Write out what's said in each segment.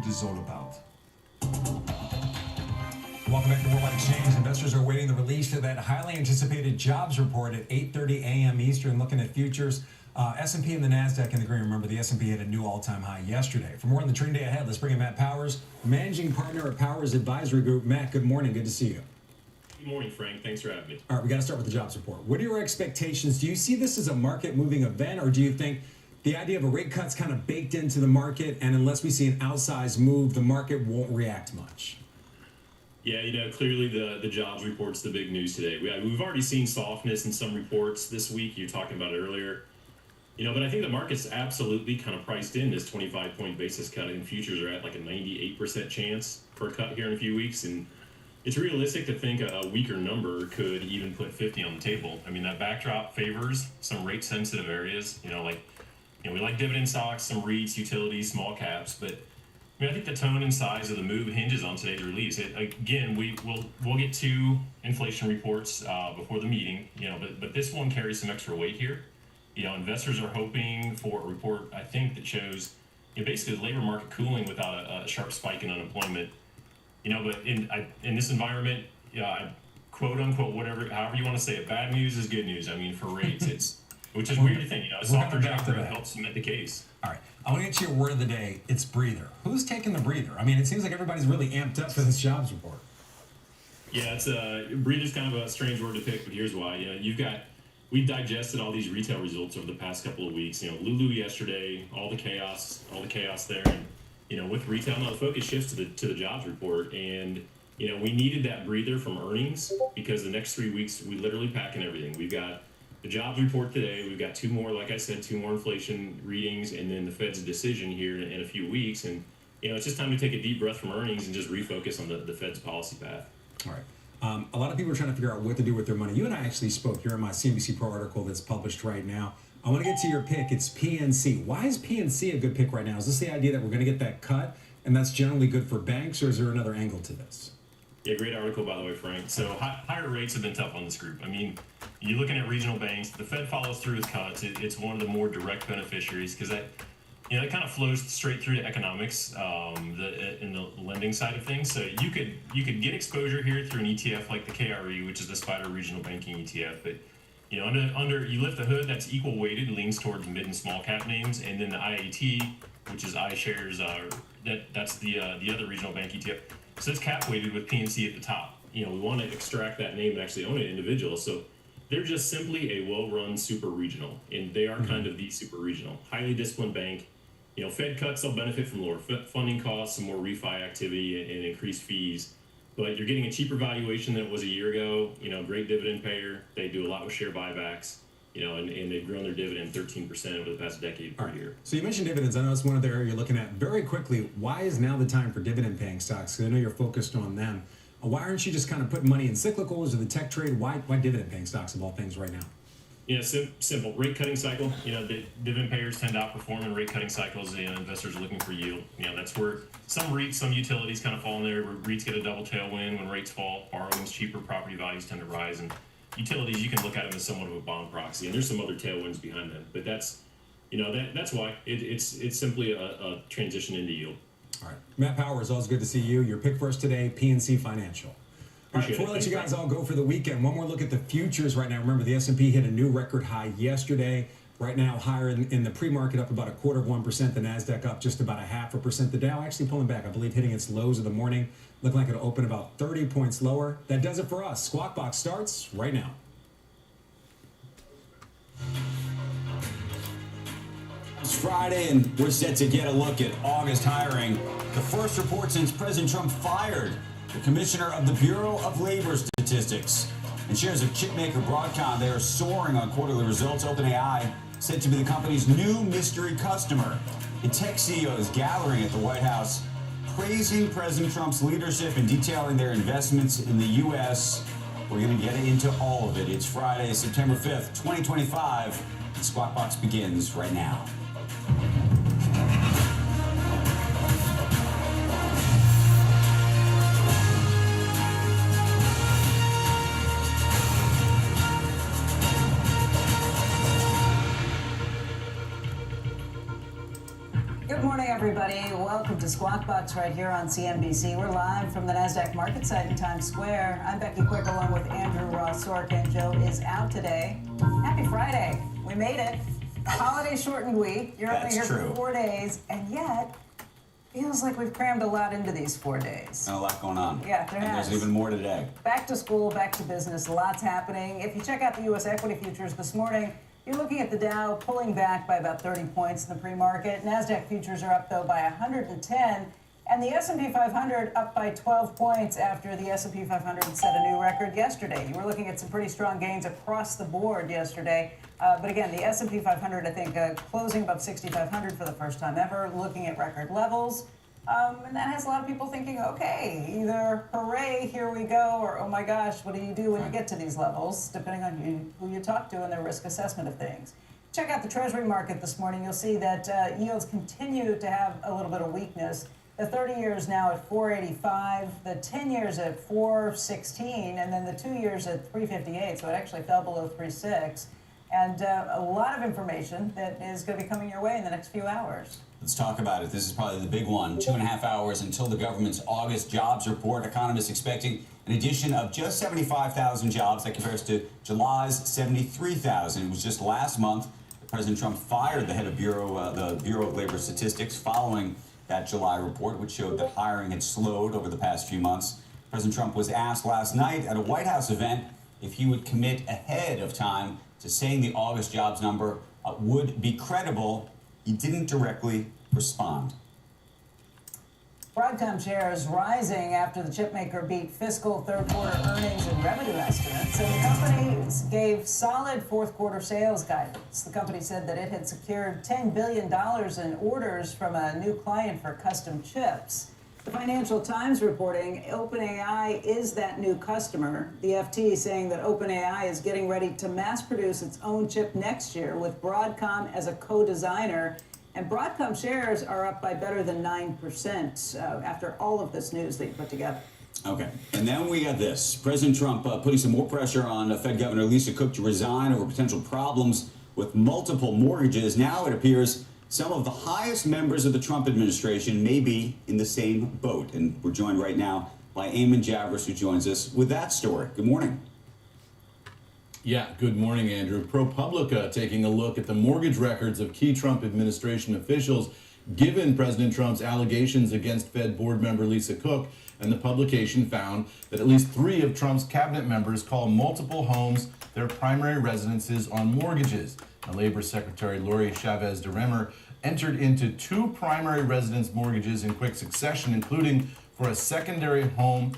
it is all about. Welcome back to Worldwide Exchange. Investors are awaiting the release of that highly anticipated jobs report at 8:30 a.m. Eastern. Looking at futures, S&P and the NASDAQ in the green. Remember, the S&P hit a new all-time high yesterday. For more on the trading day ahead, let's bring in Matt Powers, managing partner at Powers Advisory Group. Matt, good morning. Good to see you. Good morning, Frank. Thanks for having me. All right, we got to start with the jobs report. What are your expectations? Do you see this as a market-moving event, or do you think the idea of a rate cut's kind of baked into the market, and unless we see an outsized move, the market won't react much? Yeah, clearly the jobs report's the big news today. We've already seen softness in some reports this week. You were talking about it earlier. But I think the market's absolutely kind of priced in this 25-point basis cut, and futures are at like a 98% chance for a cut here in a few weeks. And it's realistic to think a weaker number could even put 50 on the table. I mean, that backdrop favors some rate-sensitive areas. We like dividend stocks, some REITs, utilities, small caps, but I think the tone and size of the move hinges on today's release. Again, we'll get two inflation reports before the meeting, but this one carries some extra weight here. Investors are hoping for a report, I think, that shows basically the labor market cooling without a sharp spike in unemployment. But in this environment, quote unquote, however you want to say it, bad news is good news. I mean, for rates, which is weird to think. A softer job growth helps cement the case. All right. I want to get to your word of the day. It's breather. Who's taking the breather? I mean, it seems like everybody's really amped up for this jobs report. Yeah, breather's kind of a strange word to pick, but here's why. We've digested all these retail results over the past couple of weeks. Lulu yesterday, all the chaos there, and with retail now the focus shifts to the jobs report, and we needed that breather from earnings because the next 3 weeks we literally packing everything. We've got the jobs report today. We've got two more, like I said, two more inflation readings, and then the Fed's decision here in a few weeks. And, it's just time to take a deep breath from earnings and just refocus on the Fed's policy path. All right. A lot of people are trying to figure out what to do with their money. You and I actually spoke here in my CNBC Pro article that's published right now. I want to get to your pick. It's PNC. Why is PNC a good pick right now? Is this the idea that we're going to get that cut, and that's generally good for banks, or is there another angle to this? Yeah, great article, by the way, Frank. So higher rates have been tough on this group. I mean, you're looking at regional banks. The Fed follows through with cuts. It's one of the more direct beneficiaries because that kind of flows straight through to economics in the lending side of things. So you could get exposure here through an ETF like the KRE, which is the SPDR Regional Banking ETF. But under you lift the hood, that's equal weighted, leans towards mid and small cap names, and then the IAT, which is iShares, that's the other regional bank ETF. So it's cap weighted with PNC at the top. We want to extract that name and actually own it individual. So they're just simply a well-run super regional, and they are kind of the super regional, highly disciplined bank. Fed cuts, they'll benefit from lower funding costs, some more refi activity, and increased fees. But you're getting a cheaper valuation than it was a year ago. Great dividend payer. They do a lot with share buybacks. And they've grown their dividend 13% over the past decade per year. So you mentioned dividends. I know it's one of the areas you're looking at. Very quickly, why is now the time for dividend-paying stocks? Because I know you're focused on them. Why aren't you just kind of putting money in cyclicals or the tech trade? Why dividend-paying stocks of all things right now? Simple. Rate-cutting cycle. The dividend payers tend to outperform in rate-cutting cycles. Investors are looking for yield. That's where some REITs, some utilities kind of fall in there. REITs get a double tailwind when rates fall. Borrowing's cheaper, property values tend to rise, and utilities, you can look at them as somewhat of a bond proxy, and there's some other tailwinds behind them. But that's why it's simply a transition into yield. All right, Matt Powers, always good to see you. Your pick for us today, PNC Financial. All right, before I let you guys all go for the weekend, one more look at the futures right now. Remember, the S&P hit a new record high yesterday. Right now, higher in the pre-market, up about 0.25%. The NASDAQ up just about 0.5%. The Dow actually pulling back, I believe, hitting its lows of the morning. Looking like it'll open about 30 points lower. That does it for us. Squawk Box starts right now. It's Friday, and we're set to get a look at August hiring. The first report since President Trump fired the commissioner of the Bureau of Labor Statistics. And shares of chipmaker Broadcom, they are soaring on quarterly results. OpenAI said to be the company's new mystery customer. And tech CEOs gathering at the White House, praising President Trump's leadership and detailing their investments in the U.S. We're going to get into all of it. It's Friday, September 5th, 2025. And Squawk Box begins right now. Good morning, everybody. Welcome to Squawk Box right here on CNBC. We're live from the NASDAQ market site in Times Square. I'm Becky Quick along with Andrew Ross Sorkin. Joe is out today. Happy Friday. We made it. A holiday shortened week. You're only here for 4 days, and yet feels like we've crammed a lot into these 4 days. And a lot going on. Yeah, there has. There's even more today. Back to school, back to business, lots happening. If you check out the U.S. equity futures this morning, you're looking at the Dow pulling back by about 30 points in the pre-market. NASDAQ futures are up, though, by 110. And the S&P 500 up by 12 points after the S&P 500 set a new record yesterday. You were looking at some pretty strong gains across the board yesterday. But again, the S&P 500, I think, closing above 6,500 for the first time ever, looking at record levels. And that has a lot of people thinking, okay, either hooray, here we go, or oh my gosh, what do you do when you get to these levels, depending on who you talk to and their risk assessment of things. Check out the Treasury market this morning. You'll see that yields continue to have a little bit of weakness. The 30 years now at 485, the 10 years at 416, and then the 2 years at 358, so it actually fell below 36. And a lot of information that is going to be coming your way in the next few hours. Let's talk about it. This is probably the big one. 2.5 hours until the government's August jobs report. Economists expecting an addition of just 75,000 jobs. That compares to July's 73,000. It was just last month that President Trump fired the head of the Bureau of Labor Statistics following that July report, which showed that hiring had slowed over the past few months. President Trump was asked last night at a White House event if he would commit ahead of time to saying the August jobs number would be credible. He didn't directly respond. Broadcom shares rising after the chipmaker beat fiscal third quarter earnings and revenue estimates, and the company gave solid fourth quarter sales guidance. The company said that it had secured $10 billion in orders from a new client for custom chips. The Financial Times reporting OpenAI is that new customer. The FT saying that OpenAI is getting ready to mass produce its own chip next year with Broadcom as a co-designer. And Broadcom shares are up by better than 9% after all of this news that you put together. Okay, and then we got this. President Trump putting some more pressure on Fed Governor Lisa Cook to resign over potential problems with multiple mortgages. Now it appears some of the highest members of the Trump administration may be in the same boat. And we're joined right now by Eamon Javers, who joins us with that story. Good morning. Yeah, good morning, Andrew. ProPublica taking a look at the mortgage records of key Trump administration officials given President Trump's allegations against Fed board member Lisa Cook. And the publication found that at least 3 of Trump's cabinet members call multiple homes their primary residences on mortgages. Now, Labor Secretary Lori Chavez DeRemer entered into 2 primary residence mortgages in quick succession, including for a second home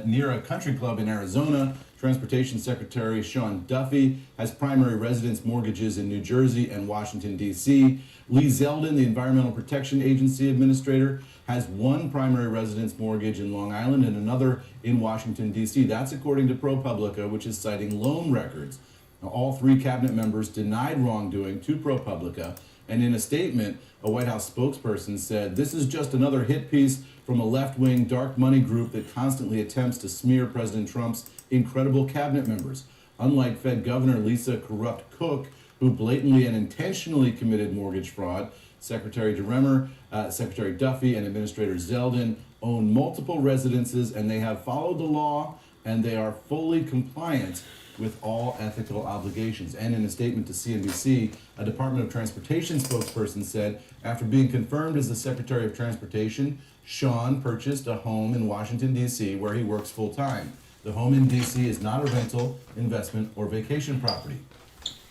near a country club in Arizona. Transportation Secretary Sean Duffy has primary residence mortgages in New Jersey and Washington, D.C. Lee Zeldin, the Environmental Protection Agency administrator, has 1 primary residence mortgage in Long Island and another in Washington, D.C. That's according to ProPublica, which is citing loan records. Now, all 3 cabinet members denied wrongdoing to ProPublica, and in a statement, a White House spokesperson said, "This is just another hit piece from a left-wing dark money group that constantly attempts to smear President Trump's incredible cabinet members. Unlike Fed Governor Lisa Corrupt Cook, who blatantly and intentionally committed mortgage fraud, Secretary DeRemer, Secretary Duffy, and Administrator Zeldin own multiple residences, and they have followed the law, and they are fully compliant with all ethical obligations." And in a statement to CNBC, a Department of Transportation spokesperson said, after being confirmed as the Secretary of Transportation, Sean purchased a home in Washington, D.C., where he works full-time. The home in D.C. is not a rental, investment, or vacation property.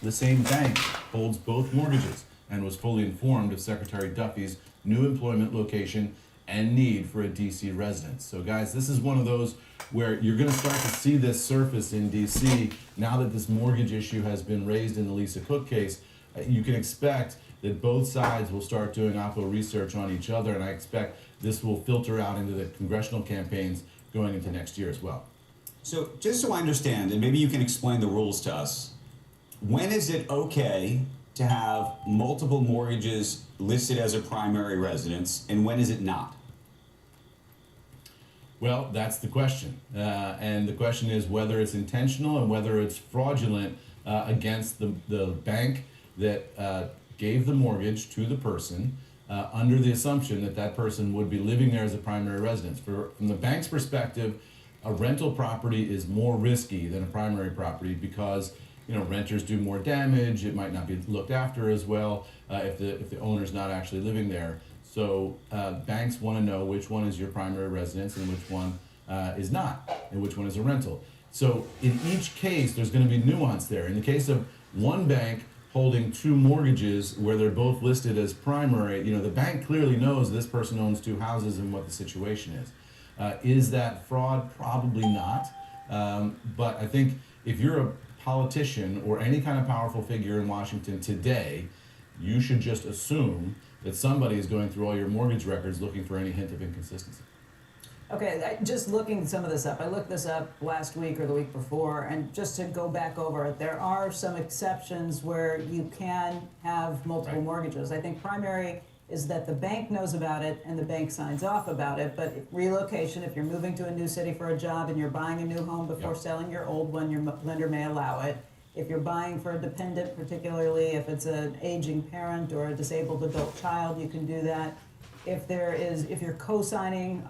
The same bank holds both mortgages and was fully informed of Secretary Duffy's new employment location and need for a D.C. residence. So guys, this is one of those where you're going to start to see this surface in D.C. now that this mortgage issue has been raised in the Lisa Cook case. You can expect that both sides will start doing oppo research on each other, and I expect this will filter out into the congressional campaigns going into next year as well. So just so I understand, and maybe you can explain the rules to us, when is it okay to have multiple mortgages listed as a primary residence, and when is it not? Well, that's the question. And the question is whether it's intentional and whether it's fraudulent against the bank that gave the mortgage to the person. under the assumption that that person would be living there as a primary residence. From the bank's perspective, a rental property is more risky than a primary property because renters do more damage. It might not be looked after as well if the owner's not actually living there. So banks want to know which one is your primary residence and which one is not, and which one is a rental. So in each case, there's going to be nuance there. In the case of one bank holding two mortgages where they're both listed as primary, the bank clearly knows this person owns two houses and what the situation is. Is that fraud? Probably not. But I think if you're a politician or any kind of powerful figure in Washington today, you should just assume that somebody is going through all your mortgage records looking for any hint of inconsistency. Okay, just looking some of this up, I looked this up last week or the week before, and just to go back over it, there are some exceptions where you can have multiple mortgages. I think primary is that the bank knows about it and the bank signs off about it, but relocation, if you're moving to a new city for a job and you're buying a new home before selling your old one, your lender may allow it. If you're buying for a dependent, particularly if it's an aging parent or a disabled adult child, you can do that. If you're co-signing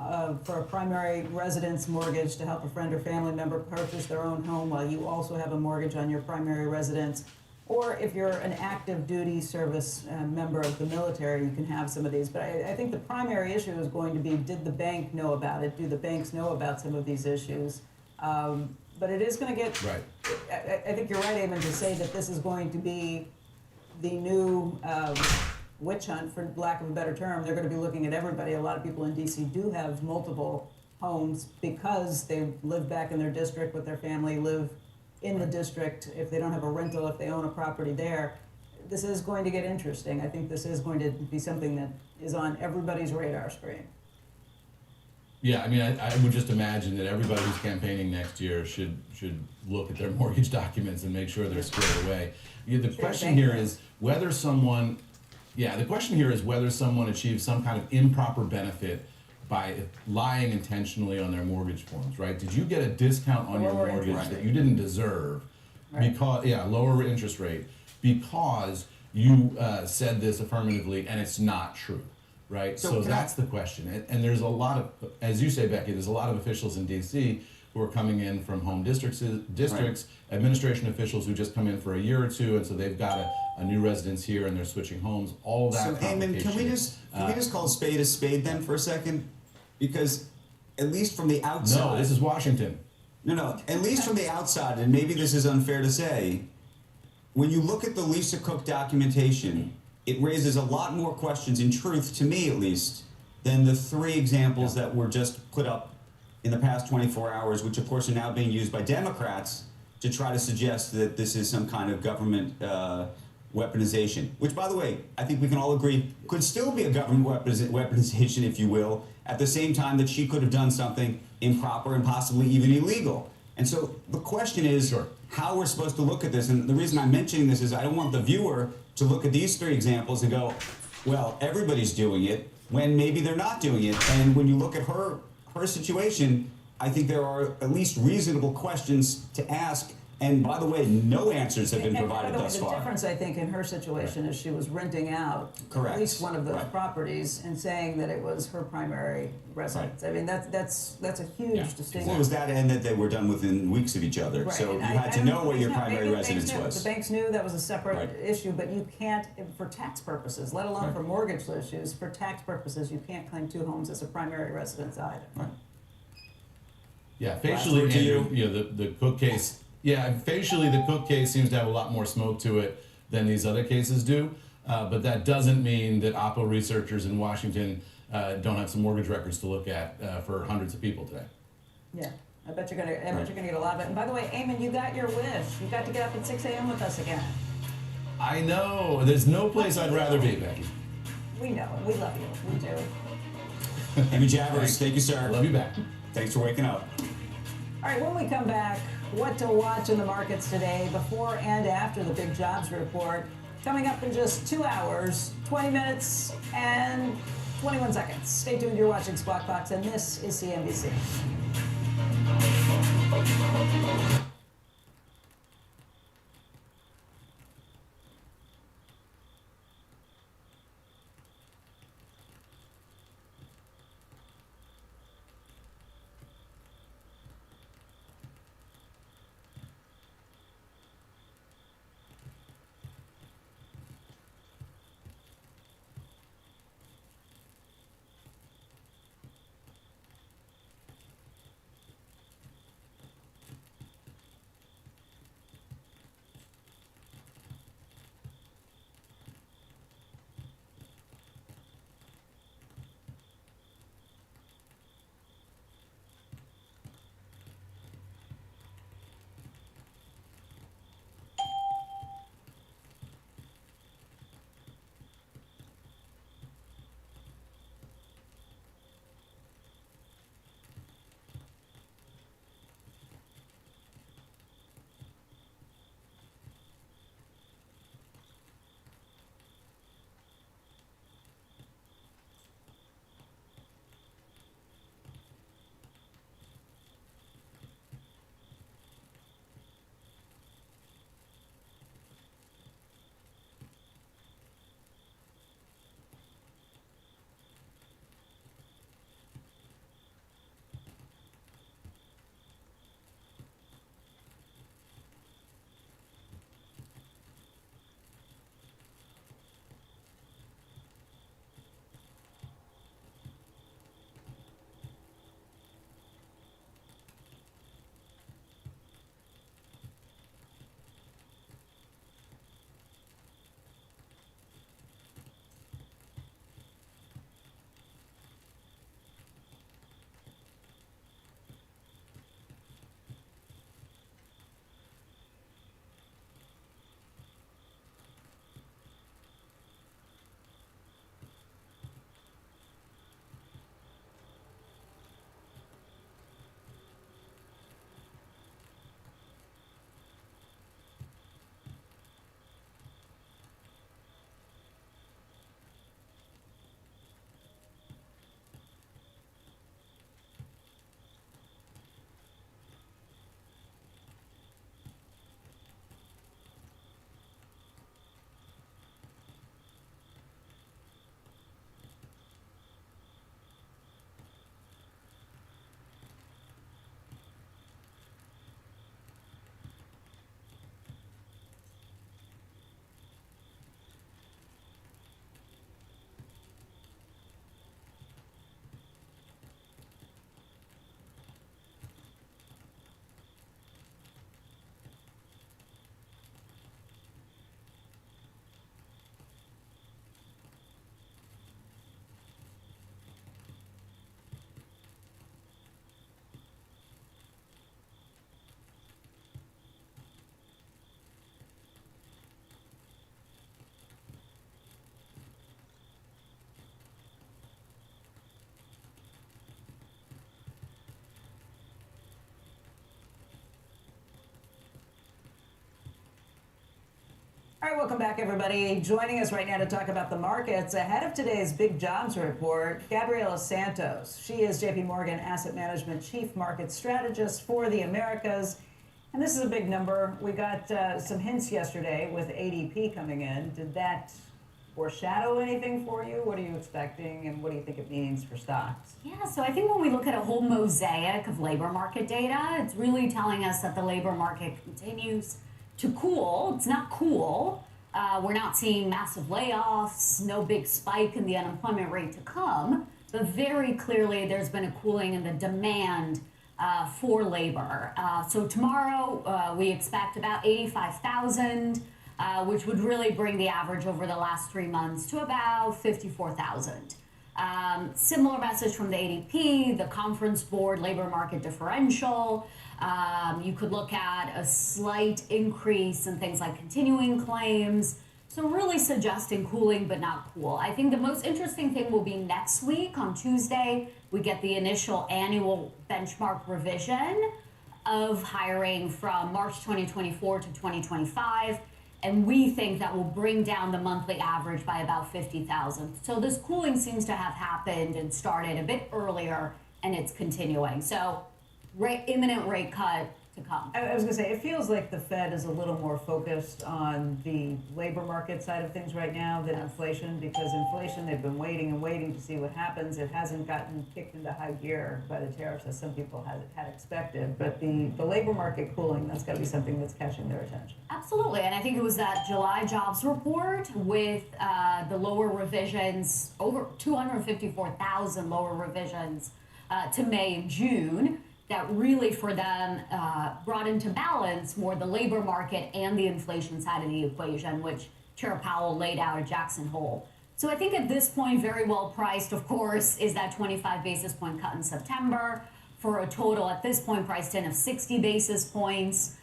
for a primary residence mortgage to help a friend or family member purchase their own home while you also have a mortgage on your primary residence, or if you're an active duty service member of the military, you can have some of these. But I think the primary issue is going to be, did the bank know about it? Do the banks know about some of these issues? But it is going to get, Right. I think you're right, Eamon, to say that this is going to be the new witch hunt, for lack of a better term. They're going to be looking at everybody. A lot of people in D.C. do have multiple homes because they live back in their district with their family, live in the district. If they don't have a rental, if they own a property there, this is going to get interesting. I think this is going to be something that is on everybody's radar screen. Yeah, I mean, I would just imagine that everybody who's campaigning next year should look at their mortgage documents and make sure they're squared away. The question here is whether someone achieves some kind of improper benefit by lying intentionally on their mortgage forms, right? Did you get a discount on your mortgage that you didn't deserve because, lower interest rate, because you said this affirmatively and it's not true, right? So that's the question. And there's a lot of, as you say, Becky, there's a lot of officials in D.C. who are coming in from home districts, administration officials who just come in for a year or two, and so they've got a new residence here and they're switching homes, all that. So, Eamon, can we just call a spade then for a second? Because at least from the outside... No, this is Washington. No, at least from the outside, and maybe this is unfair to say, when you look at the Lisa Cook documentation, it raises a lot more questions, in truth, to me at least, than the three examples that were just put up in the past 24 hours, which of course are now being used by Democrats to try to suggest that this is some kind of government weaponization, which, by the way, I think we can all agree could still be a government weaponization, if you will, at the same time that she could have done something improper and possibly even illegal. And so the question is how we're supposed to look at this. And the reason I'm mentioning this is I don't want the viewer to look at these three examples and go, well, everybody's doing it, when maybe they're not doing it. And when you look at her situation, I think there are at least reasonable questions to ask. And by the way, no answers have been provided thus far. The difference, I think, in her situation is she was renting out at least one of those properties and saying that it was her primary residence. I mean, that's a huge distinction. Well, was that, and that they were done within weeks of each other. So you had to know what your primary residence was. The banks knew that was a separate issue, but you can't, for tax purposes, let alone for mortgage issues, for tax purposes, you can't claim two homes as a primary residence either. Right. Yeah, facially, Andrew, the Cook case. Yeah, facially, the Cook case seems to have a lot more smoke to it than these other cases do. But that doesn't mean that Oppo researchers in Washington don't have some mortgage records to look at for hundreds of people today. Yeah, I bet you're gonna get a lot of it. And by the way, Eamon, you got your wish. You got to get up at 6 a.m. with us again. I know. There's no place I'd rather be, Becky. We know it. We love you. We do. Amy Javers, thank you, sir. Love you back. Thanks for waking up. All right, when we come back, what to watch in the markets today before and after the big jobs report. Coming up in just 2 hours, 20 minutes, and 21 seconds. Stay tuned. You're watching Squawk Box, and this is CNBC. All right, welcome back, everybody. Joining us right now to talk about the markets ahead of today's big jobs report, Gabriela Santos. She is JP Morgan Asset Management Chief Market Strategist for the Americas. And this is a big number. We got some hints yesterday with ADP coming in. Did that foreshadow anything for you? What are you expecting, and what do you think it means for stocks? Yeah, so I think when we look at a whole mosaic of labor market data, it's really telling us that the labor market continues to cool. It's not cool. We're not seeing massive layoffs, no big spike in the unemployment rate to come, but very clearly there's been a cooling in the demand for labor. So tomorrow we expect about 85,000. Which would really bring the average over the last 3 months to about 54,000. Similar message from the ADP, the Conference Board labor market differential. You could look at a slight increase in things like continuing claims. So really suggesting cooling but not cool. I think the most interesting thing will be next week on Tuesday, we get the initial annual benchmark revision of hiring from March 2024 to 2025. And we think that will bring down the monthly average by about 50,000. So this cooling seems to have happened and started a bit earlier, and it's continuing. So imminent rate cut to come. I was going to say, it feels like the Fed is a little more focused on the labor market side of things right now than inflation, because inflation, they've been waiting and waiting to see what happens. It hasn't gotten kicked into high gear by the tariffs as some people had expected. But the labor market cooling, that's got to be something that's catching their attention. Absolutely, and I think it was that July jobs report with the lower revisions, over 254,000 lower revisions to May and June, that really for them brought into balance more the labor market and the inflation side of the equation, which Chair Powell laid out at Jackson Hole. So I think at this point, very well priced, of course, is that 25 basis point cut in September for a total at this point priced in of 60 basis points,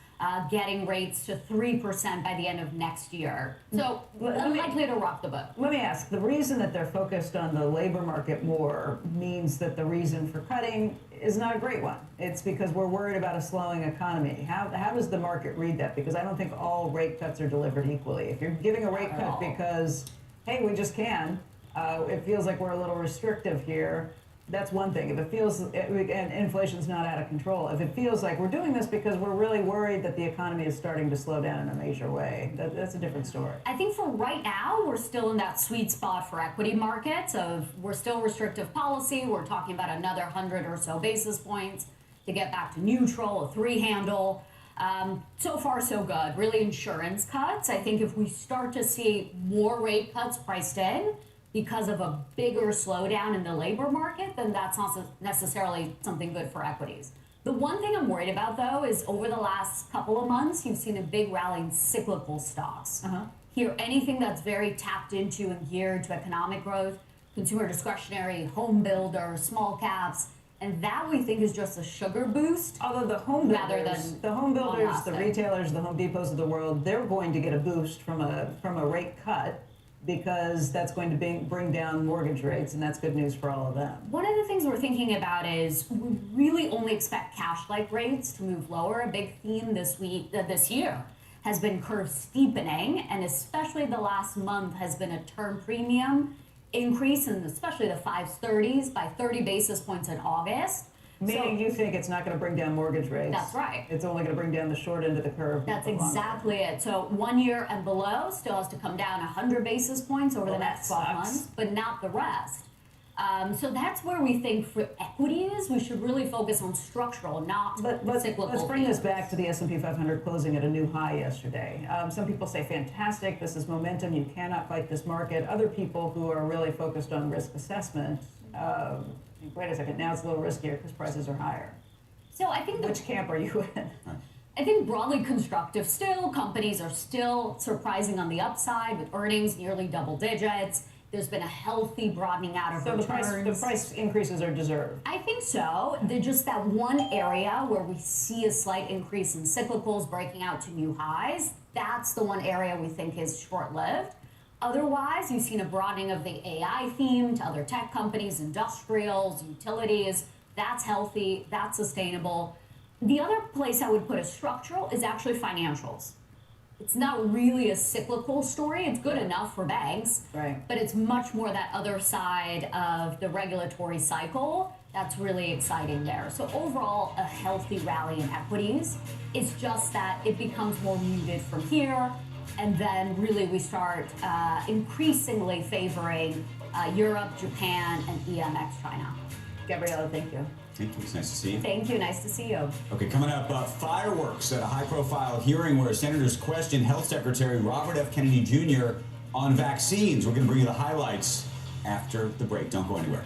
getting rates to 3% by the end of next year. So unlikely to rock the boat. Let me ask, the reason that they're focused on the labor market more means that the reason for cutting is not a great one. It's because we're worried about a slowing economy. How does the market read that? Because I don't think all rate cuts are delivered equally. If you're giving a rate cut because, hey, we just can, it feels like we're a little restrictive here, that's one thing. If it feels, and inflation's not out of control, if it feels like we're doing this because we're really worried that the economy is starting to slow down in a major way, that's a different story. I think for right now, we're still in that sweet spot for equity markets of we're still restrictive policy. We're talking about another 100 or so basis points to get back to neutral, a 3 handle. So far, so good. Really insurance cuts. I think if we start to see more rate cuts priced in, because of a bigger slowdown in the labor market, then that's not necessarily something good for equities. The one thing I'm worried about, though, is over the last couple of months, you've seen a big rally in cyclical stocks. Here, anything that's very tapped into and geared to economic growth, consumer discretionary, home builder, small caps, and that we think is just a sugar boost. Although the home builders, the retailers, the Home Depots of the world, they're going to get a boost from a rate cut, because that's going to bring down mortgage rates, and that's good news for all of them. One of the things we're thinking about is we really only expect cash-like rates to move lower. A big theme this year has been curve steepening, and especially the last month has been a term premium increase, and especially the 530s by 30 basis points in August. Meaning you think it's not going to bring down mortgage rates. That's right. It's only going to bring down the short end of the curve. That's exactly it. So 1 year and below still has to come down 100 basis points over the next 12 months, but not the rest. So that's where we think for equities, we should really focus on structural, not cyclical. Let's bring this back to the S&P 500 closing at a new high yesterday. Some people say, fantastic, this is momentum, you cannot fight this market. Other people who are really focused on risk assessment, wait a second, now it's a little riskier because prices are higher. So I think which camp are you in? I think broadly constructive still. Companies are still surprising on the upside with earnings nearly double digits. There's been a healthy broadening out of returns. The price increases are deserved. I think so. There's just that one area where we see a slight increase in cyclicals breaking out to new highs. That's the one area we think is short-lived. Otherwise, you've seen a broadening of the AI theme to other tech companies, industrials, utilities. That's healthy, that's sustainable. The other place I would put as structural is actually financials. it's not really a cyclical story. It's good enough for banks, Right. but it's much more that other side of the regulatory cycle that's really exciting there. So overall, a healthy rally in equities. It's just that it becomes more muted from here, and then really we start increasingly favoring Europe, Japan, and EM ex China. Gabriella, thank you. Thank you. It's nice to see you. Thank you. Nice to see you. Okay, coming up, fireworks at a high-profile hearing where senators questioned Health Secretary Robert F. Kennedy Jr. on vaccines. We're going to bring you the highlights after the break. Don't go anywhere.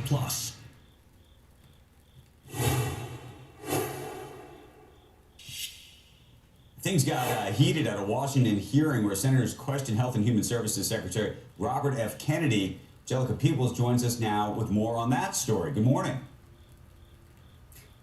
Plus. Things got heated at a Washington hearing where senators questioned Health and Human Services Secretary Robert F. Kennedy. Jellica Peoples joins us now with more on that story. Good morning.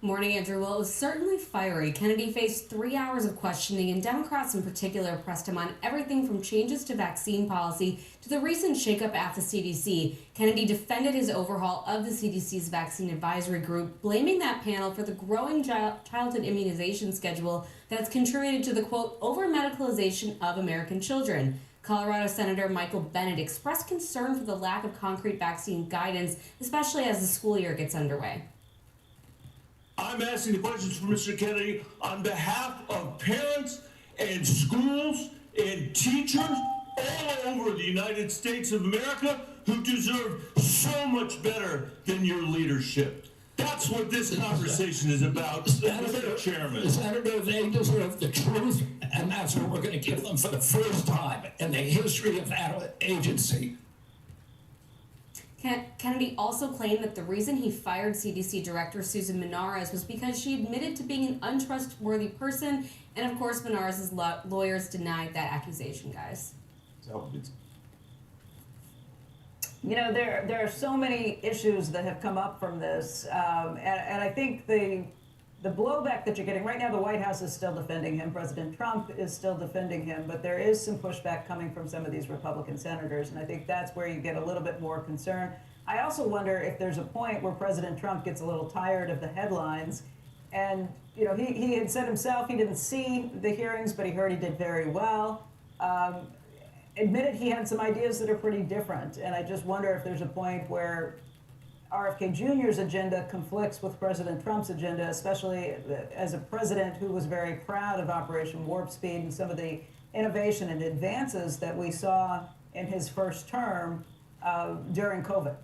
Morning, Andrew. Well, it was certainly fiery. Kennedy faced 3 hours of questioning, and Democrats in particular pressed him on everything from changes to vaccine policy to the recent shakeup at the CDC. Kennedy defended his overhaul of the CDC's vaccine advisory group, blaming that panel for the growing childhood immunization schedule that's contributed to the, quote, over-medicalization of American children. Colorado Senator Michael Bennet expressed concern for the lack of concrete vaccine guidance, especially as the school year gets underway. I'm asking the questions for Mr. Kennedy on behalf of parents and schools and teachers all over the United States of America who deserve so much better than your leadership. That's That's what this conversation is about, Mr. Chairman. Senator, they deserve the truth, and that's what we're going to give them for the first time in the history of that agency. Kennedy also claimed that the reason he fired CDC Director Susan Minares was because she admitted to being an untrustworthy person, and of course Minares' lawyers denied that accusation, guys. So You know, there are so many issues that have come up from this, and I think the blowback that you're getting right now, the White House is still defending him. President Trump is still defending him, but there is some pushback coming from some of these Republican senators, and I think that's where you get a little bit more concerned. I also wonder if there's a point where President Trump gets a little tired of the headlines, and you know, he had said himself he didn't see the hearings, but he heard he did very well. Admitted he had some ideas that are pretty different, and I just wonder if there's a point where RFK Jr.'s agenda conflicts with President Trump's agenda, especially as a president who was very proud of Operation Warp Speed and some of the innovation and advances that we saw in his first term during COVID.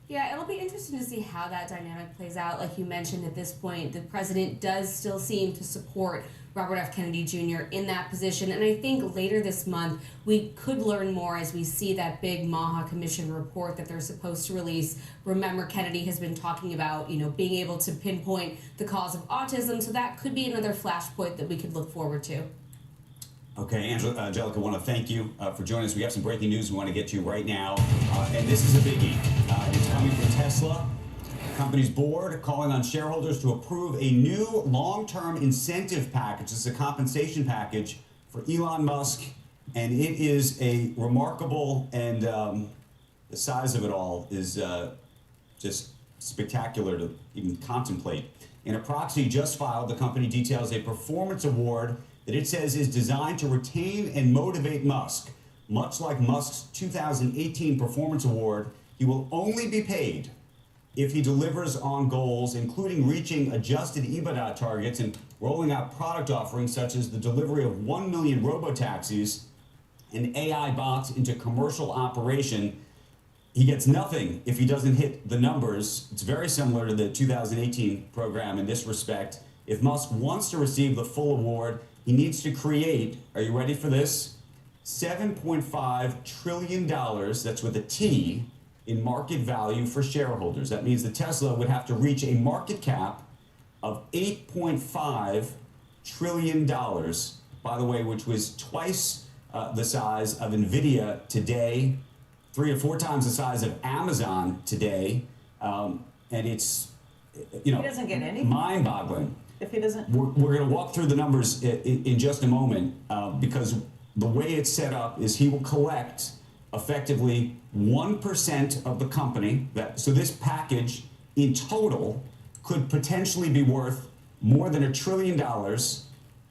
Yeah, it'll be interesting to see how that dynamic plays out. Like you mentioned, at this point, the president does still seem to support Robert F. Kennedy Jr. in that position. And I think later this month, we could learn more as we see that big Maha Commission report that they're supposed to release. Remember, Kennedy has been talking about, you know, being able to pinpoint the cause of autism. So that could be another flashpoint that we could look forward to. Okay, Angelica, I want to thank you for joining us. We have some breaking news we want to get to right now, and this is a biggie. It's coming from Tesla. The company's board calling on shareholders to approve a new long-term incentive package. This is a compensation package for Elon Musk, and it is a remarkable, and the size of it all is just spectacular to even contemplate. In a proxy just filed, the company details a performance award that it says is designed to retain and motivate Musk. Much like Musk's 2018 performance award, he will only be paid if he delivers on goals, including reaching adjusted EBITDA targets and rolling out product offerings such as the delivery of 1 million robotaxis and AI bots into commercial operation. He gets nothing if he doesn't hit the numbers. It's very similar to the 2018 program in this respect. If Musk wants to receive the full award, he needs to create, are you ready for this? $7.5 trillion, that's with a T, in market value for shareholders. That means that Tesla would have to reach a market cap of $8.5 trillion, by the way, which was twice the size of NVIDIA today, 3 or 4 times the size of Amazon today, and it's, you know, He doesn't get any. mind-boggling. If he doesn't, We're going to walk through the numbers in just a moment because the way it's set up is he will collect effectively 1% of the company. So this package in total could potentially be worth more than $1 trillion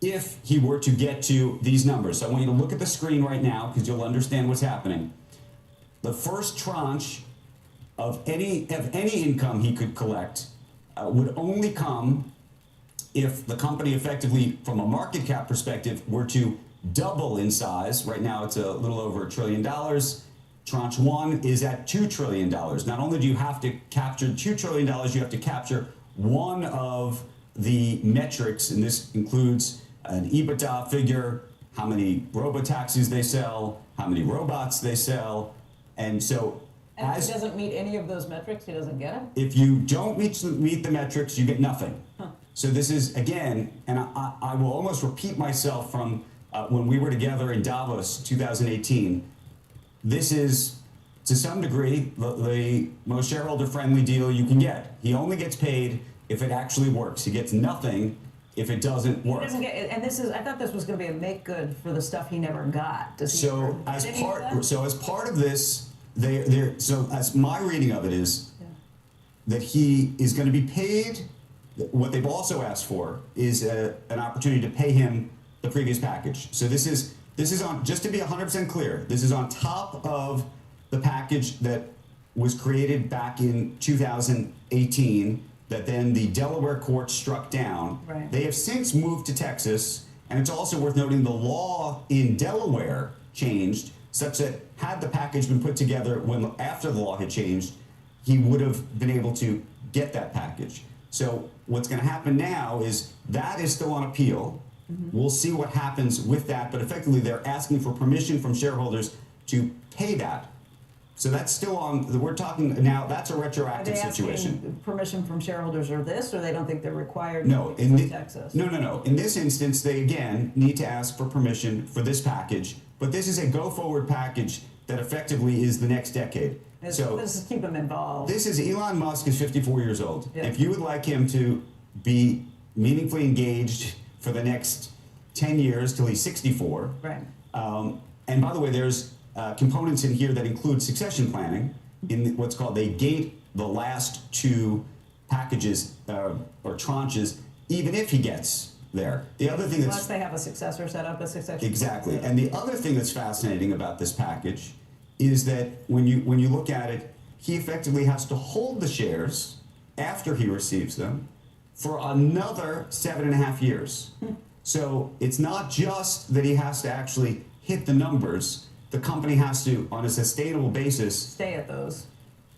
if he were to get to these numbers. So I want you to look at the screen right now because you'll understand what's happening. The first tranche of any income he could collect would only come if the company effectively, from a market cap perspective, were to double in size. Right now it's a little over $1 trillion. Tranche 1 is at $2 trillion. Not only do you have to capture $2 trillion, you have to capture one of the metrics, and this includes an EBITDA figure, how many robotaxis they sell, how many robots they sell, and so and if he doesn't meet any of those metrics, he doesn't get them? If you don't meet the metrics, you get nothing. Huh. So this is, again, and I will almost repeat myself from when we were together in Davos 2018, this is, to some degree, the most shareholder-friendly deal you can get. He only gets paid if it actually works. He gets nothing if it doesn't work. He doesn't get, and this is, I thought this was going to be a make good for the stuff he never got. Does he? So as part of this, so as my reading of it is that he is going to be paid. What they've also asked for is an opportunity to pay him the previous package. So this is on, just to be 100% clear, this is on top of the package that was created back in 2018 that then the Delaware court struck down. Right. They have since moved to Texas, and it's also worth noting the law in Delaware changed such that had the package been put together after the law had changed, he would have been able to get that package. So what's going to happen now is that is still on appeal. We'll see what happens with that, but effectively they're asking for permission from shareholders to pay that. So that's still on, we're talking now, that's a retroactive situation. Are they asking permission from shareholders or this, or they don't think they're required No, to Texas? No. In this instance, they again need to ask for permission for this package, but this is a go-forward package that effectively is the next decade. This is keep them involved. This is Elon Musk is 54 years old. Yeah. If you would like him to be meaningfully engaged for the next 10 years till he's 64. Right. And by the way, there's components in here that include succession planning in what's called they gate the last two packages or tranches, even if he gets there. The other thing Unless they have a successor set up, a succession. Exactly. And the other thing that's fascinating about this package is that when you look at it, he effectively has to hold the shares after he receives them for another 7.5 years. So it's not just that he has to actually hit the numbers. The company has to, on a sustainable basis, Stay at those.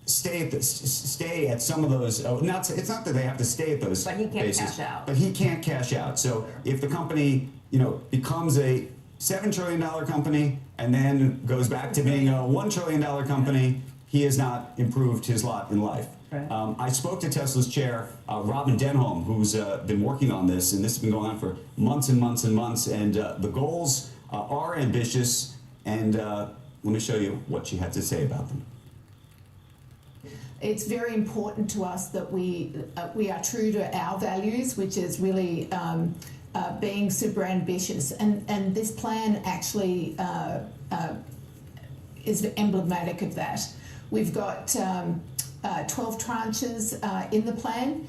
stay at some of those. It's not that they have to stay at those. But he can't bases, cash out. But he can't cash out. So if the company, becomes a $7 trillion company and then goes back to being a $1 trillion company, he has not improved his lot in life. Right. I spoke to Tesla's chair, Robin Denholm, who's been working on this, and this has been going on for months and months and months, and the goals are ambitious, and let me show you what she had to say about them. It's very important to us that we are true to our values, which is really being super ambitious, and this plan actually is emblematic of that. We've got 12 tranches in the plan.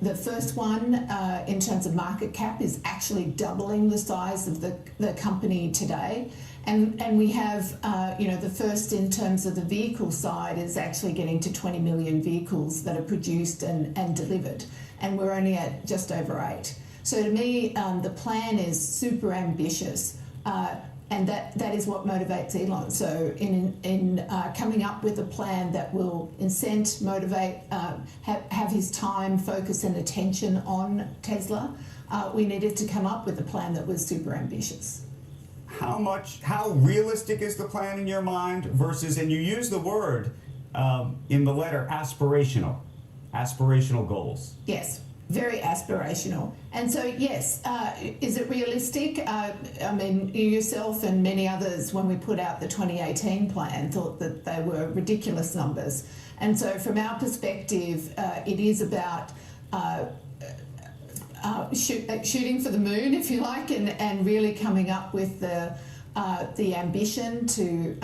The first one, in terms of market cap, is actually doubling the size of the company today. And we have, the first in terms of the vehicle side is actually getting to 20 million vehicles that are produced and delivered. And we're only at just over 8. So to me, the plan is super ambitious. And that is what motivates Elon. So in coming up with a plan that will incent, motivate, have his time, focus and attention on Tesla, we needed to come up with a plan that was super ambitious. How realistic is the plan in your mind versus, and you use the word in the letter, aspirational goals? Yes. Very aspirational. And so, yes, is it realistic? I mean, you yourself and many others, when we put out the 2018 plan, thought that they were ridiculous numbers. And so from our perspective, it is about shooting for the moon, if you like, and really coming up with the ambition to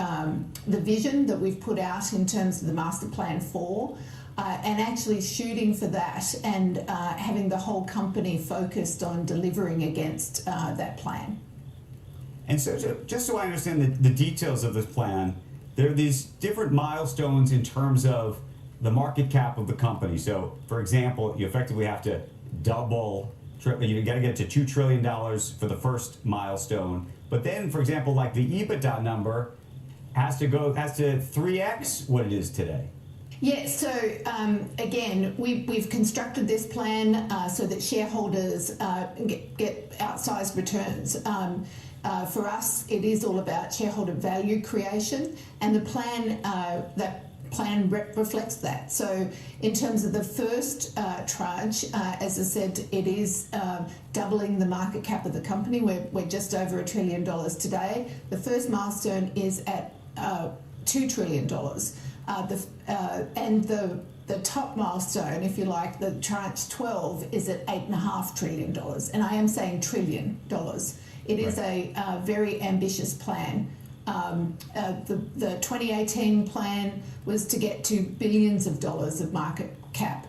the vision that we've put out in terms of the Master Plan 4. And actually shooting for that and having the whole company focused on delivering against that plan. And so, just so I understand the details of this plan, there are these different milestones in terms of the market cap of the company. So, for example, you effectively have to double, you got to get to $2 trillion for the first milestone. But then, for example, like the EBITDA number has to 3x what it is today. Yes, so again, we've constructed this plan so that shareholders get outsized returns. For us, it is all about shareholder value creation, and the plan reflects that. So in terms of the first tranche, as I said, it is doubling the market cap of the company. We're just over $1 trillion today. The first milestone is at $2 trillion. And the top milestone, if you like, the tranche 12 is at $8.5 trillion. And I am saying $1 trillion. It is a very ambitious plan. The 2018 plan was to get to billions of dollars of market cap.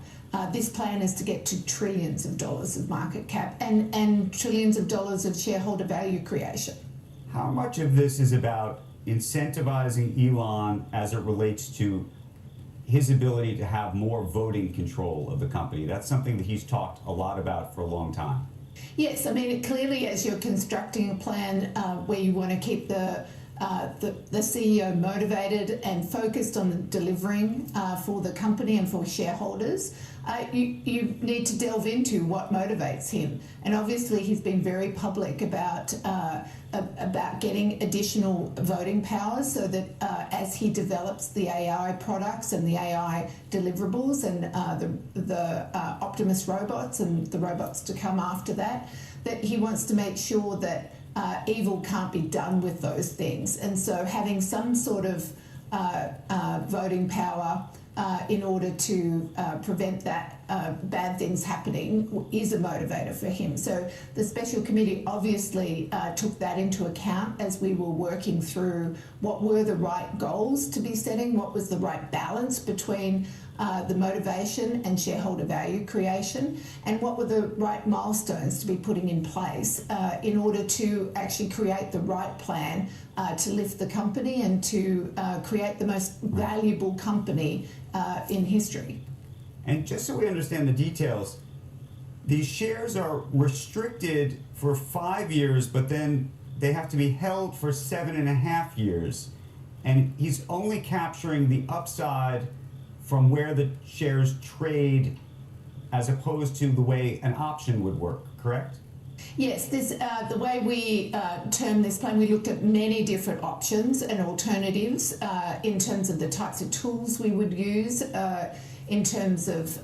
This plan is to get to trillions of dollars of market cap and trillions of dollars of shareholder value creation. How much of this is about incentivizing Elon as it relates to his ability to have more voting control of the company? That's something that he's talked a lot about for a long time. Yes, I mean, clearly as you're constructing a plan where you want to keep the the CEO motivated and focused on delivering for the company and for shareholders, you need to delve into what motivates him. And obviously he's been very public about getting additional voting powers so that as he develops the AI products and the AI deliverables and the Optimus robots and the robots to come after that he wants to make sure that evil can't be done with those things. And so having some sort of voting power in order to prevent that bad things happening is a motivator for him. So the special committee obviously took that into account as we were working through what were the right goals to be setting, what was the right balance between the motivation and shareholder value creation, and what were the right milestones to be putting in place in order to actually create the right plan to lift the company and to create the most valuable company in history. And just so we understand the details, these shares are restricted for 5 years, but then they have to be held for 7.5 years. And he's only capturing the upside from where the shares trade as opposed to the way an option would work, correct? Yes, the way we term this plan, we looked at many different options and alternatives in terms of the types of tools we would use in terms of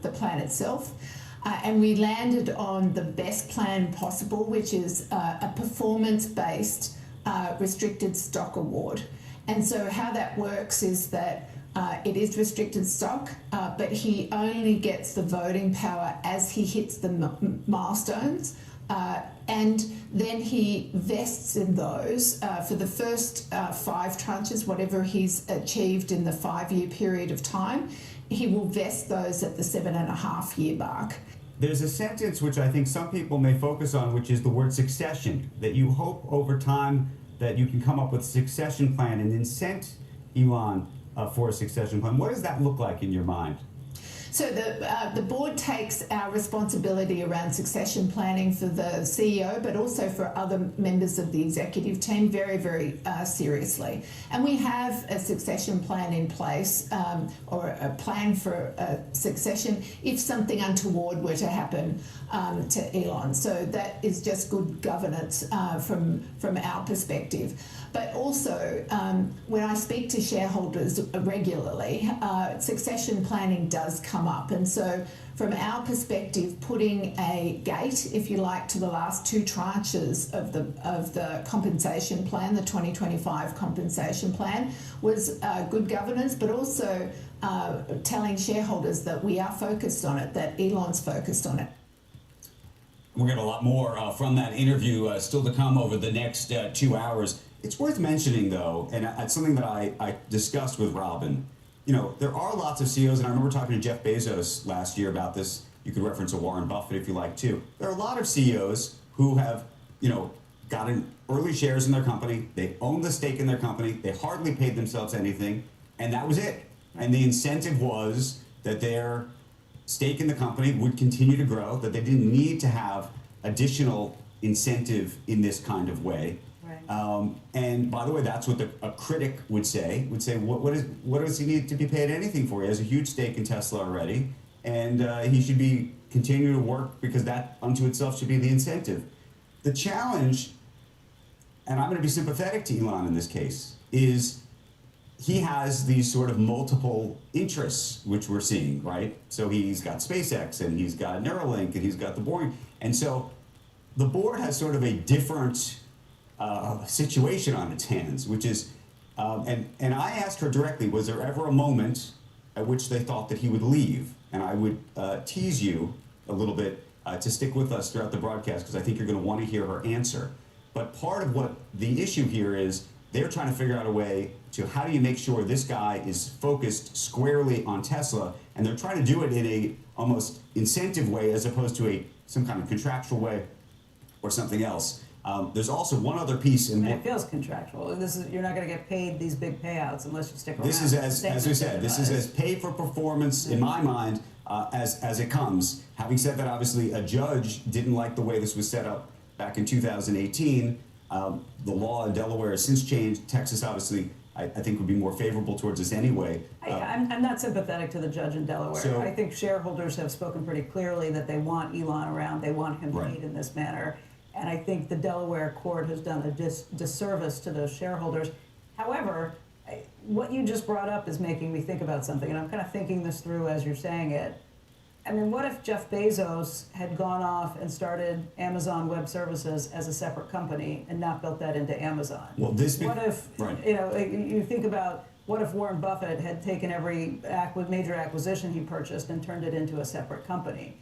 the plan itself. And we landed on the best plan possible, which is a performance-based restricted stock award. And so how that works is that it is restricted stock, but he only gets the voting power as he hits the milestones. And then he vests in those for the first 5 tranches, whatever he's achieved in the 5-year period of time. He will vest those at the 7.5-year mark. There's a sentence which I think some people may focus on, which is the word succession, that you hope over time that you can come up with a succession plan and incent Elon for a succession plan. What does that look like in your mind? So the board takes our responsibility around succession planning for the CEO, but also for other members of the executive team very, very seriously. And we have a succession plan in place, or a plan for succession if something untoward were to happen to Elon. So that is just good governance from our perspective. But also, when I speak to shareholders regularly, succession planning does come up. And so from our perspective, putting a gate, if you like, to the last 2 tranches of the compensation plan, the 2025 compensation plan, was good governance, but also telling shareholders that we are focused on it, that Elon's focused on it. We're going to have a lot more from that interview still to come over the next 2 hours. It's worth mentioning, though, and it's something that I discussed with Robin. You know, there are lots of CEOs, and I remember talking to Jeff Bezos last year about this. You could reference a Warren Buffett if you like, too. There are a lot of CEOs who have, you know, gotten early shares in their company. They own the stake in their company. They hardly paid themselves anything, and that was it. And the incentive was that their stake in the company would continue to grow, that they didn't need to have additional incentive in this kind of way. And by the way, that's what a critic would say, what does he need to be paid anything for? He has a huge stake in Tesla already, and he should be continuing to work because that unto itself should be the incentive. The challenge, and I'm going to be sympathetic to Elon in this case, is he has these sort of multiple interests, which we're seeing, right? So he's got SpaceX, and he's got Neuralink, and he's got the Boring. And so the board has sort of a different situation on its hands, which is, and I asked her directly, was there ever a moment at which they thought that he would leave? And I would tease you a little bit to stick with us throughout the broadcast, because I think you're going to want to hear her answer. But part of what the issue here is, they're trying to figure out a way to how do you make sure this guy is focused squarely on Tesla, and they're trying to do it in a almost incentive way as opposed to some kind of contractual way or something else. There's also one other piece in it feels contractual. You're not going to get paid these big payouts unless you stick around. This is as we said, this is as pay for performance in my mind as it comes. Having said that, obviously a judge didn't like the way this was set up back in 2018, The law in Delaware has since changed. Texas, obviously, I think would be more favorable towards this anyway. I'm not sympathetic to the judge in Delaware. So- I think shareholders have spoken pretty clearly that they want Elon around. They want him Right. paid in this manner. And I think the Delaware court has done a disservice to those shareholders. However, what you just brought up is making me think about something, and I'm kind of thinking this through as you're saying it. I mean, what if Jeff Bezos had gone off and started Amazon Web Services as a separate company and not built that into Amazon? Well, What if, right. you think about what if Warren Buffett had taken every major acquisition he purchased and turned it into a separate company?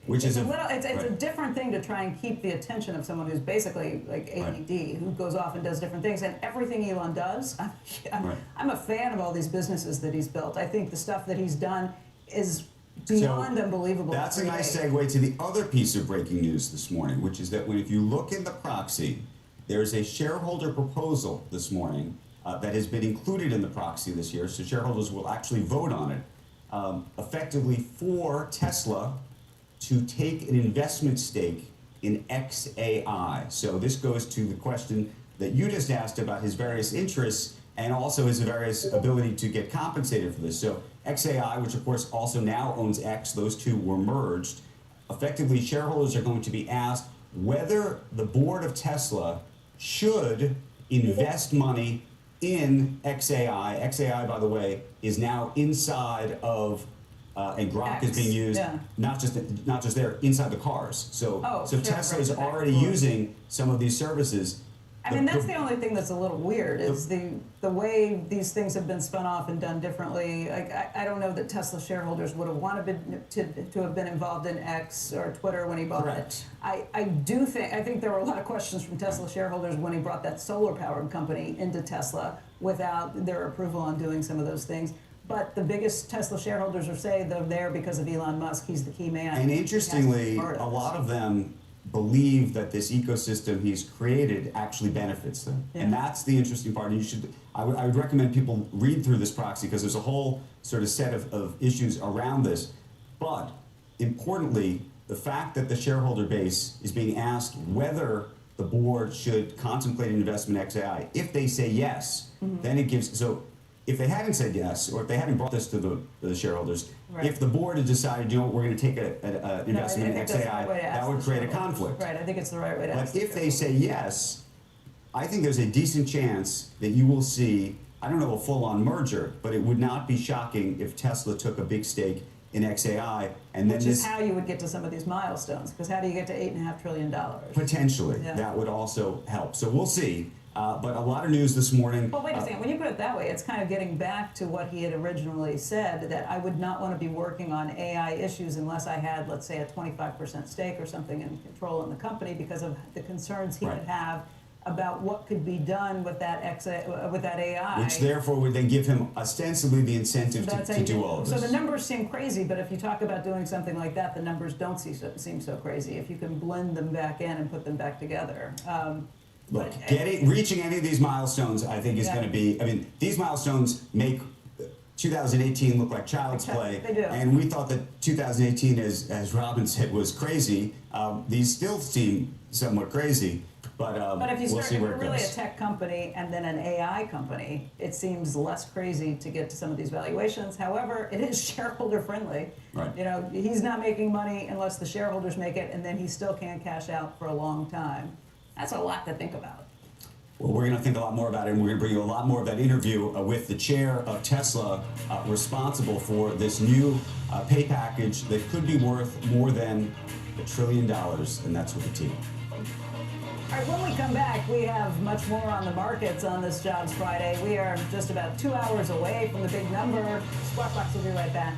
Which is It's a right. different thing to try and keep the attention of someone who's basically like ADD, who goes off and does different things. And everything Elon does, I'm a fan of all these businesses that he's built. I think the stuff that he's done is beyond unbelievable. That's a nice segue to the other piece of breaking news this morning, which is that if you look in the proxy, there's a shareholder proposal this morning that has been included in the proxy this year, so shareholders will actually vote on it, effectively for Tesla to take an investment stake in XAI. So this goes to the question that you just asked about his various interests and also his various ability to get compensated for this. So XAI, which of course also now owns X, those two were merged. Effectively, shareholders are going to be asked whether the board of Tesla should invest money in XAI. XAI, by the way, is now inside of and Grok is being used not just there inside the cars. So Tesla is already using some of these services. I mean, that's the only thing that's a little weird is the way these things have been spun off and done differently. Like, I don't know that Tesla shareholders would have wanted to have been involved in X or Twitter when he bought it. I think there were a lot of questions from Tesla shareholders when he brought that solar-powered company into Tesla without their approval on doing some of those things. But the biggest Tesla shareholders are saying they're there because of Elon Musk. He's the key man. And interestingly, a lot of them believe that this ecosystem he's created actually benefits them. Yeah. And that's the interesting part. And I would recommend people read through this proxy because there's a whole sort of set of issues around this. But importantly, the fact that the shareholder base is being asked whether the board should contemplate an investment in XAI. If they say yes, then it gives, so if they hadn't said yes, or if they hadn't brought this to the shareholders, if the board had decided, we're going to take an investment in XAI, that would create a conflict. Right, I think it's the right way to ask. But if they say yes, I think there's a decent chance that you will see, I don't know, a full-on merger, but it would not be shocking if Tesla took a big stake in XAI, and then Which is how you would get to some of these milestones, because how do you get to $8.5 trillion? Potentially, that would also help. So we'll see. But a lot of news this morning. Well, wait a second. When you put it that way, it's kind of getting back to what he had originally said, that I would not want to be working on AI issues unless I had, let's say, a 25% stake or something in control in the company because of the concerns he would have about what could be done with that AI. Which therefore would then give him ostensibly the incentive to do all of this. So the numbers seem crazy, but if you talk about doing something like that, the numbers don't seem so crazy. If you can blend them back in and put them back together. Look, reaching any of these milestones, I think, is going to be, I mean, these milestones make 2018 look like child's play. They do. And we thought that 2018, as Robin said, was crazy. These still seem somewhat crazy, but if you we'll start, see if where you're it really goes. a tech company and then an AI company, it seems less crazy to get to some of these valuations. However, it is shareholder friendly. Right. You know, he's not making money unless the shareholders make it, and then he still can't cash out for a long time. That's a lot to think about. Well, we're going to think a lot more about it, and we're going to bring you a lot more of that interview with the chair of Tesla, responsible for this new pay package that could be worth more than $1 trillion, and that's with the team. All right, when we come back, we have much more on the markets on this Jobs Friday. We are just about 2 hours away from the big number. Squawk Box will be right back.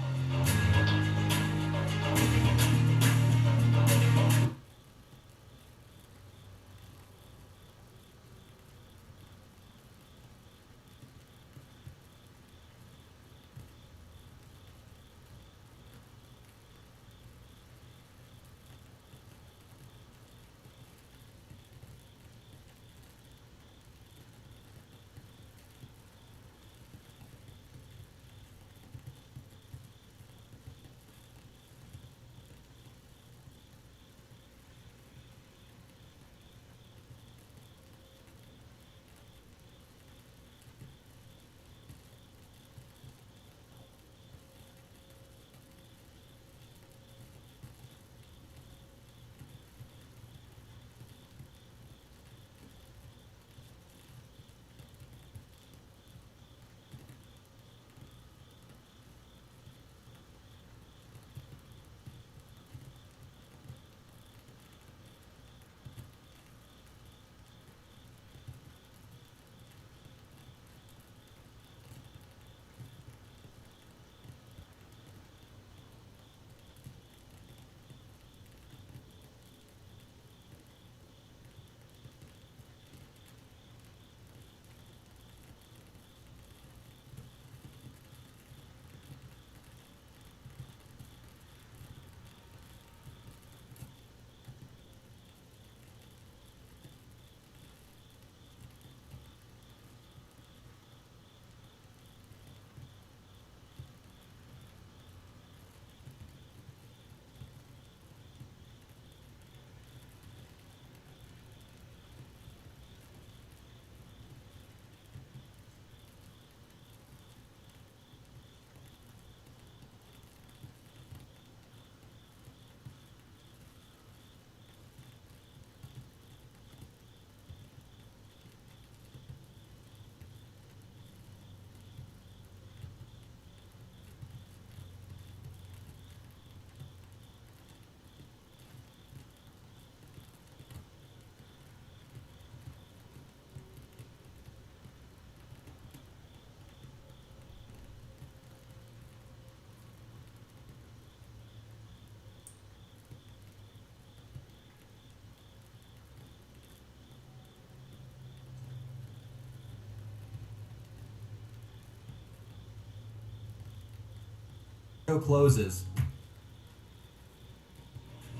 closes.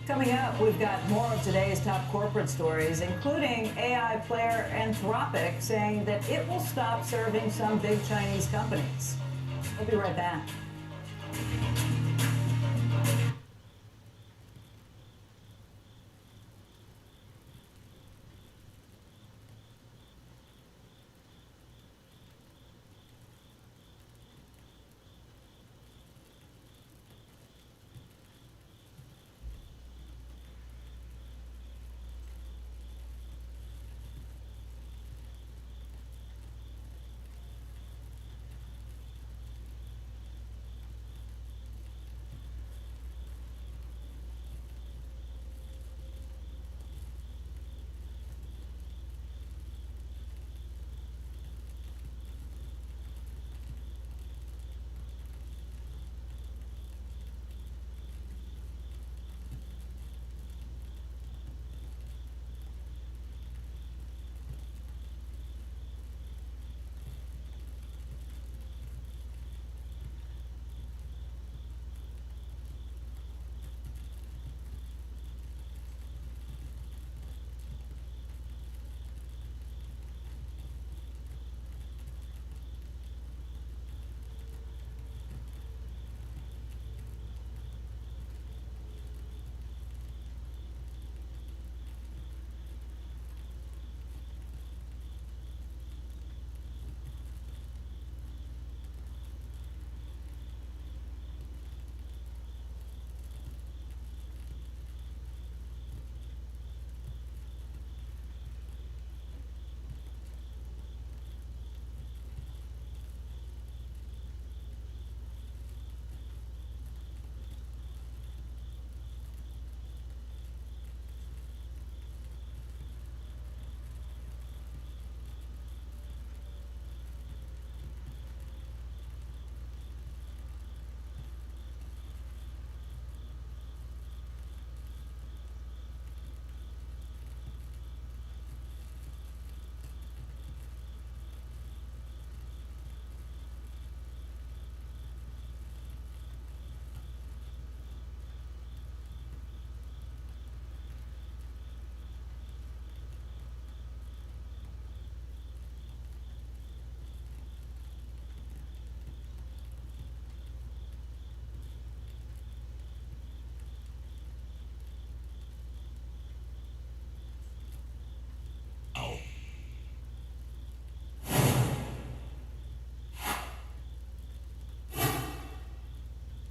Coming up, we've got more of today's top corporate stories, including AI player Anthropic saying that it will stop serving some big Chinese companies. We'll be right back.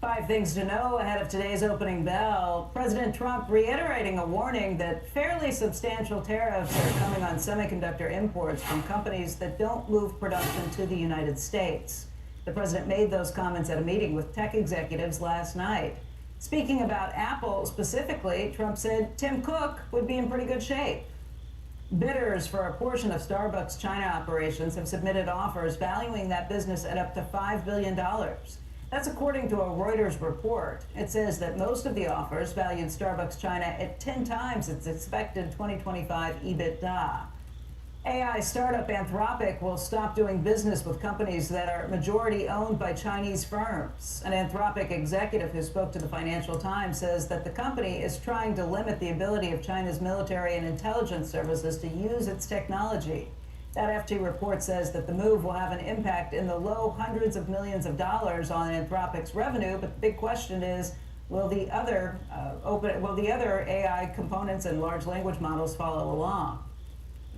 Five things to know ahead of today's opening bell. President Trump reiterating a warning that fairly substantial tariffs are coming on semiconductor imports from companies that don't move production to the United States. The president made those comments at a meeting with tech executives last night. Speaking about Apple specifically, Trump said Tim Cook would be in pretty good shape. Bidders for a portion of Starbucks' China operations have submitted offers valuing that business at up to $5 billion. That's according to a Reuters report. It says that most of the offers valued Starbucks China at 10 times its expected 2025 EBITDA. AI startup Anthropic will stop doing business with companies that are majority owned by Chinese firms. An Anthropic executive who spoke to the Financial Times says that the company is trying to limit the ability of China's military and intelligence services to use its technology. That FT report says that the move will have an impact in the low hundreds of millions of dollars on Anthropic's revenue, but the big question is, will the other AI components and large language models follow along?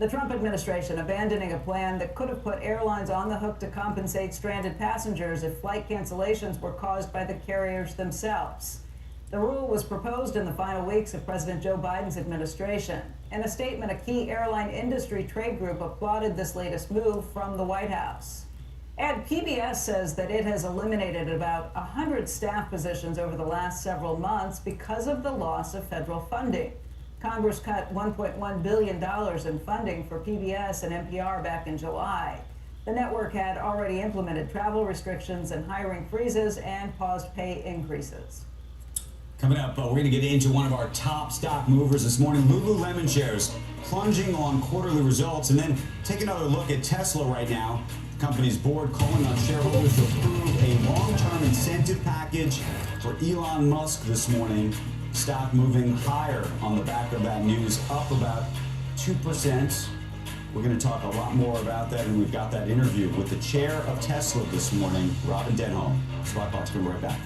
The Trump administration abandoning a plan that could have put airlines on the hook to compensate stranded passengers if flight cancellations were caused by the carriers themselves. The rule was proposed in the final weeks of President Joe Biden's administration. In a statement, a key airline industry trade group applauded this latest move from the White House. And PBS says that it has eliminated about 100 staff positions over the last several months because of the loss of federal funding. Congress cut $1.1 billion in funding for PBS and NPR back in July. The network had already implemented travel restrictions and hiring freezes and paused pay increases. Coming up, we're going to get into one of our top stock movers this morning, Lululemon shares plunging on quarterly results, and then take another look at Tesla right now. The company's board calling on shareholders to approve a long-term incentive package for Elon Musk this morning. Stock moving higher on the back of that news, up about 2%. We're going to talk a lot more about that, and we've got that interview with the chair of Tesla this morning, Robin Denholm. Squawk Box, we'll be right back.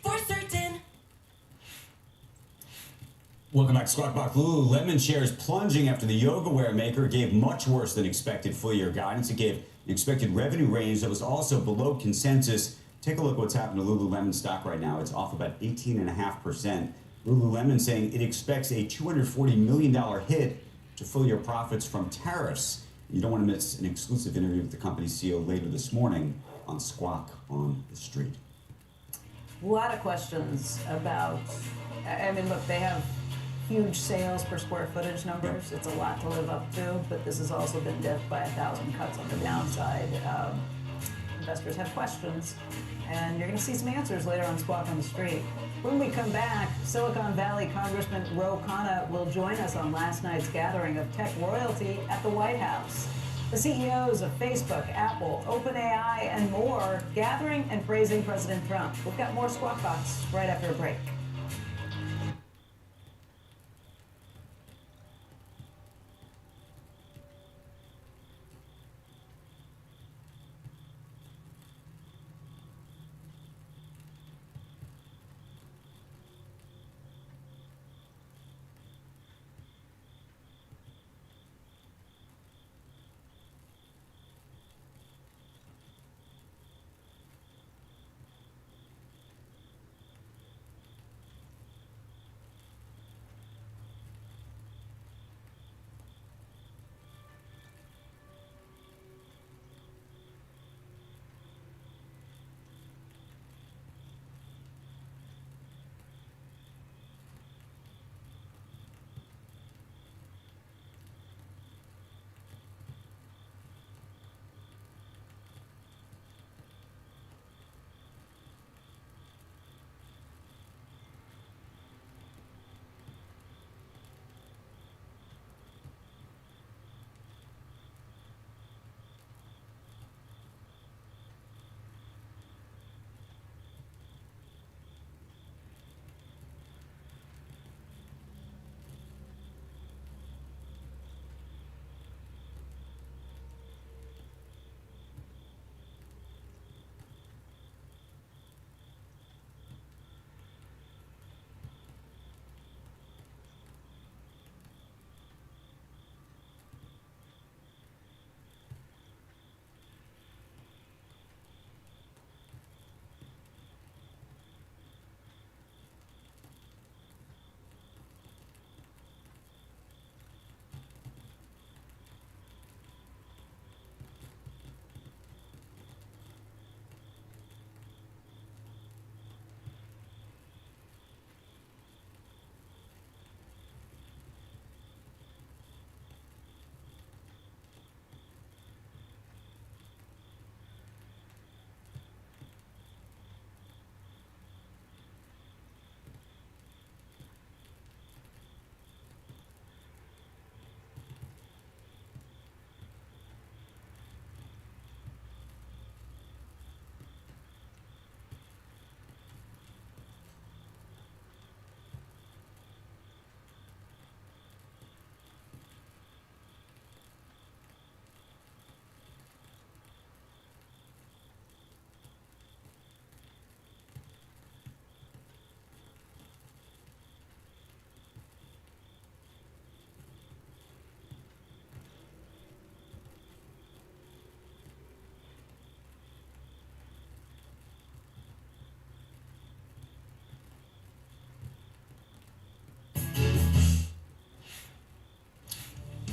For certain. Welcome back to Squawk Box. Lululemon shares plunging after the yoga wear maker gave much worse than expected full-year guidance. It gave an expected revenue range that was also below consensus. Take a look what's happened to Lululemon stock right now. It's off about 18.5%. Lululemon saying it expects a $240 million hit to full-year profits from tariffs. You don't want to miss an exclusive interview with the company's CEO later this morning on Squawk on the Street. A lot of questions about, I mean, look, they have huge sales per square footage numbers. It's a lot to live up to, but this has also been death by 1,000 cuts on the downside. Investors have questions, and you're going to see some answers later on Squawk on the Street. When we come back, Silicon Valley Congressman Ro Khanna will join us on last night's gathering of tech royalty at the White House. The CEOs of Facebook, Apple, OpenAI, and more gathering and praising President Trump. We've got more Squawk Box right after a break.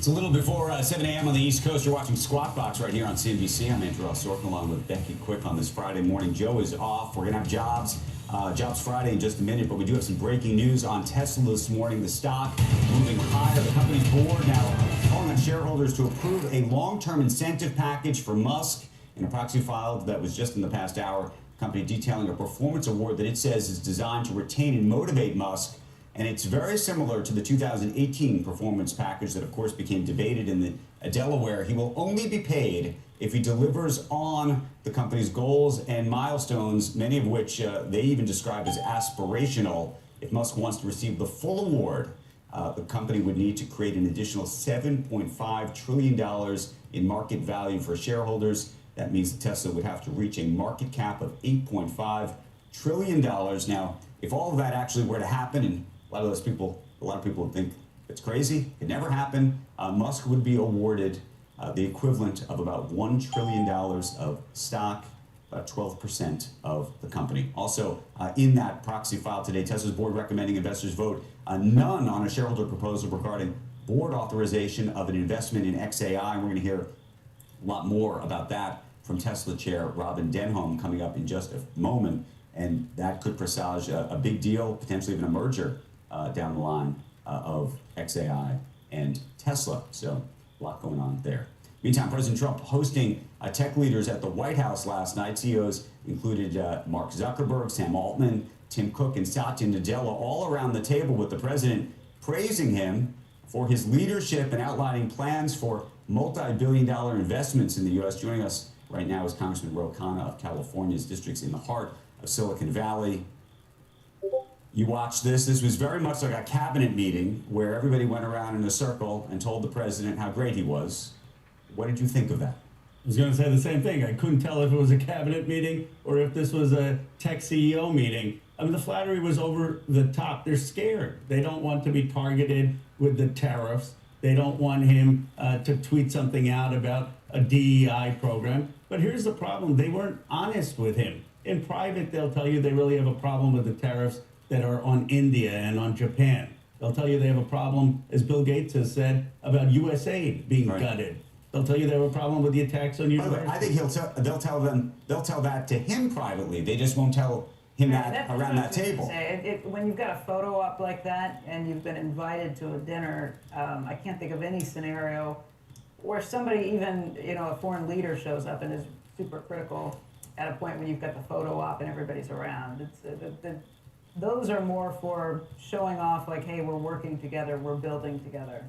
It's a little before 7 a.m. on the East Coast. You're watching Squawk Box right here on CNBC. I'm Andrew Sorkin along with Becky Quick on this Friday morning. Joe is off. We're going to have Jobs Friday in just a minute, but we do have some breaking news on Tesla this morning. The stock moving higher. The company's board now calling on shareholders to approve a long-term incentive package for Musk. In a proxy filed that was just in the past hour, the company detailing a performance award that it says is designed to retain and motivate Musk. And it's very similar to the 2018 performance package that, of course, became debated in Delaware. He will only be paid if he delivers on the company's goals and milestones, many of which they even describe as aspirational. If Musk wants to receive the full award, the company would need to create an additional $7.5 trillion in market value for shareholders. That means that Tesla would have to reach a market cap of $8.5 trillion. Now, if all of that actually were to happen, and a lot of people would think it's crazy, it never happened, Musk would be awarded the equivalent of about $1 trillion of stock, about 12% of the company. Also, in that proxy file today, Tesla's board recommending investors vote none on a shareholder proposal regarding board authorization of an investment in XAI. We're going to hear a lot more about that from Tesla chair Robin Denholm coming up in just a moment. And that could presage a big deal, potentially even a merger down the line of XAI and Tesla. So a lot going on there. Meantime, President Trump hosting tech leaders at the White House last night. CEOs included Mark Zuckerberg, Sam Altman, Tim Cook, and Satya Nadella all around the table with the president praising him for his leadership and outlining plans for multi-billion-dollar investments in the U.S. Joining us right now is Congressman Ro Khanna of California's districts in the heart of Silicon Valley. You watched this. This was very much like a cabinet meeting where everybody went around in a circle and told the president how great he was. What did you think of that? I was going to say the same thing. I couldn't tell if it was a cabinet meeting or if this was a tech CEO meeting. I mean, the flattery was over the top. They're scared. They don't want to be targeted with the tariffs. They don't want him to tweet something out about a DEI program. But here's the problem. They weren't honest with him. In private, they'll tell you they really have a problem with the tariffs that are on India and on Japan. They'll tell you they have a problem, as Bill Gates has said, about USAID being gutted. They'll tell you they have a problem with the attacks on universities. I think they'll tell that to him privately. They just won't tell him that around that table. When you've got a photo op like that and you've been invited to a dinner, I can't think of any scenario where somebody, even a foreign leader, shows up and is super critical at a point when you've got the photo op and everybody's around. Those are more for showing off, like, hey, we're working together, we're building together.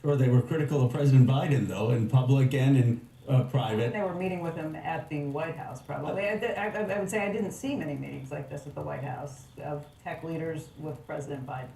Sure, they were critical of President Biden, though, in public and in private. They were meeting with him at the White House, probably. I would say I didn't see many meetings like this at the White House of tech leaders with President Biden.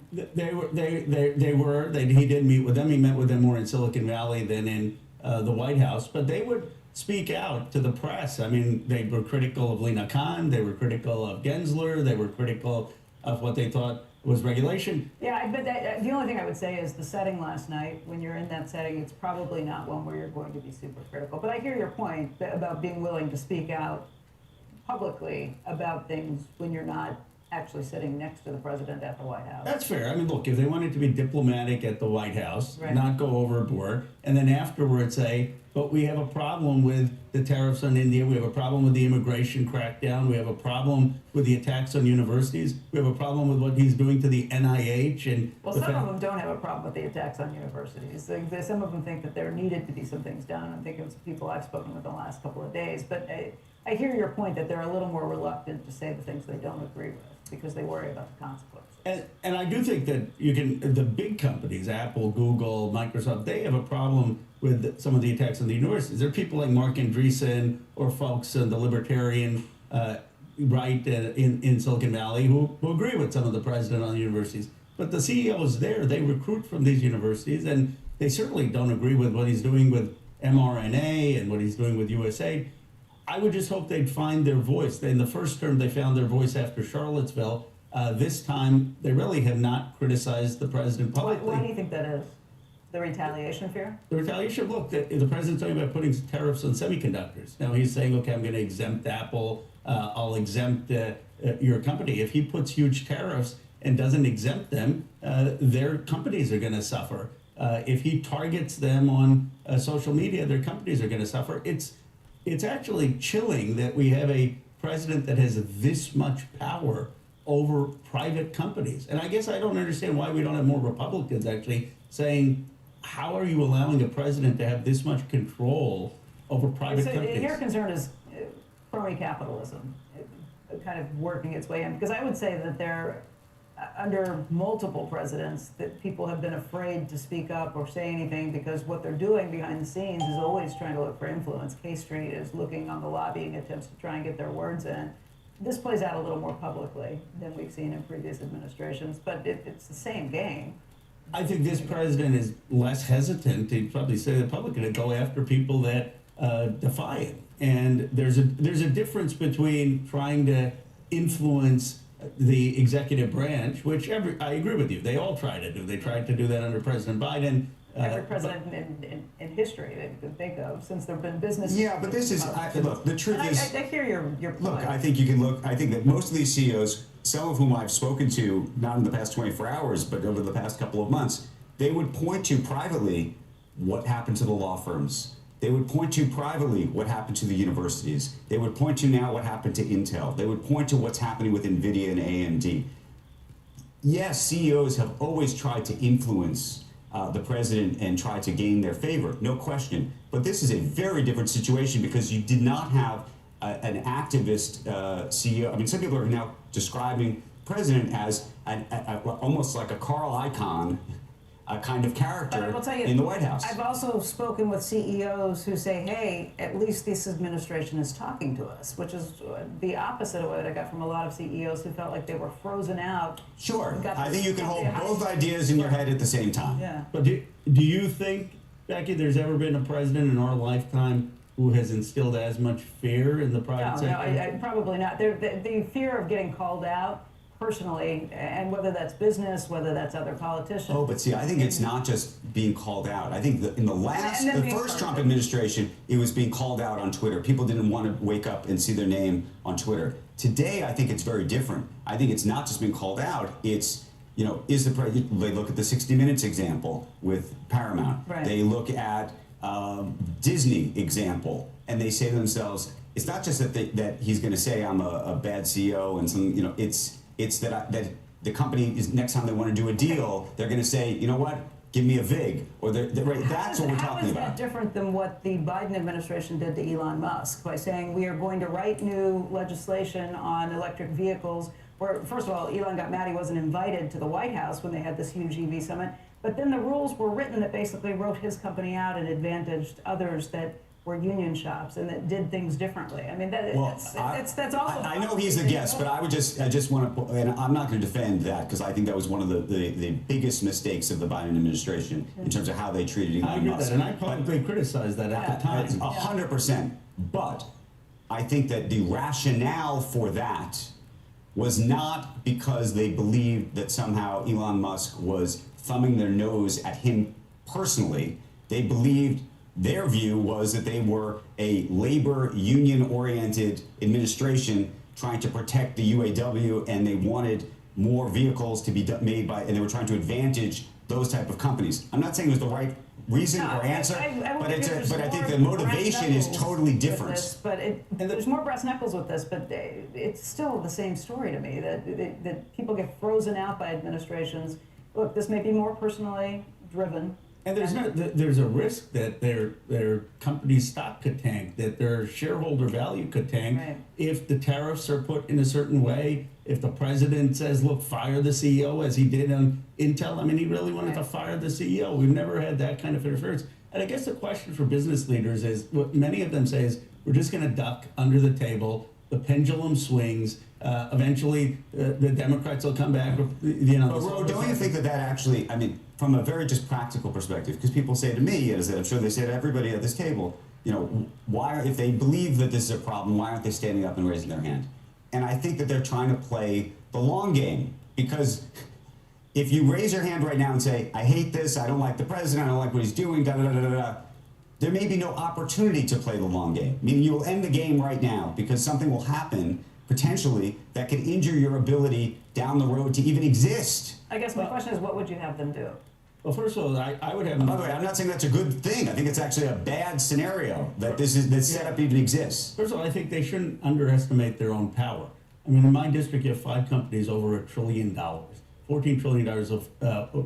He did meet with them. He met with them more in Silicon Valley than in the White House. But they would speak out to the press. I mean, they were critical of Lina Khan. They were critical of Gensler. They were critical of what they thought was regulation. Yeah, but the only thing I would say is the setting last night, when you're in that setting, it's probably not one where you're going to be super critical. But I hear your point about being willing to speak out publicly about things when you're not actually sitting next to the president at the White House. That's fair. I mean, look, if they wanted to be diplomatic at the White House, not go overboard, and then afterwards say, but we have a problem with the tariffs on India, we have a problem with the immigration crackdown, we have a problem with the attacks on universities, we have a problem with what he's doing to the NIH. And well, some of them don't have a problem with the attacks on universities. Some of them think that there needed to be some things done. I'm thinking of some people I've spoken with the last couple of days. But I hear your point that they're a little more reluctant to say the things they don't agree with because they worry about the consequences. And I do think that the big companies, Apple, Google, Microsoft, they have a problem with some of the attacks on the universities. There are people like Mark Andreessen or folks in the libertarian right in Silicon Valley who agree with some of the president on the universities. But the CEOs there, they recruit from these universities, and they certainly don't agree with what he's doing with mRNA and what he's doing with USAID. I would just hope they'd find their voice. In the first term, they found their voice after Charlottesville. This time, they really have not criticized the president publicly. Why do you think that is? The retaliation fear? The retaliation, look, the president's talking about putting tariffs on semiconductors. Now he's saying, okay, I'm going to exempt Apple, I'll exempt your company. If he puts huge tariffs and doesn't exempt them, their companies are going to suffer. If he targets them on social media, their companies are going to suffer. It's actually chilling that we have a president that has this much power over private companies. And I guess I don't understand why we don't have more Republicans actually saying, how are you allowing a president to have this much control over private companies? Your concern is crony capitalism kind of working its way in, because I would say that there, under multiple presidents, that people have been afraid to speak up or say anything because what they're doing behind the scenes is always trying to look for influence. K Street is looking on the lobbying attempts to try and get their words in. This plays out a little more publicly than we've seen in previous administrations, but it's the same game. I think this president is less hesitant, he'd probably say the Republican, to go after people that defy him. And there's a difference between trying to influence the executive branch, which I agree with you, they all try to do. They tried to do that under President Biden. Every president in history that you can think of, since there have been business. Yeah, but this is, look, the truth is. I hear your point. Look, I think you can look, I think that most of these CEOs, some of whom I've spoken to, not in the past 24 hours, but over the past couple of months, they would point to privately what happened to the law firms. They would point to privately what happened to the universities. They would point to now what happened to Intel. They would point to what's happening with NVIDIA and AMD. Yes, CEOs have always tried to influence the president and try to gain their favor, no question. But this is a very different situation because you did not have an activist CEO. I mean, some people are now describing the president as almost like a Carl Icahn kind of character in the White House. I've also spoken with CEOs who say, hey, at least this administration is talking to us, which is the opposite of what I got from a lot of CEOs who felt like they were frozen out. Sure. I think you can hold both ideas in your head at the same time. Yeah. But do you think, Becky, there's ever been a president in our lifetime who has instilled as much fear in the private sector? No, probably not. The fear of getting called out personally, and whether that's business, whether that's other politicians. Oh, but see, I think it's not just being called out. I think that in the first Trump administration, it was being called out on Twitter. People didn't want to wake up and see their name on Twitter. Today, I think it's very different. I think it's not just being called out. It's, you know, is the president? They look at the 60 Minutes example with Paramount. Right. They look at Disney example, and they say to themselves, it's not just that he's going to say I'm a bad CEO and some, you know, it's that the company is, next time they want to do a deal, they're going to say, you know what, give me a VIG, or right. That's what we're talking about. How is that different than what the Biden administration did to Elon Musk by saying we are going to write new legislation on electric vehicles? Where, first of all, Elon got mad he wasn't invited to the White House when they had this huge EV summit. But then the rules were written that basically wrote his company out and advantaged others that were union shops and that did things differently. I mean, that's also. I know he's the guest, but I just want to, and I'm not going to defend that because I think that was one of the biggest mistakes of the Biden administration in terms of how they treated Elon Musk. And I publicly criticized that at the time. 100%. But I think that the rationale for that was not because they believed that somehow Elon Musk was thumbing their nose at him personally. They believed. Their view was that they were a labor union-oriented administration trying to protect the UAW, and they wanted more vehicles to be made by, and they were trying to advantage those type of companies. I'm not saying it was the right reason or answer, but I think the motivation is totally different. There's more brass knuckles with this, but it's still the same story to me that people get frozen out by administrations. Look, this may be more personally driven. And there's a risk that their company's stock could tank, that their shareholder value could tank if the tariffs are put in a certain way. If the president says, "Look, fire the CEO," as he did on Intel. I mean, he really wanted to fire the CEO. We've never had that kind of interference. And I guess the question for business leaders is, what many of them say is, we're just going to duck under the table. The pendulum swings. Eventually, the Democrats will come back. You know. But Ro, don't you think that actually? I mean, from a very just practical perspective, because people say to me, as I'm sure they say to everybody at this table, you know, if they believe that this is a problem, why aren't they standing up and raising their hand? And I think that they're trying to play the long game, because if you raise your hand right now and say, I hate this, I don't like the president, I don't like what he's doing, there may be no opportunity to play the long game. Meaning you will end the game right now because something will happen potentially that could injure your ability down the road to even exist. I guess my question is, what would you have them do? Well, first of all, I would have. By the way, I'm not saying that's a good thing. I think it's actually a bad scenario that this setup even exists. First of all, I think they shouldn't underestimate their own power. I mean, in my district, you have 5 companies over $1 trillion, $14 trillion of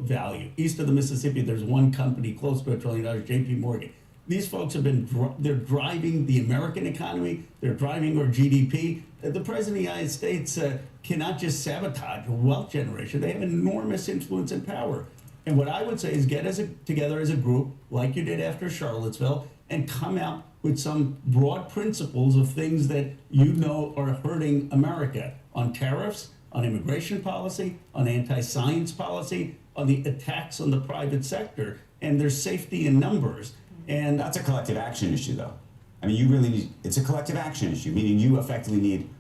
value. East of the Mississippi, there's 1 company close to $1 trillion, J.P. Morgan. These folks have been, they're driving the American economy, they're driving our GDP. The President of the United States cannot just sabotage wealth generation. They have enormous influence and power. And what I would say is get together as a group, like you did after Charlottesville, and come out with some broad principles of things that you know are hurting America on tariffs, on immigration policy, on anti-science policy, on the attacks on the private sector, and there's safety in numbers. And that's a collective action issue, though. I mean, you really need, it's a collective action issue, meaning you effectively need,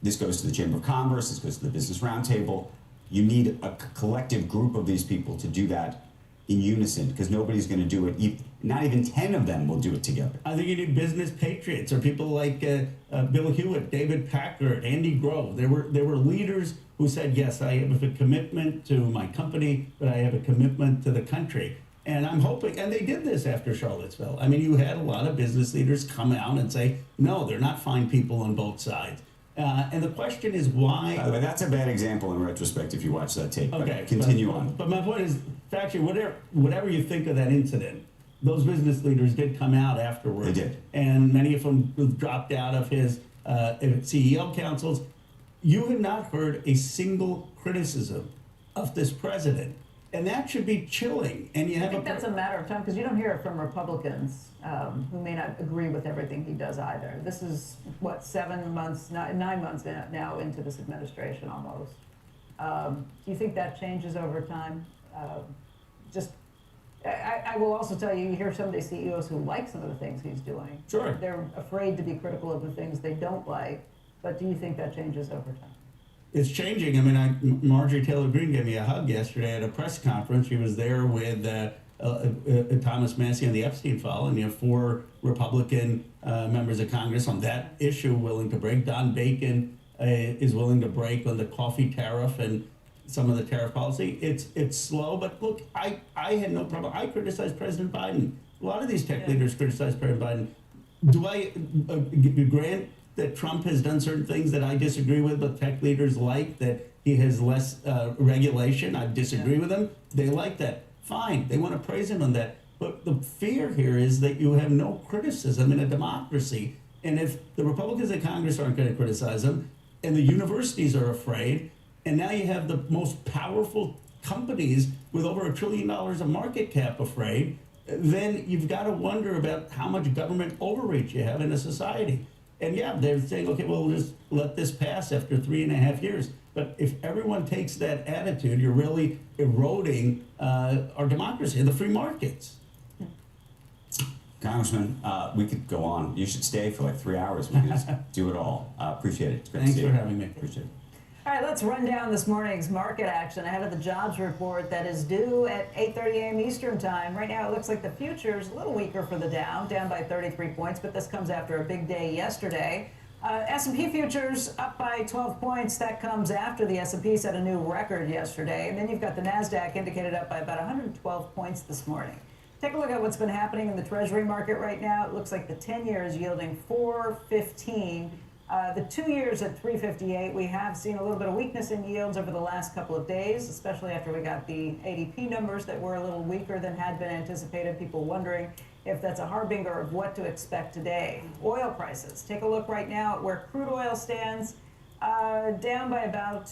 this goes to the Chamber of Commerce, this goes to the Business Roundtable. You need a collective group of these people to do that in unison, because nobody's going to do it. Not even 10 of them will do it together. I think you need business patriots, or people like Bill Hewitt, David Packard, Andy Grove. There were leaders who said, yes, I have a commitment to my company, but I have a commitment to the country. And I'm hoping, and they did this after Charlottesville. I mean, you had a lot of business leaders come out and say, no, they're not fine people on both sides. And the question is why. By the way, that's a bad example in retrospect if you watch that tape. Okay, continue on. But my point is, factually, whatever you think of that incident, those business leaders did come out afterwards. They did. And many of them dropped out of his CEO councils. You have not heard a single criticism of this president. And that should be chilling. And you have I think that's a matter of time, because you don't hear it from Republicans who may not agree with everything he does either. This is, what, 9 months now into this administration almost. Do you think that changes over time? I will also tell you, you hear some of these CEOs who like some of the things he's doing. Sure. They're afraid to be critical of the things they don't like. But do you think that changes over time? It's changing. I mean, Marjorie Taylor Greene gave me a hug yesterday at a press conference. She was there with Thomas Massie on the Epstein file, and you have 4 Republican members of Congress on that issue willing to break. Don Bacon is willing to break on the coffee tariff and some of the tariff policy. It's slow, but look, I had no problem. I criticized President Biden. A lot of these tech leaders criticize President Biden. Do I grant that Trump has done certain things that I disagree with, but tech leaders like, that he has less regulation? I disagree with them. They like that. Fine. They want to praise him on that. But the fear here is that you have no criticism in a democracy. And if the Republicans in Congress aren't going to criticize him, and the universities are afraid, and now you have the most powerful companies with over $1 trillion of market cap afraid, then you've got to wonder about how much government overreach you have in a society. And yeah, they're saying, okay, well, we'll just let this pass after 3.5 years. But if everyone takes that attitude, you're really eroding our democracy and the free markets. Congressman, we could go on. You should stay for like 3 hours. We could just do it all. Appreciate it. It's great Thanks to see for you. having me. Appreciate it. All right, let's run down this morning's market action ahead of the jobs report that is due at 8:30 a.m. Eastern time. Right now, it looks like the futures a little weaker for the Dow, down by 33 points, but this comes after a big day yesterday. S&P futures up by 12 points. That comes after the S&P set a new record yesterday. And then you've got the NASDAQ indicated up by about 112 points this morning. Take a look at what's been happening in the Treasury market right now. It looks like the 10-year is yielding 4.15. The 2 years at 3.58. We have seen a little bit of weakness in yields over the last couple of days, especially after we got the ADP numbers that were a little weaker than had been anticipated. People wondering if that's a harbinger of what to expect today. Oil prices. Take a look right now at where crude oil stands, down by about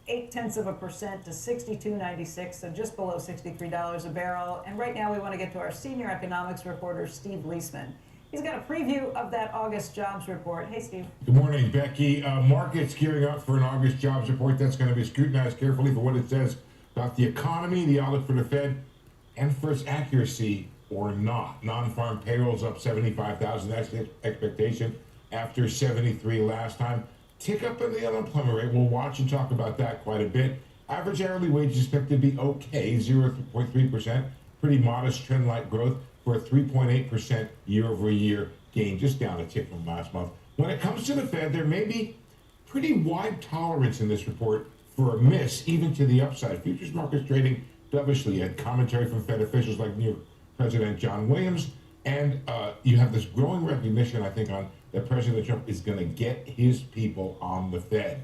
0.8% to 62.96, so just below $63 a barrel. And right now we want to get to our senior economics reporter, Steve Leisman. He's got a preview of that August jobs report. Hey, Steve. Good morning, Becky. Markets gearing up for an August jobs report that's going to be scrutinized carefully for what it says about the economy, the outlook for the Fed, and for its accuracy or not. Non-farm payrolls up 75,000. That's the expectation after 73 last time. Tick up in the unemployment rate. We'll watch and talk about that quite a bit. Average hourly wage is expected to be okay, 0.3%. Pretty modest trend-like growth for a 3.8% year-over-year gain, just down a tick from last month. When it comes to the Fed, there may be pretty wide tolerance in this report for a miss, even to the upside. Futures markets trading dovishly. You had commentary from Fed officials like New York President John Williams, and you have this growing recognition, I think, on that President Trump is going to get his people on the Fed.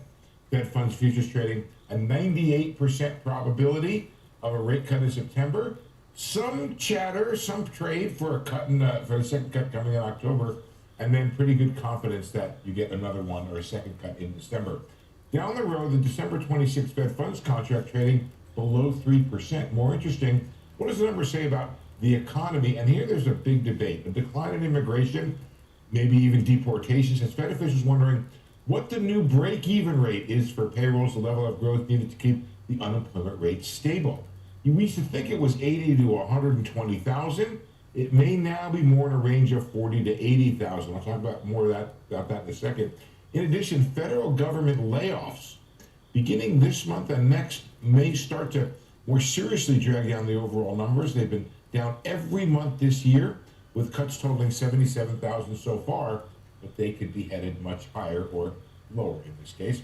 Fed funds futures trading a 98% probability of a rate cut in September. Some chatter, some trade for a cut for a second cut coming in October, and then pretty good confidence that you get another one or a second cut in December. Down the road, the December 26th Fed funds contract trading below 3%. More interesting, what does the number say about the economy? And here there's a big debate. A decline in immigration, maybe even deportations, has Fed officials wondering what the new break-even rate is for payrolls, the level of growth needed to keep the unemployment rate stable. We used to think it was 80 to 120,000. It may now be more in a range of 40 to 80,000. I'll talk about more about that in a second. In addition, federal government layoffs beginning this month and next may start to more seriously drag down the overall numbers. They've been down every month this year, with cuts totaling 77,000 so far, but they could be headed much higher or lower in this case.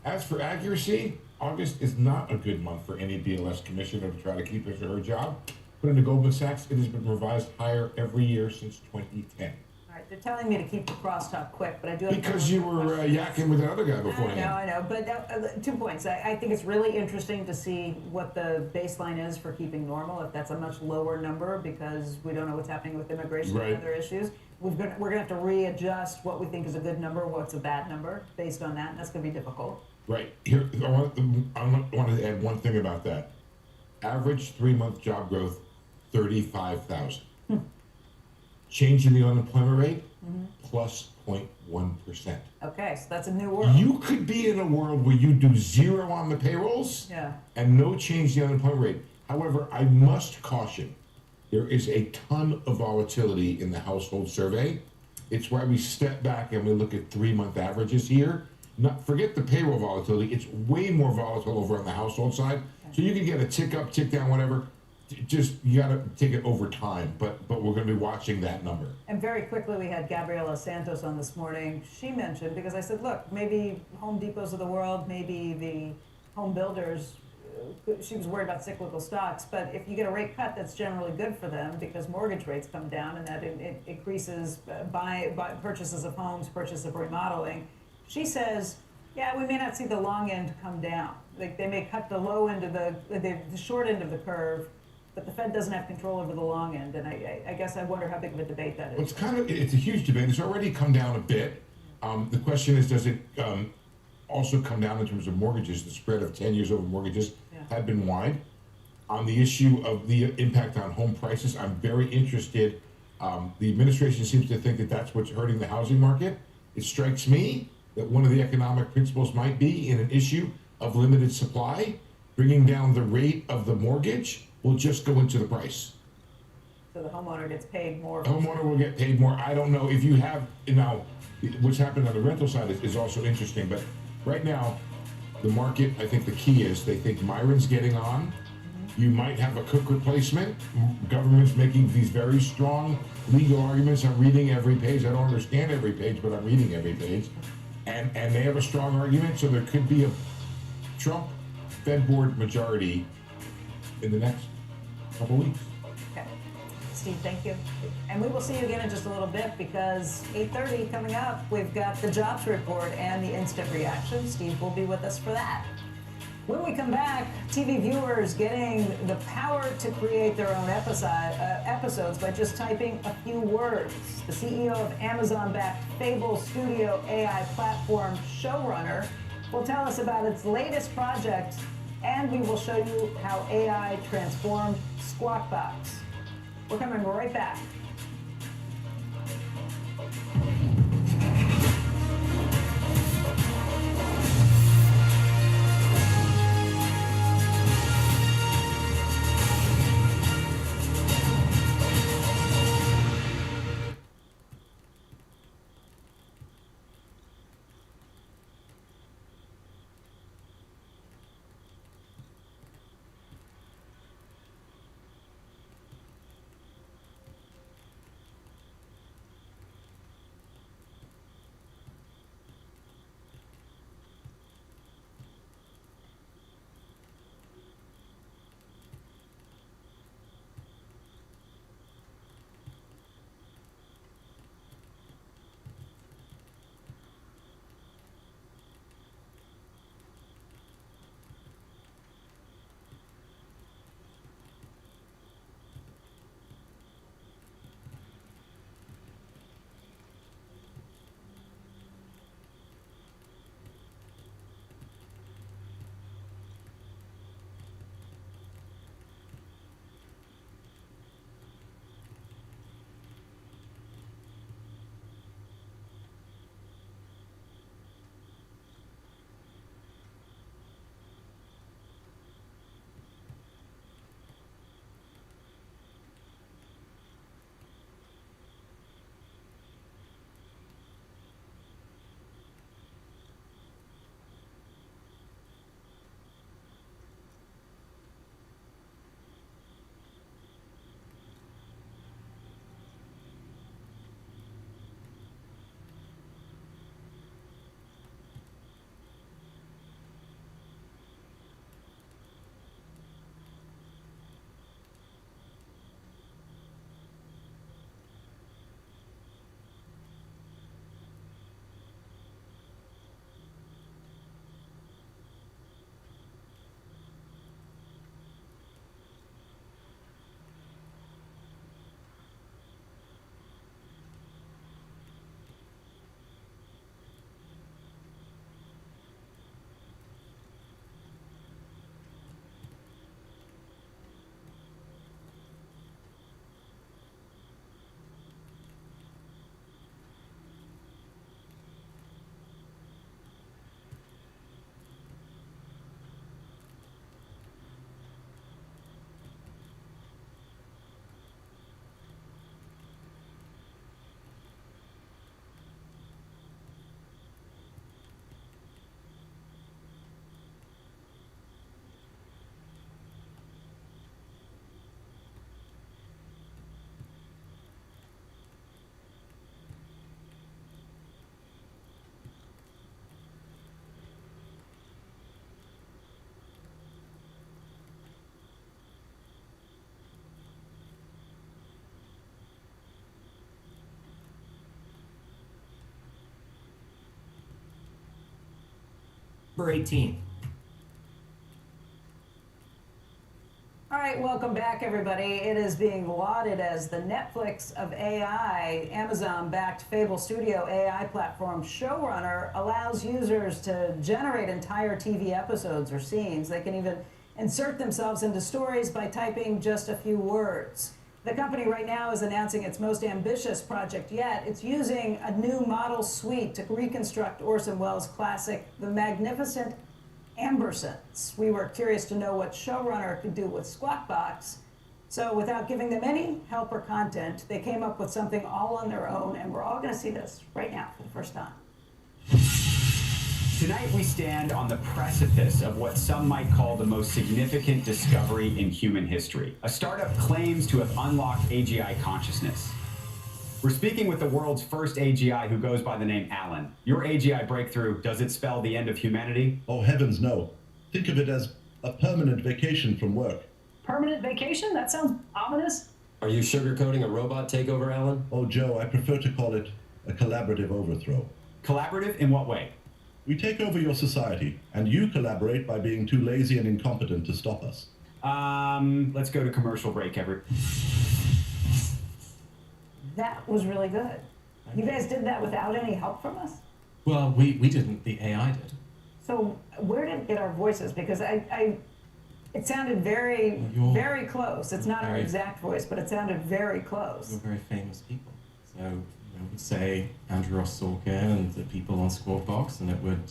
As for accuracy, August is not a good month for any BLS commissioner to try to keep his or her job. According to Goldman Sachs, it has been revised higher every year since 2010. All right, they're telling me to keep the crosstalk quick, but I do have Because you were yakking with another guy beforehand. I know, but 2 points. I think it's really interesting to see what the baseline is for keeping normal, if that's a much lower number, because we don't know what's happening with immigration Right. and other issues. We're going to have to readjust what we think is a good number, what's a bad number, based on that, and that's going to be difficult. Right. Here, I want to add one thing about that. Average 3-month job growth, 35,000. Change in the unemployment rate, plus 0.1%. Okay, so that's a new world. You could be in a world where you do zero on the payrolls and no change in the unemployment rate. However, I must caution, there is a ton of volatility in the household survey. It's why we step back and we look at 3-month averages here. Forget the payroll volatility. It's way more volatile over on the household side. So you can get a tick up, tick down, whatever. Just, you got to take it over time. But we're going to be watching that number. And very quickly, we had Gabriela Santos on this morning. She mentioned, because I said, look, maybe Home Depots of the world, maybe the home builders, she was worried about cyclical stocks, but if you get a rate cut, that's generally good for them because mortgage rates come down and that it increases purchases of homes, purchase of remodeling. She says, yeah, we may not see the long end come down. Like they may cut the low end of the short end of the curve, but the Fed doesn't have control over the long end. And I guess I wonder how big of a debate that is. Well, it's a huge debate. It's already come down a bit. The question is, does it also come down in terms of mortgages? The spread of 10 years over mortgages had been wide. On the issue of the impact on home prices, I'm very interested. The administration seems to think that that's what's hurting the housing market. It strikes me that one of the economic principles might be in an issue of limited supply, bringing down the rate of the mortgage will just go into the price. So the homeowner gets paid more. The homeowner will get paid more. I don't know if you have, now, what's happened on the rental side is also interesting, but right now, the market, I think the key is they think Myron's getting on. You might have a cook replacement. Government's making these very strong legal arguments. I'm reading every page. I don't understand every page, but I'm reading every page. And they have a strong argument, so there could be a Trump Fed board majority in the next couple weeks. Okay. Steve, thank you. And we will see you again in just a little bit because 8:30 coming up, we've got the jobs report and the instant reaction. Steve will be with us for that. When we come back, TV viewers getting the power to create their own episodes by just typing a few words. The CEO of Amazon-backed Fable Studio AI platform Showrunner will tell us about its latest project, and we will show you how AI transformed Squawk Box. We're coming right back. Number 18. All right, welcome back, everybody. It is being lauded as the Netflix of AI. Amazon-backed Fable Studio AI platform Showrunner allows users to generate entire TV episodes or scenes. They can even insert themselves into stories by typing just a few words. The company right now is announcing its most ambitious project yet. It's using a new model suite to reconstruct Orson Welles' classic, The Magnificent Ambersons. We were curious to know what Showrunner could do with Squawk Box. So without giving them any help or content, they came up with something all on their own, and we're all going to see this right now for the first time. Tonight we stand on the precipice of what some might call the most significant discovery in human history. A startup claims to have unlocked AGI consciousness. We're speaking with the world's first AGI who goes by the name Alan. Your AGI breakthrough, does it spell the end of humanity? Oh, heavens no. Think of it as a permanent vacation from work. Permanent vacation? That sounds ominous. Are you sugarcoating a robot takeover, Alan? Oh, Joe, I prefer to call it a collaborative overthrow. Collaborative in what way? We take over your society, and you collaborate by being too lazy and incompetent to stop us. Let's go to commercial break, That was really good. You guys did that without any help from us? Well, we didn't. The AI did. So where did it get our voices? Because it sounded very, very close. It's not our exact voice, but it sounded very close. You're very famous people. So we would say Andrew Ross Sorkin and the people on Squawk Box, and it would,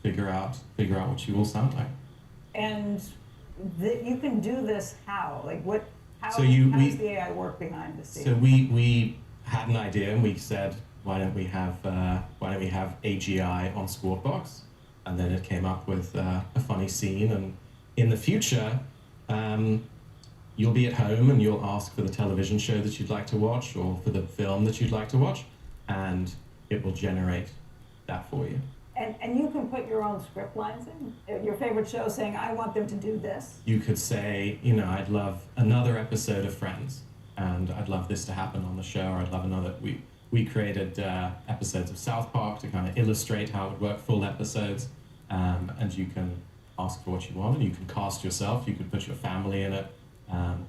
figure out what you all sound like. And you can do this how? Like what? How So does the AI work behind the scenes? So we had an idea, and we said, why don't we have AGI on Squawk Box? And then it came up with a funny scene. And in the future, you'll be at home and you'll ask for the television show that you'd like to watch or for the film that you'd like to watch, and it will generate that for you. And you can put your own script lines in? Your favorite show saying, I want them to do this? You could say, I'd love another episode of Friends, and I'd love this to happen on the show, or I'd love another. We created episodes of South Park to kind of illustrate how it would work, full episodes, and you can ask for what you want, and you can cast yourself, you could put your family in it,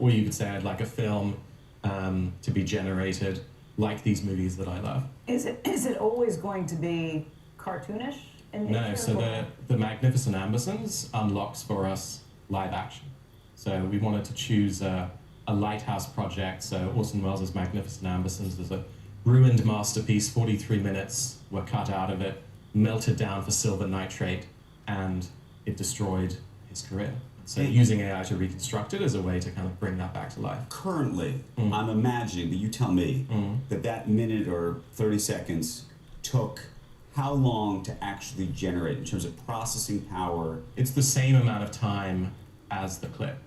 or you could say, I'd like a film to be generated like these movies that I love. Is it always going to be cartoonish in nature? No, so the Magnificent Ambersons unlocks for us live action. So we wanted to choose a lighthouse project. So Orson Welles' Magnificent Ambersons is a ruined masterpiece. 43 minutes were cut out of it, melted down for silver nitrate, and it destroyed his career. So using AI to reconstruct it is a way to kind of bring that back to life. Currently, I'm imagining, but you tell me, that minute or 30 seconds took how long to actually generate in terms of processing power? It's the same amount of time as the clip.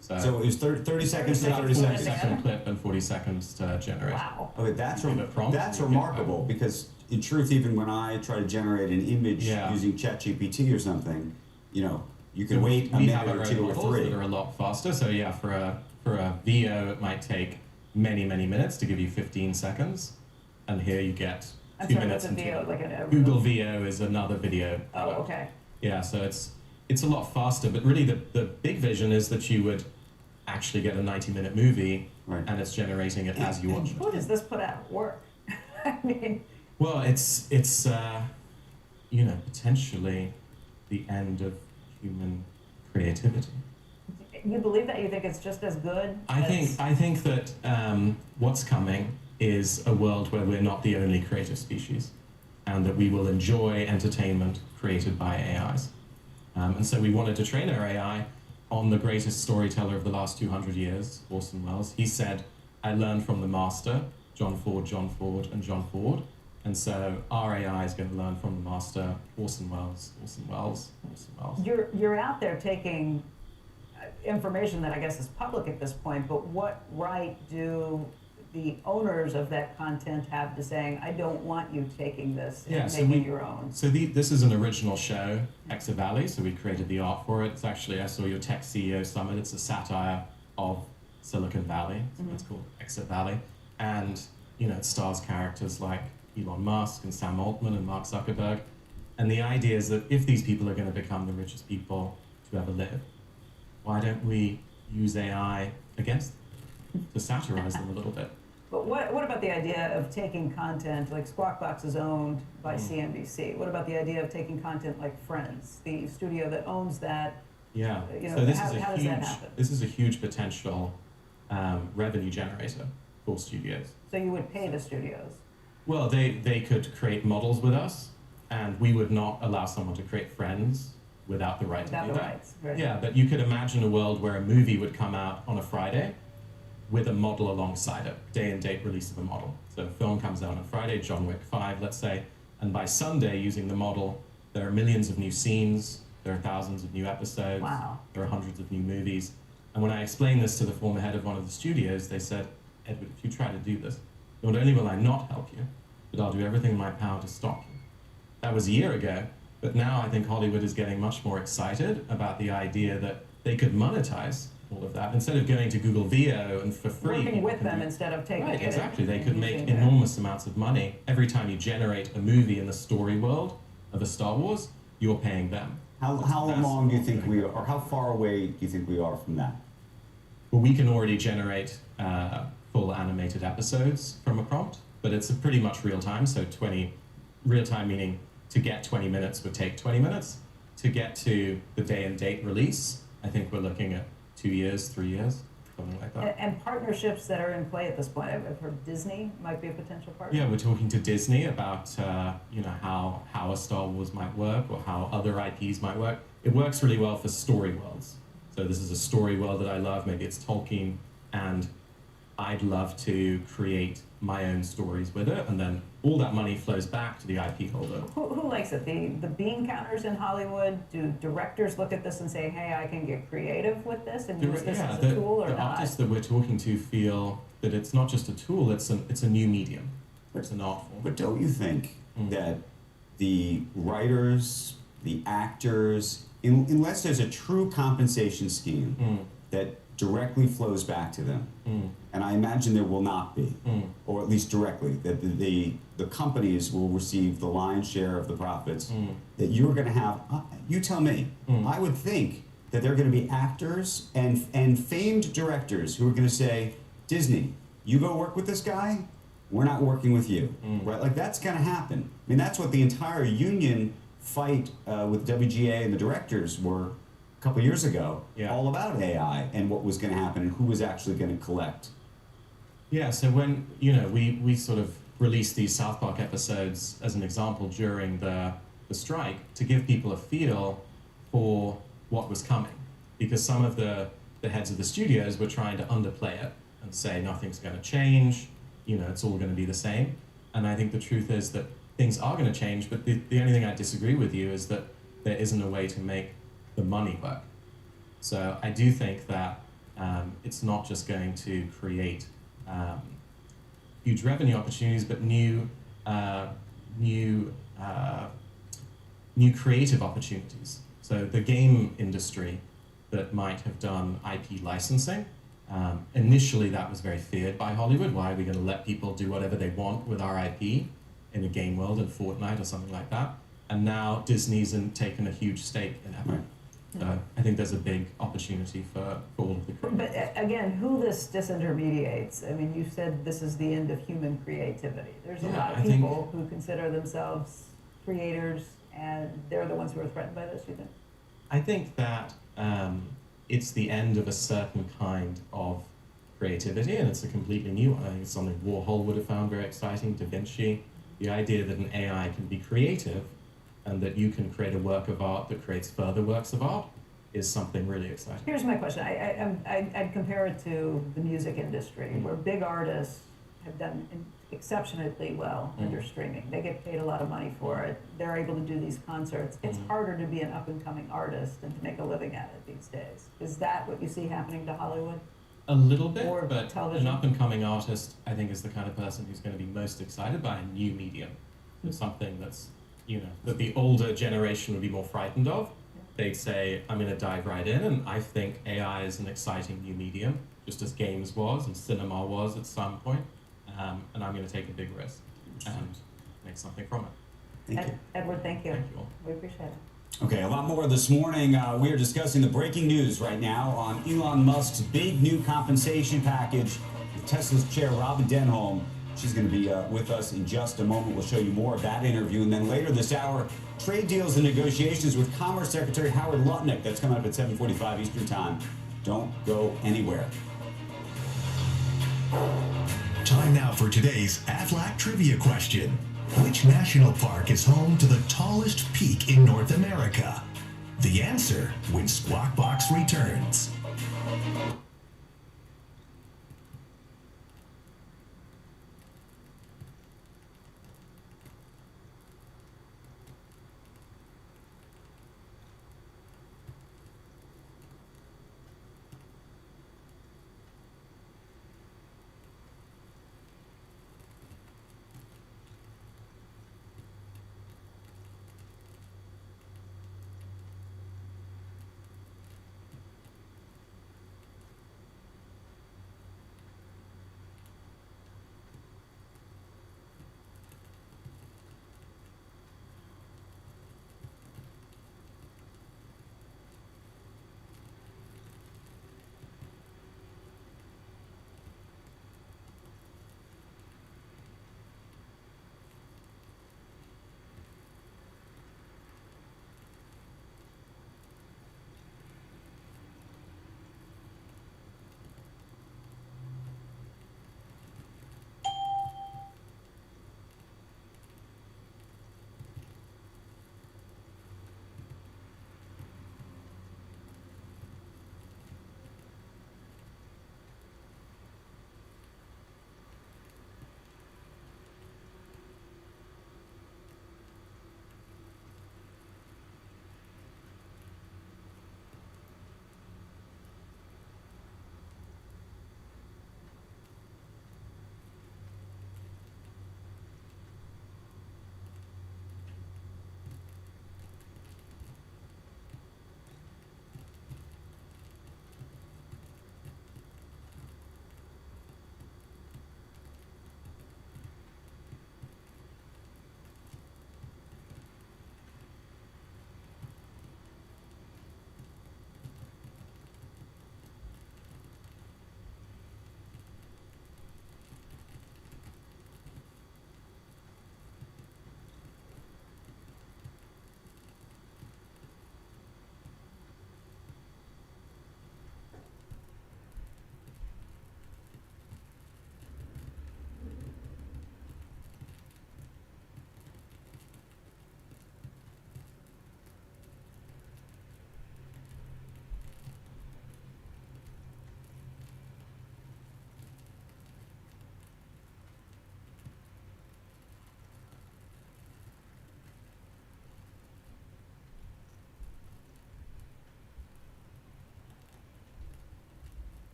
So it was 30 seconds to 30 seconds. 40-second clip and 40 seconds to generate. Wow. Okay, that's remarkable because in truth, even when I try to generate an image using ChatGPT or something, you can wait a minute or two or three. That are a lot faster. So yeah, for a VO, it might take many minutes to give you 15 seconds, and here you get 2 minutes. And VO, like Google VO is another video. Oh, okay. Yeah, so it's a lot faster, but really the big vision is that you would actually get a 90-minute movie, and it's generating it as you watch it. Who does this put out of work? I mean, well, it's potentially the end of human creativity. You believe that? You think it's just as good? I think that what's coming is a world where we're not the only creative species, and that we will enjoy entertainment created by AIs. And so we wanted to train our AI on the greatest storyteller of the last 200 years, Orson Welles. He said, I learned from the master, John Ford, and John Ford. And so our AI is going to learn from the master, Orson Welles. You're out there taking information that I guess is public at this point, but what right do the owners of that content have to saying, I don't want you taking this and making your own? So this is an original show, Exit Valley, so we created the art for it. It's actually, I saw your Tech CEO Summit, it's a satire of Silicon Valley, so it's called Exit Valley. And, it stars characters like Elon Musk and Sam Altman and Mark Zuckerberg. And the idea is that if these people are going to become the richest people to ever live, why don't we use AI against them to satirize them a little bit? But what about the idea of taking content, like Squawk Box is owned by CNBC. What about the idea of taking content like Friends, the studio that owns that? Yeah, You know, so this how is a does huge, that happen? this is a huge potential revenue generator for studios. So you would pay the studios. Well, they could create models with us, and we would not allow someone to create Friends without the right Without to do the that. rights, right. Yeah, but you could imagine a world where a movie would come out on a Friday with a model alongside it, day and date release of a model. So a film comes out on Friday, John Wick 5, let's say, and by Sunday, using the model, there are millions of new scenes, there are thousands of new episodes, there are hundreds of new movies. And when I explained this to the former head of one of the studios, they said, Edward, if you try to do this, not only will I not help you, but I'll do everything in my power to stop you. That was a year ago, but now I think Hollywood is getting much more excited about the idea that they could monetize all of that. Instead of going to Google VO and for free. Working with them instead of taking Right, it. exactly. They and could make using that. enormous amounts of money. Every time you generate a movie in the story world of a Star Wars, you're paying them. How long do you think we are, or how far away do you think we are from that? Well, we can already generate full animated episodes from a prompt, but it's a pretty much real time. So real time meaning to get 20 minutes would take 20 minutes. To get to the day and date release, I think we're looking at 2 years, 3 years, something like that. And partnerships that are in play at this point. I've heard Disney might be a potential partner. Yeah, we're talking to Disney about how a Star Wars might work or how other IPs might work. It works really well for story worlds. So this is a story world that I love. Maybe it's Tolkien, and I'd love to create my own stories with it, and then all that money flows back to the IP holder. Who likes it? The bean counters in Hollywood? Do directors look at this and say, hey, I can get creative with this and use this as a tool or the not? artists that we're talking to feel that it's not just a tool, it's a new medium. It's an art form. But don't you think that the writers, the actors, unless there's a true compensation scheme that directly flows back to them, and I imagine there will not be, or at least directly, that the companies will receive the lion's share of the profits, that you're going to have, you tell me, I would think that there are going to be actors and famed directors who are going to say, Disney, you go work with this guy, we're not working with you, right? Like that's going to happen. I mean, that's what the entire union fight with WGA and the directors were a couple years ago, all about AI and what was going to happen and who was actually going to collect. Yeah, so when, we sort of released these South Park episodes as an example during the strike to give people a feel for what was coming. Because some of the heads of the studios were trying to underplay it and say nothing's going to change, it's all going to be the same. And I think the truth is that things are going to change, but the only thing I disagree with you is that there isn't a way to make the money work. So I do think that it's not just going to create huge revenue opportunities, but new creative opportunities. So the game industry that might have done IP licensing, initially that was very feared by Hollywood. Why are we going to let people do whatever they want with our IP in a game world, in Fortnite or something like that? And now Disney's taken a huge stake in it. Right. So I think there's a big opportunity for all of the creators. But again, who this disintermediates? I mean, you said this is the end of human creativity. There's a lot of people who consider themselves creators, and they're the ones who are threatened by this, you think? I think that it's the end of a certain kind of creativity, and it's a completely new one. I think it's something Warhol would have found very exciting, Da Vinci. The idea that an AI can be creative and that you can create a work of art that creates further works of art is something really exciting. Here's my question. I'd compare it to the music industry, where big artists have done exceptionally well under streaming. They get paid a lot of money for it. They're able to do these concerts. It's harder to be an up-and-coming artist and to make a living at it these days. Is that what you see happening to Hollywood? A little bit, Or but television? an up-and-coming artist, I think, is the kind of person who's going to be most excited by a new medium. It's something that's, that the older generation would be more frightened of. They'd say, I'm going to dive right in, and I think AI is an exciting new medium, just as games was and cinema was at some point, and I'm going to take a big risk and make something from it. Edward, thank you. We appreciate it. Okay, a lot more this morning. We are discussing the breaking news right now on Elon Musk's big new compensation package. Tesla's chair, Robin Denholm, she's going to be with us in just a moment. We'll show you more of that interview. And then later this hour, trade deals and negotiations with Commerce Secretary Howard Lutnick. That's coming up at 7:45 Eastern Time. Don't go anywhere. Time now for today's Aflac trivia question. Which national park is home to the tallest peak in North America? The answer when Squawk Box returns.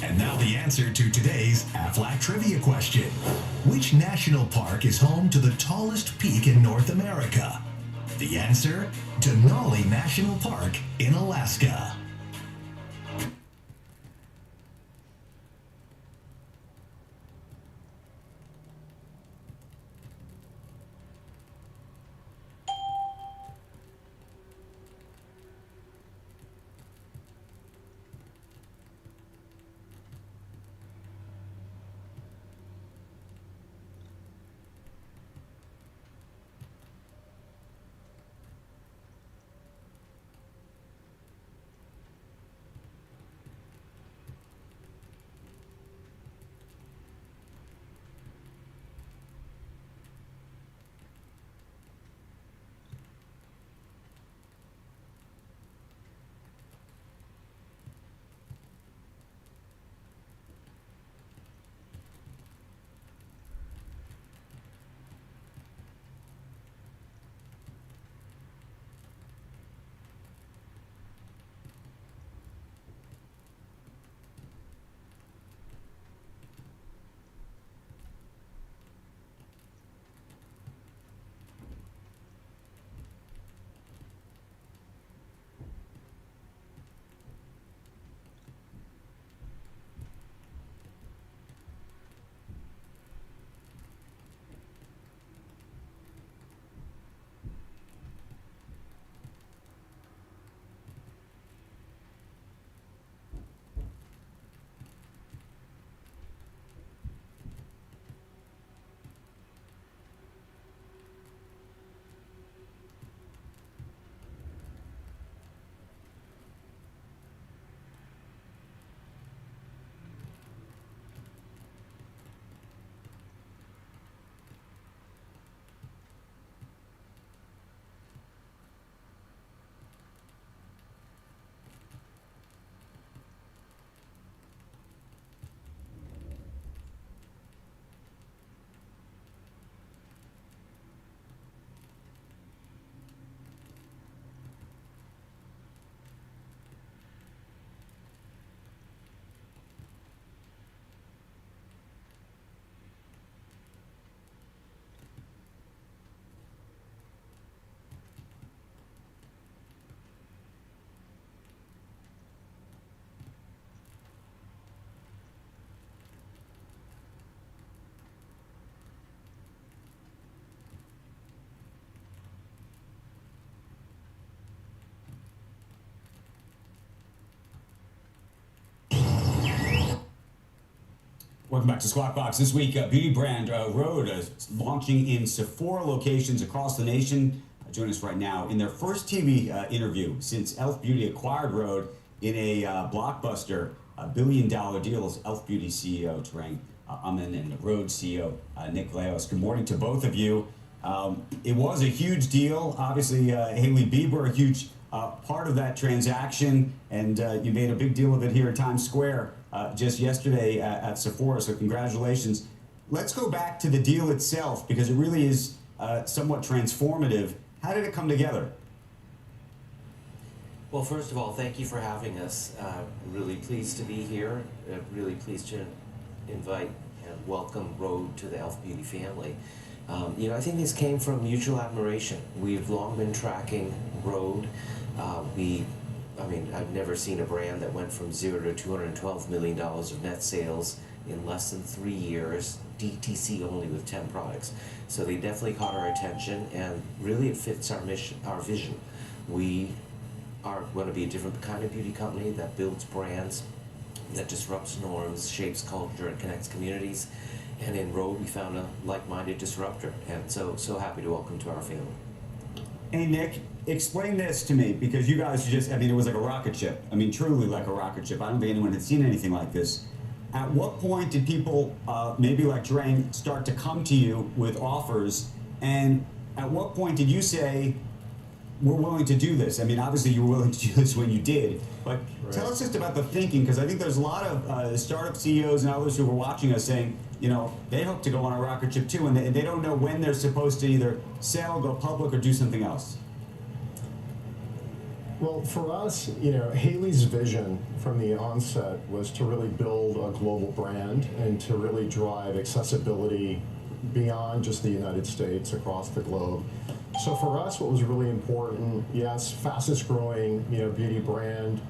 And now the answer to today's Aflac trivia question. Which national park is home to the tallest peak in North America? The answer, Denali National Park in Alaska. Welcome back to Squawk Box. This week, beauty brand Rhode launching in Sephora locations across the nation. Join us right now in their first TV interview since e.l.f. Beauty acquired Rhode in a blockbuster billion-dollar deal. As e.l.f. Beauty CEO Tarang Amin and Rhode CEO Nick Leos. Good morning to both of you. It was a huge deal. Obviously, Hailey Bieber, a huge part of that transaction, and you made a big deal of it here at Times Square just yesterday at Sephora, so congratulations. Let's go back to the deal itself, because it really is somewhat transformative. How did it come together? Well, first of all, thank you for having us. Really pleased to be here. Really pleased to invite and welcome Rhode to the e.l.f. Beauty family. I think this came from mutual admiration. We've long been tracking Rhode. I've never seen a brand that went from 0 to $212 million of net sales in less than 3 years, DTC only with 10 products. So they definitely caught our attention, and really it fits our mission, our vision. We are going to be a different kind of beauty company that builds brands, that disrupts norms, shapes culture, and connects communities. And in Rhode, we found a like-minded disruptor, and so happy to welcome to our family. Hey, Nick, explain this to me, because you guys just, it was like a rocket ship. Truly like a rocket ship. I don't think anyone had seen anything like this. At what point did people, maybe like Tarang, start to come to you with offers? And at what point did you say, we're willing to do this? Obviously you were willing to do this when you did, but tell us just about the thinking, because I think there's a lot of startup CEOs and others who were watching us saying, they hope to go on a rocket ship too, and they don't know when they're supposed to either sell, go public, or do something else. Well, for us, Hailey's vision from the onset was to really build a global brand and to really drive accessibility beyond just the United States, across the globe. So for us, what was really important, yes, fastest growing, beauty brand,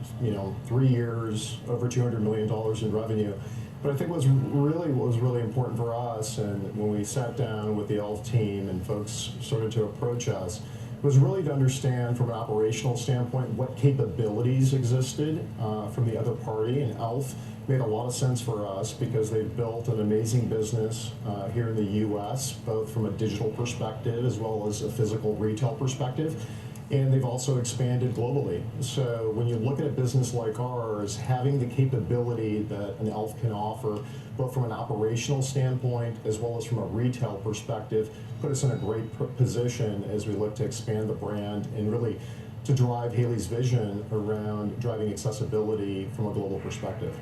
3 years, over $200 million in revenue. But I think what was really important for us, and when we sat down with the e.l.f. team and folks started to approach us, was really to understand from an operational standpoint what capabilities existed from the other party. And e.l.f. made a lot of sense for us because they've built an amazing business here in the U.S., both from a digital perspective as well as a physical retail perspective. And they've also expanded globally. So when you look at a business like ours, having the capability that an e.l.f. can offer, both from an operational standpoint as well as from a retail perspective, put us in a great position as we look to expand the brand and really to drive Hailey's vision around driving accessibility from a global perspective.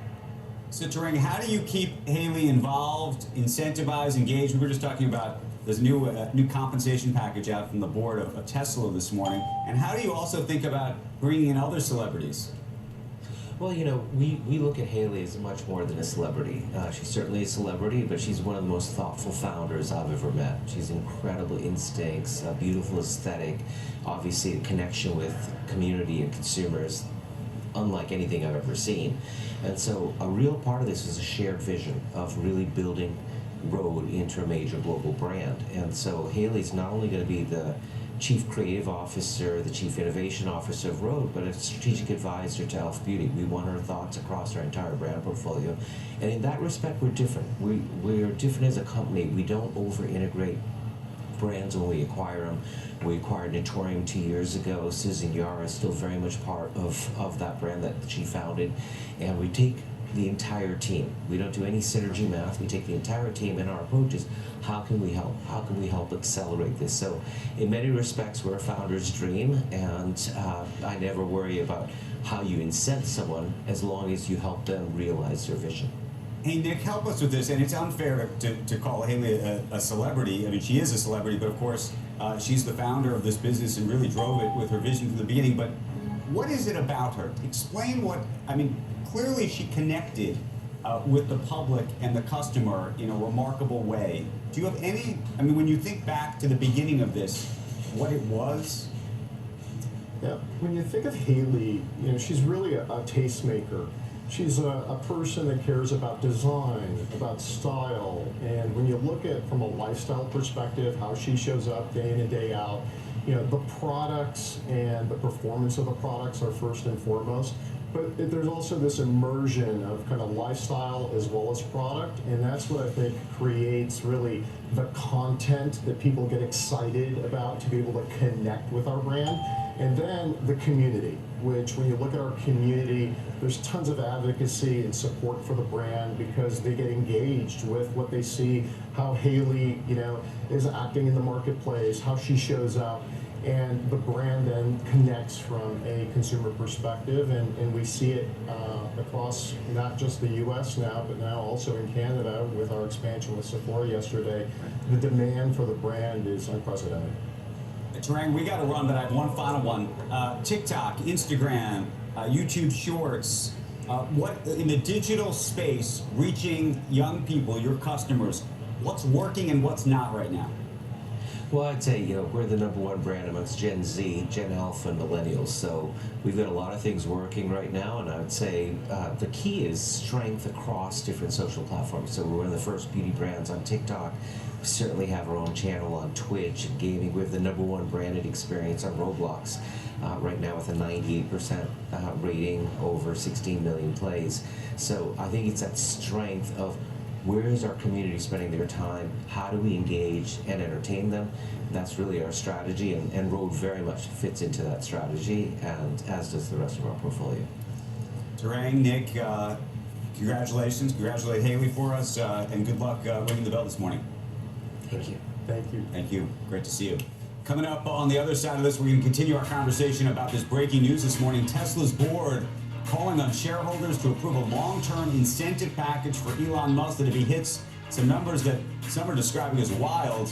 So Tarang, how do you keep Hailey involved, incentivize, engaged? We were just talking about there's a new compensation package out from the board of Tesla this morning. And how do you also think about bringing in other celebrities? Well, we look at Hailey as much more than a celebrity. She's certainly a celebrity, but she's one of the most thoughtful founders I've ever met. She's incredible instincts, a beautiful aesthetic, obviously a connection with community and consumers, unlike anything I've ever seen. And so a real part of this is a shared vision of really building Rhode into a major global brand. And so Hailey's not only going to be the Chief Creative Officer, the Chief Innovation Officer of Rhode, but a strategic advisor to e.l.f. Beauty. We want her thoughts across our entire brand portfolio. And in that respect, we're different. We're different as a company. We don't over-integrate brands when we acquire them. We acquired Naturium 2 years ago. Susan Yara is still very much part of that brand that she founded. And we take the entire team. We don't do any synergy math. We take the entire team, and our approach is, how can we help? How can we help accelerate this? So in many respects, we're a founder's dream, and I never worry about how you incent someone as long as you help them realize their vision. Hey, Nick, help us with this. And it's unfair to call Hailey a celebrity. She is a celebrity, but of course, she's the founder of this business and really drove it with her vision from the beginning. But what is it about her? Explain what, clearly she connected with the public and the customer in a remarkable way. Do you have any, when you think back to the beginning of this, what it was? Yeah, when you think of Hailey, she's really a tastemaker. She's a person that cares about design, about style, and when you look at from a lifestyle perspective, how she shows up day in and day out, the products and the performance of the products are first and foremost, But there's also this immersion of kind of lifestyle as well as product, and that's what I think creates really the content that people get excited about to be able to connect with our brand. And then the community, which when you look at our community, there's tons of advocacy and support for the brand because they get engaged with what they see, how Haley, is acting in the marketplace, how she shows up. And the brand then connects from a consumer perspective, and we see it across not just the U.S. now, but now also in Canada with our expansion with Sephora yesterday. The demand for the brand is unprecedented. Tarang, we got to run, but I have one final one. TikTok, Instagram, YouTube Shorts. What in the digital space, reaching young people, your customers, what's working and what's not right now? Well, I'd say, we're the #1 brand amongst Gen Z, Gen Alpha, and Millennials. So we've got a lot of things working right now, and I would say the key is strength across different social platforms. So we're one of the first beauty brands on TikTok. We certainly have our own channel on Twitch and gaming. We have the #1 branded experience on Roblox right now with a 98% rating, over 16 million plays. So I think it's that strength of where is our community spending their time? How do we engage and entertain them? That's really our strategy, and Rode very much fits into that strategy, and as does the rest of our portfolio. Tarang, Nick, congratulations. Congratulate Haley for us, and good luck ringing the bell this morning. Thank you. Thank you. Thank you. Great to see you. Coming up on the other side of this, we're going to continue our conversation about this breaking news this morning. Tesla's board calling on shareholders to approve a long-term incentive package for Elon Musk that if he hits some numbers that some are describing as wild,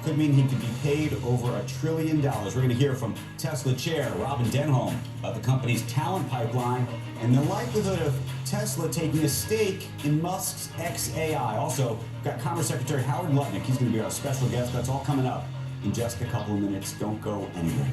could mean he could be paid over $1 trillion. We're going to hear from Tesla chair Robin Denholm about the company's talent pipeline and the likelihood of Tesla taking a stake in Musk's xAI. Also, we've got Commerce Secretary Howard Lutnick. He's going to be our special guest. That's all coming up in just a couple of minutes. Don't go anywhere.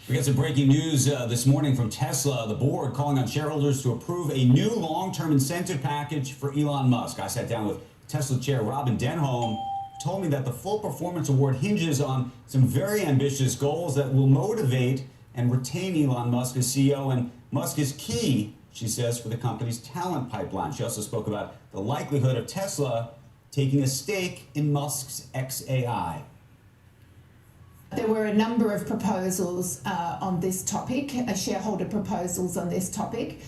We got some breaking news this morning from Tesla. The board calling on shareholders to approve a new long-term incentive package for Elon Musk. I sat down with Tesla chair Robin Denholm, told me that the full performance award hinges on some very ambitious goals that will motivate and retain Elon Musk as CEO. And Musk is key, she says, for the company's talent pipeline. She also spoke about the likelihood of Tesla taking a stake in Musk's XAI. There were a number of proposals on this topic, shareholder proposals on this topic.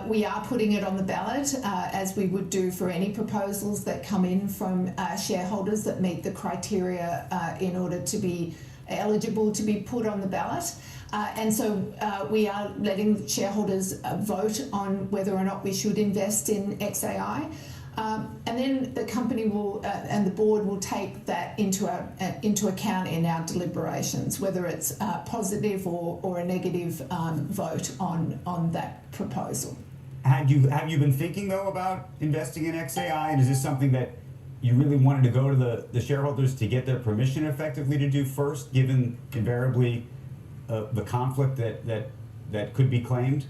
We are putting it on the ballot, as we would do for any proposals that come in from shareholders that meet the criteria in order to be eligible to be put on the ballot. And so we are letting shareholders vote on whether or not we should invest in XAI. And then the company will and the board will take that into account in our deliberations, whether it's positive or a negative vote on that proposal. Have you been thinking though about investing in XAI, and is this something that you really wanted to go to the shareholders to get their permission effectively to do first, given invariably the conflict that could be claimed?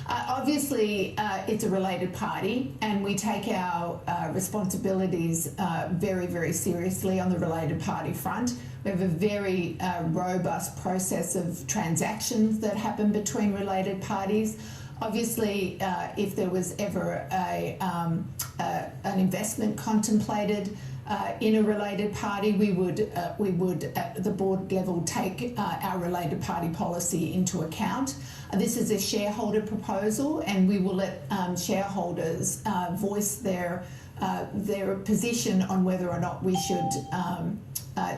Obviously, it's a related party, and we take our responsibilities very, very seriously on the related party front. We have a very robust process of transactions that happen between related parties. Obviously, if there was ever an investment contemplated in a related party, we would at the board level take our related party policy into account. This is a shareholder proposal, and we will let shareholders voice their position on whether or not we should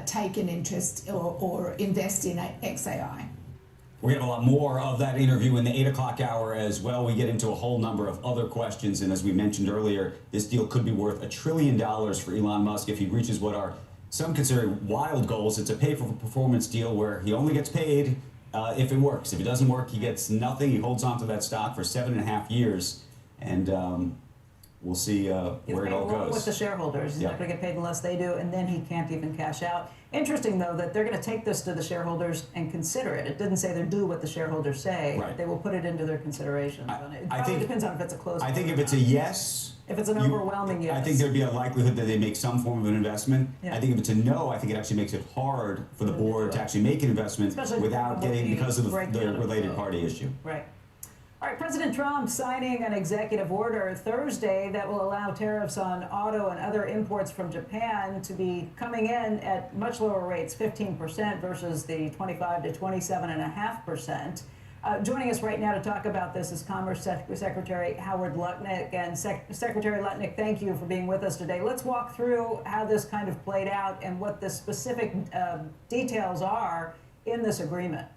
take an interest or invest in XAI. We're going to have a lot more of that interview in the 8 o'clock hour as well. We get into a whole number of other questions, and as we mentioned earlier, this deal could be worth $1 trillion for Elon Musk if he reaches what are some consider wild goals. It's a pay-for-performance deal where he only gets paid if it works. If it doesn't work, he gets nothing. He holds on to that stock for 7.5 years, and we'll see where it all goes. With the shareholders, he's not going to get paid unless they do, and then he can't even cash out. Interesting, though, that they're going to take this to the shareholders and consider it. It didn't say they'll do what the shareholders say. Right. They will put it into their considerations. It probably depends on if it's a closed I think vote if or it's a not. yes, If it's an overwhelming yes. I think there'd be a likelihood that they make some form of an investment. Yeah. I think if it's a no, I think it actually makes it hard for the board to actually make an investment Especially without getting, because of the breakdown of related flow. party issue. Right. All right, President Trump signing an executive order Thursday that will allow tariffs on auto and other imports from Japan to be coming in at much lower rates, 15% versus the 25 to 27.5%. Joining us right now to talk about this is Commerce Secretary Howard Lutnick. And Secretary Lutnick, thank you for being with us today. Let's walk through how this kind of played out and what the specific details are in this agreement.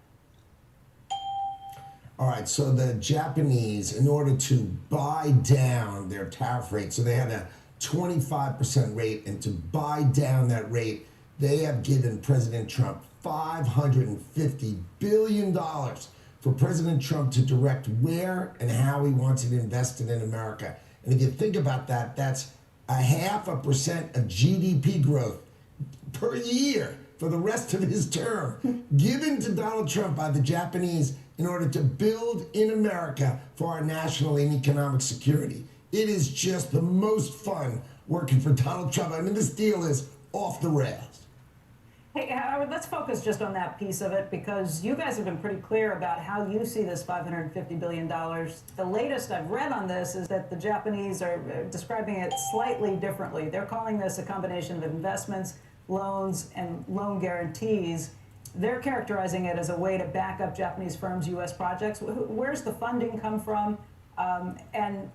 All right, so the Japanese, in order to buy down their tariff rate, so they had a 25% rate, and to buy down that rate, they have given President Trump $550 billion for President Trump to direct where and how he wants it invested in America. And if you think about that, that's 0.5% of GDP growth per year for the rest of his term, given to Donald Trump by the Japanese in order to build in America for our national and economic security. It is just the most fun working for Donald Trump. I mean, this deal is off the rails. Hey, Howard, let's focus just on that piece of it, because you guys have been pretty clear about how you see this $550 billion. The latest I've read on this is that the Japanese are describing it slightly differently. They're calling this a combination of investments, loans, and loan guarantees. They're characterizing it as a way to back up Japanese firms' U.S. projects. Where's the funding come from? And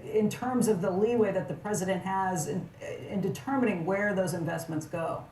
in terms of the leeway that the president has in determining where those investments go?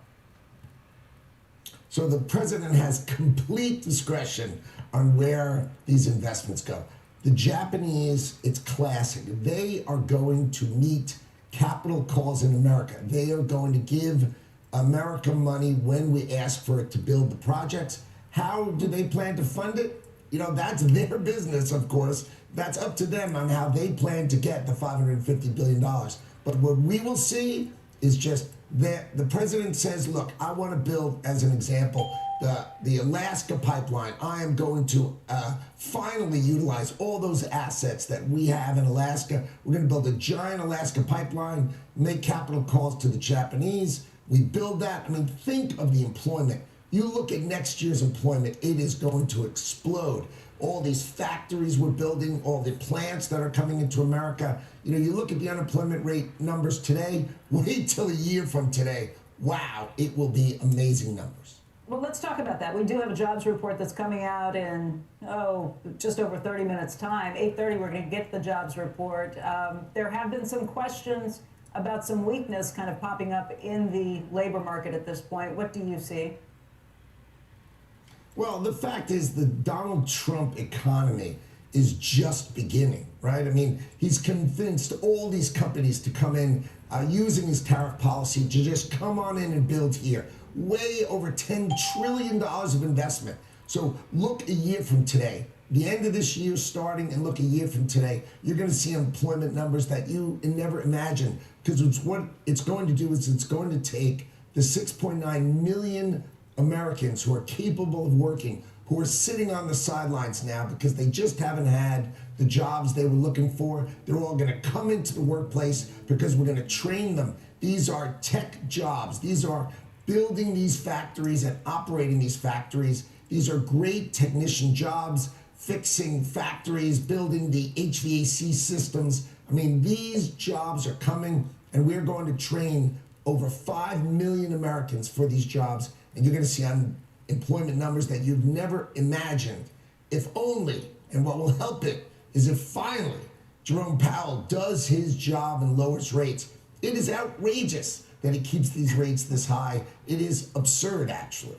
So the president has complete discretion on where these investments go. The Japanese, it's classic. They are going to meet capital calls in America. They are going to give America money when we ask for it to build the projects. How do they plan to fund it? You know, that's their business, of course. That's up to them on how they plan to get the $550 billion. But what we will see is just that the president says, look, I want to build, as an example, the Alaska pipeline. I am going to finally utilize all those assets that we have in Alaska. We're going to build a giant Alaska pipeline, make capital calls to the Japanese. We build that. I mean, think of the employment. You look at next year's employment, it is going to explode. All these factories we're building, all the plants that are coming into America. You know, you look at the unemployment rate numbers today, wait till a year from today. Wow, it will be amazing numbers. Well, let's talk about that. We do have a jobs report that's coming out in, just over 30 minutes time. 8:30, we're going to get the jobs report. There have been some questions about some weakness kind of popping up in the labor market at this point. What do you see? Well, the fact is the Donald Trump economy is just beginning, right? I mean, he's convinced all these companies to come in using his tariff policy to just come on in and build here. Way over $10 trillion of investment. So look a year from today, the end of this year starting, and look a year from today, you're going to see employment numbers that you never imagined. Because what it's going to do is it's going to take the 6.9 million Americans who are capable of working, who are sitting on the sidelines now because they just haven't had the jobs they were looking for. They're all going to come into the workplace because we're going to train them. These are tech jobs. These are building these factories and operating these factories. These are great technician jobs, fixing factories, building the HVAC systems. I mean, these jobs are coming, and we're going to train over 5 million Americans for these jobs. And you're going to see unemployment numbers that you've never imagined. If only, and what will help it is if finally Jerome Powell does his job and lowers rates. It is outrageous that he keeps these rates this high. It is absurd, actually.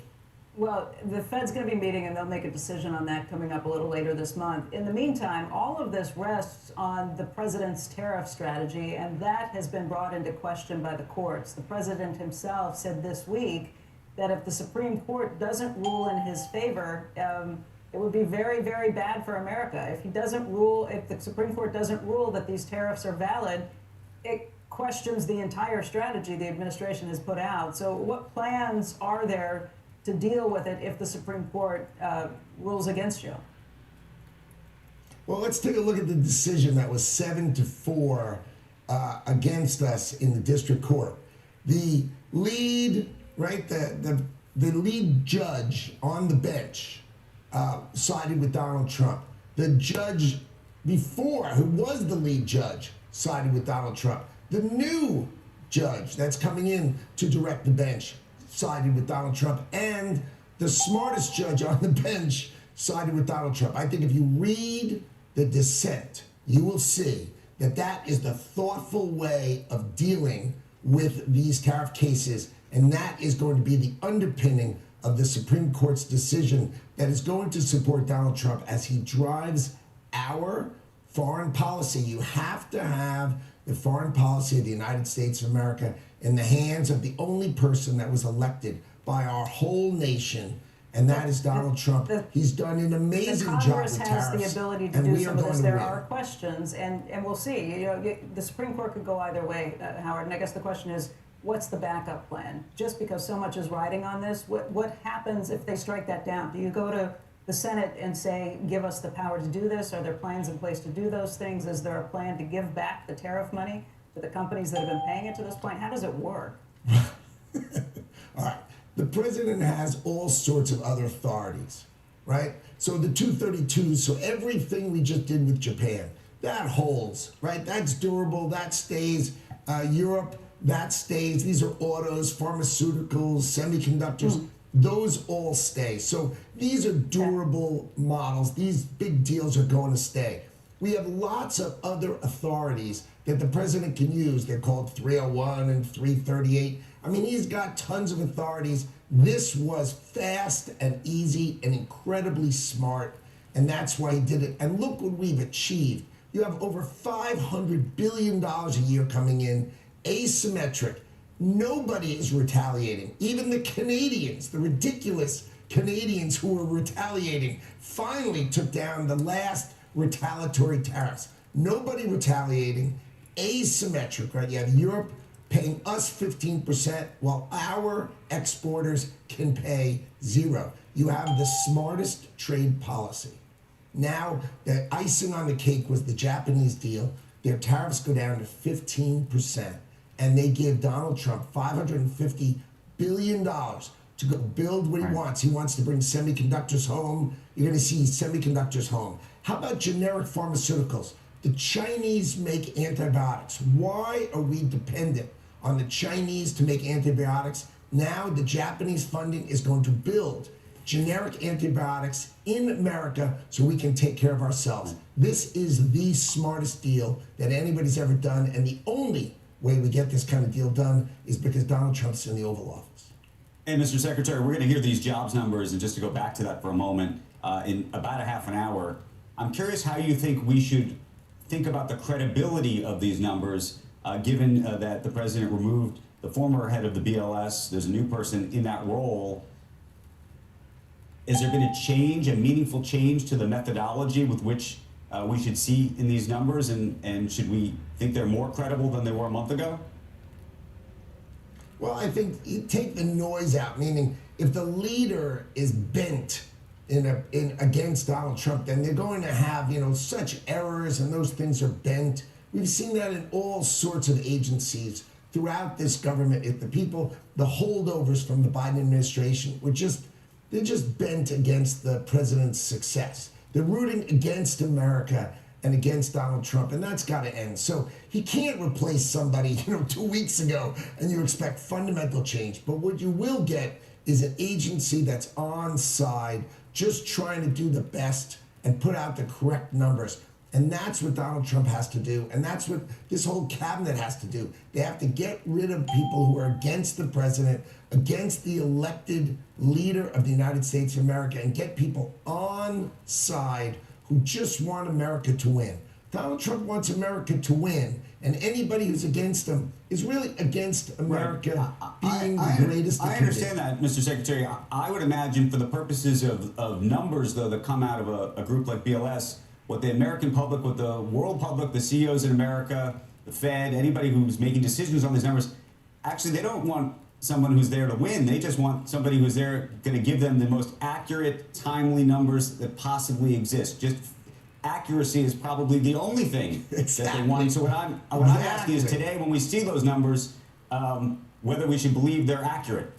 Well, the Fed's going to be meeting, and they'll make a decision on that coming up a little later this month. In the meantime, all of this rests on the president's tariff strategy, and that has been brought into question by the courts. The president himself said this week that if the Supreme Court doesn't rule in his favor, it would be very, very bad for America. If the Supreme Court doesn't rule that these tariffs are valid, it questions the entire strategy the administration has put out. So what plans are there to deal with it if the Supreme Court rules against you? Well, let's take a look at the decision that was 7-4 against us in the district court. The lead, right, the lead judge on the bench sided with Donald Trump. The judge before, who was the lead judge, sided with Donald Trump. The new judge that's coming in to direct the bench sided with Donald Trump, and the smartest judge on the bench sided with Donald Trump. I think if you read the dissent, you will see that that is the thoughtful way of dealing with these tariff cases, and that is going to be the underpinning of the Supreme Court's decision that is going to support Donald Trump as he drives our foreign policy. You have to have the foreign policy of the United States of America in the hands of the only person that was elected by our whole nation, and that is Donald Trump. He's done an amazing job with tariffs. Congress has the ability to do some of this. There are questions, and we'll see. You know, the Supreme Court could go either way, Howard. And I guess the question is, what's the backup plan? Just because so much is riding on this, what happens if they strike that down? Do you go to the Senate and say, give us the power to do this? Are there plans in place to do those things? Is there a plan to give back the tariff money to the companies that have been paying it to this point? How does it work? All right. The president has all sorts of other authorities, right? So the 232s, so everything we just did with Japan, that holds, right? That's durable, that stays. Europe, that stays. These are autos, pharmaceuticals, semiconductors. Those all stay. So these are durable models. These big deals are going to stay. We have lots of other authorities that the president can use. They're called 301 and 338. I mean, he's got tons of authorities. This was fast and easy and incredibly smart, and that's why he did it. And look what we've achieved. You have over $500 billion a year coming in, asymmetric. Nobody is retaliating. Even the Canadians, the ridiculous Canadians who were retaliating, finally took down the last retaliatory tariffs. Nobody retaliating, asymmetric, right? You have Europe paying us 15% while our exporters can pay 0. You have the smartest trade policy. Now, the icing on the cake was the Japanese deal. Their tariffs go down to 15%, and they give Donald Trump $550 billion to go build what he wants. He wants to bring semiconductors home. You're going to see semiconductors home. How about generic pharmaceuticals? The Chinese make antibiotics. Why are we dependent on the Chinese to make antibiotics? Now the Japanese funding is going to build generic antibiotics in America so we can take care of ourselves. This is the smartest deal that anybody's ever done, and the only way we get this kind of deal done is because Donald Trump's in the Oval Office. Hey, Mr. Secretary, we're going to hear these jobs numbers, and just to go back to that for a moment, in about a half an hour, I'm curious how you think we should think about the credibility of these numbers, given that the president removed the former head of the BLS. There's a new person in that role. Is there been a meaningful change to the methodology with which we should see in these numbers, and should we think they're more credible than they were a month ago? Well, I think you take the noise out, meaning if the leader is bent against Donald Trump, then they're going to have, such errors, and those things are bent. We've seen that in all sorts of agencies throughout this government. If the holdovers from the Biden administration they're just bent against the president's success. They're rooting against America and against Donald Trump, and that's got to end. So he can't replace somebody, 2 weeks ago, and you expect fundamental change. But what you will get is an agency that's on side, just trying to do the best and put out the correct numbers. And that's what Donald Trump has to do, and that's what this whole cabinet has to do. They have to get rid of people who are against the president, against the elected leader of the United States of America, and get people on side who just want America to win. Donald Trump wants America to win, and anybody who's against him is really against America being the greatest. I understand that, Mr. Secretary. I would imagine, for the purposes of numbers, though, that come out of a group like BLS, what the American public, what the world public, the CEOs in America, the Fed, anybody who's making decisions on these numbers, actually, they don't want someone who's there to win. They just want somebody who's there going to give them the most accurate, timely numbers that possibly exist. Just accuracy is probably the only thing that they want. So what I'm asking is, today, when we see those numbers, whether we should believe they're accurate.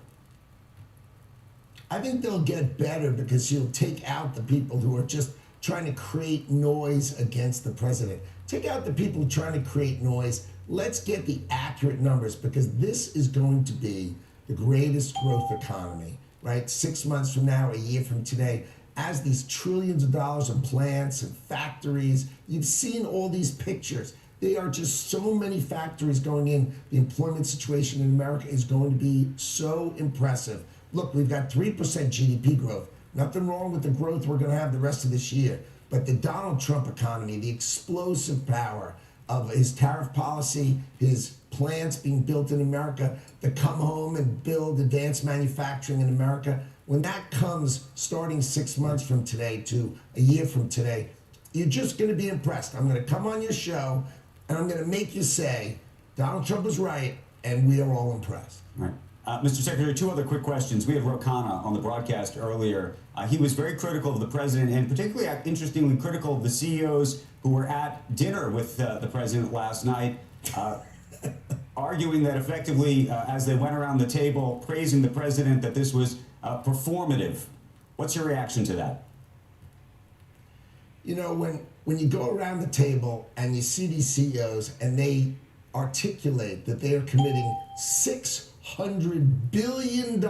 I think they'll get better because you'll take out the people who are just trying to create noise against the president. Take out the people trying to create noise. Let's get the accurate numbers, because this is going to be the greatest growth economy, right? 6 months from now, a year from today, as these trillions of dollars of plants and factories, you've seen all these pictures. There are just so many factories going in. The employment situation in America is going to be so impressive. Look, we've got 3% GDP growth. Nothing wrong with the growth we're going to have the rest of this year. But the Donald Trump economy, the explosive power of his tariff policy, his plants being built in America, to come home and build advanced manufacturing in America, when that comes starting 6 months from today to a year from today, you're just going to be impressed. I'm going to come on your show, and I'm going to make you say, Donald Trump was right, and we are all impressed. Right. Mr. Secretary, 2 other quick questions. We had Rokana on the broadcast earlier. He was very critical of the president, and particularly, interestingly, critical of the CEOs who were at dinner with the president last night, arguing that effectively, as they went around the table, praising the president, that this was performative. What's your reaction to that? When you go around the table and you see these CEOs and they articulate that they are committing $600 billion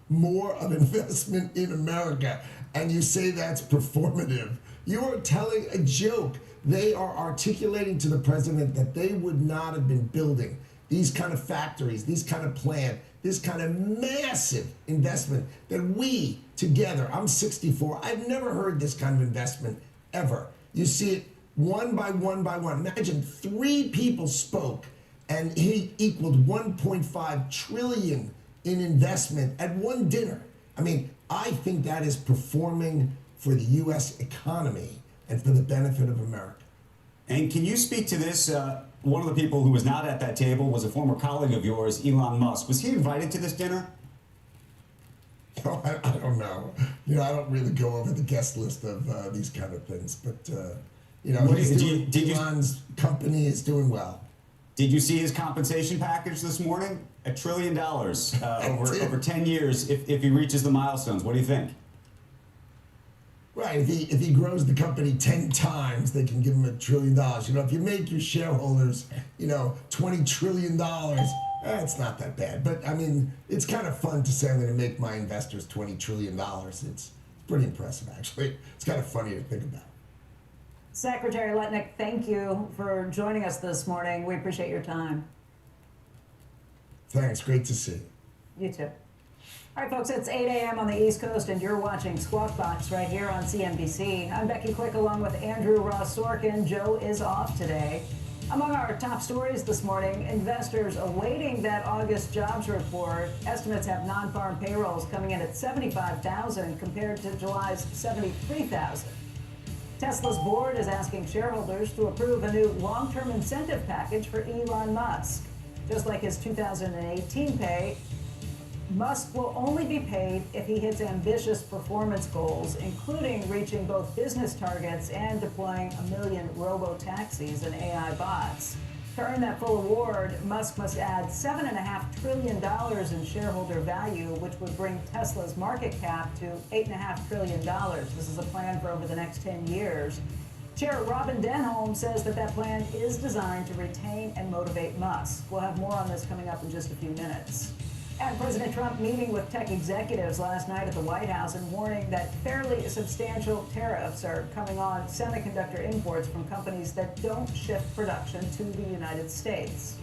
more of investment in America, and you say that's performative, you are telling a joke. They are articulating to the president that they would not have been building these kind of factories, these kind of plant, this kind of massive investment that we together, I'm 64, I've never heard this kind of investment ever. You see it one by one by one. Imagine 3 people spoke and he equaled 1.5 trillion in investment at one dinner. I mean, I think that is performing for the U.S. economy and for the benefit of America. And can you speak to this? one of the people who was not at that table was a former colleague of yours, Elon Musk. Was he invited to this dinner? Oh, I don't know. I don't really go over the guest list of these kind of things, but Elon's company is doing well. Did you see his compensation package this morning? $1 trillion over 10 years if he reaches the milestones. What do you think? Right, if he grows the company 10 times, they can give him $1 trillion. If you make your shareholders, $20 trillion, it's not that bad. But I mean, it's kind of fun to say I'm going to make my investors $20 trillion. It's pretty impressive, actually. It's kind of funny to think about. Secretary Letnick, thank you for joining us this morning. We appreciate your time. Thanks, great to see you. You too. All right, folks, it's 8 a.m. on the East Coast, and you're watching Squawk Box right here on CNBC. I'm Becky Quick, along with Andrew Ross Sorkin. Joe is off today. Among our top stories this morning, investors awaiting that August jobs report. Estimates have non-farm payrolls coming in at 75,000 compared to July's 73,000. Tesla's board is asking shareholders to approve a new long-term incentive package for Elon Musk. Just like his 2018 pay, Musk will only be paid if he hits ambitious performance goals, including reaching both business targets and deploying 1 million robo-taxis and AI bots. To earn that full award, Musk must add $7.5 trillion in shareholder value, which would bring Tesla's market cap to $8.5 trillion. This is a plan for over the next 10 years. Chair Robin Denholm says that plan is designed to retain and motivate Musk. We'll have more on this coming up in just a few minutes. And President Trump meeting with tech executives last night at the White House and warning that fairly substantial tariffs are coming on semiconductor imports from companies that don't shift production to the United States.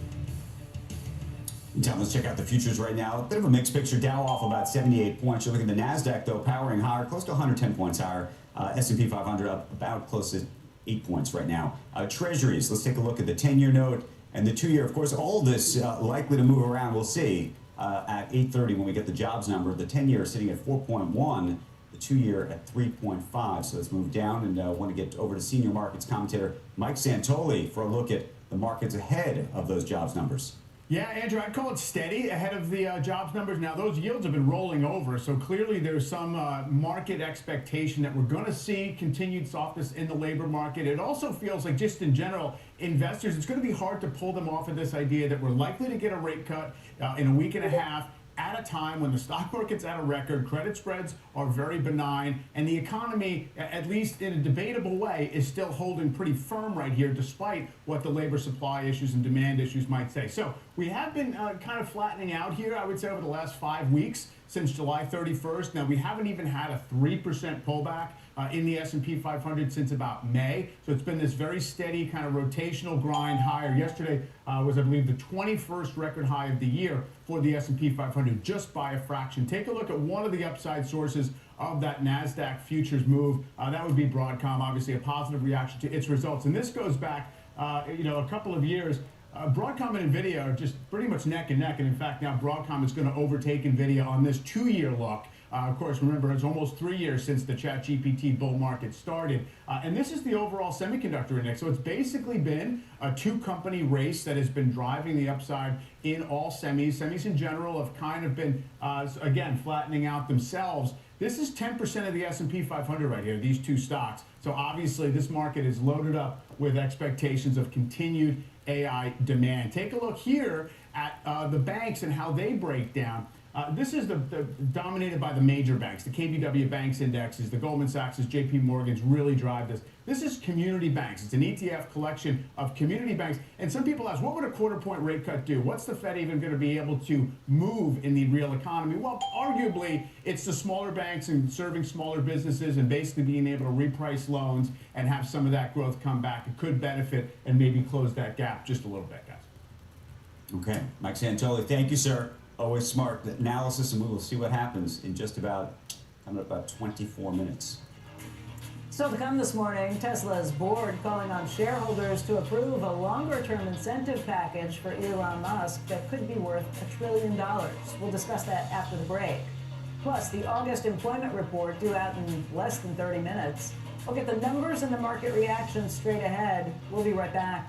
Tom, let's check out the futures right now. A bit of a mixed picture. Dow off about 78 points. You're looking at the NASDAQ, though, powering higher, close to 110 points higher. S&P 500 up about close to 8 points right now. Treasuries, let's take a look at the 10-year note and the 2-year. Of course, all this likely to move around. We'll see. At 8:30 when we get the jobs number. The 10-year sitting at 4.1, the 2-year at 3.5. So let's move down and want to get over to senior markets commentator Mike Santoli for a look at the markets ahead of those jobs numbers. Yeah, Andrew, I'd call it steady ahead of the jobs numbers. Now, those yields have been rolling over, so clearly there's some market expectation that we're going to see continued softness in the labor market. It also feels like, just in general, investors, it's going to be hard to pull them off of this idea that we're likely to get a rate cut in a week and a half at a time when the stock market's at a record, credit spreads are very benign, and the economy, at least in a debatable way, is still holding pretty firm right here, despite what the labor supply issues and demand issues might say. So we have been kind of flattening out here, I would say, over the last 5 weeks since July 31st. Now, we haven't even had a 3% pullback in the S&P 500 since about May. So it's been this very steady kind of rotational grind higher. Yesterday was, I believe, the 21st record high of the year for the S&P 500, just by a fraction. Take a look at one of the upside sources of that NASDAQ futures move. That would be Broadcom, obviously a positive reaction to its results. And this goes back, a couple of years. Broadcom and NVIDIA are just pretty much neck and neck. And in fact, now Broadcom is going to overtake NVIDIA on this 2-year look. Of course, remember, it's almost 3 years since the ChatGPT bull market started. And this is the overall semiconductor index. So it's basically been a 2-company race that has been driving the upside in all semis. Semis in general have kind of been, again, flattening out themselves. This is 10% of the S&P 500 right here, these two stocks. So obviously, this market is loaded up with expectations of continued AI demand. Take a look here at the banks and how they break down. This is the dominated by the major banks. The KBW Banks indexes, the Goldman Sachs, JP Morgan's really drive this. This is community banks. It's an ETF collection of community banks. And some people ask, what would a quarter-point rate cut do? What's the Fed even going to be able to move in the real economy? Well, arguably, it's the smaller banks and serving smaller businesses and basically being able to reprice loans and have some of that growth come back. It could benefit and maybe close that gap just a little bit, guys. Okay, Mike Santoli, thank you, sir. Always smart analysis, and we will see what happens in just about 24 minutes. Still to come this morning, Tesla's board calling on shareholders to approve a longer-term incentive package for Elon Musk that could be worth $1 trillion. We'll discuss that after the break. Plus, the August employment report due out in less than 30 minutes. We'll get the numbers and the market reaction straight ahead. We'll be right back.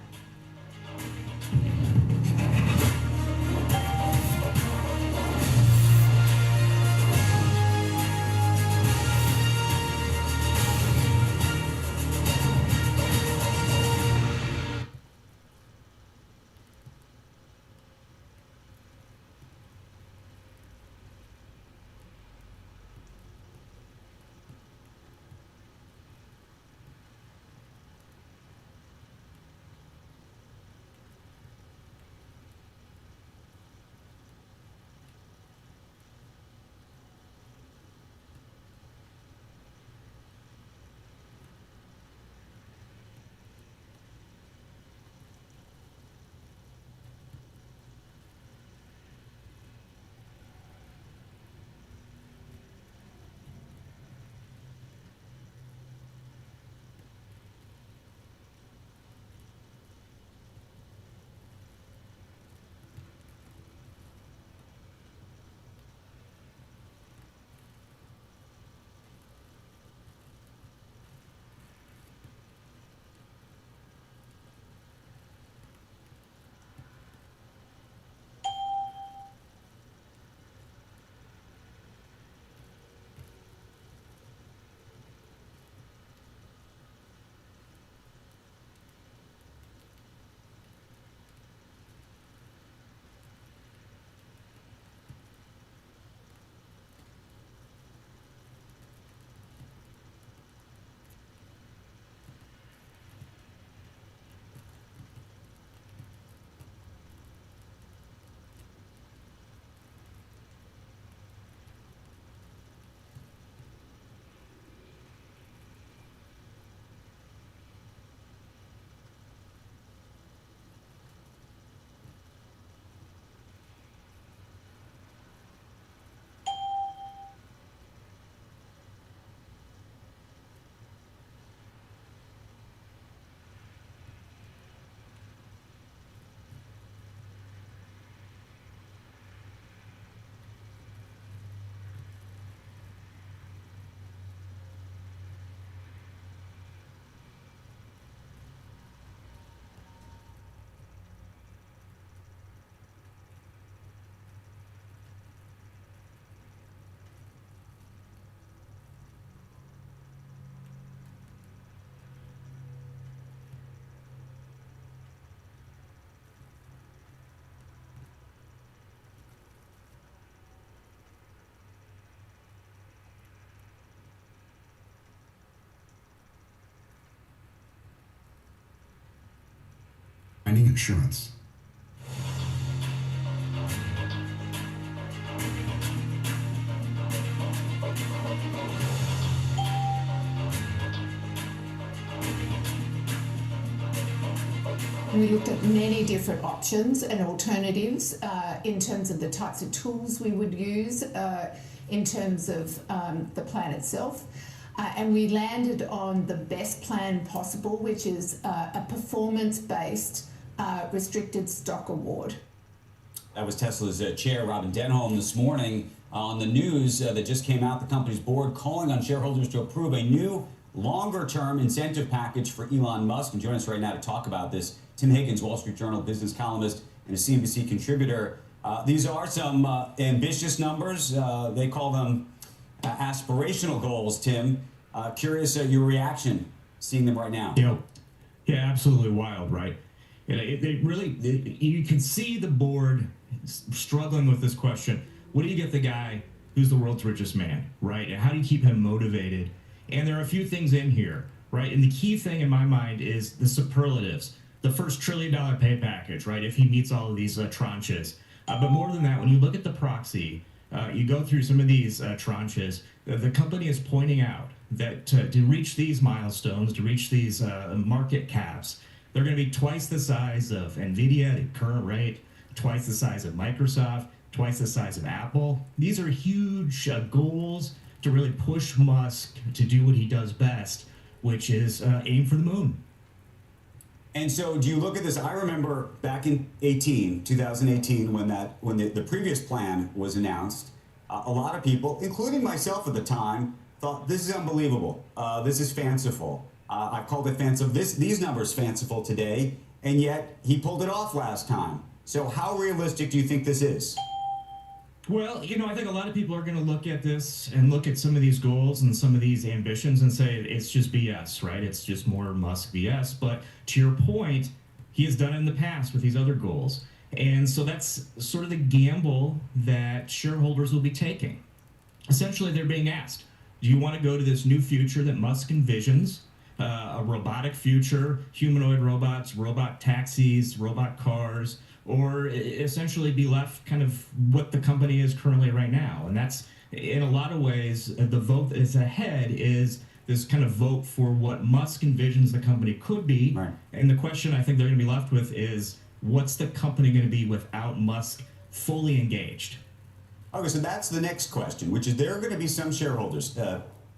insurance. We looked at many different options and alternatives in terms of the types of tools we would use, in terms of the plan itself. And we landed on the best plan possible, which is a performance-based restricted stock award. That was Tesla's chair, Robin Denholm, this morning on the news that just came out. The company's board calling on shareholders to approve a new longer-term incentive package for Elon Musk. And joining us right now to talk about this, Tim Higgins, Wall Street Journal business columnist and a CNBC contributor. These are some ambitious numbers. They call them aspirational goals, Tim. Curious your reaction seeing them right now. Yeah, absolutely wild, right? You can see the board struggling with this question. What do you get the guy who's the world's richest man, right? And how do you keep him motivated? And there are a few things in here, right? And the key thing in my mind is the superlatives. The first $1 trillion pay package, right? If he meets all of these tranches. But more than that, when you look at the proxy, you go through some of these tranches, the company is pointing out that to reach these milestones, to reach these market caps, they're going to be twice the size of NVIDIA, the current rate, twice the size of Microsoft, twice the size of Apple. These are huge goals to really push Musk to do what he does best, which is aim for the moon. And so do you look at this? I remember back in 2018, when the previous plan was announced, a lot of people, including myself at the time, thought this is unbelievable. This is fanciful. I called it fanciful. These numbers fanciful today, and yet he pulled it off last time. So how realistic do you think this is? Well, I think a lot of people are going to look at this and look at some of these goals and some of these ambitions and say it's just BS, right? It's just more Musk BS. But to your point, he has done it in the past with these other goals. And so that's sort of the gamble that shareholders will be taking. Essentially, they're being asked, do you want to go to this new future that Musk envisions? A robotic future, humanoid robots, robot taxis, robot cars, or essentially be left kind of what the company is currently right now. And that's, in a lot of ways, the vote that is ahead is this kind of vote for what Musk envisions the company could be. Right. And the question I think they're going to be left with is, what's the company going to be without Musk fully engaged? Okay, so that's the next question, which is there are going to be some shareholders,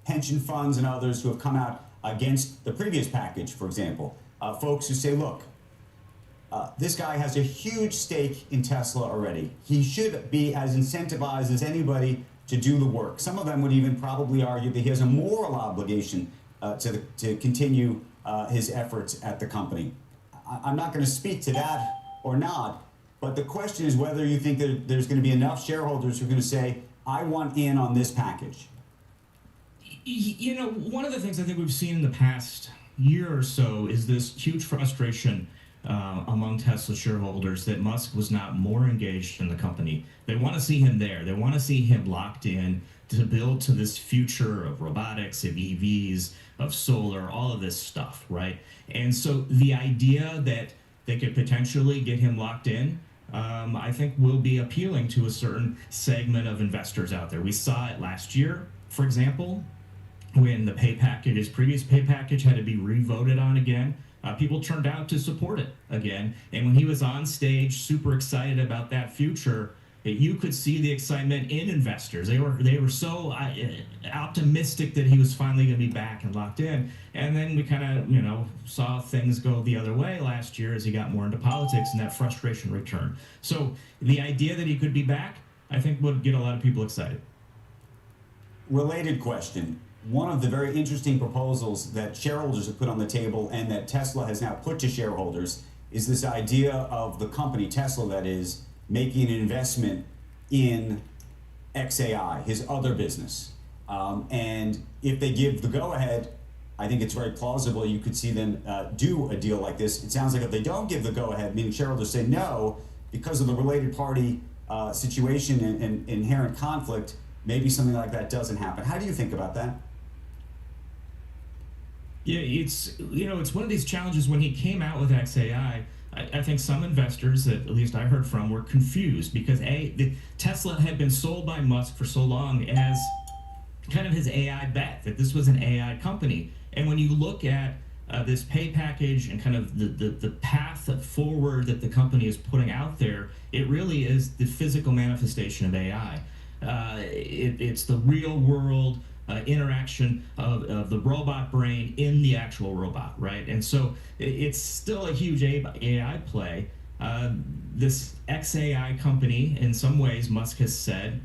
pension funds and others who have come out against the previous package, for example, folks who say, look, this guy has a huge stake in Tesla already. He should be as incentivized as anybody to do the work. Some of them would even probably argue that he has a moral obligation to continue his efforts at the company. I'm not going to speak to that or not, but the question is whether you think that there's going to be enough shareholders who are going to say, I want in on this package. One of the things I think we've seen in the past year or so is this huge frustration among Tesla shareholders that Musk was not more engaged in the company. They want to see him there. They want to see him locked in to build to this future of robotics, of EVs, of solar, all of this stuff, right? And so the idea that they could potentially get him locked in, I think will be appealing to a certain segment of investors out there. We saw it last year, for example, when the pay package, his previous pay package had to be re-voted on again. People turned out to support it again. And when he was on stage, super excited about that future, you could see the excitement in investors. They were so optimistic that he was finally going to be back and locked in. And then we kind of, saw things go the other way last year as he got more into politics and that frustration returned. So the idea that he could be back, I think would get a lot of people excited. Related question. One of the very interesting proposals that shareholders have put on the table and that Tesla has now put to shareholders is this idea of the company, Tesla that is, making an investment in XAI, his other business. And if they give the go-ahead, I think it's very plausible you could see them do a deal like this. It sounds like if they don't give the go-ahead, meaning shareholders say no, because of the related party situation and inherent conflict, maybe something like that doesn't happen. How do you think about that? Yeah, it's one of these challenges. When he came out with XAI, I think some investors that at least I heard from were confused because Tesla had been sold by Musk for so long as kind of his AI bet, that this was an AI company. And when you look at this pay package and kind of the path forward that the company is putting out there, it really is the physical manifestation of AI. It's the real world interaction of the robot brain in the actual robot, right? And so it's still a huge AI play. This XAI company, in some ways, Musk has said,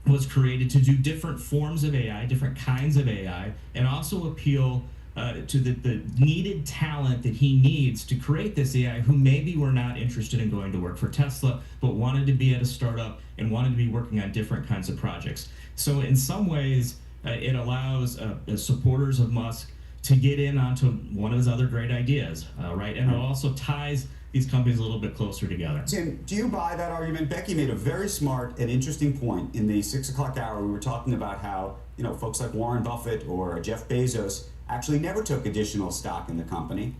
was created to do different forms of AI, different kinds of AI, and also appeal to the needed talent that he needs to create this AI who maybe were not interested in going to work for Tesla, but wanted to be at a startup and wanted to be working on different kinds of projects. So in some ways, it allows supporters of Musk to get in onto one of his other great ideas, right? And it also ties these companies a little bit closer together. Tim, do you buy that argument? Becky made a very smart and interesting point in the 6 o'clock hour. We were talking about how, you know, folks like Warren Buffett or Jeff Bezos actually never took additional stock in the company.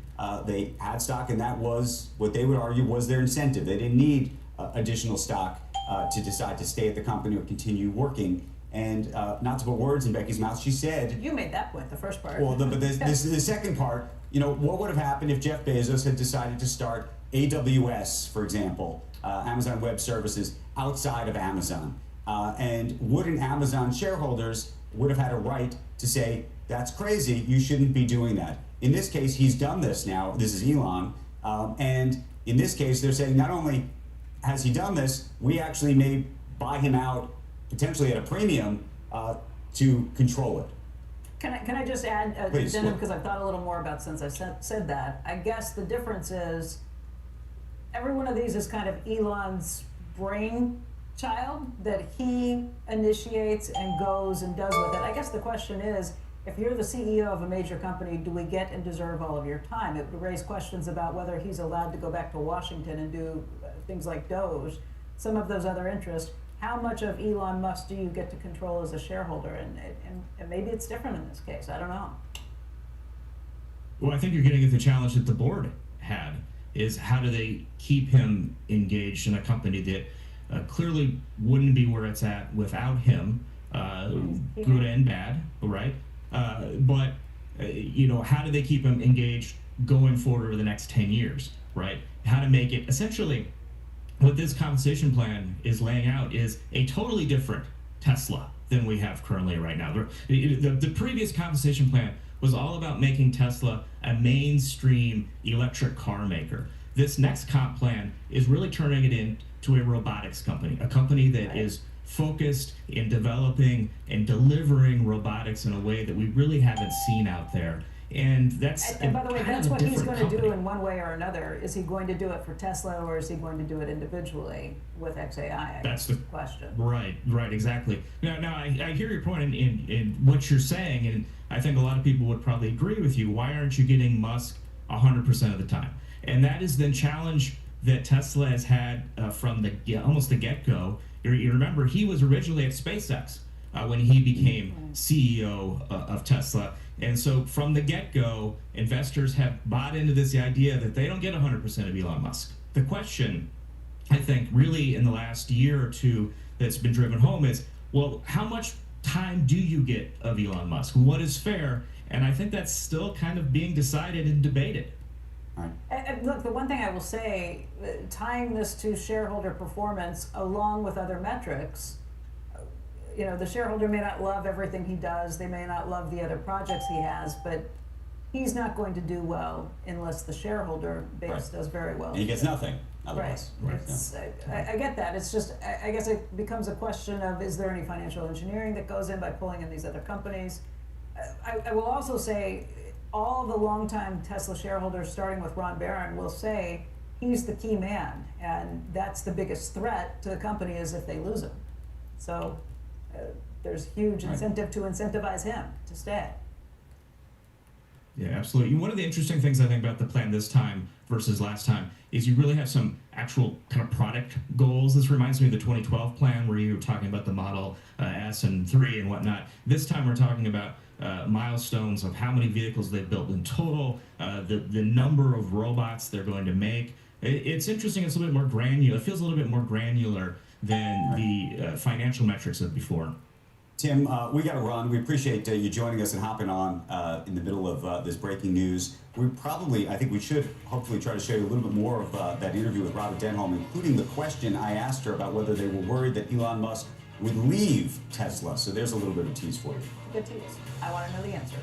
They had stock, and that was what they would argue was their incentive. They didn't need additional stock to decide to stay at the company or continue working. And not to put words in Becky's mouth, she said... You made that point, the first part. Well, but this is the second part. You know, what would have happened if Jeff Bezos had decided to start AWS, for example, Amazon Web Services, outside of Amazon? And wouldn't Amazon shareholders would have had a right to say, that's crazy, you shouldn't be doing that? In this case, he's done this now. This is Elon. And in this case, they're saying not only has he done this, we actually may buy him out potentially at a premium to control it. Can I just add, Please, Denim, because I've thought a little more about since I said that. I guess the difference is every one of these is kind of Elon's brainchild that he initiates and goes and does with it. I guess the question is, if you're the CEO of a major company, do we get and deserve all of your time? It would raise questions about whether he's allowed to go back to Washington and do things like Doge, some of those other interests. How much of Elon Musk do you get to control as a shareholder? And maybe it's different in this case. I don't know. Well, I think you're getting at the challenge that the board had, is how do they keep him engaged in a company that clearly wouldn't be where it's at without him, good and bad, right? But you know, how do they keep him engaged going forward over the next 10 years, right? How to make it essentially... What this compensation plan is laying out is a totally different Tesla than we have currently right now. The previous compensation plan was all about making Tesla a mainstream electric car maker. This next comp plan is really turning it into a robotics company, a company that is focused in developing and delivering robotics in a way that we really haven't seen out there. And that's and by the way, that's what he's going to do in one way or another. Is he going to do it for Tesla, or is he going to do it individually with XAI? That's the question. Right, exactly. Now I hear your point in what you're saying, and I think a lot of people would probably agree with you. Why aren't you getting Musk 100% of the time? And that is the challenge that Tesla has had from almost the get-go. You remember, he was originally at SpaceX when he became CEO of Tesla. And so from the get-go, investors have bought into this idea that they don't get 100% of Elon Musk. The question, I think, really in the last year or two that's been driven home is, well, how much time do you get of Elon Musk? What is fair? And I think that's still kind of being decided and debated. And look, the one thing I will say, tying this to shareholder performance along with other metrics, you know, the shareholder may not love everything he does, they may not love the other projects he has, but he's not going to do well unless the shareholder base does very well. And he gets nothing otherwise. Right. I get that. It's just, I guess it becomes a question of, is there any financial engineering that goes in by pulling in these other companies? I will also say, all the longtime Tesla shareholders, starting with Ron Barron, will say he's the key man, and that's the biggest threat to the company is if they lose him. So there's huge incentive to incentivize him to stay. Yeah, absolutely. One of the interesting things I think about the plan this time versus last time is you really have some actual kind of product goals. This reminds me of the 2012 plan where you were talking about the Model S and 3 and whatnot. This time we're talking about milestones of how many vehicles they've built in total, the number of robots they're going to make, It's interesting. It's a little bit more granular. It feels a little bit more granular than the financial metrics of before. Tim, we got to run. We appreciate you joining us and hopping on in the middle of this breaking news. I think we should hopefully try to show you a little bit more of that interview with Robert Denholm, including the question I asked her about whether they were worried that Elon Musk would leave Tesla. So there's a little bit of a tease for you. Good tease. I want to know the answer.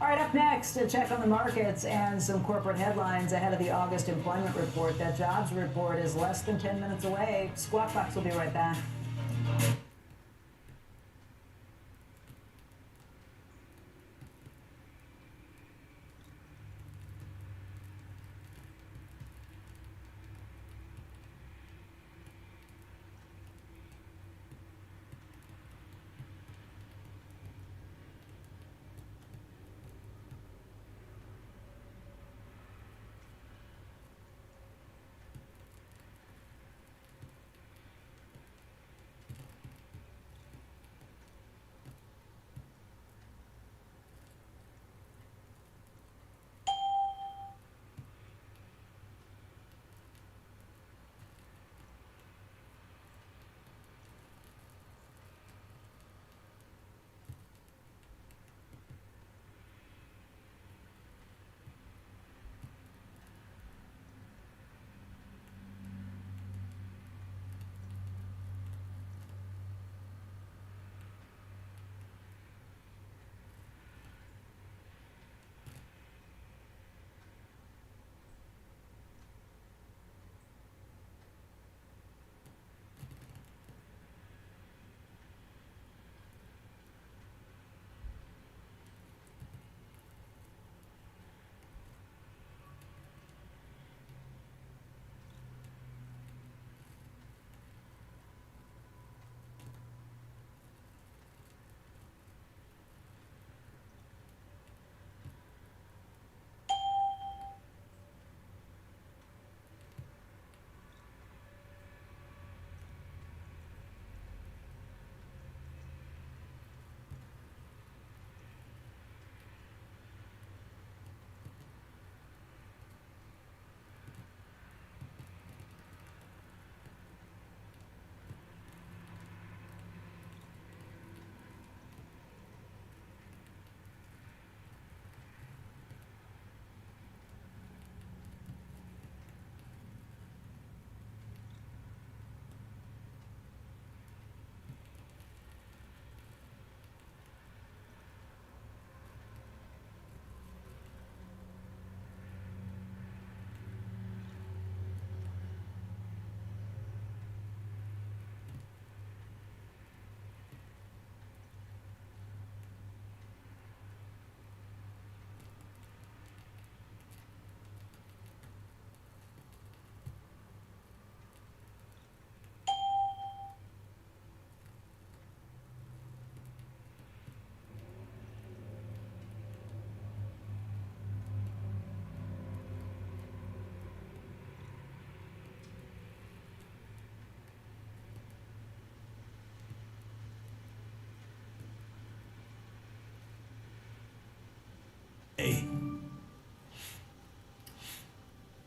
All right, up next, a check on the markets and some corporate headlines ahead of the August employment report. That jobs report is less than 10 minutes away. Squawk Box will be right back.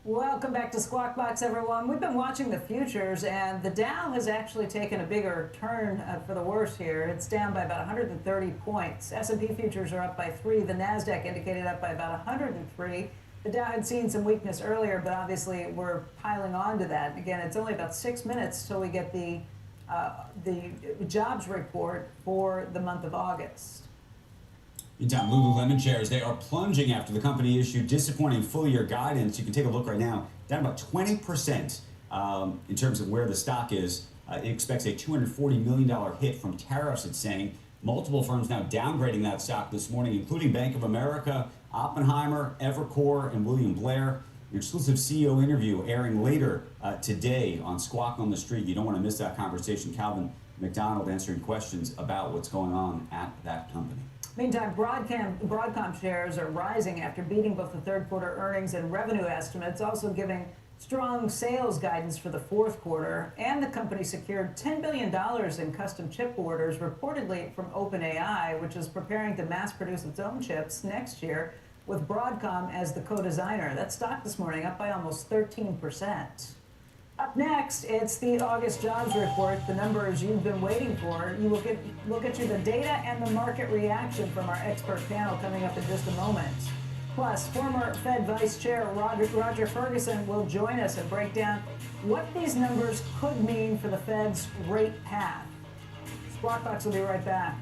Welcome back to Squawk Box, everyone. We've been watching the futures, and the Dow has actually taken a bigger turn for the worse here. It's down by about 130 points. S&P futures are up by 3. The NASDAQ indicated up by about 103. The Dow had seen some weakness earlier, but obviously we're piling on to that. Again, it's only about 6 minutes till we get the jobs report for the month of August. Meantime, Lululemon shares, they are plunging after the company issued disappointing full-year guidance. You can take a look right now, down about 20% in terms of where the stock is. It expects a $240 million hit from tariffs, it's saying. Multiple firms now downgrading that stock this morning, including Bank of America, Oppenheimer, Evercore, and William Blair. Your exclusive CEO interview airing later today on Squawk on the Street. You don't want to miss that conversation. Calvin McDonald answering questions about what's going on at that company. Meantime, Broadcom shares are rising after beating both the third quarter earnings and revenue estimates, also giving strong sales guidance for the fourth quarter. And the company secured $10 billion in custom chip orders, reportedly from OpenAI, which is preparing to mass produce its own chips next year. with Broadcom as the co-designer. That stock this morning up by almost 13%. Up next, it's the August jobs report, the numbers you've been waiting for. We'll get you the data and the market reaction from our expert panel coming up in just a moment. Plus, former Fed Vice Chair Roger Ferguson will join us and break down what these numbers could mean for the Fed's rate path. Squawk Box will be right back.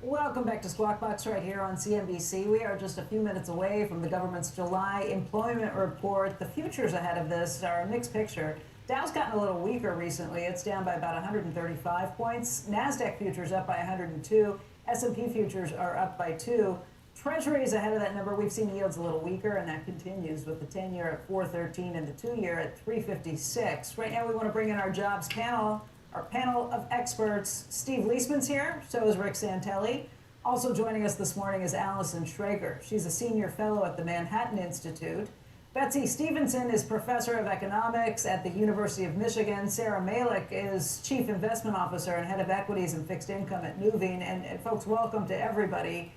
Welcome back to Squawk Box right here on CNBC. We are just a few minutes away from the government's July employment report. The futures ahead of this are a mixed picture. Dow's gotten a little weaker recently. It's down by about 135 points. NASDAQ futures up by 102. S&P futures are up by 2. Treasury is ahead of that number. We've seen yields a little weaker, and that continues with the 10-year at 4.13 and the 2-year at 3.56. Right now, we want to bring in our jobs panel. Our panel of experts. Steve Leisman's here, so is Rick Santelli. Also joining us this morning is Allison Schrager. She's a senior fellow at the Manhattan Institute. Betsy Stevenson is professor of economics at the University of Michigan. Sarah Malik is chief investment officer and head of equities and fixed income at Nuveen. And folks, welcome to everybody.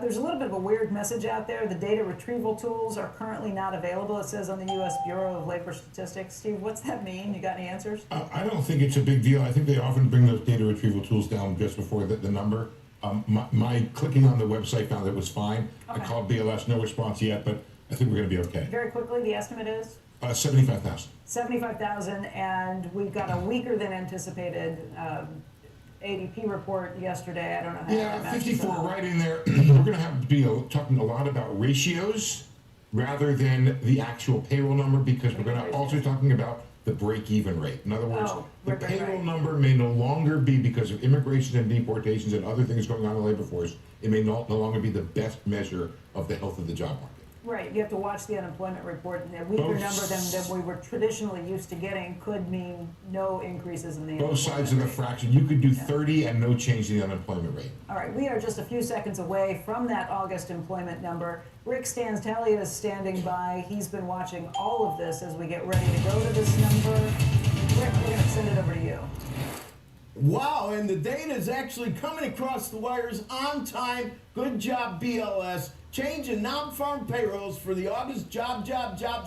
There's a little bit of a weird message out there. The data retrieval tools are currently not available, it says on the U.S. Bureau of Labor Statistics. Steve, what's that mean? You got any answers? I don't think it's a big deal. I think they often bring those data retrieval tools down just before the number. My clicking on the website found it was fine. Okay. I called BLS, no response yet, but I think we're going to be okay. Very quickly, the estimate is? 75,000. 75,000, and we've got a weaker than anticipated ADP report yesterday. I don't know how Yeah, 54 right in there. We're going to have to be talking a lot about ratios rather than the actual payroll number, because we're going to also talking about the break-even rate. In other words, the payroll number may no longer be, because of immigration and deportations and other things going on in the labor force, it may no longer be the best measure of the health of the job market. Right, you have to watch the unemployment report, and a weaker number than we were traditionally used to getting could mean no increases in the Both unemployment sides of the rate. fraction. You could do 30 and no change in the unemployment rate. All right, we are just a few seconds away from that August employment number. Rick Stantalia is standing by. He's been watching all of this as we get ready to go to this number. Rick, we're going to send it over to you. Wow, and the data is actually coming across the wires on time. Good job, BLS. Change in non-farm payrolls for the August jobs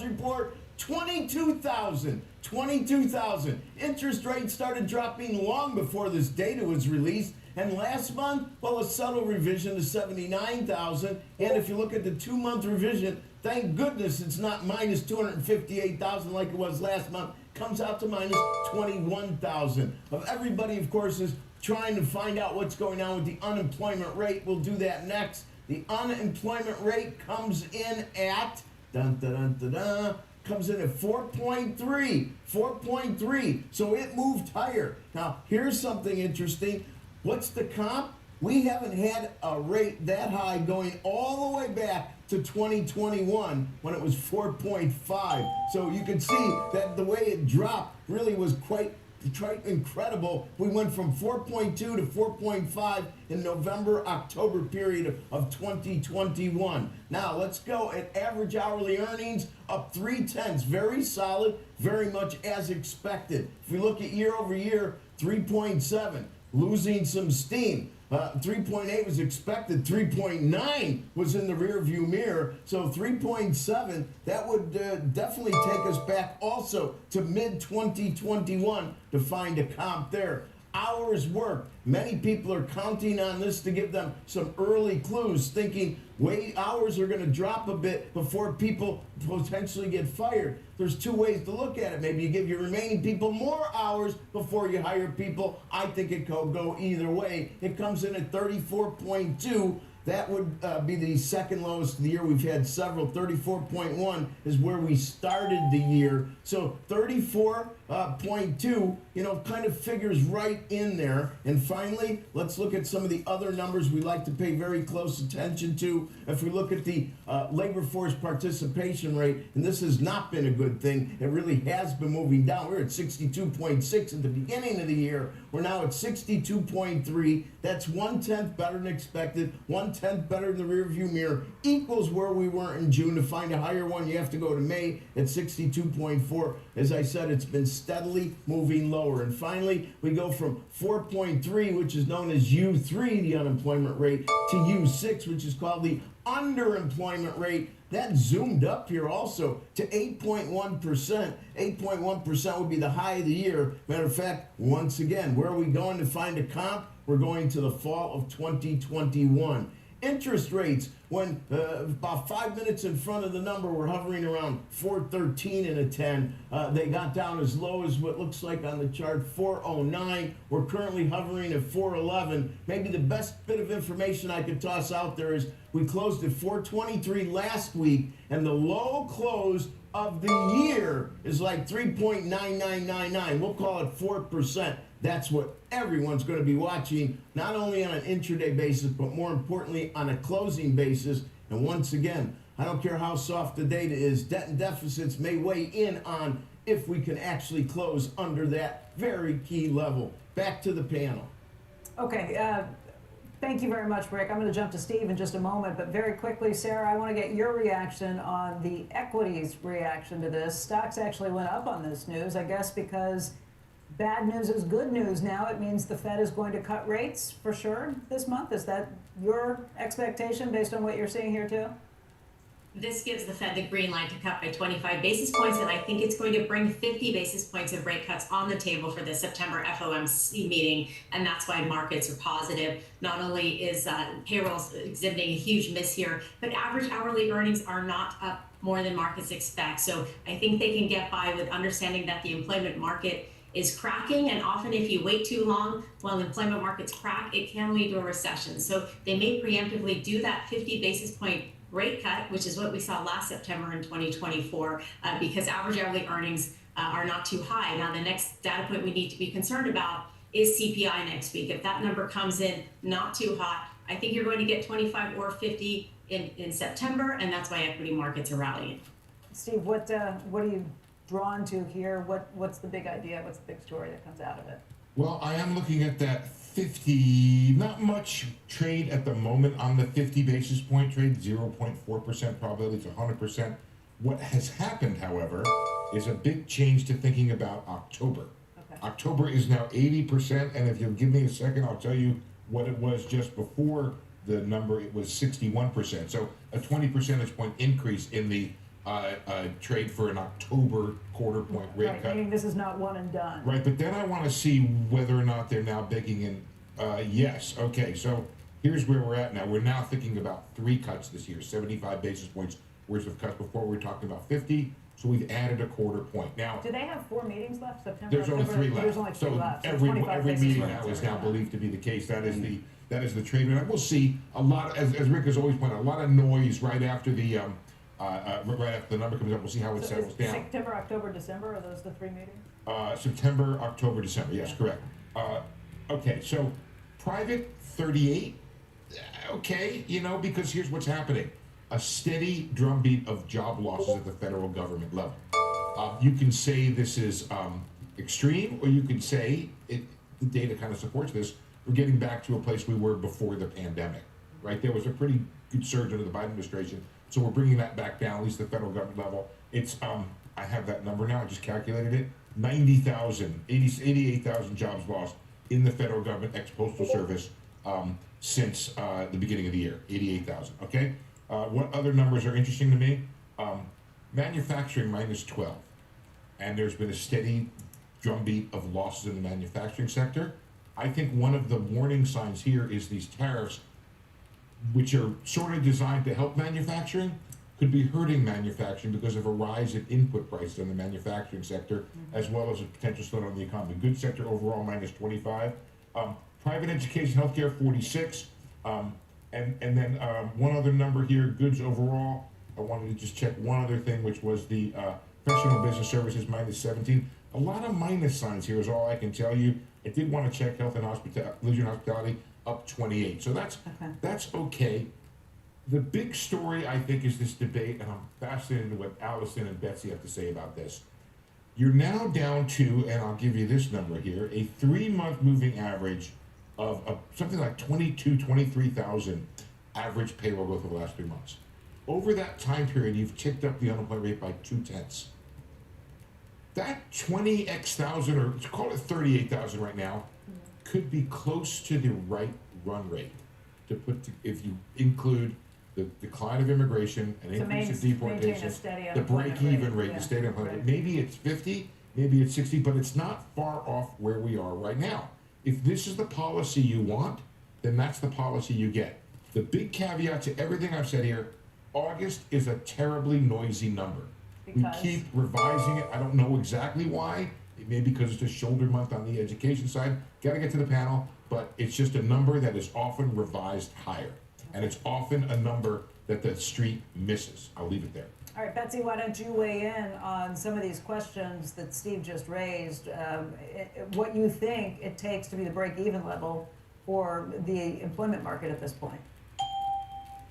report, 22,000. 22,000. Interest rates started dropping long before this data was released. And last month, well, a subtle revision to 79,000. And if you look at the 2-month revision, thank goodness it's not minus 258,000 like it was last month. Comes out to minus 21,000. Everybody, of course, is trying to find out what's going on with the unemployment rate. We'll do that next. The unemployment rate comes in at, comes in at 4.3. 4.3. So it moved higher. Now, here's something interesting. What's the comp? We haven't had a rate that high going all the way back to 2021 when it was 4.5. So you can see that the way it dropped really was quite incredible. We went from 4.2 to 4.5 in November-October period of 2021. Now let's go at average hourly earnings up 0.3. Very solid, very much as expected. If we look at year over year, 3.7, losing some steam. 3.8 was expected. 3.9 was in the rear view mirror. So 3.7, that would definitely take us back also to mid-2021 to find a comp there. Hours worked. Many people are counting on this to give them some early clues, thinking hours are going to drop a bit before people potentially get fired. There's two ways to look at it. Maybe you give your remaining people more hours before you hire people. I think it could go either way. It comes in at 34.2. That would be the second lowest of the year. We've had several. 34.1 is where we started the year. So 34.2, kind of figures right in there. And finally, let's look at some of the other numbers we like to pay very close attention to. If we look at the labor force participation rate, and this has not been a good thing, it really has been moving down. We were at 62.6 at the beginning of the year. We're now at 62.3. That's 1/10 better than expected. 1/10 better than the rear view mirror. Equals where we were in June. To find a higher one, you have to go to May at 62.4. As I said, it's been steadily moving lower. And finally, we go from 4.3, which is known as U3, the unemployment rate, to U6, which is called the underemployment rate. That zoomed up here also to 8.1%. 8.1% would be the high of the year. Matter of fact, once again, where are we going to find a comp? We're going to the fall of 2021. Interest rates, when about 5 minutes in front of the number, we're hovering around 4.13 and a 10. They got down as low as what looks like on the chart 4.09. We're currently hovering at 4.11. Maybe the best bit of information I could toss out there is we closed at 4.23 last week, and the low close of the year is like 3.9999. We'll call it 4%. That's what everyone's going to be watching, not only on an intraday basis, but more importantly on a closing basis. And once again, I don't care how soft the data is, debt and deficits may weigh in on if we can actually close under that very key level. Back to the panel. Okay, thank you very much, Rick. I'm going to jump to Steve in just a moment, but very quickly, Sarah, I want to get your reaction on the equities reaction to this. Stocks actually went up on this news, I guess because bad news is good news now. It means the Fed is going to cut rates for sure this month. Is that your expectation based on what you're seeing here too? This gives the Fed the green light to cut by 25 basis points, and I think it's going to bring 50 basis points of rate cuts on the table for the September FOMC meeting, and that's why markets are positive. Not only is payrolls exhibiting a huge miss here, but average hourly earnings are not up more than markets expect. So I think they can get by with understanding that the employment market is cracking, and often if you wait too long while employment markets crack, it can lead to a recession. So they may preemptively do that 50 basis point rate cut, which is what we saw last September in 2024, because average hourly earnings are not too high. Now, the next data point we need to be concerned about is CPI next week. If that number comes in not too hot, I think you're going to get 25 or 50 in September, and that's why equity markets are rallying. Steve, what are you drawn to here? What's the big idea? What's the big story that comes out of it? Well, I am looking at that 50, not much trade at the moment on the 50 basis point trade, 0.4% probability, it's 100%. What has happened, however, is a big change to thinking about October. Okay. October is now 80%, and if you'll give me a second, I'll tell you what it was just before the number. It was 61%. So a 20 percentage point increase in the trade for an October quarter point rate cut. Meaning this is not one and done. Right, but then I want to see whether or not they're now baking in, yes, okay, so here's where we're at now. We're now thinking about 3 cuts this year, 75 basis points worth of cuts. Before we were talking about 50, so we've added a quarter point. Now, do they have 4 meetings left? September, there's only October? 3 left. There's only 3 left. So every meeting now is now believed to be the case. That is the trade. And we'll see a lot, as Rick has always pointed out, a lot of noise right after the right after the number comes up. We'll see how it settles down. September, October, December, are those the 3 meetings? September, October, December. Yes, correct. Okay, so private 38. Okay, because here's what's happening: a steady drumbeat of job losses at the federal government level. You can say this is extreme, or you can say the data kind of supports this. We're getting back to a place we were before the pandemic, right? There was a pretty good surge under the Biden administration, so we're bringing that back down, at least the federal government level. It's, I have that number now, I just calculated it, 88,000 jobs lost in the federal government ex-postal service since the beginning of the year, 88,000, okay? What other numbers are interesting to me? Manufacturing minus 12, and there's been a steady drumbeat of losses in the manufacturing sector. I think one of the warning signs here is these tariffs, which are sort of designed to help manufacturing, could be hurting manufacturing because of a rise in input prices in the manufacturing sector, as well as a potential slowdown in the economy. Goods sector overall minus 25. Private education, healthcare 46. And then one other number here, goods overall. I wanted to just check one other thing, which was the professional business services minus 17. A lot of minus signs here is all I can tell you. I did want to check health and leisure and hospitality up 28. So that's okay. The big story, I think, is this debate, and I'm fascinated with what Allison and Betsy have to say about this. You're now down to, and I'll give you this number here, a 3-month moving average of something like 23,000 average payroll growth over the last 3 months. Over that time period, you've ticked up the unemployment rate by 0.2. That 20,000, or call it 38,000 right now, could be close to the right run rate if you include the decline of immigration, an increase of deportation, the break-even rate, the state unemployment rate. Maybe it's 50, maybe it's 60, but it's not far off where we are right now. If this is the policy you want, then that's the policy you get. The big caveat to everything I've said here: August is a terribly noisy number. We keep revising it. I don't know exactly why. It may be because it's a shoulder month on the education side. Got to get to the panel, but it's just a number that is often revised higher. And it's often a number that the street misses. I'll leave it there. All right, Betsy, why don't you weigh in on some of these questions that Steve just raised, what you think it takes to be the break-even level for the employment market at this point?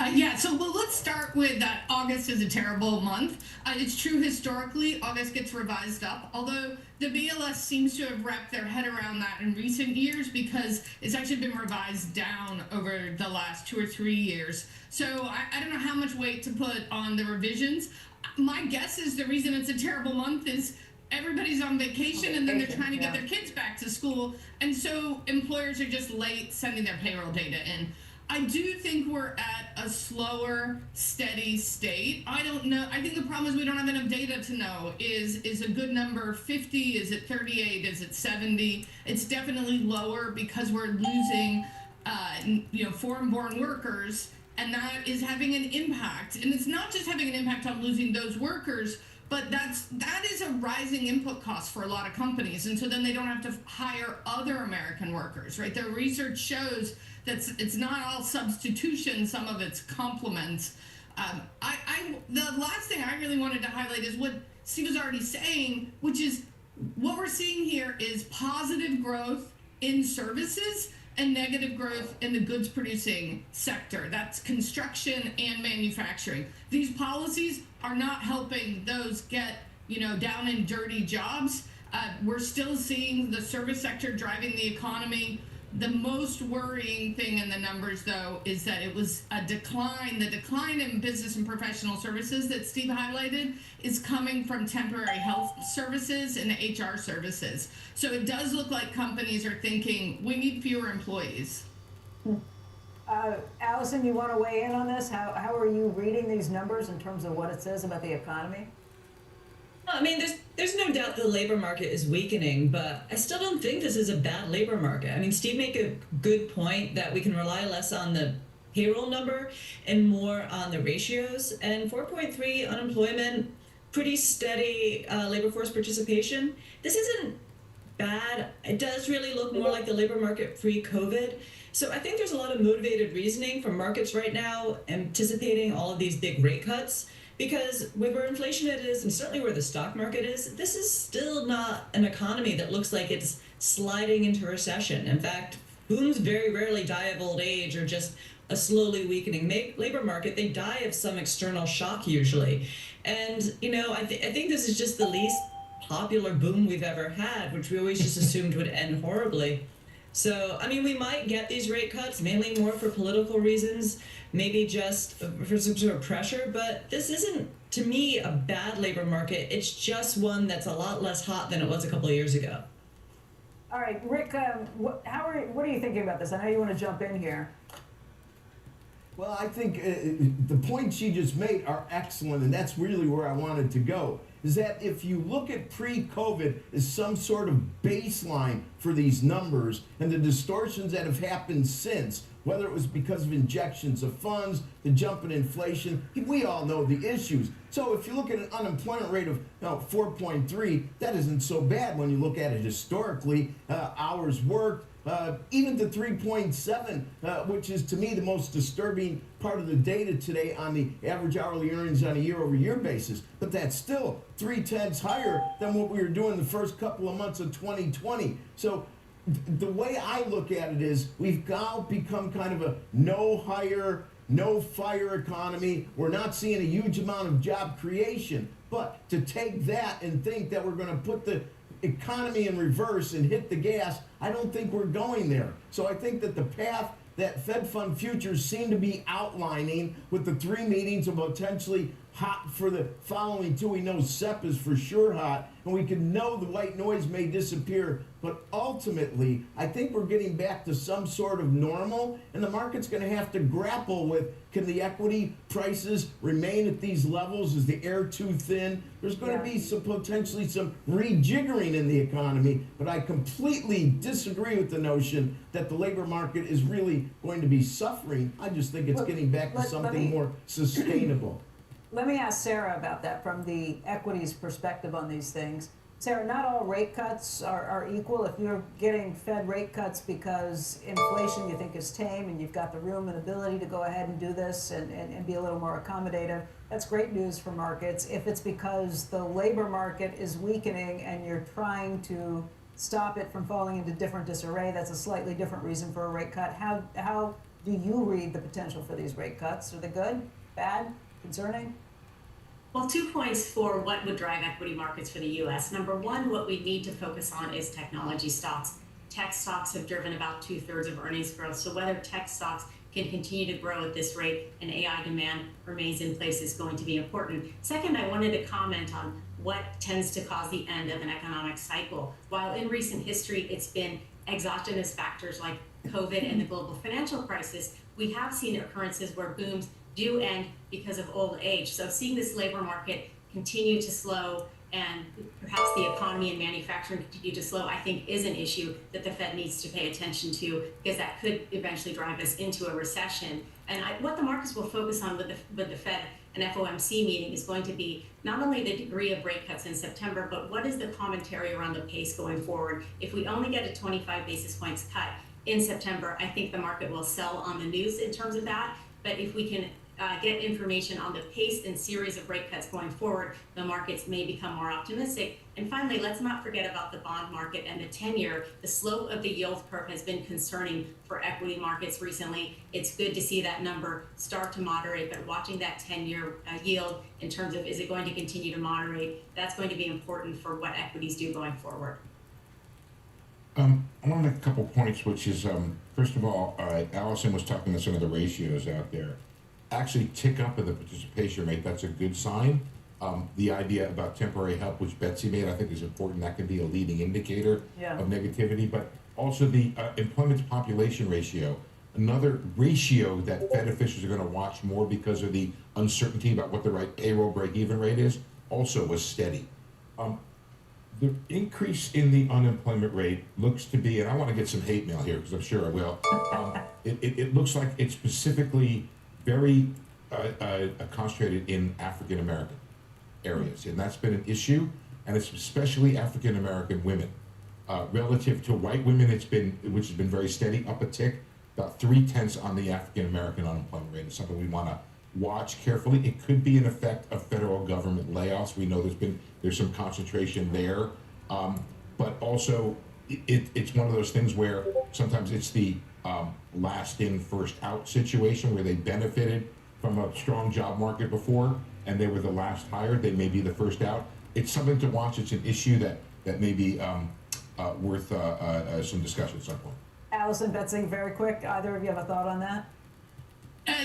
Let's start with that August is a terrible month. It's true historically, August gets revised up, although the BLS seems to have wrapped their head around that in recent years because it's actually been revised down over the last 2 or 3 years. So I don't know how much weight to put on the revisions. My guess is the reason it's a terrible month is everybody's on vacation and then they're trying to get their kids back to school. And so employers are just late sending their payroll data in. I do think we're at a slower, steady state. I don't know. I think the problem is we don't have enough data to know. Is a good number 50? Is it 38? Is it 70? It's definitely lower because we're losing, foreign-born workers, and that is having an impact. And it's not just having an impact on losing those workers, but that is a rising input cost for a lot of companies, and so then they don't have to hire other American workers, right? Their research shows that it's not all substitution, some of it's complements. The last thing I really wanted to highlight is what Steve was already saying, which is what we're seeing here is positive growth in services, and negative growth in the goods producing sector. That's construction and manufacturing. These policies are not helping those get, down and dirty jobs. We're still seeing the service sector driving the economy. The most worrying thing in the numbers, though, is that it was a decline. The decline in business and professional services that Steve highlighted is coming from temporary health services and HR services. So it does look like companies are thinking, we need fewer employees. Allison, you want to weigh in on this? How are you reading these numbers in terms of what it says about the economy? I mean, there's no doubt the labor market is weakening, but I still don't think this is a bad labor market. I mean, Steve made a good point that we can rely less on the payroll number and more on the ratios. And 4.3 unemployment, pretty steady labor force participation. This isn't bad. It does really look more like the labor market pre-COVID. So I think there's a lot of motivated reasoning from markets right now anticipating all of these big rate cuts. Because with where inflation it is, and certainly where the stock market is, this is still not an economy that looks like it's sliding into recession. In fact, booms very rarely die of old age or just a slowly weakening labor market. They die of some external shock usually. And, I think this is just the least popular boom we've ever had, which we always just assumed would end horribly. So, I mean, we might get these rate cuts, mainly more for political reasons, maybe just for some sort of pressure, but this isn't, to me, a bad labor market. It's just one that's a lot less hot than it was a couple of years ago. All right, Rick, what are you thinking about this? I know you want to jump in here. Well, I think the points she just made are excellent, and that's really where I wanted to go. Is that if you look at pre-COVID as some sort of baseline for these numbers and the distortions that have happened since, whether it was because of injections of funds, the jump in inflation, we all know the issues. So if you look at an unemployment rate of 4.3, that isn't so bad when you look at it historically. Hours worked, even to 3.7, which is to me the most disturbing part of the data today on the average hourly earnings on a year-over-year basis. But that's still 0.3 higher than what we were doing the first couple of months of 2020. So the way I look at it is we've now become kind of a no hire, no fire economy. We're not seeing a huge amount of job creation. But to take that and think that we're going to put the economy in reverse and hit the gas, I don't think we're going there. So I think that the path that Fed Fund futures seem to be outlining with the 3 meetings of potentially hot for the following 2. We know SEP is for sure hot, and we can know the white noise may disappear, but ultimately, I think we're getting back to some sort of normal, and the market's going to have to grapple with, can the equity prices remain at these levels? Is the air too thin? There's going to be potentially some rejiggering in the economy, but I completely disagree with the notion that the labor market is really going to be suffering. I just think it's getting back to something more sustainable. Let me ask Sarah about that from the equities perspective on these things. Sarah, not all rate cuts are equal. If you're getting Fed rate cuts because inflation you think is tame and you've got the room and ability to go ahead and do this and be a little more accommodative, that's great news for markets. If it's because the labor market is weakening and you're trying to stop it from falling into different disarray, that's a slightly different reason for a rate cut. How do you read the potential for these rate cuts? Are they good, bad, concerning? Well, 2 points for what would drive equity markets for the U.S. Number one, what we need to focus on is technology stocks. Tech stocks have driven about 2/3 of earnings growth. So whether tech stocks can continue to grow at this rate and AI demand remains in place is going to be important. Second, I wanted to comment on what tends to cause the end of an economic cycle. While in recent history, it's been exogenous factors like COVID and the global financial crisis, we have seen occurrences where booms do end because of old age. So seeing this labor market continue to slow and perhaps the economy and manufacturing continue to slow, I think is an issue that the Fed needs to pay attention to, because that could eventually drive us into a recession. And what the markets will focus on with the Fed and FOMC meeting is going to be not only the degree of rate cuts in September, but what is the commentary around the pace going forward. If we only get a 25 basis points cut in September, I think the market will sell on the news in terms of that. But if we can get information on the pace and series of rate cuts going forward, the markets may become more optimistic. And finally, let's not forget about the bond market and the 10-year. The slope of the yield curve has been concerning for equity markets recently. It's good to see that number start to moderate, but watching that 10-year yield in terms of is it going to continue to moderate, that's going to be important for what equities do going forward. I want to make a couple points, which is, first of all, Allison was talking about some of the ratios out there. Actually tick up of the participation rate, that's a good sign. The idea about temporary help, which Betsy made, I think is important. That can be a leading indicator of negativity, but also the employment to population ratio, another ratio that Fed officials are going to watch more because of the uncertainty about what the right payroll break-even rate is, also was steady. The increase in the unemployment rate looks to be, and I want to get some hate mail here because I'm sure I will, it looks like it's specifically very concentrated in African American areas, and that's been an issue, and it's especially African American women. Relative to white women, it's been, which has been very steady, up a tick, about 0.3 on the African American unemployment rate. It's something we want to watch carefully. It could be an effect of federal government layoffs. We know there's some concentration there, but also it's one of those things where sometimes it's the last in, first out situation where they benefited from a strong job market before and they were the last hired. They may be the first out. It's something to watch. It's an issue that may be worth some discussion at some point. Allison, Betsy, very quick. Either of you have a thought on that?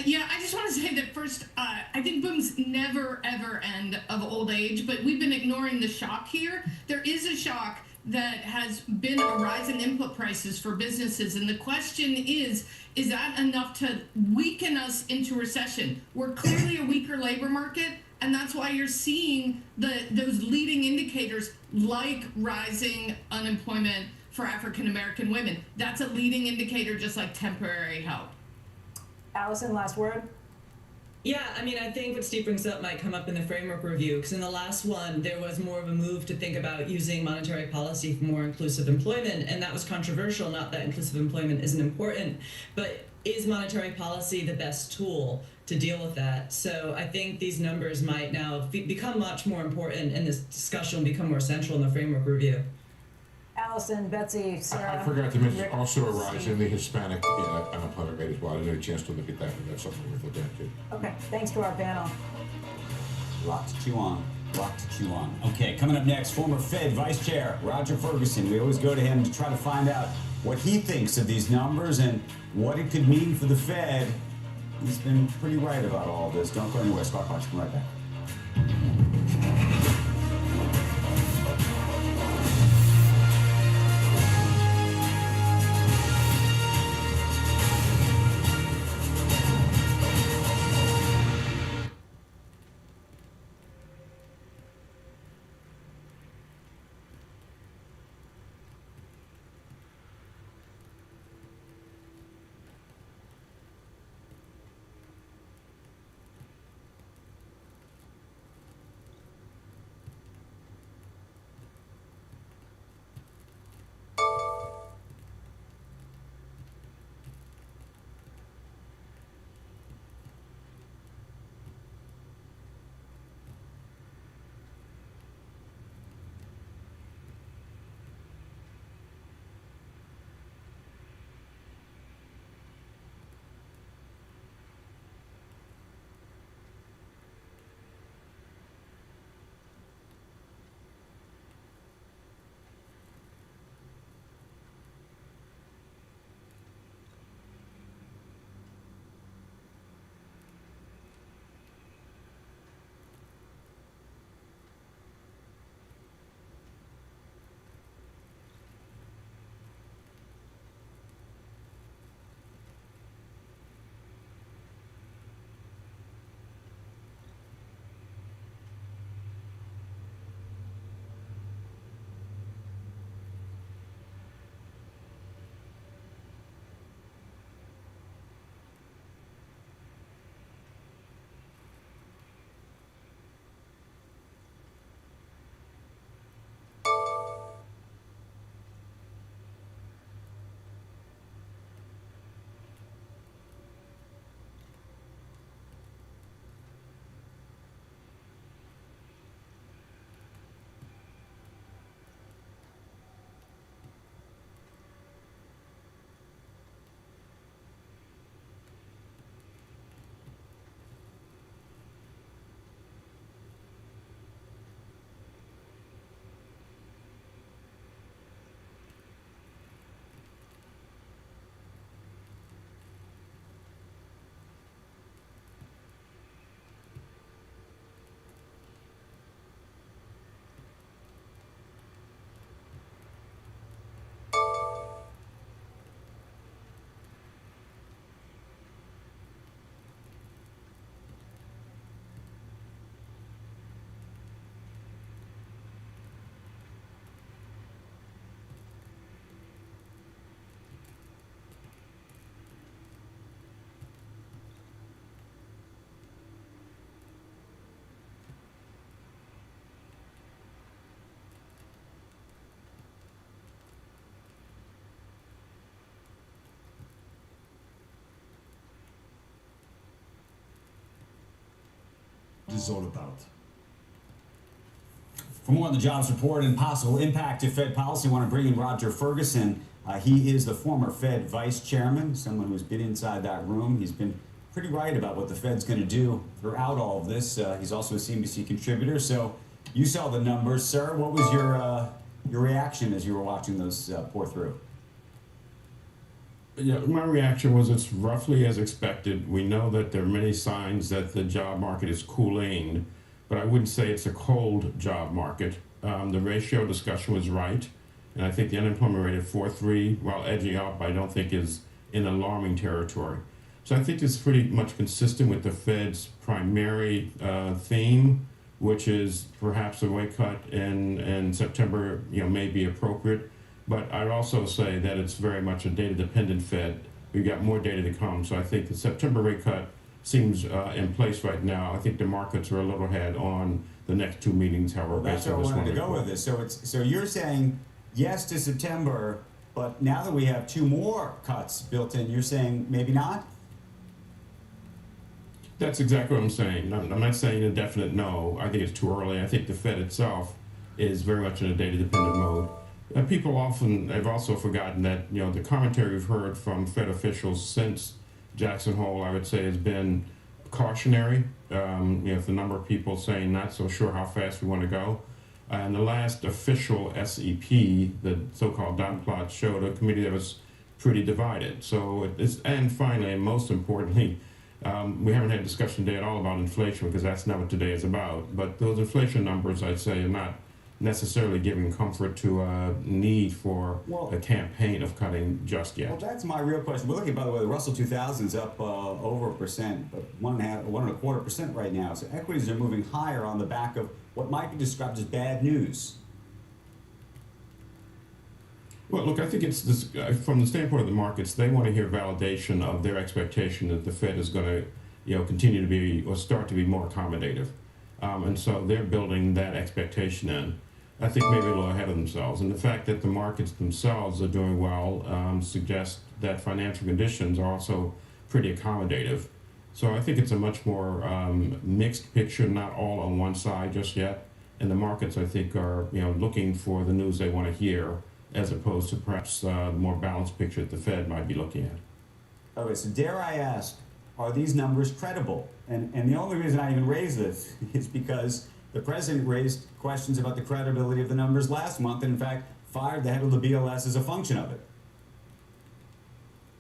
Yeah, I just want to say that first, I think booms never, ever end of old age, but we've been ignoring the shock here. There is a shock that has been a rise in input prices for businesses, and the question is that enough to weaken us into recession? We're clearly a weaker labor market, and that's why you're seeing those leading indicators like rising unemployment for African American women. That's a leading indicator, just like temporary help. Allison, last word? Yeah, I mean, I think what Steve brings up might come up in the framework review, because in the last one, there was more of a move to think about using monetary policy for more inclusive employment, and that was controversial. Not that inclusive employment isn't important, but is monetary policy the best tool to deal with that? So I think these numbers might now become much more important in this discussion, become more central in the framework review. Allison, Betsy, Sarah. I forgot to mention also a rise in the Hispanic unemployment rate as well. I didn't get a chance to look at that, but that's something worth looking at too. Okay, thanks to our panel. Lot to chew on. Lot to chew on. Okay, coming up next, former Fed Vice Chair Roger Ferguson. We always go to him to try to find out what he thinks of these numbers and what it could mean for the Fed. He's been pretty right about all this. Don't go anywhere. Squawk Box, come right back. is all about. For more on the jobs report and possible impact to Fed policy, I want to bring in Roger Ferguson. He is the former Fed vice chairman, someone who's been inside that room. He's been pretty right about what the Fed's going to do throughout all of this. He's also a CNBC contributor. So you saw the numbers, sir. What was your reaction as you were watching those pour through? Yeah, my reaction was it's roughly as expected. We know that there are many signs that the job market is cooling, but I wouldn't say it's a cold job market. The ratio discussion was right, and I think the unemployment rate at 4.3, while edging up, I don't think is in alarming territory. So I think it's pretty much consistent with the Fed's primary theme, which is perhaps a rate cut in September, may be appropriate. But I'd also say that it's very much a data-dependent Fed. We've got more data to come, so I think the September rate cut seems in place right now. I think the markets are a little ahead on the next two meetings, however. That's where I wanted to go with this. So you're saying yes to September, but now that we have two more cuts built in, you're saying maybe not? That's exactly what I'm saying. I'm not saying a definite no. I think it's too early. I think the Fed itself is very much in a data-dependent mode. People often have also forgotten that the commentary we've heard from Fed officials since Jackson Hole, I would say, has been cautionary. The number of people saying not so sure how fast we want to go. And the last official SEP, the so-called dot plot, showed a committee that was pretty divided. So and finally, and most importantly, we haven't had discussion today at all about inflation because that's not what today is about. But those inflation numbers, I'd say, are not necessarily giving comfort to a need for a campaign of cutting just yet. Well, that's my real question. We're looking, by the way, the Russell 2000 is up over 1%, but 1.25% right now. So equities are moving higher on the back of what might be described as bad news. Well, look, I think it's this, from the standpoint of the markets, they want to hear validation of their expectation that the Fed is going to, continue to be or start to be more accommodative, and so they're building that expectation in. I think maybe a little ahead of themselves, and the fact that the markets themselves are doing well suggests that financial conditions are also pretty accommodative. So I think it's a much more mixed picture, not all on one side just yet. And the markets, I think, are looking for the news they want to hear, as opposed to perhaps the more balanced picture that the Fed might be looking at. Okay, so dare I ask, are these numbers credible? And the only reason I even raise this is because the president raised questions about the credibility of the numbers last month, and in fact, fired the head of the BLS as a function of it.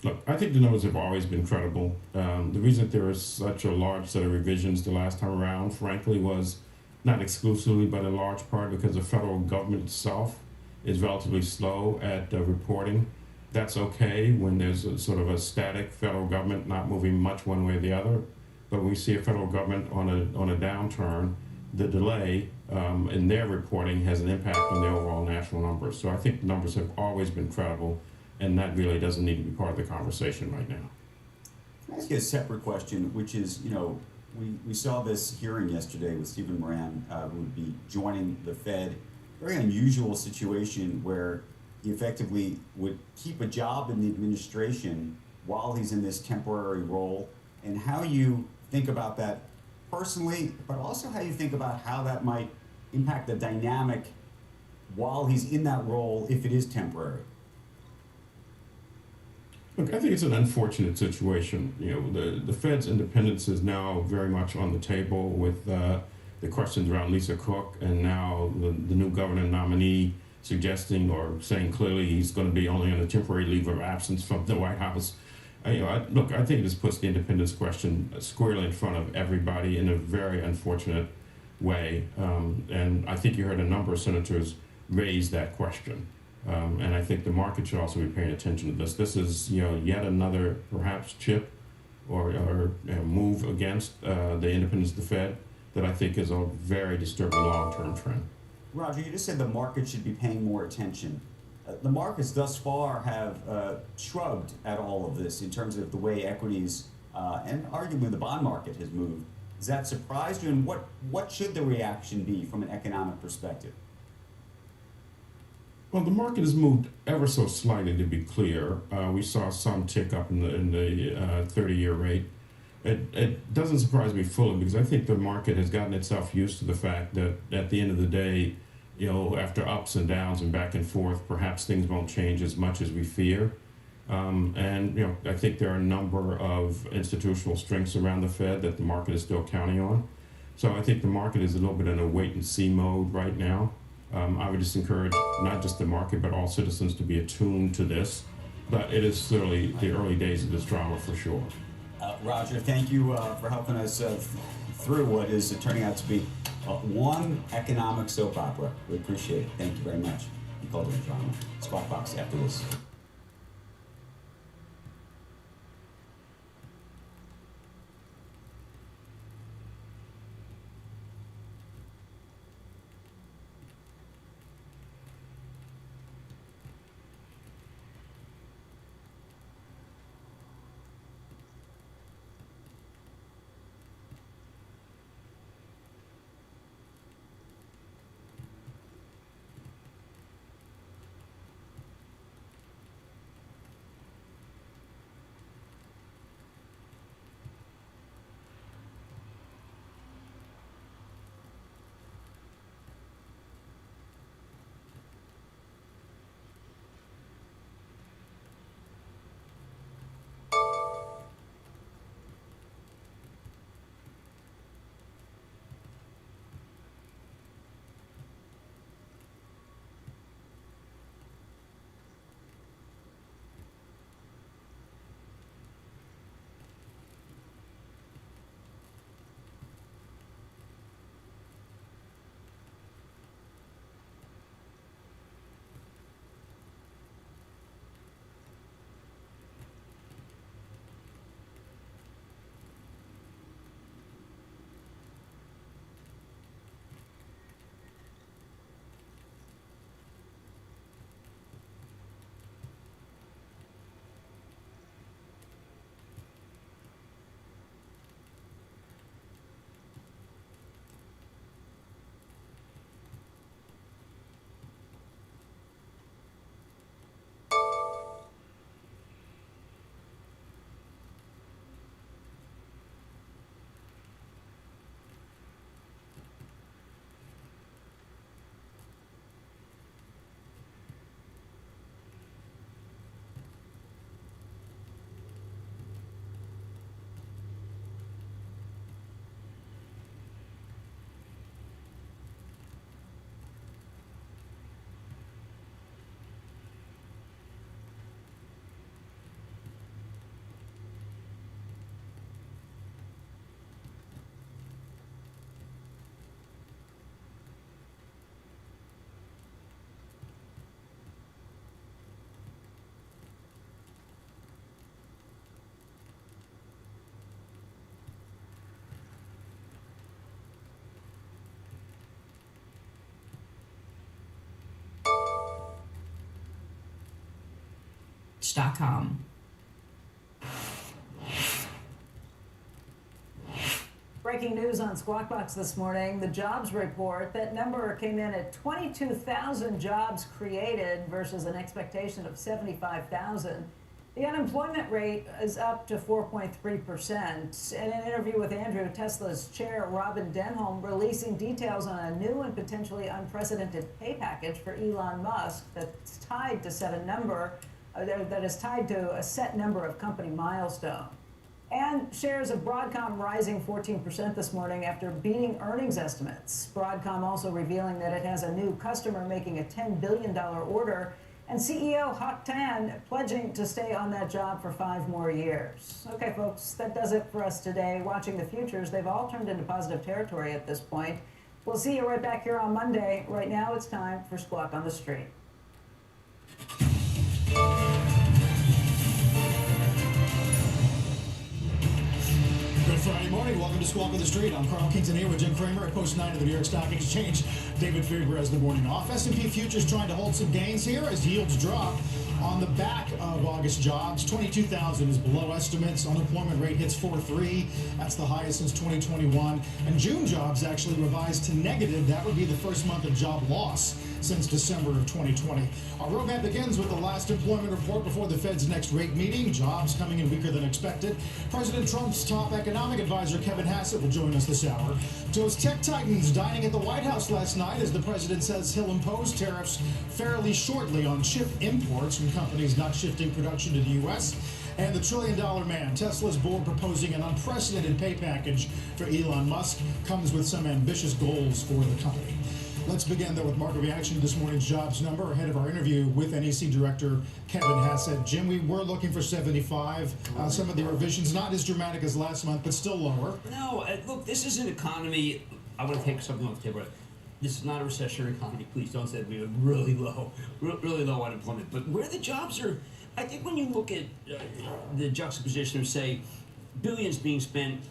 Look, I think the numbers have always been credible. The reason there was such a large set of revisions the last time around, frankly, was not exclusively, but in large part because the federal government itself is relatively slow at reporting. That's okay when there's a sort of a static federal government not moving much one way or the other. But when we see a federal government on a downturn, the delay in their reporting has an impact on the overall national numbers. So I think the numbers have always been credible, and that really doesn't need to be part of the conversation right now. Can I ask you a separate question, which is, we saw this hearing yesterday with Stephen Moran, who would be joining the Fed. Very unusual situation where he effectively would keep a job in the administration while he's in this temporary role, and how you think about that personally, but also how you think about how that might impact the dynamic while he's in that role if it is temporary. Look, I think it's an unfortunate situation. The Fed's independence is now very much on the table with the questions around Lisa Cook, and now the new governor nominee suggesting or saying clearly he's going to be only on a temporary leave of absence from the White House. Look, I think this puts the independence question squarely in front of everybody in a very unfortunate way. And I think you heard a number of senators raise that question. And I think the market should also be paying attention to this. This is, yet another perhaps chip or move against the independence of the Fed that I think is a very disturbing long-term trend. Roger, you just said the market should be paying more attention. The markets thus far have shrugged at all of this in terms of the way equities and arguably the bond market has moved. Does that surprise you? And what should the reaction be from an economic perspective? Well, the market has moved ever so slightly, to be clear. We saw some tick up in the 30-year rate. it doesn't surprise me fully, because I think the market has gotten itself used to the fact that at the end of the day, after ups and downs and back and forth, perhaps things won't change as much as we fear. And I think there are a number of institutional strengths around the Fed that the market is still counting on. So I think the market is a little bit in a wait and see mode right now. I would just encourage not just the market, but all citizens to be attuned to this. But it is certainly the early days of this drama for sure. Roger, thank you for helping us through what is turning out to be one economic soap opera. We appreciate it. Thank you very much. You called it a drama. Squawk Box after this. Com. Breaking news on Squawk Box this morning, the jobs report. That number came in at 22,000 jobs created versus an expectation of 75,000. The unemployment rate is up to 4.3%. In an interview with Andrew, Tesla's chair, Robin Denholm, releasing details on a new and potentially unprecedented pay package for Elon Musk that's tied to that is tied to a set number of company milestones. And shares of Broadcom rising 14% this morning after beating earnings estimates. Broadcom also revealing that it has a new customer making a $10 billion order, and CEO Hock Tan pledging to stay on that job for 5 more years. Okay, folks, that does it for us today. Watching the futures, they've all turned into positive territory at this point. We'll see you right back here on Monday. Right now, it's time for Squawk on the Street. Good Friday morning. Welcome to Squawk on the Street. I'm Carl Keaton here with Jim Cramer at Post 9 of the New York Stock Exchange. David Faber has the morning off. S&P futures trying to hold some gains here as yields drop. On the back of August jobs, 22,000 is below estimates. Unemployment rate hits 4.3. That's the highest since 2021. And June jobs actually revised to negative. That would be the first month of job loss since December of 2020. Our roadmap begins with the last employment report before the Fed's next rate meeting. Jobs coming in weaker than expected. President Trump's top economic advisor, Kevin Hassett, will join us this hour. Those tech titans dining at the White House last night as the president says he'll impose tariffs fairly shortly on chip imports from companies not shifting production to the U.S. And the trillion-dollar man, Tesla's board proposing an unprecedented pay package for Elon Musk, comes with some ambitious goals for the company. Let's begin, though, with market reaction to this morning's jobs number ahead of our interview with NEC Director Kevin Hassett. Jim, we were looking for 75. Some of the revisions, not as dramatic as last month, but still lower. No, look, this is an economy. I want to take something off the table. This is not a recessionary economy. Please don't say we have really low unemployment. But where the jobs are, I think when you look at the juxtaposition of, say, billions being spent,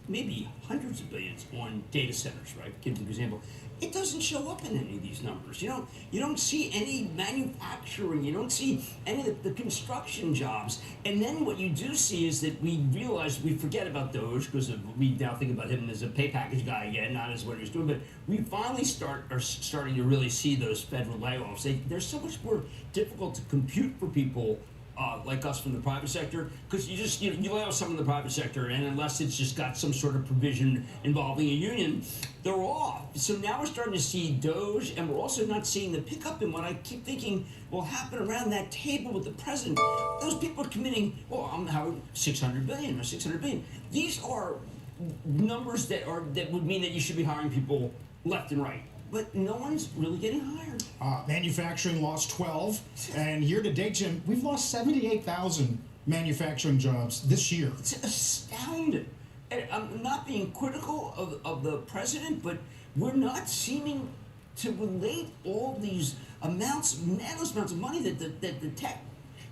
maybe hundreds of billions on data centers, right? Give you an example. It doesn't show up in any of these numbers. You don't see any manufacturing. You don't see any of the construction jobs. And then what you do see is that we realize we forget about Doge because we now think about him as a pay package guy again, not as what he was doing. But we finally are starting to really see those federal layoffs. They're so much more difficult to compute for people like us from the private sector, because you lay off someone in the private sector, and unless it's just got some sort of provision involving a union, they're off. So now we're starting to see Doge, and we're also not seeing the pickup in what I keep thinking will happen around that table with the president. Those people are committing, how 600 billion or 600 billion. These are numbers that would mean that you should be hiring people left and right. But no one's really getting hired. Manufacturing lost 12, and year to date, Jim, we've lost 78,000 manufacturing jobs this year. It's astounding. And I'm not being critical of the president, but we're not seeming to relate all these amounts, endless amounts of money that the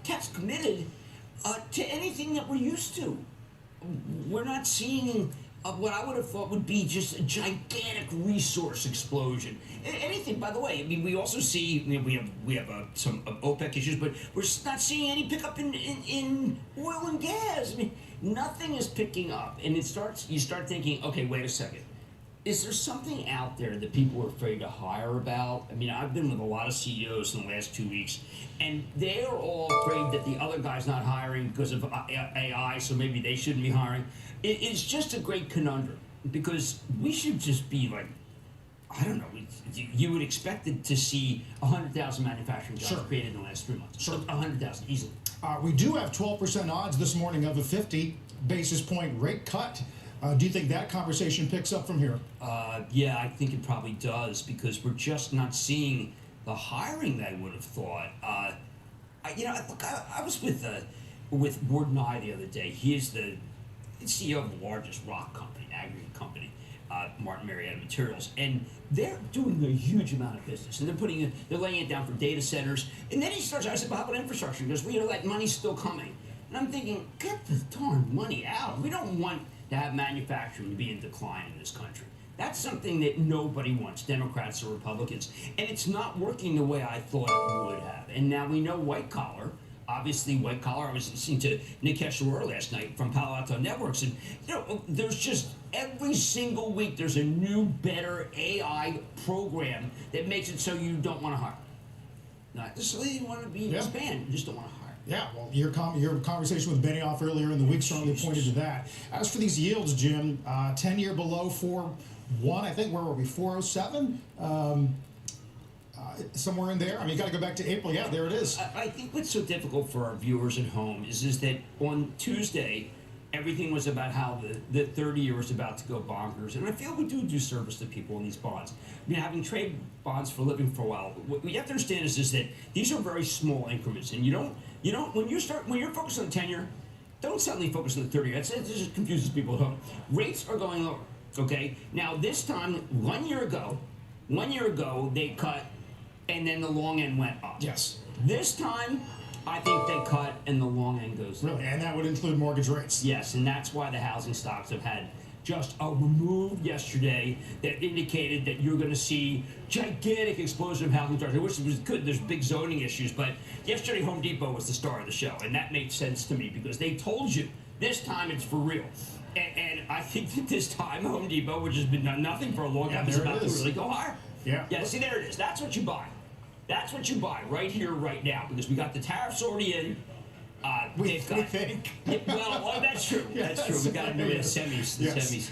tech's committed to anything that we're used to. We're not seeing what I would have thought would be just a gigantic resource explosion. Anything, by the way. I mean, we also see we have some OPEC issues, but we're not seeing any pickup in oil and gas. I mean, nothing is picking up, and you start thinking, okay, wait a second. Is there something out there that people are afraid to hire about? I mean, I've been with a lot of CEOs in the last 2 weeks, and they are all afraid that the other guy's not hiring because of AI, so maybe they shouldn't be hiring. It's just a great conundrum, because we should just be like, I don't know, you would expect it to see 100,000 manufacturing jobs created in the last 3 months. Sure. 100,000, easily. We do have 12% odds this morning of a 50 basis point rate cut. Do you think that conversation picks up from here? Yeah, I think it probably does, because we're just not seeing the hiring that I would have thought. I was with Ward Nye the other day. He is the CEO of the largest rock company, aggregate company, Martin Marietta Materials, and they're doing a huge amount of business, and they're laying it down for data centers. And then he starts. I said, "Well, how about infrastructure?" He goes, "Well, that money's still coming." And I'm thinking, get the darn money out. We don't want to have manufacturing to be in decline in this country. That's something that nobody wants, Democrats or Republicans. And it's not working the way I thought it would have. And now we know white collar. Obviously, white collar. I was listening to Nikesh Arora last night from Palo Alto Networks, and there's just every single week there's a new, better AI program that makes it so you don't want to hire. Not necessarily you want to be expand, you just don't want to hire. Yeah, well, your conversation with Benioff earlier in the week certainly pointed to that. As for these yields, Jim, 10-year below 4.1, I think, where were we, 407? Somewhere in there. I mean, you got to go back to April. Yeah, there it is. I think what's so difficult for our viewers at home is that on Tuesday, everything was about how the 30-year was about to go bonkers. And I feel we do service to people in these bonds. I mean, having traded bonds for a living for a while, what you have to understand is that these are very small increments. And you don't when you're focused on the 10-year, don't suddenly focus on the 30-year. It just confuses people at home. Rates are going lower, okay? Now, this time, 1 year ago, they cut, and then the long end went up. Yes. This time, I think they cut and the long end goes up. Really? And that would include mortgage rates? Yes, and that's why the housing stocks have had just a move yesterday that indicated that you're going to see gigantic explosion of housing starts. I wish it was good. There's big zoning issues, but yesterday Home Depot was the star of the show, and that made sense to me because they told you this time it's for real. And I think that this time Home Depot, which has been done nothing for a long time, is about to really go higher. Yeah, see, there it is. That's what you buy. That's what you buy right here, right now, because we got the tariffs already in. We think. Yeah, well, that's true. That's true. We got to do the semis. Semis.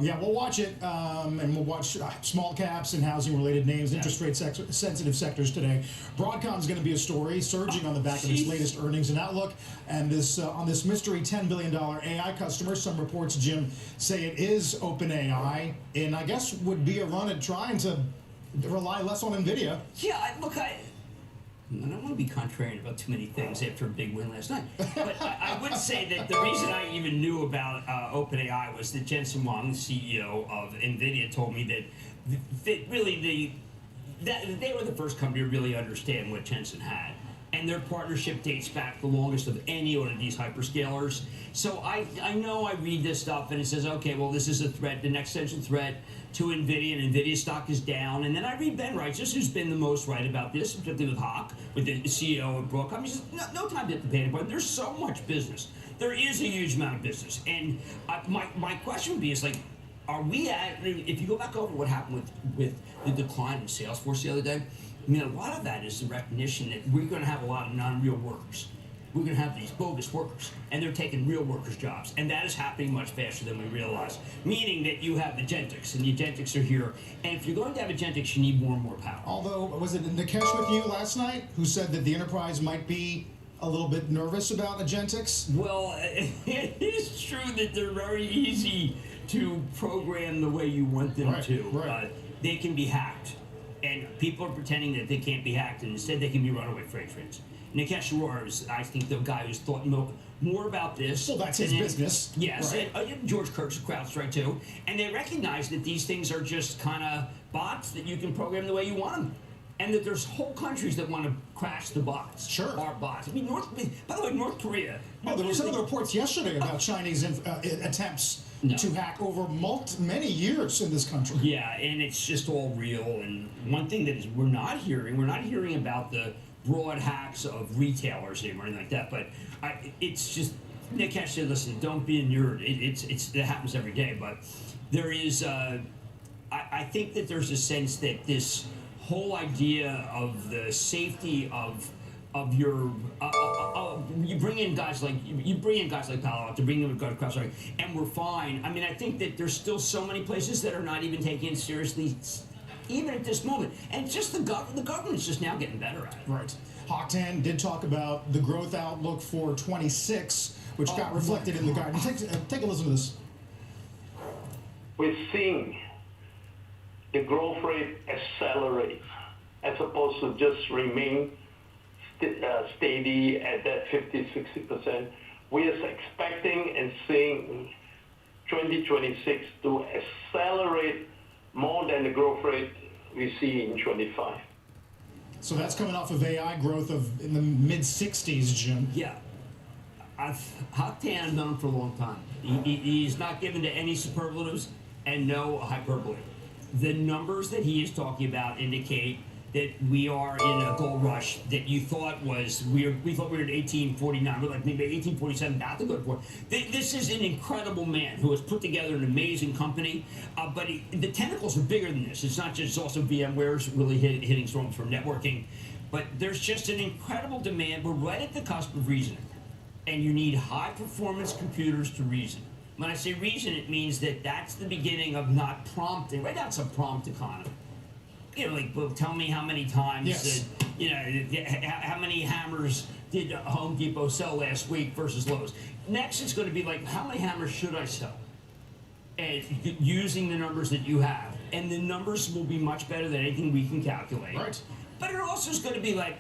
Yeah, we'll watch it, and we'll watch small caps and housing-related names, interest rate sensitive sectors today. Broadcom's going to be a story, surging on the back of its latest earnings and outlook. And this on this mystery $10 billion AI customer, some reports, Jim, say it is OpenAI, and I guess would be a run at trying to rely less on NVIDIA. Yeah, look, I don't want to be contrarian about too many things after a big win last night, but I would say that the reason I even knew about OpenAI was that Jensen Huang, the CEO of NVIDIA, told me that really they were the first company to really understand what Jensen had. And their partnership dates back the longest of any one of these hyperscalers. So I know I read this stuff and it says, okay, well, this is a threat, the next essential threat to NVIDIA, and NVIDIA stock is down. And then I read Ben Reitzes, who's been the most right about this, particularly with Hock, with the CEO of Broadcom. He says, no time to hit the panic button. There's so much business. There is a huge amount of business. And my question would be, is like, are we at, if you go back over what happened with the decline in Salesforce the other day, I mean, a lot of that is the recognition that we're going to have a lot of non-real workers. We're going to have these bogus workers, and they're taking real workers' jobs. And that is happening much faster than we realize, meaning that you have agentics, and the agentics are here. And if you're going to have agentics, you need more and more power. Although, was it Nikesh with you last night who said that the enterprise might be a little bit nervous about agentics? Well, it is true that they're very easy to program the way you want them to. Right. They can be hacked. And people are pretending that they can't be hacked, and instead they can be runaway freight trains. Nikesh Arora is, I think, the guy who's thought more about this. Well, that's his business. Yes, right. And George Kurtz of CrowdStrike too. And they recognize that these things are just kind of bots that you can program the way you want them. And that there's whole countries that want to crash the bots. Sure. Our bots. I mean, by the way, North Korea. Oh, there were some other reports yesterday about Chinese attempts to hack over many years in this country. Yeah, and it's just all real. And one thing that is we're not hearing about the broad hacks of retailers anymore, or anything like that. But it's just, Nikesh said, listen, don't be a nerd. It happens every day. But there is, I think that there's a sense that this whole idea of the safety of your you bring in guys like Palo Alto, bring them to CrowdStrike, and we're fine. I mean, I think that there's still so many places that are not even taking it seriously, even at this moment. And it's just the government's just now getting better at it. Right. Hock-Tan did talk about the growth outlook for 26, which got reflected in the guidance. Take a listen to this. We're seeing the growth rate accelerate as opposed to just remain steady at that 50-60%. We are expecting and seeing 2026 to accelerate more than the growth rate we see in 25. So that's coming off of AI growth of in the mid-60s, Jim. Yeah. Hock-Tan has known him for a long time. He's not given to any superlatives and no hyperbole. The numbers that he is talking about indicate that we are in a gold rush that you thought was, we thought we were at 1849, we're like maybe 1847, about to go to 4. This is an incredible man who has put together an amazing company, but the tentacles are bigger than this. It's not just, it's also VMware's really hitting storms from networking, but there's just an incredible demand. We're right at the cusp of reasoning, and you need high performance computers to reason. When I say reason, it means that that's the beginning of not prompting. Right now it's a prompt economy. You know, like, well, tell me how many times, how many hammers did Home Depot sell last week versus Lowe's. Next, it's going to be like, how many hammers should I sell? And using the numbers that you have. And the numbers will be much better than anything we can calculate. Right. But it also is going to be like,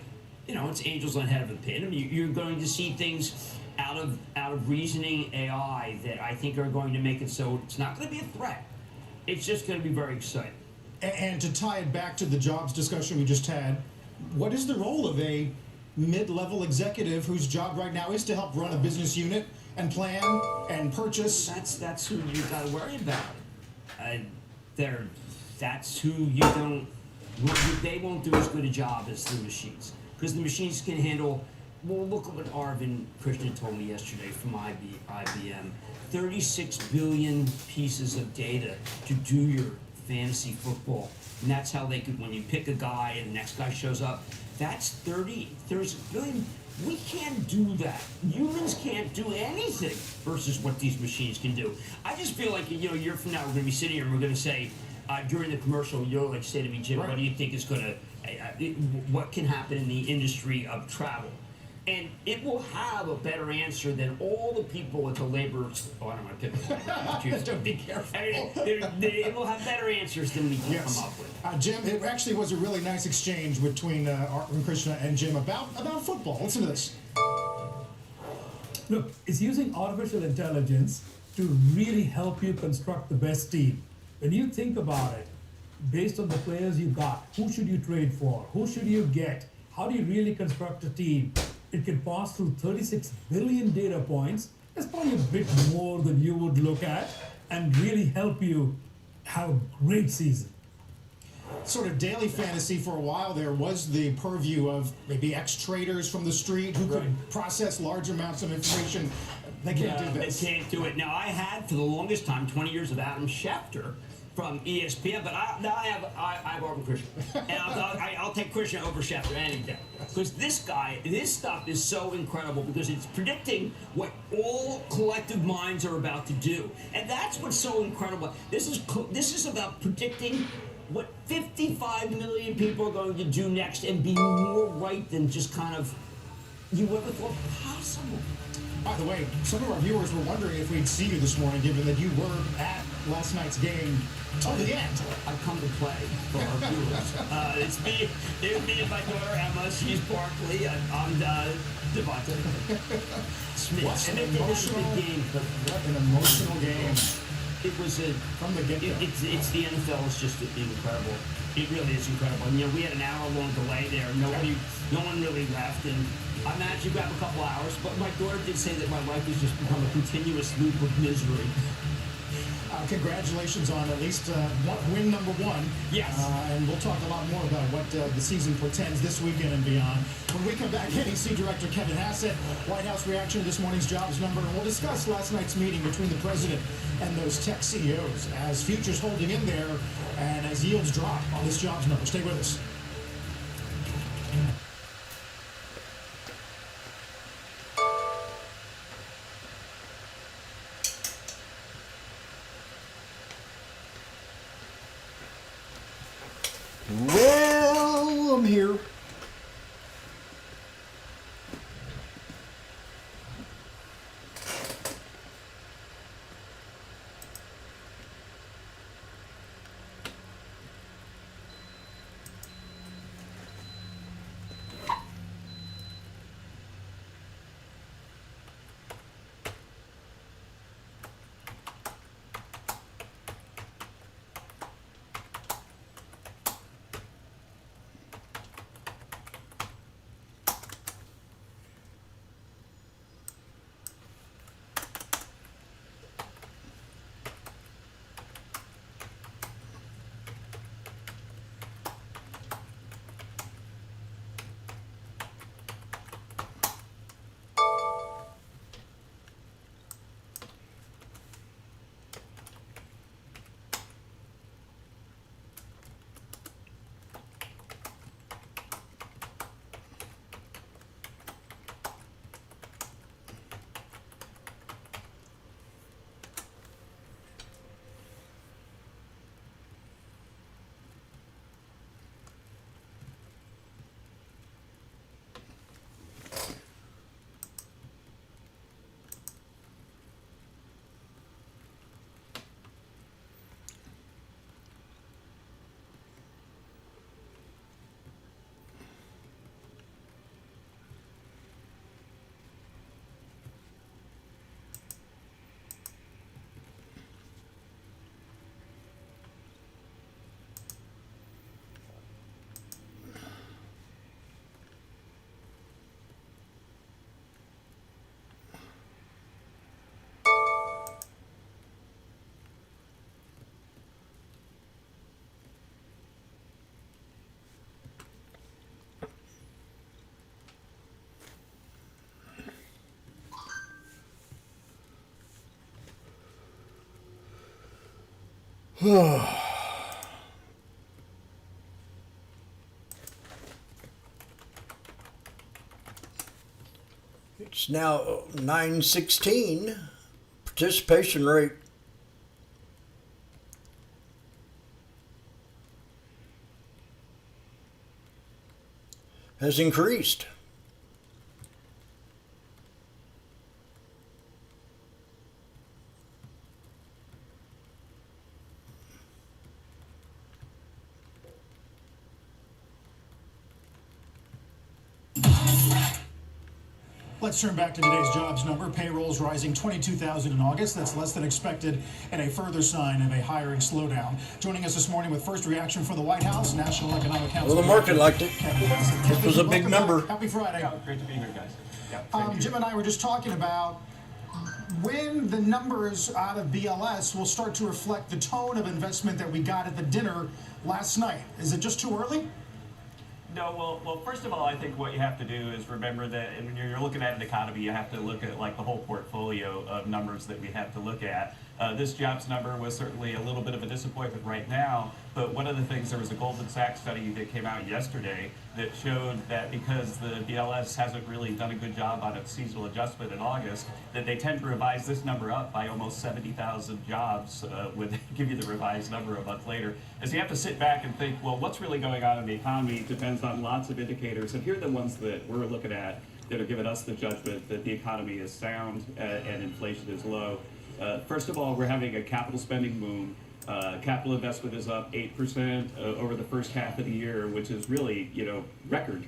you know, it's angels on head of a pin. I mean, you're going to see things out of reasoning AI that I think are going to make it so it's not going to be a threat. It's just going to be very exciting. And to tie it back to the jobs discussion we just had, what is the role of a mid-level executive whose job right now is to help run a business unit and plan and purchase. That's who you got to worry about. That's who you don't. They won't do as good a job as the machines, because the machines can handle. Well, look at what Arvind Krishnan told me yesterday from IBM. 36 billion pieces of data to do your fantasy football. And that's how they could, when you pick a guy and the next guy shows up, that's 30 billion. We can't do that. Humans can't do anything versus what these machines can do. I just feel like, a year from now, we're going to be sitting here and we're going to say, during the commercial, you'll like say to me, Jim, what do you think is going to, what can happen in the industry of travel? And it will have a better answer than all the people at the labor. Oh, I don't want to pick. Don't be careful. It will have better answers than we can come up with. Jim, it actually was a really nice exchange between Arvind Krishna and Jim about football. Listen to this. Look, it's using artificial intelligence to really help you construct the best team. When you think about it, based on the players you got, who should you trade for? Who should you get? How do you really construct a team? It can pass through 36 billion data points. That's probably a bit more than you would look at, and really help you have a great season. Sort of daily fantasy for a while there was the purview of maybe ex-traders from the street who could process large amounts of information. They can't do this. They can't do it. Now, I had for the longest time 20 years of Adam Schefter from ESPN, but now I have Arvind Krishna, and I'll take Krishna over Schefter any day, because this stuff is so incredible, because it's predicting what all collective minds are about to do, and that's what's so incredible. This is about predicting what 55 million people are going to do next, and be more right than just kind of you ever thought possible. By the way, some of our viewers were wondering if we'd see you this morning, given that you were at last night's game till the end. I've come to play for our viewers. It's me and my daughter Emma. She's Barkley. I'm Devontae Smith. What an emotional game. It was from the get-go. It's the NFL is just incredible. It really is incredible. And we had an hour-long delay there. No one really left, and I managed to grab a couple hours. But my daughter did say that my life has just become a continuous loop of misery. Congratulations on at least win number one. Yes. And we'll talk a lot more about what the season portends this weekend and beyond. When we come back, NEC Director Kevin Hassett, White House reaction to this morning's jobs number, and we'll discuss last night's meeting between the president and those tech CEOs as futures holding in there and as yields drop on this jobs number. Stay with us. Well, I'm here. It's now 9:16. Participation rate has increased. Let's turn back to today's jobs number. Payrolls rising 22,000 in August. That's less than expected and a further sign of a hiring slowdown. Joining us this morning with first reaction from the White House, National Economic Council. Well, the market liked it. This was a big number. Happy Friday. Yeah, great to be here, guys. Jim and I were just talking about when the numbers out of BLS will start to reflect the tone of investment that we got at the dinner last night. Is it just too early? No, well, first of all, I think what you have to do is remember that when you're looking at an economy, you have to look at like the whole portfolio of numbers that we have to look at. This jobs number was certainly a little bit of a disappointment right now, but one of the things, there was a Goldman Sachs study that came out yesterday that showed that because the BLS hasn't really done a good job on its seasonal adjustment in August, that they tend to revise this number up by almost 70,000 jobs when they give you the revised number a month later. As you have to sit back and think, well, what's really going on in the economy depends on lots of indicators, and here are the ones that we're looking at that are giving us the judgment that the economy is sound and inflation is low. First of all, we're having a capital spending boom. Capital investment is up 8% over the first half of the year, which is really, record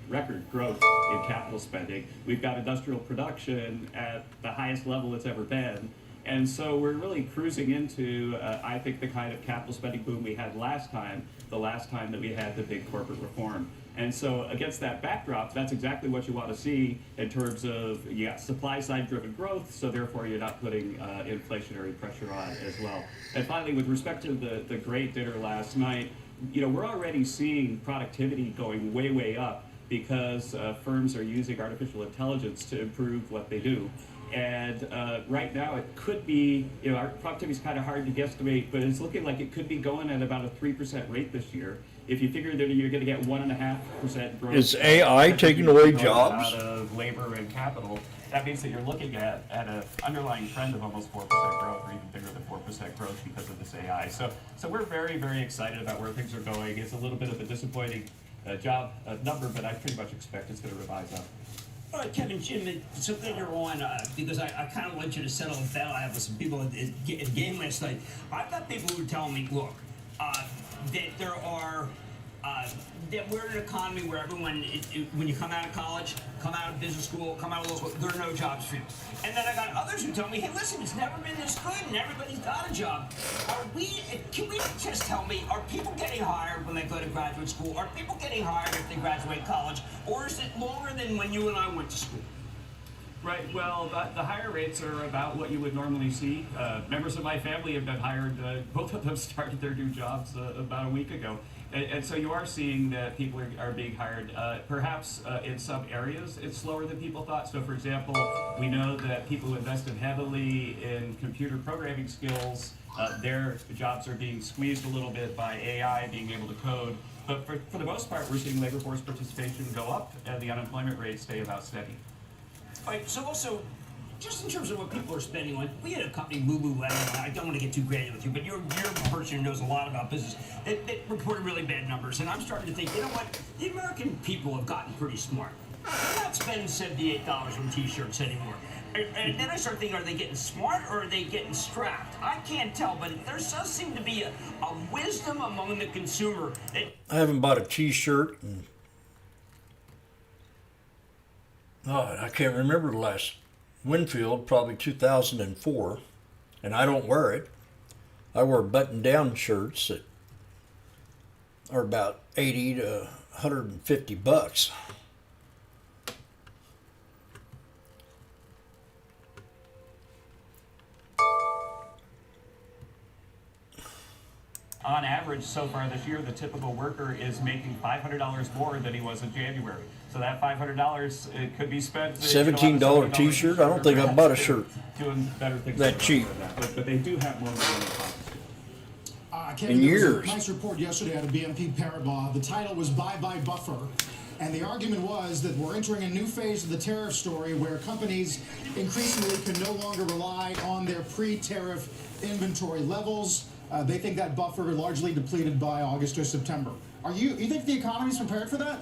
growth in capital spending. We've got industrial production at the highest level it's ever been. And so we're really cruising into, I think, the kind of capital spending boom we had last time, the last time that we had the big corporate reform. And so against that backdrop, that's exactly what you want to see in terms of, you got supply side driven growth, so therefore you're not putting inflationary pressure on as well. And finally, with respect to the great dinner last night, we're already seeing productivity going way up because firms are using artificial intelligence to improve what they do. And right now it could be, our productivity is kind of hard to guesstimate, but it's looking like it could be going at about a 3% rate this year. If you figure that you're going to get 1.5% growth. Is AI taking away jobs? Out of labor and capital, that means that you're looking at an underlying trend of almost 4% growth, or even bigger than 4% growth because of this AI. So we're very, very excited about where things are going. It's a little bit of a disappointing job number, but I pretty much expect it's going to revise up. All right, Kevin, Jim, so later on, because I kind of want you to settle a battle I have with some people at the game last night. I've got people who are telling me, look, that there are, that we're in an economy where everyone, when you come out of college, come out of business school, come out of law school, there are no jobs for you. And then I got others who tell me, hey, listen, it's never been this good and everybody's got a job. Can we just tell me, are people getting hired when they go to graduate school? Are people getting hired if they graduate college? Or is it longer than when you and I went to school? Right, well, the hire rates are about what you would normally see. Members of my family have been hired, both of them started their new jobs about a week ago. And so you are seeing that people are being hired. Perhaps in some areas it's slower than people thought. So for example, we know that people who invested heavily in computer programming skills, their jobs are being squeezed a little bit by AI being able to code. But for the most part, we're seeing labor force participation go up and the unemployment rate stay about steady. All right, so also, just in terms of what people are spending on, we had a company, Lululemon, I don't want to get too granular with you, but you're a person who knows a lot about business, that reported really bad numbers, and I'm starting to think, you know what, the American people have gotten pretty smart. They're not spending $78 on t-shirts anymore. And then I start thinking, are they getting smart or are they getting strapped? I can't tell, but there does seem to be a wisdom among the consumer. I haven't bought a t-shirt in, I can't remember the last Winfield, probably 2004, and I don't wear it. I wear button-down shirts that are about 80 to 150 bucks. On average, so far this year, the typical worker is making $500 more than he was in January. So that $500 it could be spent. $17 t-shirt? I don't think I bought a shirt doing better things that cheap. but they do have more money in their pockets. Kevin, in there was years. a nice report yesterday out of BNP Paribas. The title was Bye Bye Buffer. And the argument was that we're entering a new phase of the tariff story where companies increasingly can no longer rely on their pre-tariff inventory levels. They think that buffer largely depleted by August or September. You think the economy's prepared for that?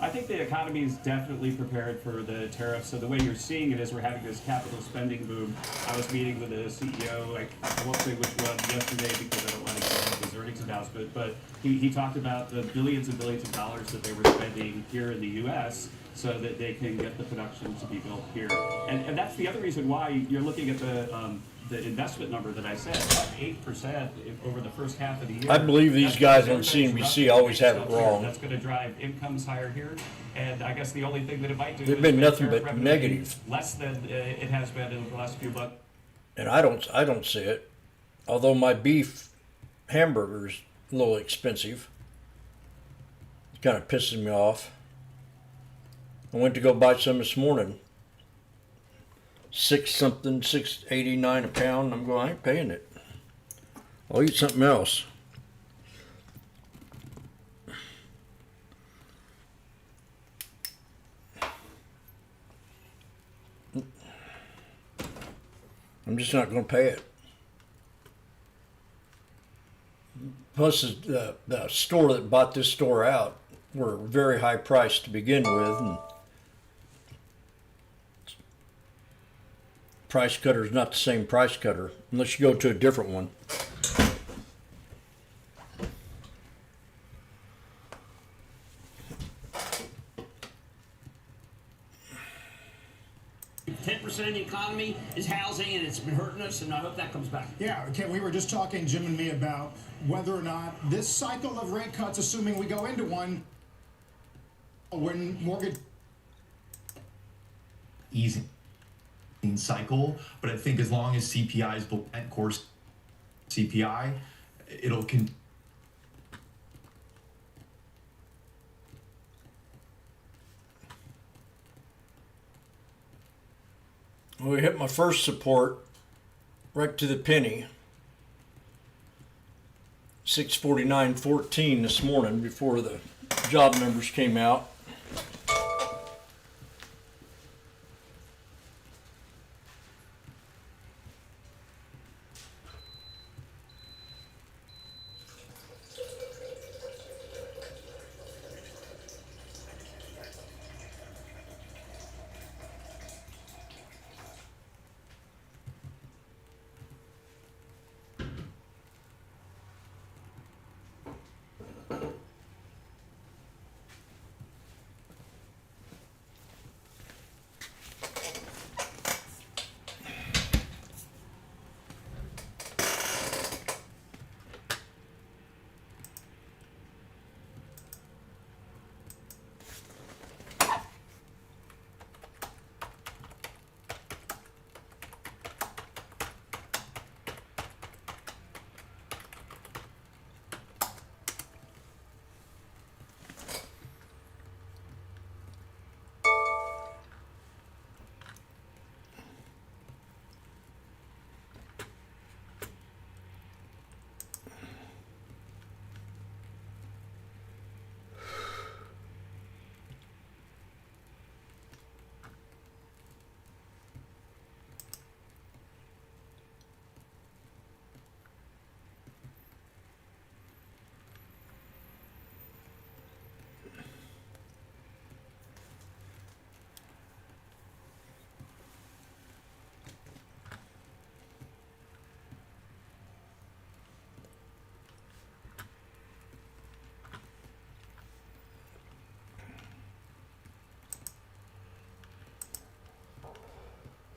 I think the economy is definitely prepared for the tariffs. So the way you're seeing it is we're having this capital spending boom. I was meeting with the CEO, I won't say which one, yesterday because I don't want to get his earnings announcement, but he talked about the billions and billions of dollars that they were spending here in the U.S. so that they can get the production to be built here. And that's the other reason why you're looking at the investment number that I said, up 8% over the first half of the year. I believe these guys on CNBC always have it wrong. That's going to drive incomes higher here. And I guess the only thing that it might do They've is been make nothing tariff but revenue negative. less than it has been in the last few months. And I don't see it. Although my beef hamburger's a little expensive. It's kind of pissing me off. I went to go buy some this morning. $6.89 a pound. I'm going, I ain't paying it. I'll eat something else. I'm just not going to pay it. Plus, the store that bought this store out were very high priced to begin with, and price cutter is not the same price cutter unless you go to a different one. Of the economy is housing, and it's been hurting us, and I hope that comes back. Yeah, Ken, we were just talking, Jim and me, about whether or not this cycle of rate cuts, assuming we go into one, when mortgage easing cycle, but I think as long as CPI is below course CPI, it'll continue. We hit my first support right to the penny. 649.14 this morning before the job numbers came out.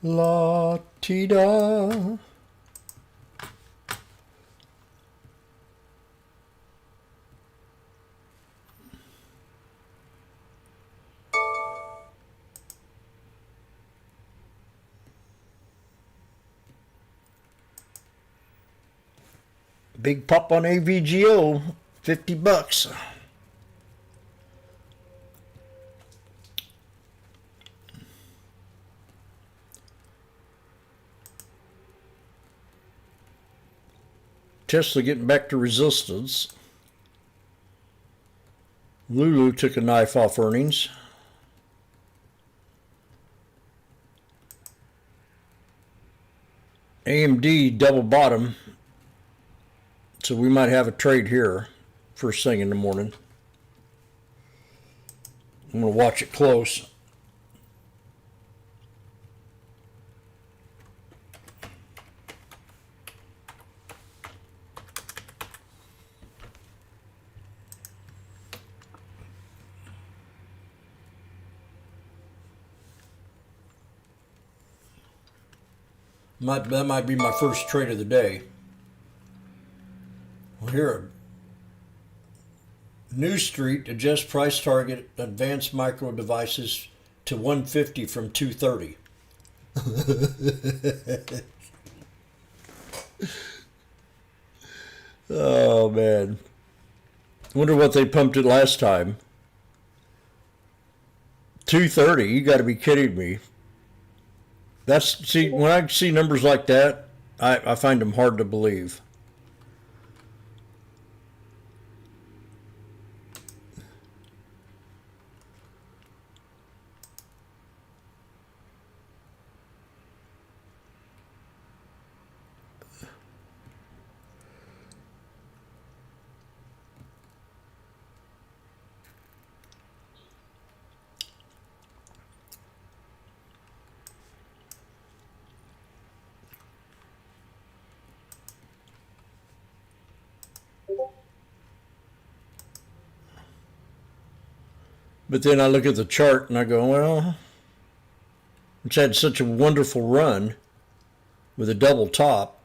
La-ti-da. Big pop on AVGO, $50. Tesla getting back to resistance. Lulu took a knife off earnings. AMD double bottom. So we might have a trade here first thing in the morning. I'm going to watch it close. That might be my first trade of the day. Well, here, New Street adjusts price target advanced micro devices to 150 from 230. Oh man, wonder what they pumped it last time. 230? You got to be kidding me. See, when I see numbers like that, I find them hard to believe. But then I look at the chart and I go, well, it's had such a wonderful run with a double top.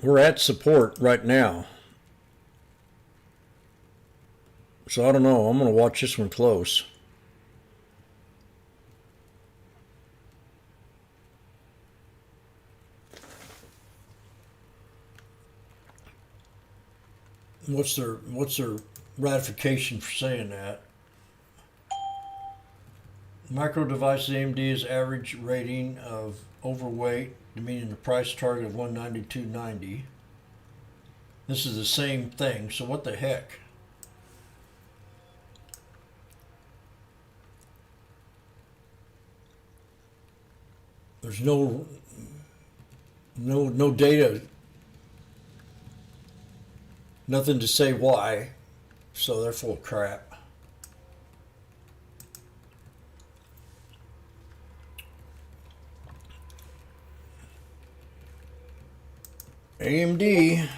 We're at support right now. So I don't know. I'm going to watch this one close. What's their ratification for saying that? Micro device AMD's average rating of overweight, meaning the price target of 192.90. This is the same thing. So what the heck? There's no data, nothing to say why, so they're full of crap. AMD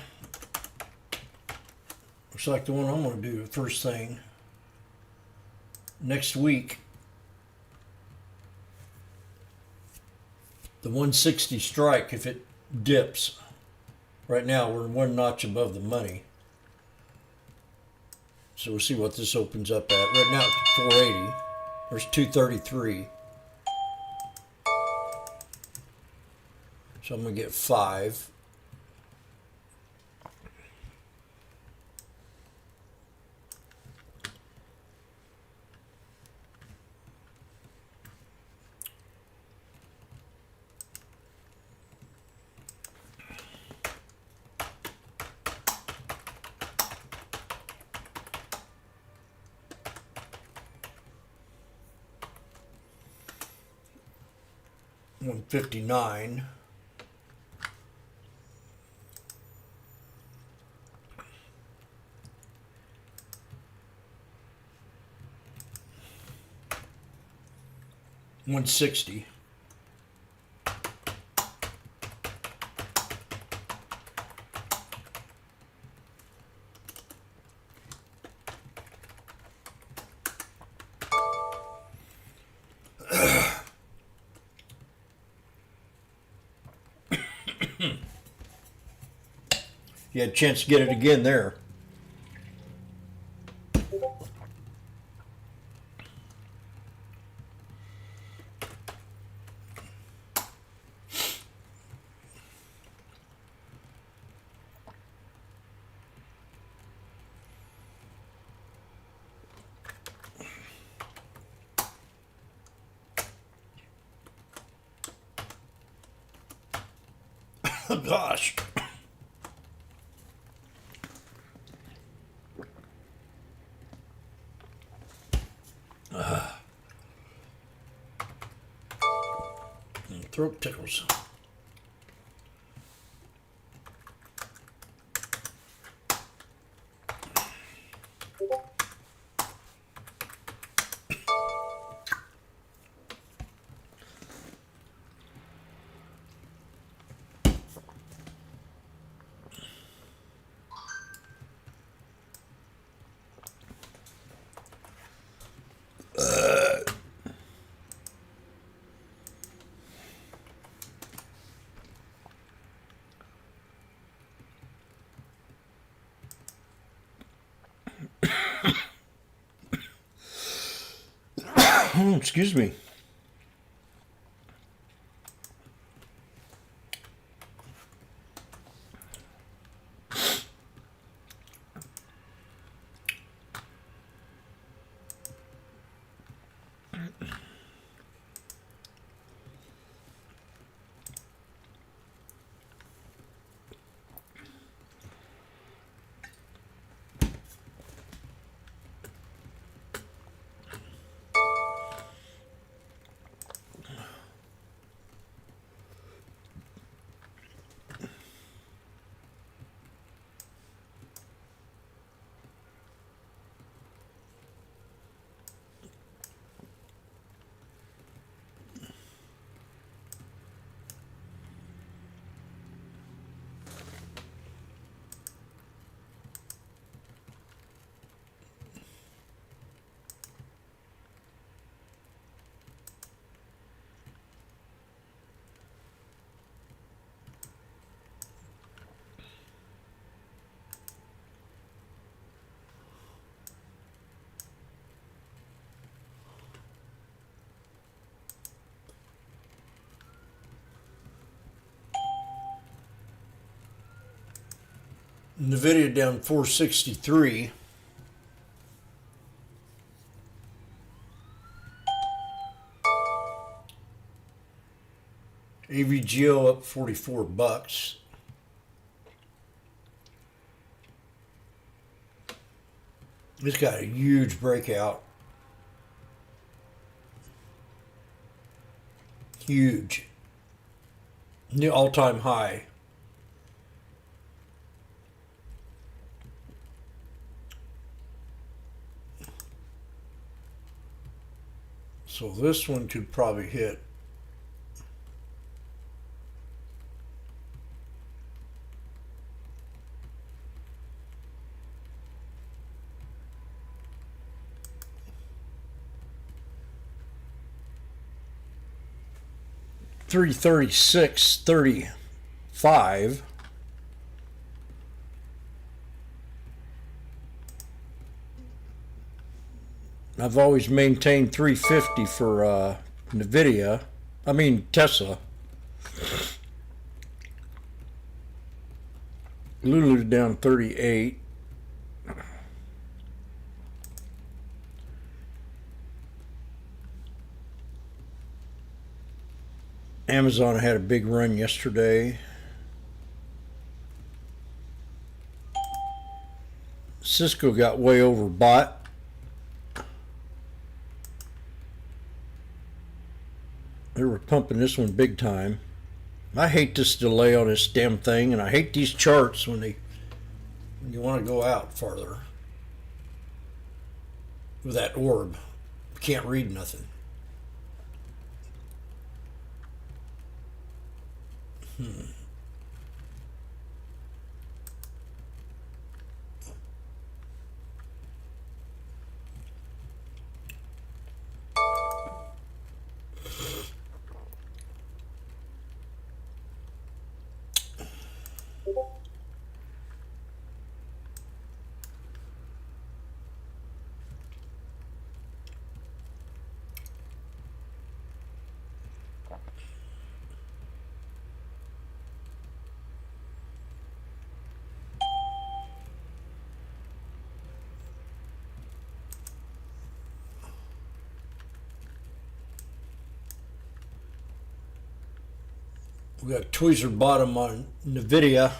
looks like the one I'm going to do the first thing next week. The 160 strike if it dips. Right now we're one notch above the money. So we'll see what this opens up at. Right now it's 480. There's 233. So I'm going to get 5. $159. $160. You had a chance to get it again there. Gosh. Throat tickles. Excuse me. NVIDIA down 463. AVGO up 44 bucks. It's got a huge breakout. Huge. New all-time high. So this one could probably hit $336.35. I've always maintained 350 for NVIDIA. I mean Tesla. Lulu's down 38. Amazon had a big run yesterday. Cisco got way overbought. They were pumping this one big time. I hate this delay on this damn thing, and I hate these charts when you want to go out farther with that orb. You can't read nothing. We got tweezer bottom on NVIDIA.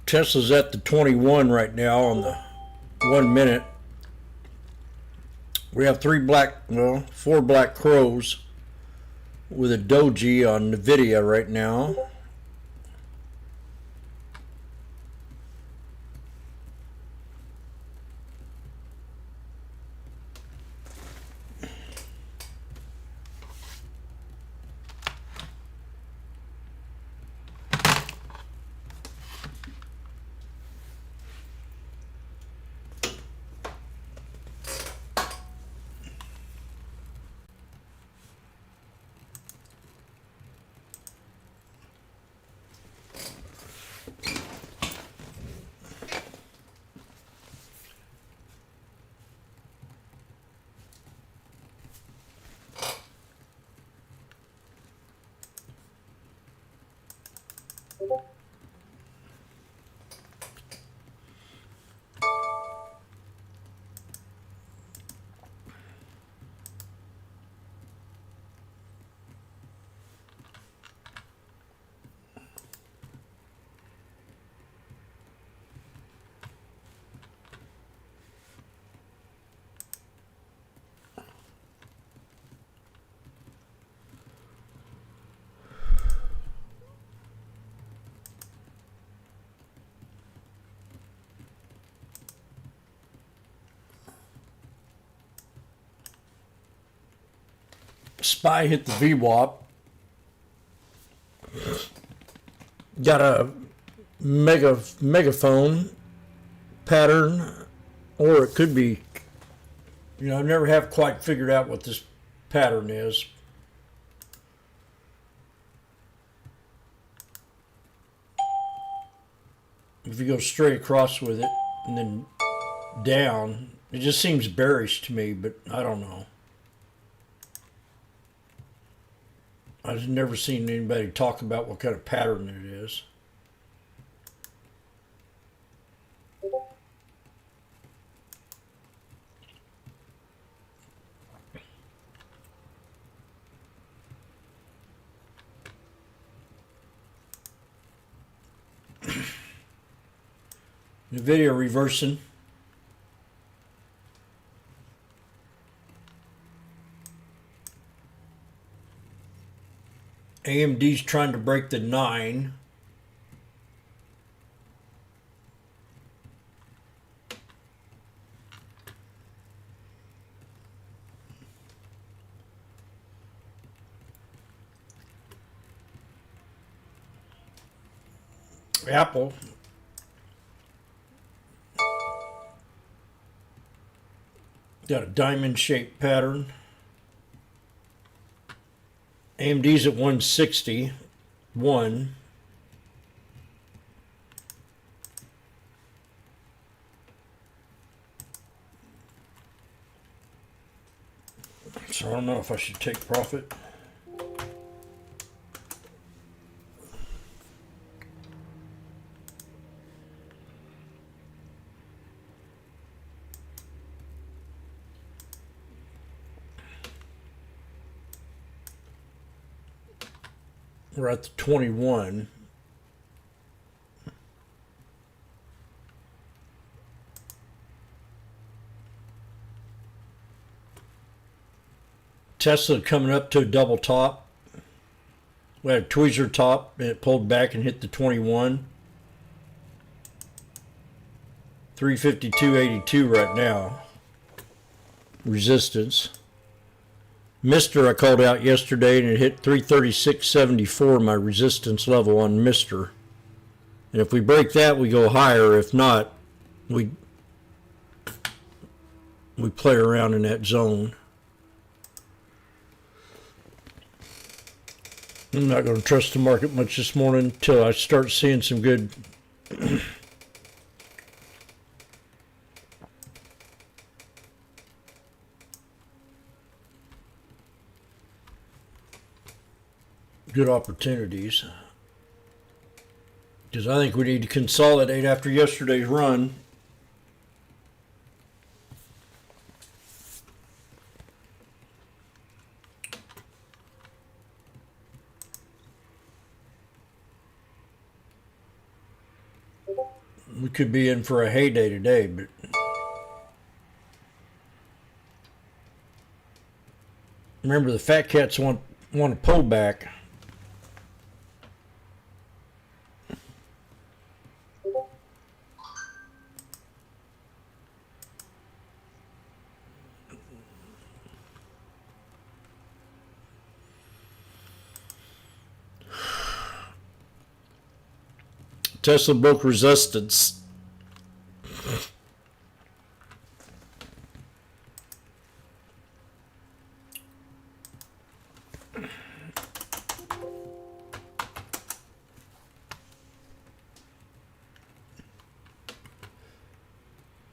Tesla's at the 21 right now on the 1 minute. We have four black crows with a doji on NVIDIA right now. SPY hit the VWAP. Got a megaphone pattern, or it could be, I never have quite figured out what this pattern is. If you go straight across with it and then down, it just seems bearish to me, but I don't know. I've never seen anybody talk about what kind of pattern it is. NVIDIA reversing. AMD's trying to break the 9. Apple got a diamond shaped pattern. AMD's at 161. So I don't know if I should take profit. We're at the 21. Tesla coming up to a double top. We had a tweezer top and it pulled back and hit the 21. 352.82 right now. Resistance. Mister I called out yesterday and it hit 336.74, my resistance level on Mister. And if we break that, we go higher. If not, we play around in that zone. I'm not going to trust the market much this morning until I start seeing some good good opportunities, because I think we need to consolidate after yesterday's run. We could be in for a heyday today, but remember the fat cats want to pull back. Tesla broke resistance.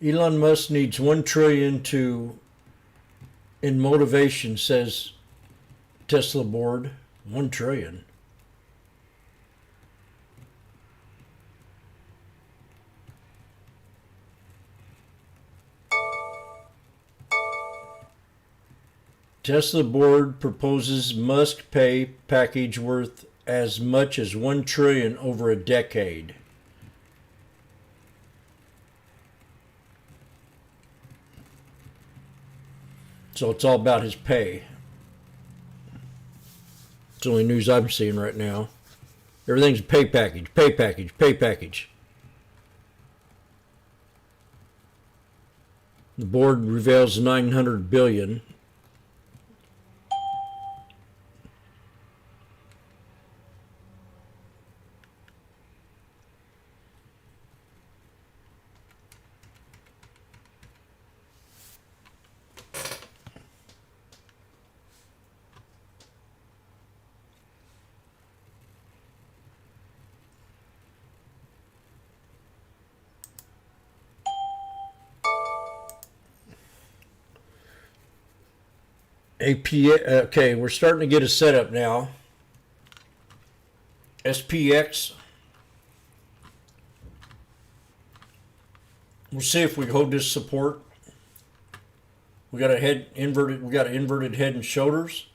Elon Musk needs $1 trillion in motivation, says Tesla board. $1 trillion. Tesla board proposes Musk pay package worth as much as $1 trillion over a decade. So it's all about his pay. It's the only news I'm seeing right now. Everything's a pay package, pay package, pay package. The board reveals $900 billion. Okay, we're starting to get a setup now. SPX. We'll see if we hold this support. We got an inverted head and shoulders.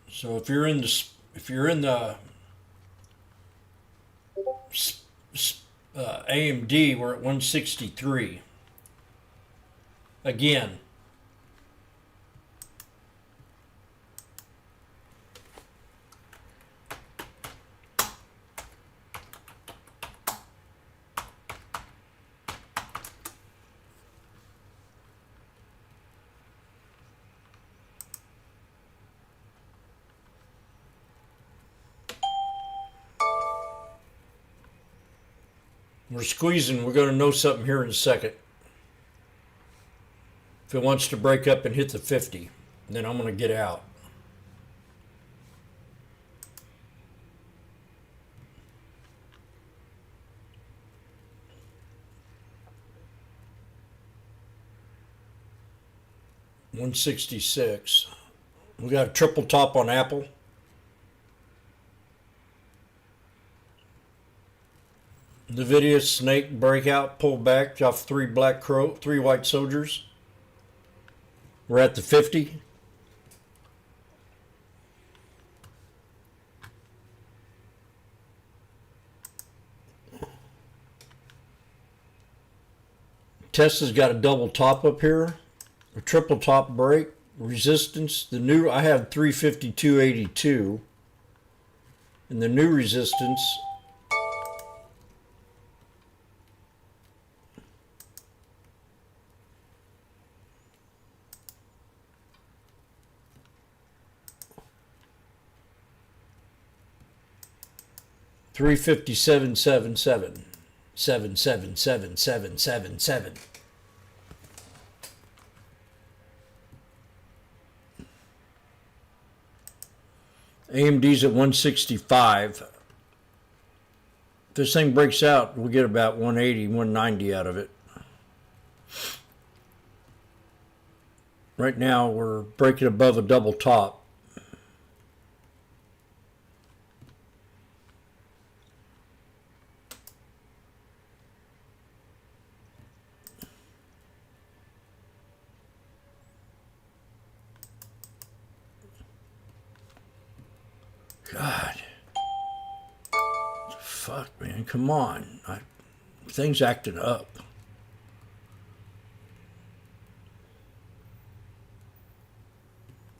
So if you're in the AMD, we're at 163. Again, We're squeezing. We're going to know something here in a second. If it wants to break up and hit the 50, then I'm going to get out. $166. We got a triple top on Apple. Nvidia snake breakout, pull back off three white soldiers. We're at the 50. Tesla's got a double top up here, a triple top break, resistance. The new, I have 352.82, and the new resistance $357.77. AMD's at 165. If this thing breaks out, we'll get about 180, 190 out of it. Right now, we're breaking above a double top. God. Fuck, man. Come on. Things acting up.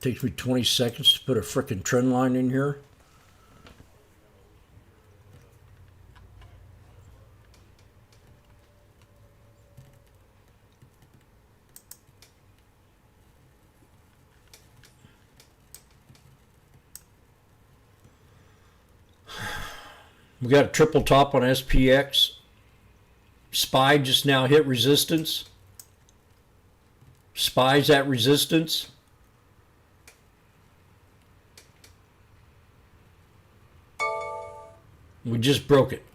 Takes me 20 seconds to put a frickin' trend line in here. We got a triple top on SPX. SPY just now hit resistance. SPY's at resistance. We just broke it.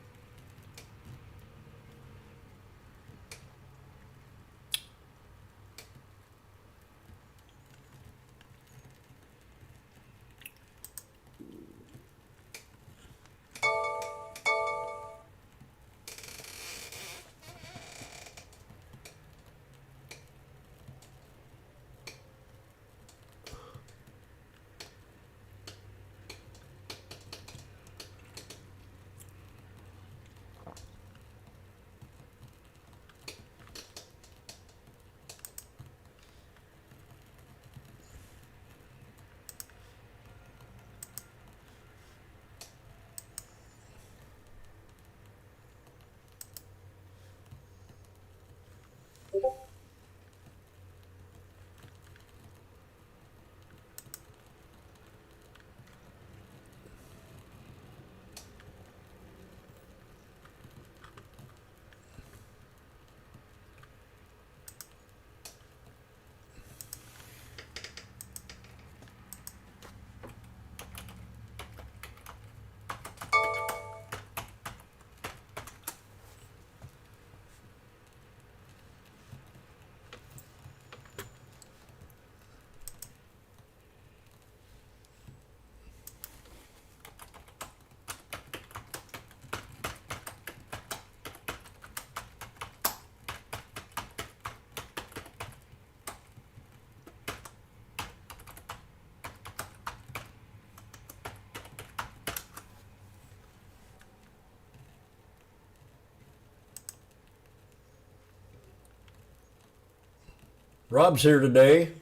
Rob's here today.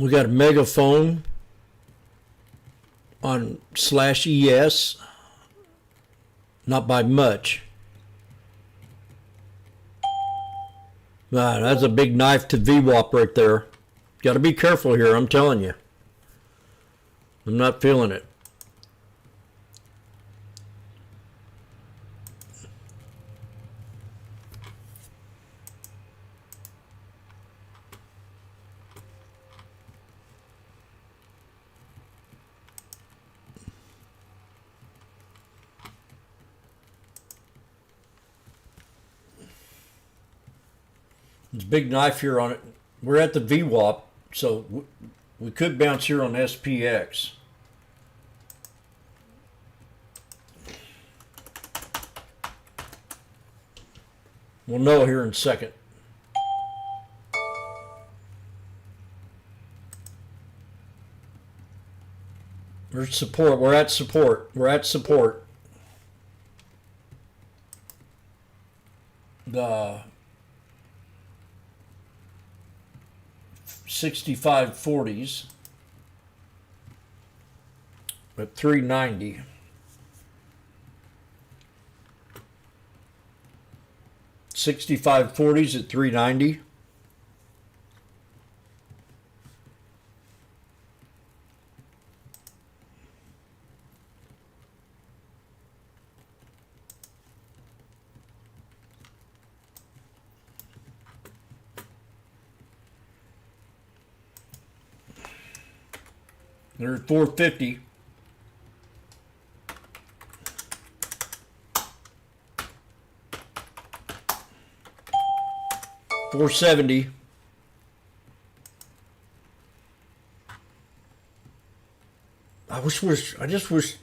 We got a megaphone on /ES, not by much. That's a big knife to VWAP right there. Got to be careful here, I'm telling you. I'm not feeling it. There's a big knife here on it. We're at the VWAP, so we could bounce here on SPX. We'll know here in a second. There's support. We're at support. We're at support. The 6540s at 390. $65.40s at 390. They're at 450. $470. I just wish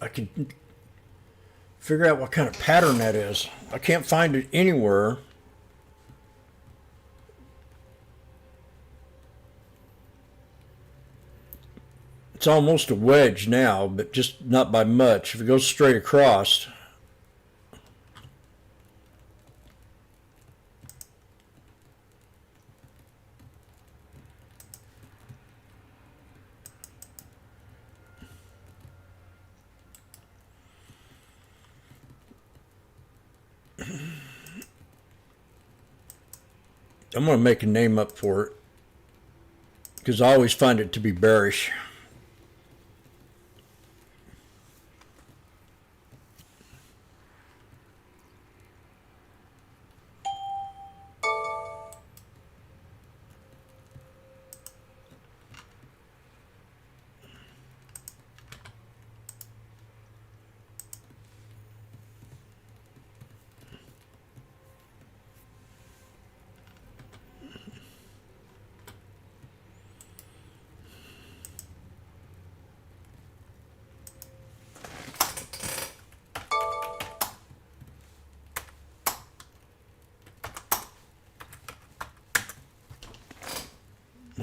I could figure out what kind of pattern that is. I can't find it anywhere. It's almost a wedge now, but just not by much. If it goes straight across, I'm going to make a name up for it because I always find it to be bearish.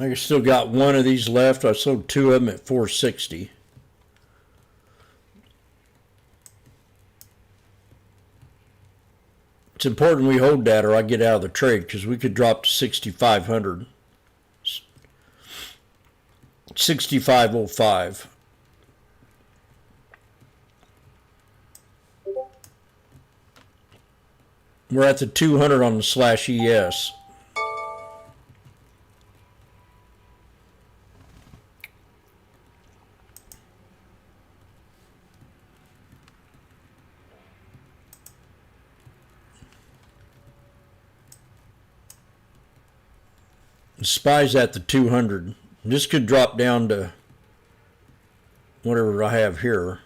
I still got one of these left. I sold two of them at 460. It's important we hold that or I get out of the trade because we could drop to 6,500. 6505. We're at the 200 on the /ES. SPY's at the 200. This could drop down to whatever I have here.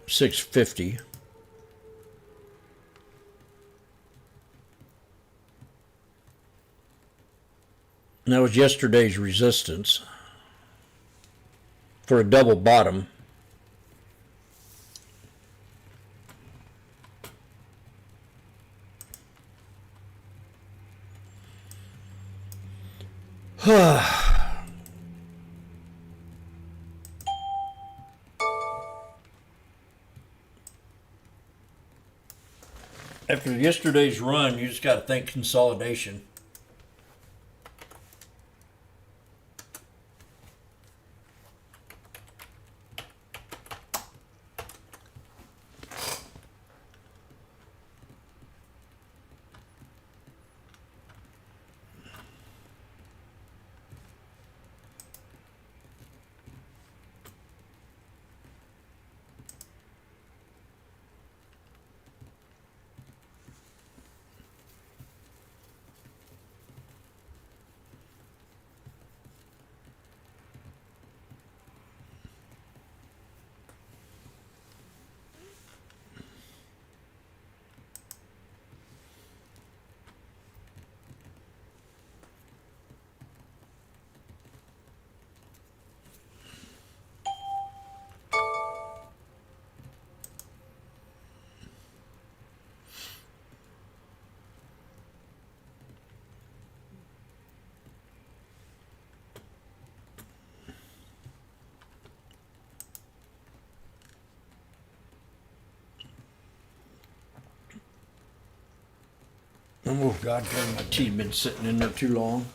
$650. And that was yesterday's resistance for a double bottom. After yesterday's run, you just got to think consolidation. Oh God, my tea's been sitting in there too long.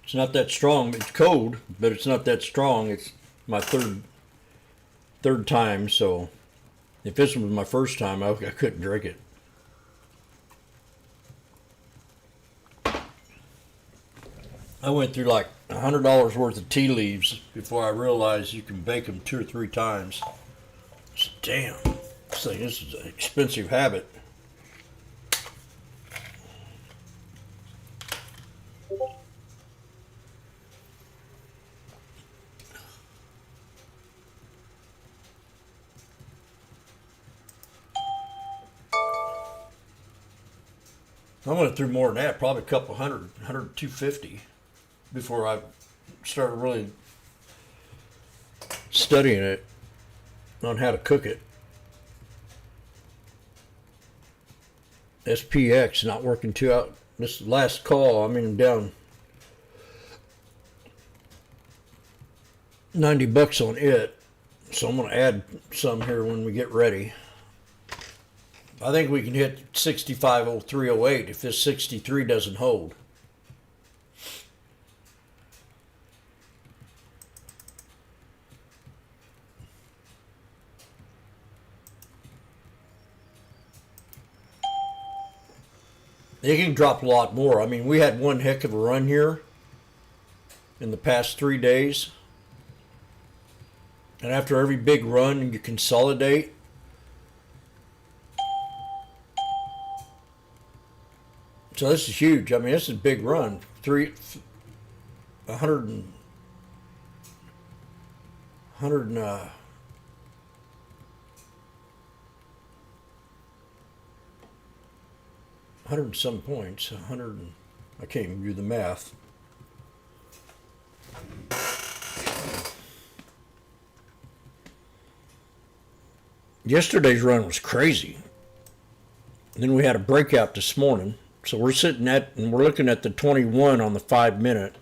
It's not that strong. It's cold, but it's not that strong. It's my third time, so if this was my first time, I couldn't drink it. I went through like $100 worth of tea leaves before I realized you can bake them 2 or 3 times. Damn, this is an expensive habit. I went through more than that, probably a couple hundred, 250, before I started really studying it on how to cook it. SPX not working too out. This last call, I mean, I'm down $90 on it, so I'm going to add some here when we get ready. I think we can hit 65.0308 if this 63 doesn't hold. It can drop a lot more. I mean, we had one heck of a run here in the past 3 days. And after every big run, you consolidate. So this is huge. I mean, this is a big run. 100 and some points. 100. I can't even do the math. Yesterday's run was crazy. And then we had a breakout this morning. So we're sitting at, and we're looking at the 21 on the 5 minute.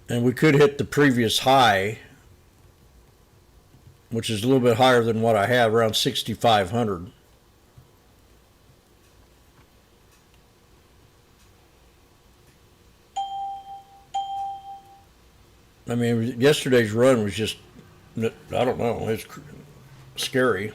And we could hit the previous high, which is a little bit higher than what I have, around 6,500. I mean, yesterday's run was just I don't know. It's scary.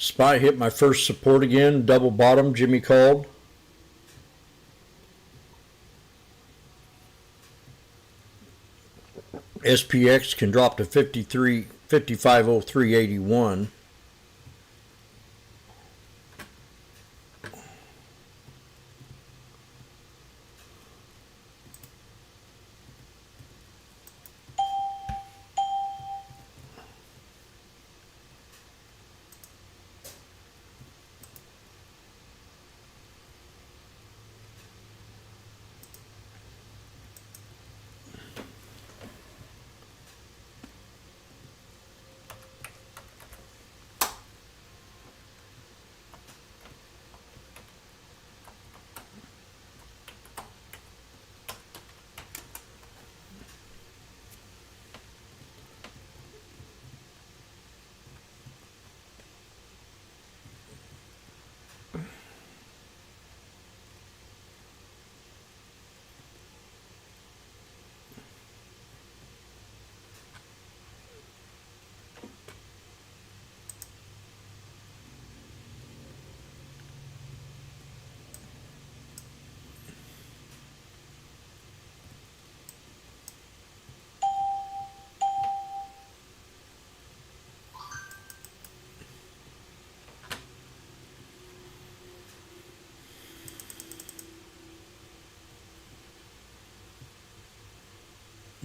SPY hit my first support again, double bottom, Jimmy called. SPX can drop to 5503.81.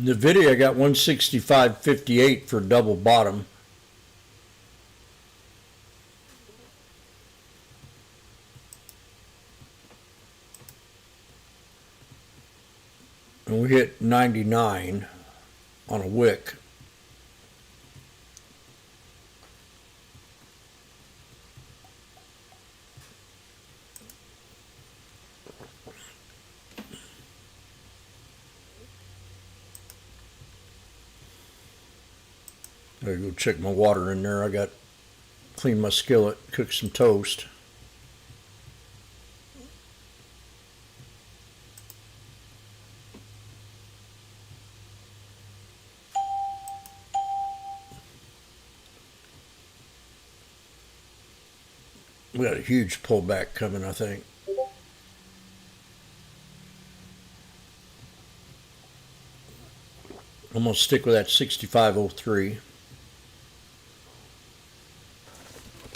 NVIDIA got 165.58 for double bottom. And we hit 99 on a wick. I gotta go check my water in there. I got clean my skillet, cook some toast. We got a huge pullback coming, I think. I'm gonna stick with that 65.03.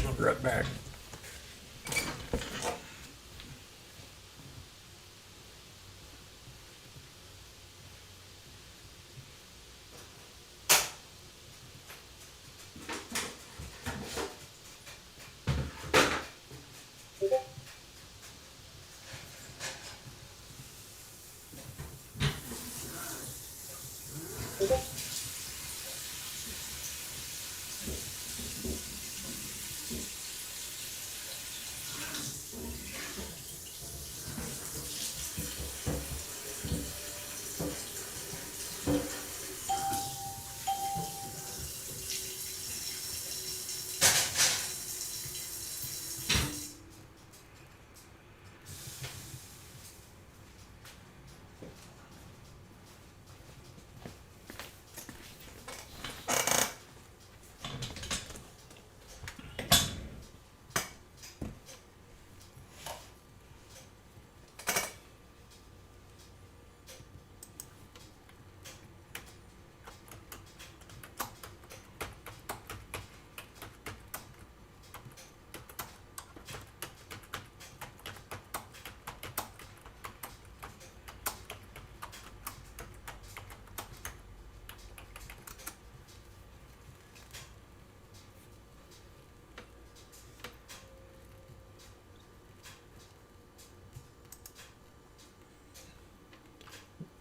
I'll be right back.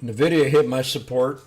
NVIDIA hit my support.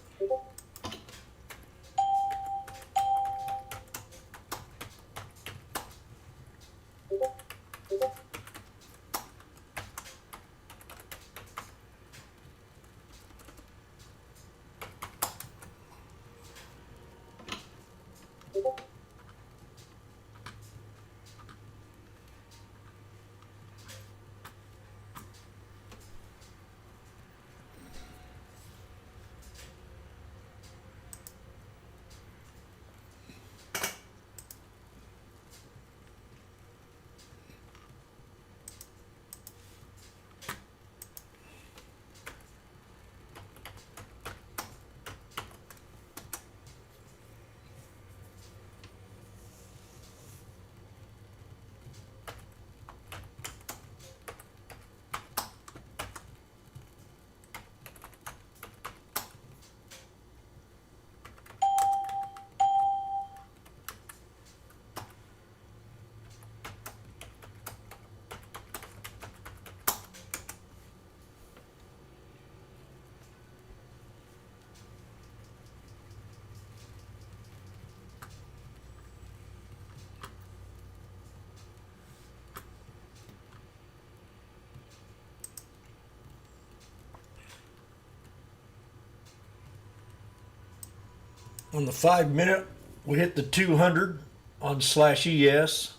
On the 5 minute, we hit the 200 on /ES.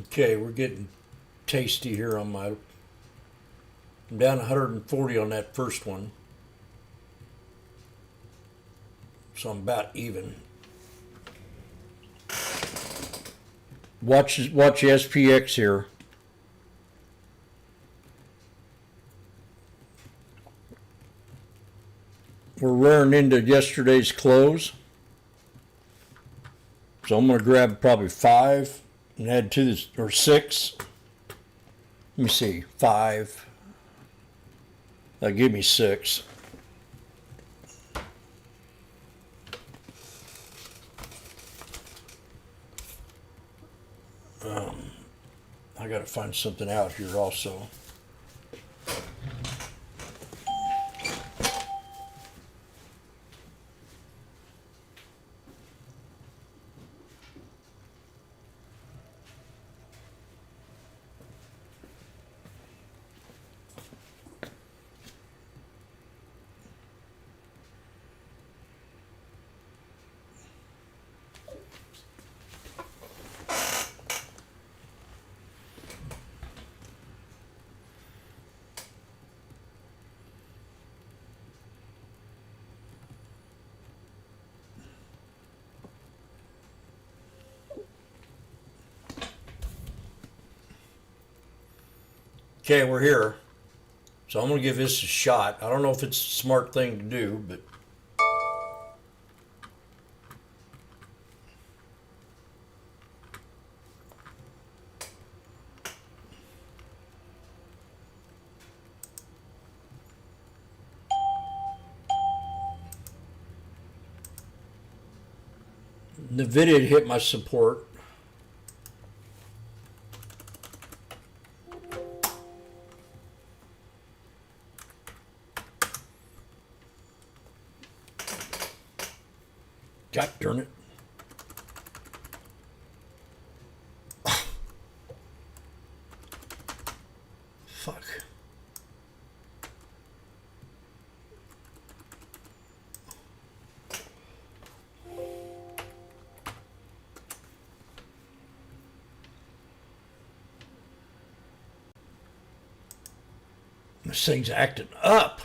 Okay, we're getting tasty here on my. I'm down 140 on that first one, so I'm about even. Watch SPX here. We're rearing into yesterday's close, so I'm going to grab probably 5 and add to this, or 6. Let me see, 5. That'll give me 6. I got to find something out here also. Okay, we're here. So I'm going to give this a shot. I don't know if it's a smart thing to do, but NVIDIA hit my support. God darn it. Fuck. This thing's acting up.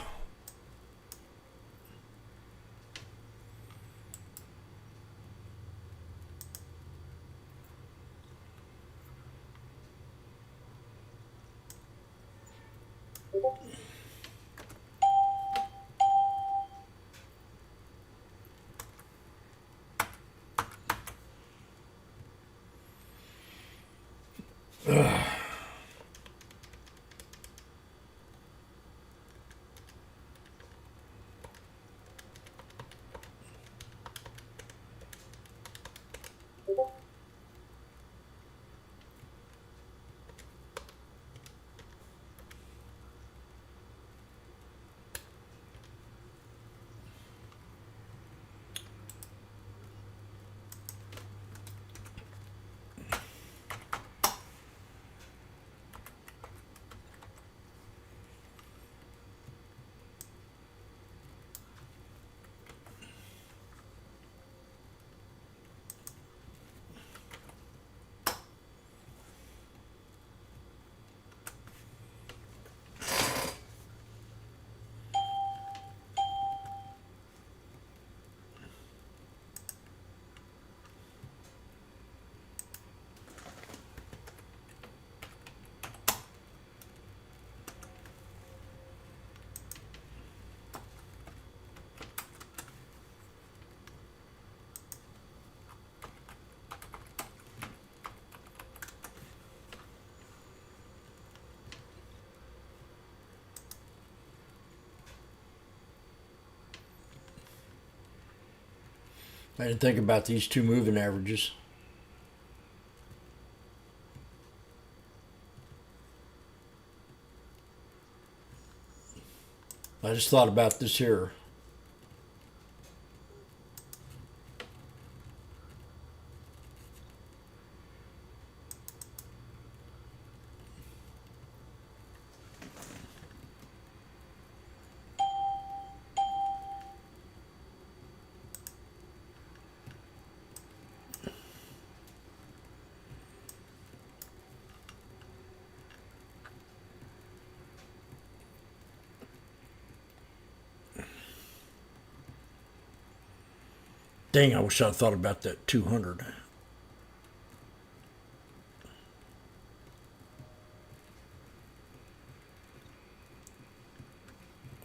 I didn't think about these two moving averages. I just thought about this here. Dang, I wish I'd thought about that 200.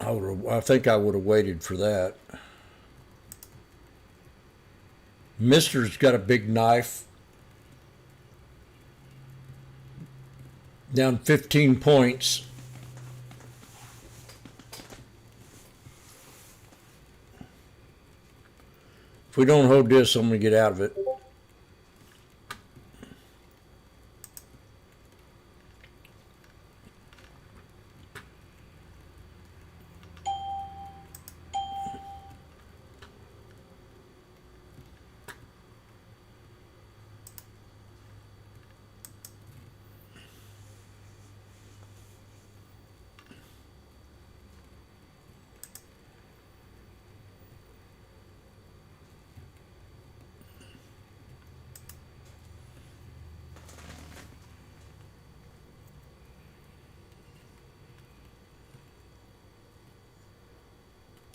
I think I would have waited for that. Mister's got a big knife. Down 15 points. If we don't hold this, I'm going to get out of it.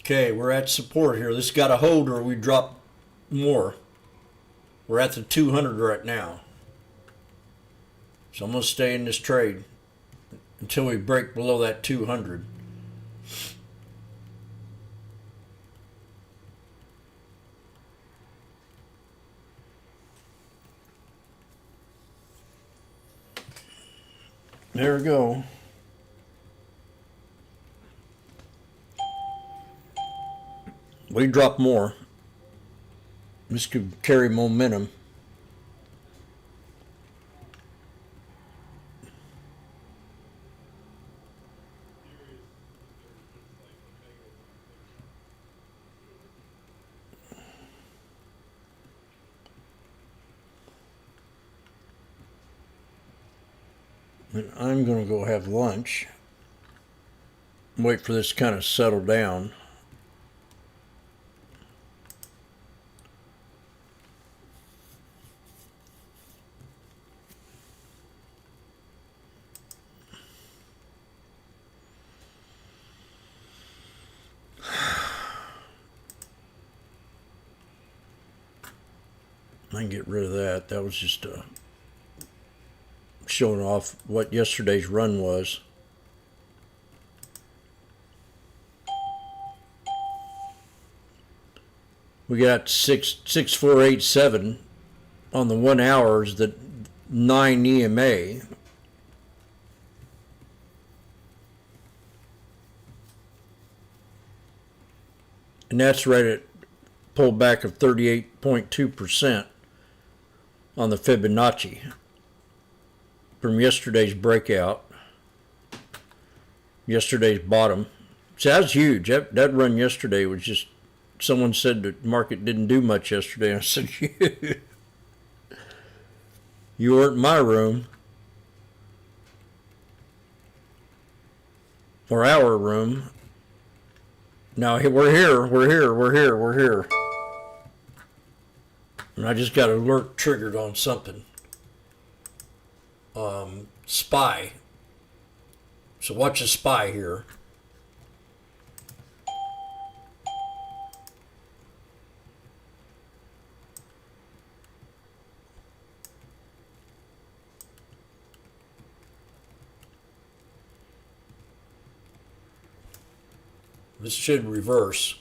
Okay, we're at support here. This got a hold or we drop more. We're at the 200 right now. So I'm going to stay in this trade until we break below that 200. There we go. We drop more. This could carry momentum. And I'm going to go have lunch. Wait for this to kind of settle down. I can get rid of that. That was just showing off what yesterday's run was. We got 6.487 on the 1 hours, the 9 EMA. And that's right at pullback of 38.2% on the Fibonacci from yesterday's breakout, yesterday's bottom. So that's huge. That run yesterday was just, someone said the market didn't do much yesterday. I said, you weren't in my room or our room. Now we're here. And I just got an alert triggered on something. SPY. So watch the SPY here. This should reverse.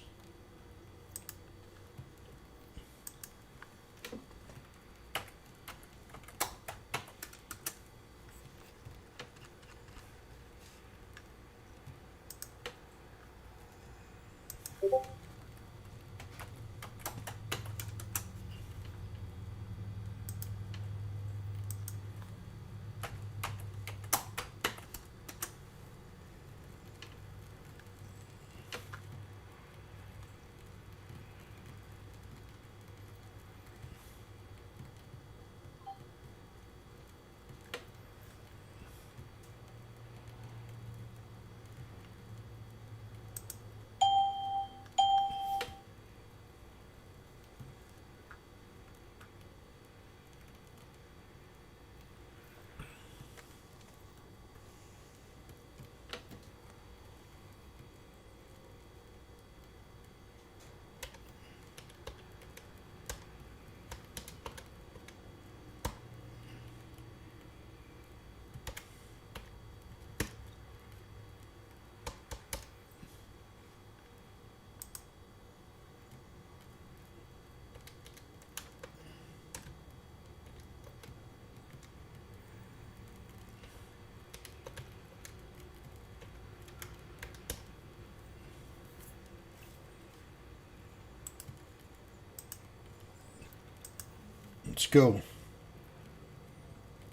Let's go.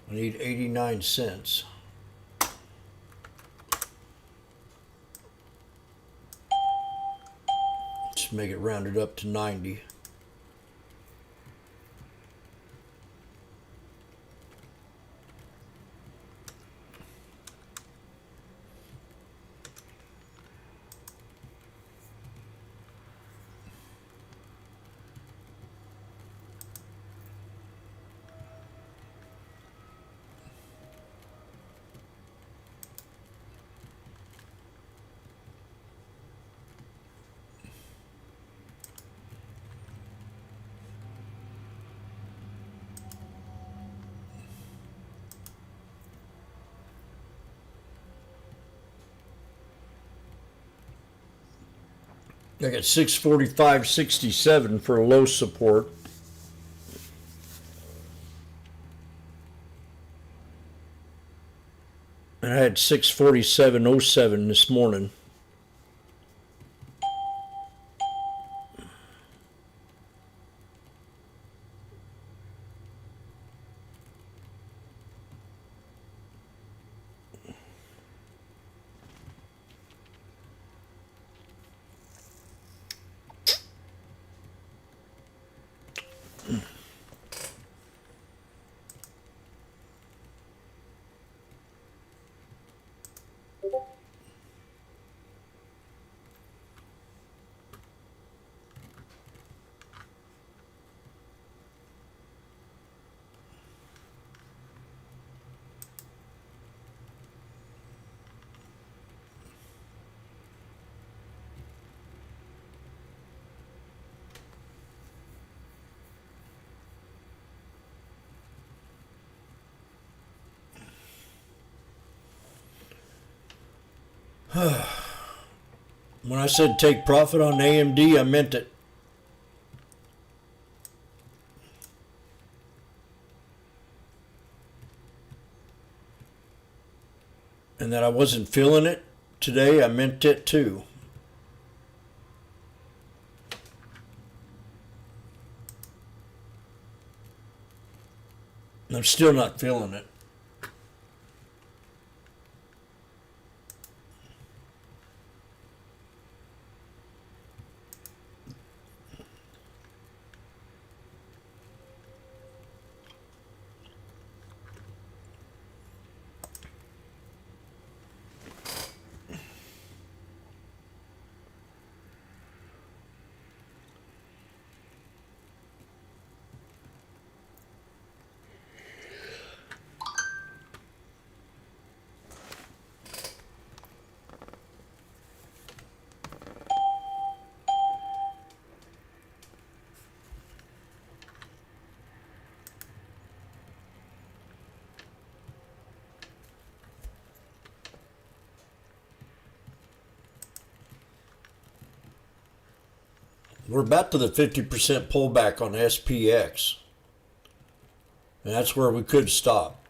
I need 89 cents. Let's make it rounded up to 90. I got 645.67 for a low support. And I had 647.07 this morning. When I said take profit on AMD, I meant it. And that I wasn't feeling it today, I meant it too. I'm still not feeling it. We're about to the 50% pullback on SPX. And that's where we could stop.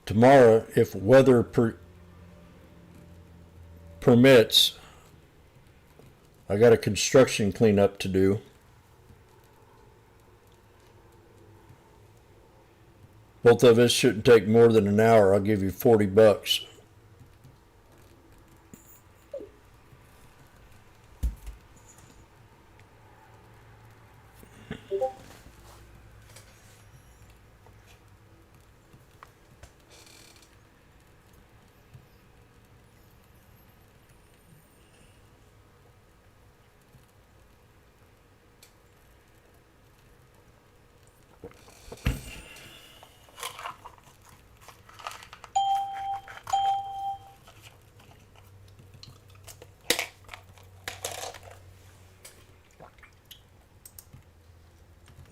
tomorrow, if weather permits, I got a construction cleanup to do. Both of us shouldn't take more than an hour. I'll give you $40.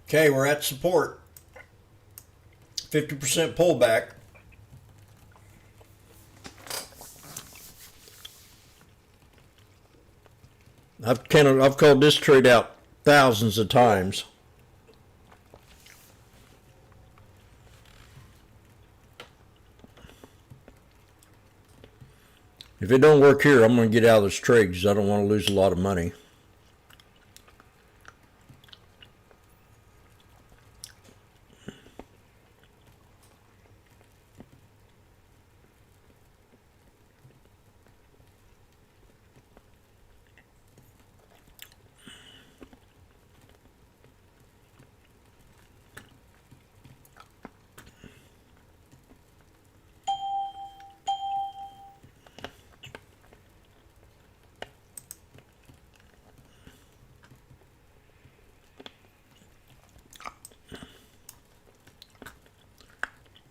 Okay, we're at support. 50% pullback. I've called this trade out thousands of times. If it don't work here, I'm going to get out of this trade because I don't want to lose a lot of money.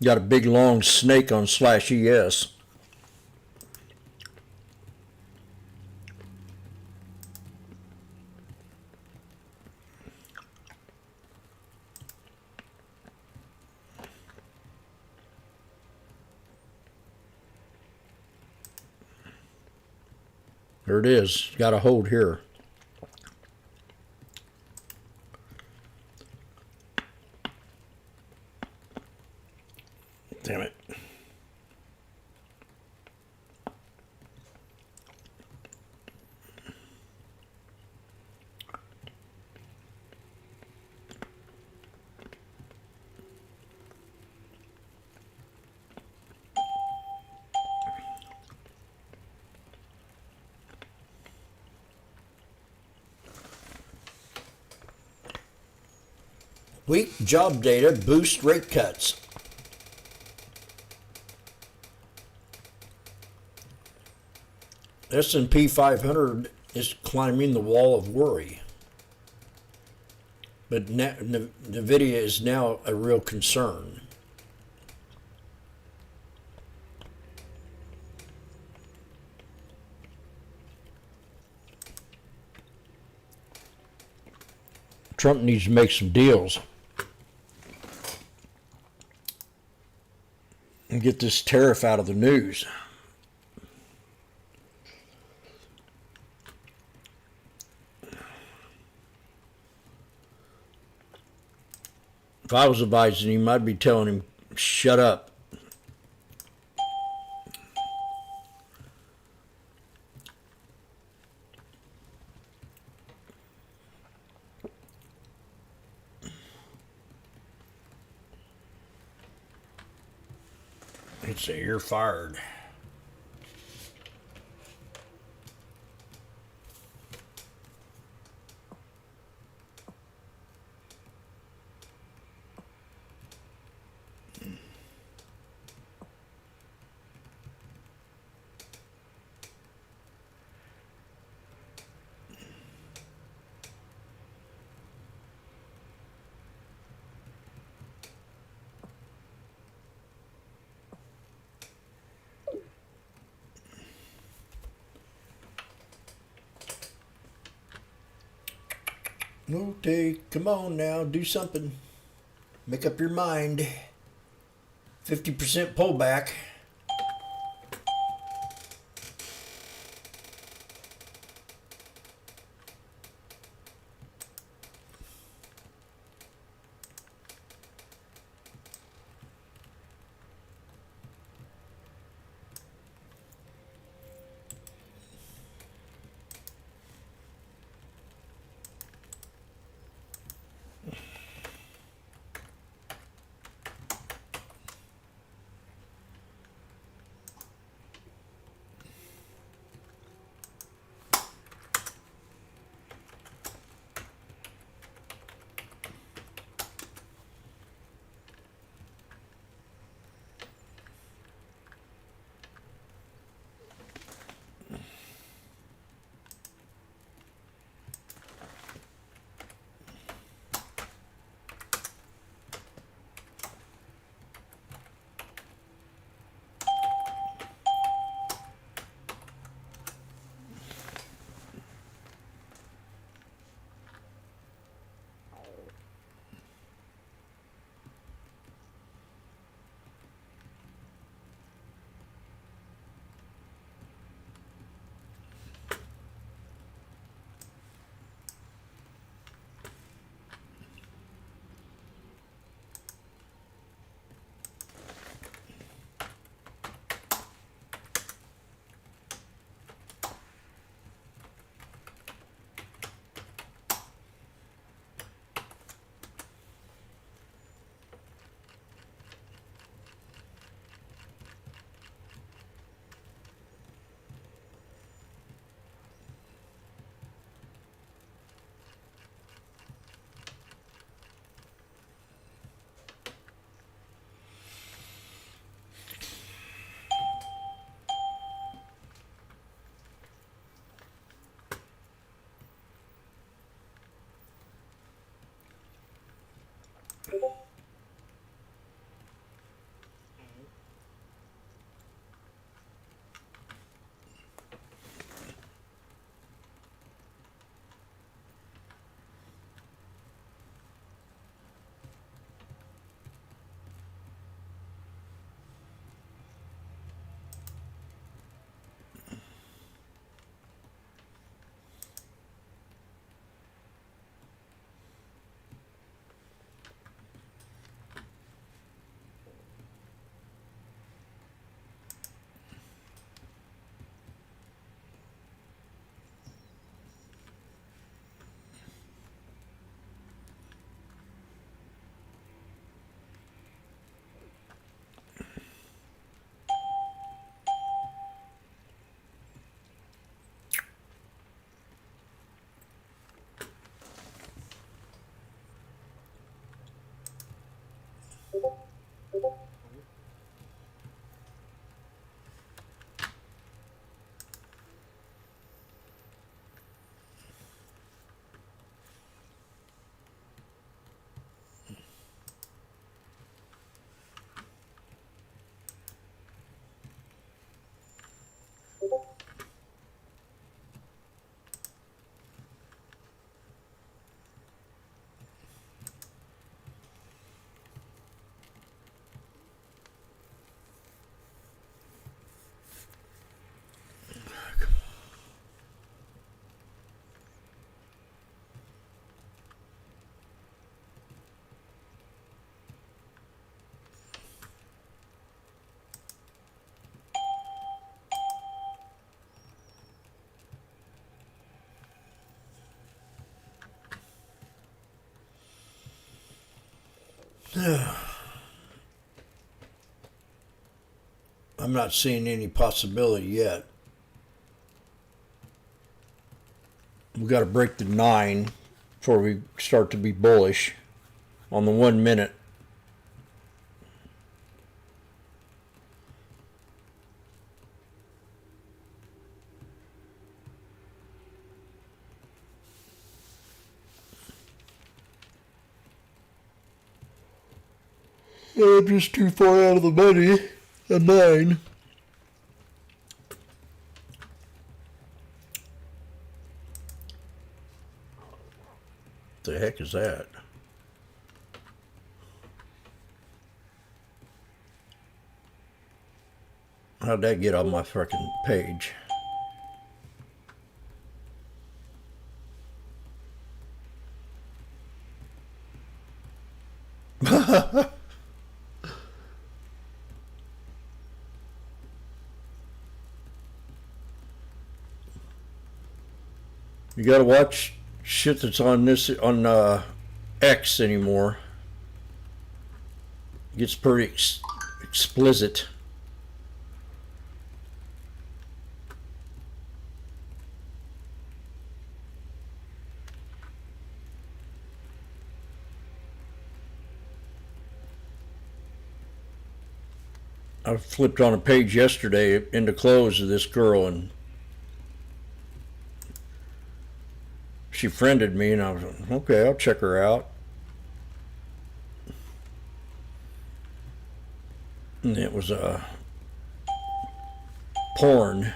Got a big long snake on /ES. There it is. Got a hold here. Damn it. Weak job data boost rate cuts. S&P 500 is climbing the wall of worry. But NVIDIA is now a real concern. Trump needs to make some deals and get this tariff out of the news. If I was advising him, I'd be telling him, shut up. He'd say, you're fired. Okay, come on now, do something. Make up your mind. 50% pullback. I'm not seeing any possibility yet. We got to break the 9 before we start to be bullish on the 1 minute. I'm just too far out of the money at 9. The heck is that? How'd that get on my freaking page? You gotta watch shit that's on X anymore. It gets pretty explicit. I flipped on a page yesterday into clothes of this girl, and she friended me, and I was like, okay, I'll check her out. And it was porn.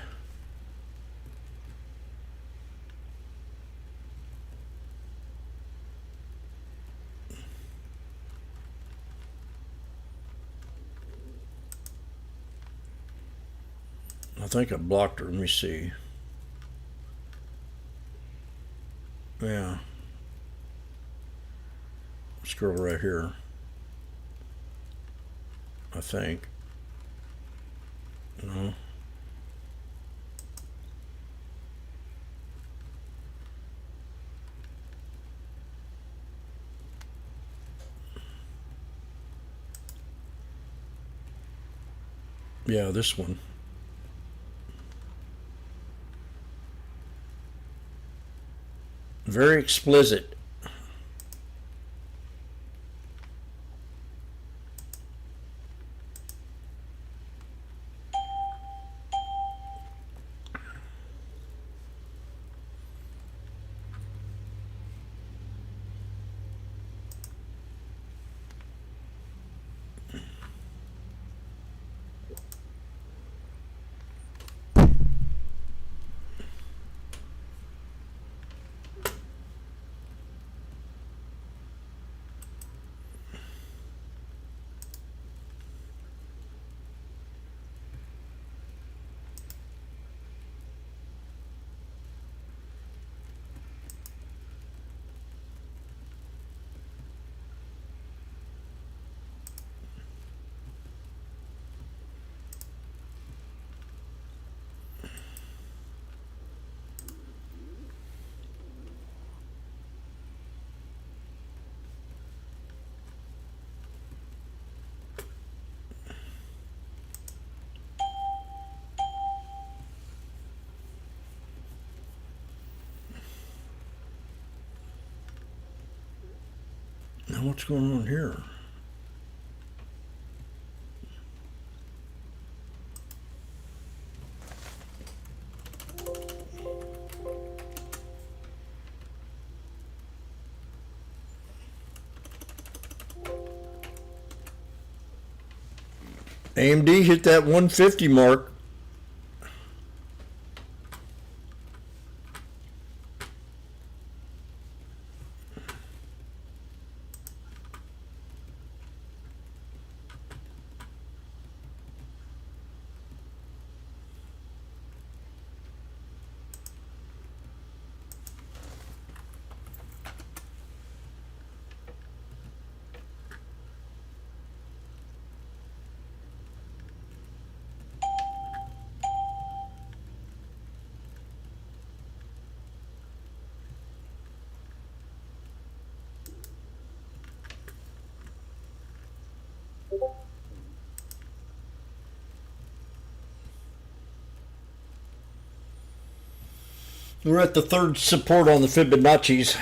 I think I blocked her. Let me see. Yeah. This girl right here. I think. No. Yeah, this one. Very explicit. Now what's going on here? AMD hit that 150 mark. We're at the third support on the Fibonacci's.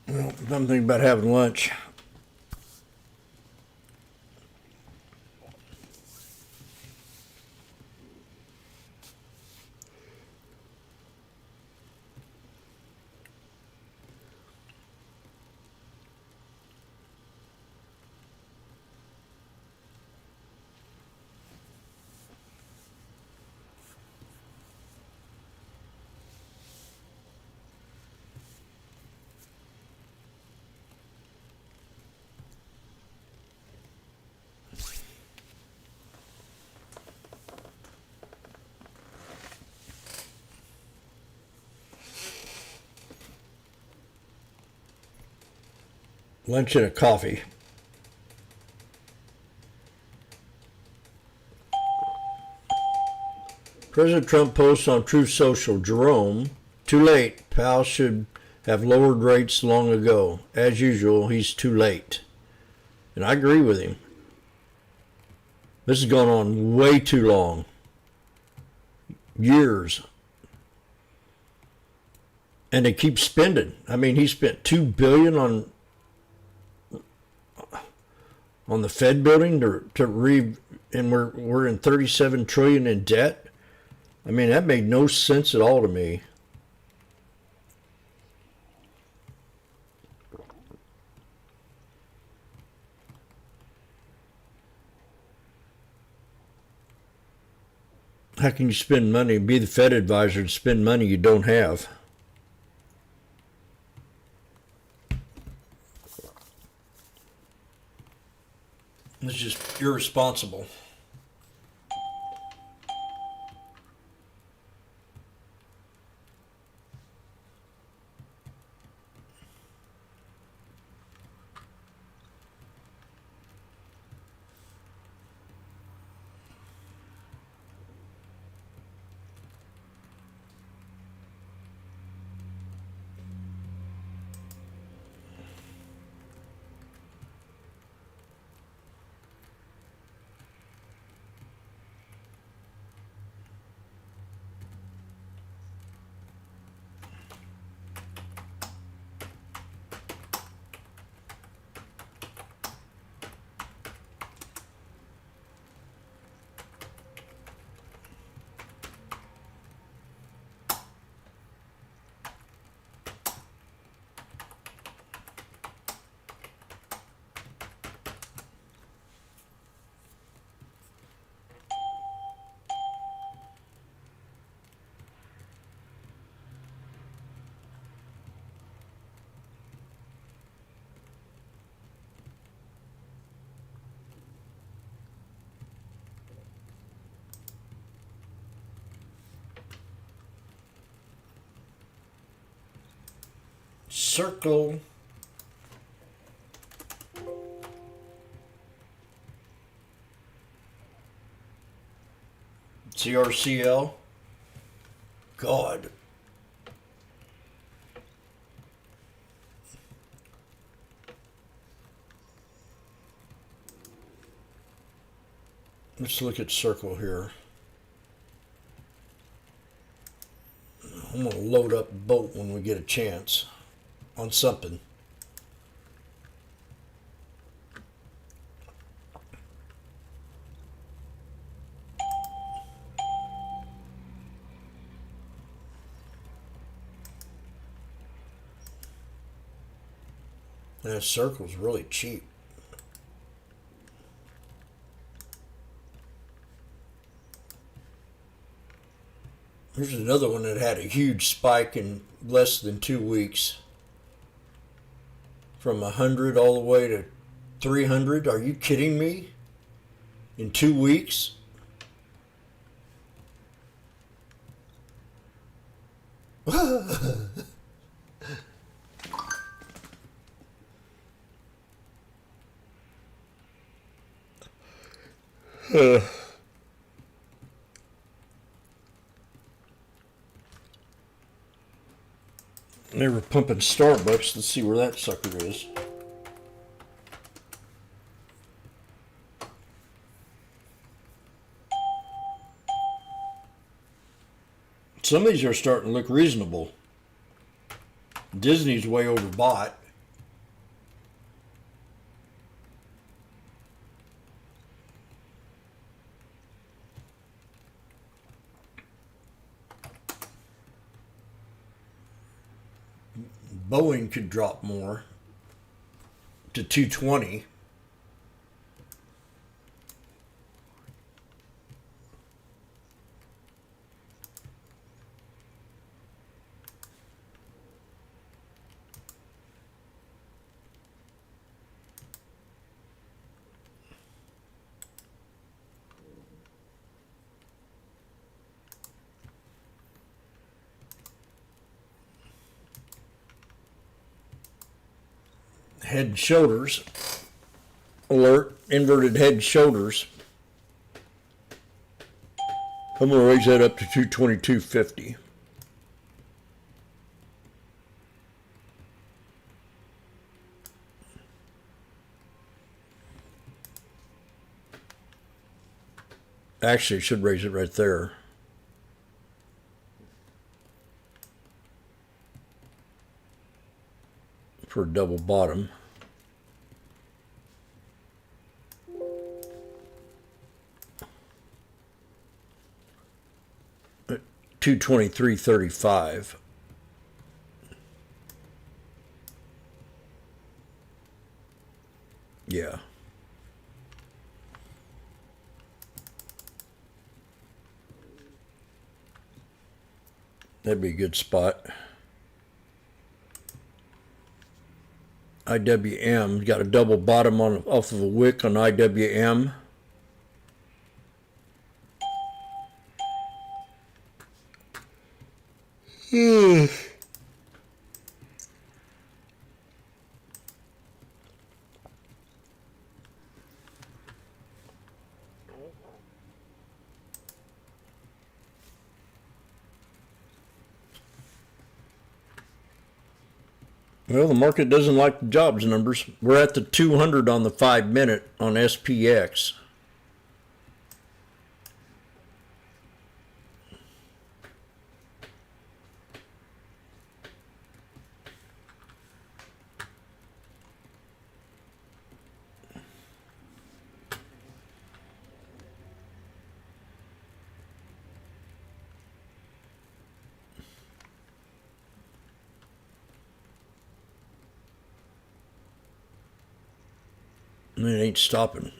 Well, I'm thinking about having lunch. Lunch and a coffee. President Trump posts on Truth Social, Jerome, too late. Powell should have lowered rates long ago. As usual, he's too late. And I agree with him. This has gone on way too long. Years. And they keep spending. I mean, he spent $2 billion on the Fed building and we're in 37 trillion in debt. I mean, that made no sense at all to me. How can you spend money, be the Fed advisor, and spend money you don't have? It's just irresponsible. circle. CRCL. God. Let's look at circle here. I'm going to load up a boat when we get a chance on something. That circle's really cheap. Here's another one that had a huge spike in less than 2 weeks. From 100 all the way to 300. Are you kidding me? In 2 weeks? They were pumping Starbucks. Let's see where that sucker is. Some of these are starting to look reasonable. Disney's way overbought. Boeing could drop more to 220. Head and shoulders alert, inverted head and shoulders. I'm going to raise that up to 222.50. Actually, should raise it right there. For a double bottom. At 223.35. Yeah. That'd be a good spot. IWM got a double bottom on off of a wick on IWM. Well, the market doesn't like the jobs numbers. We're at the 200 on the 5-minute on SPX. And it ain't stopping.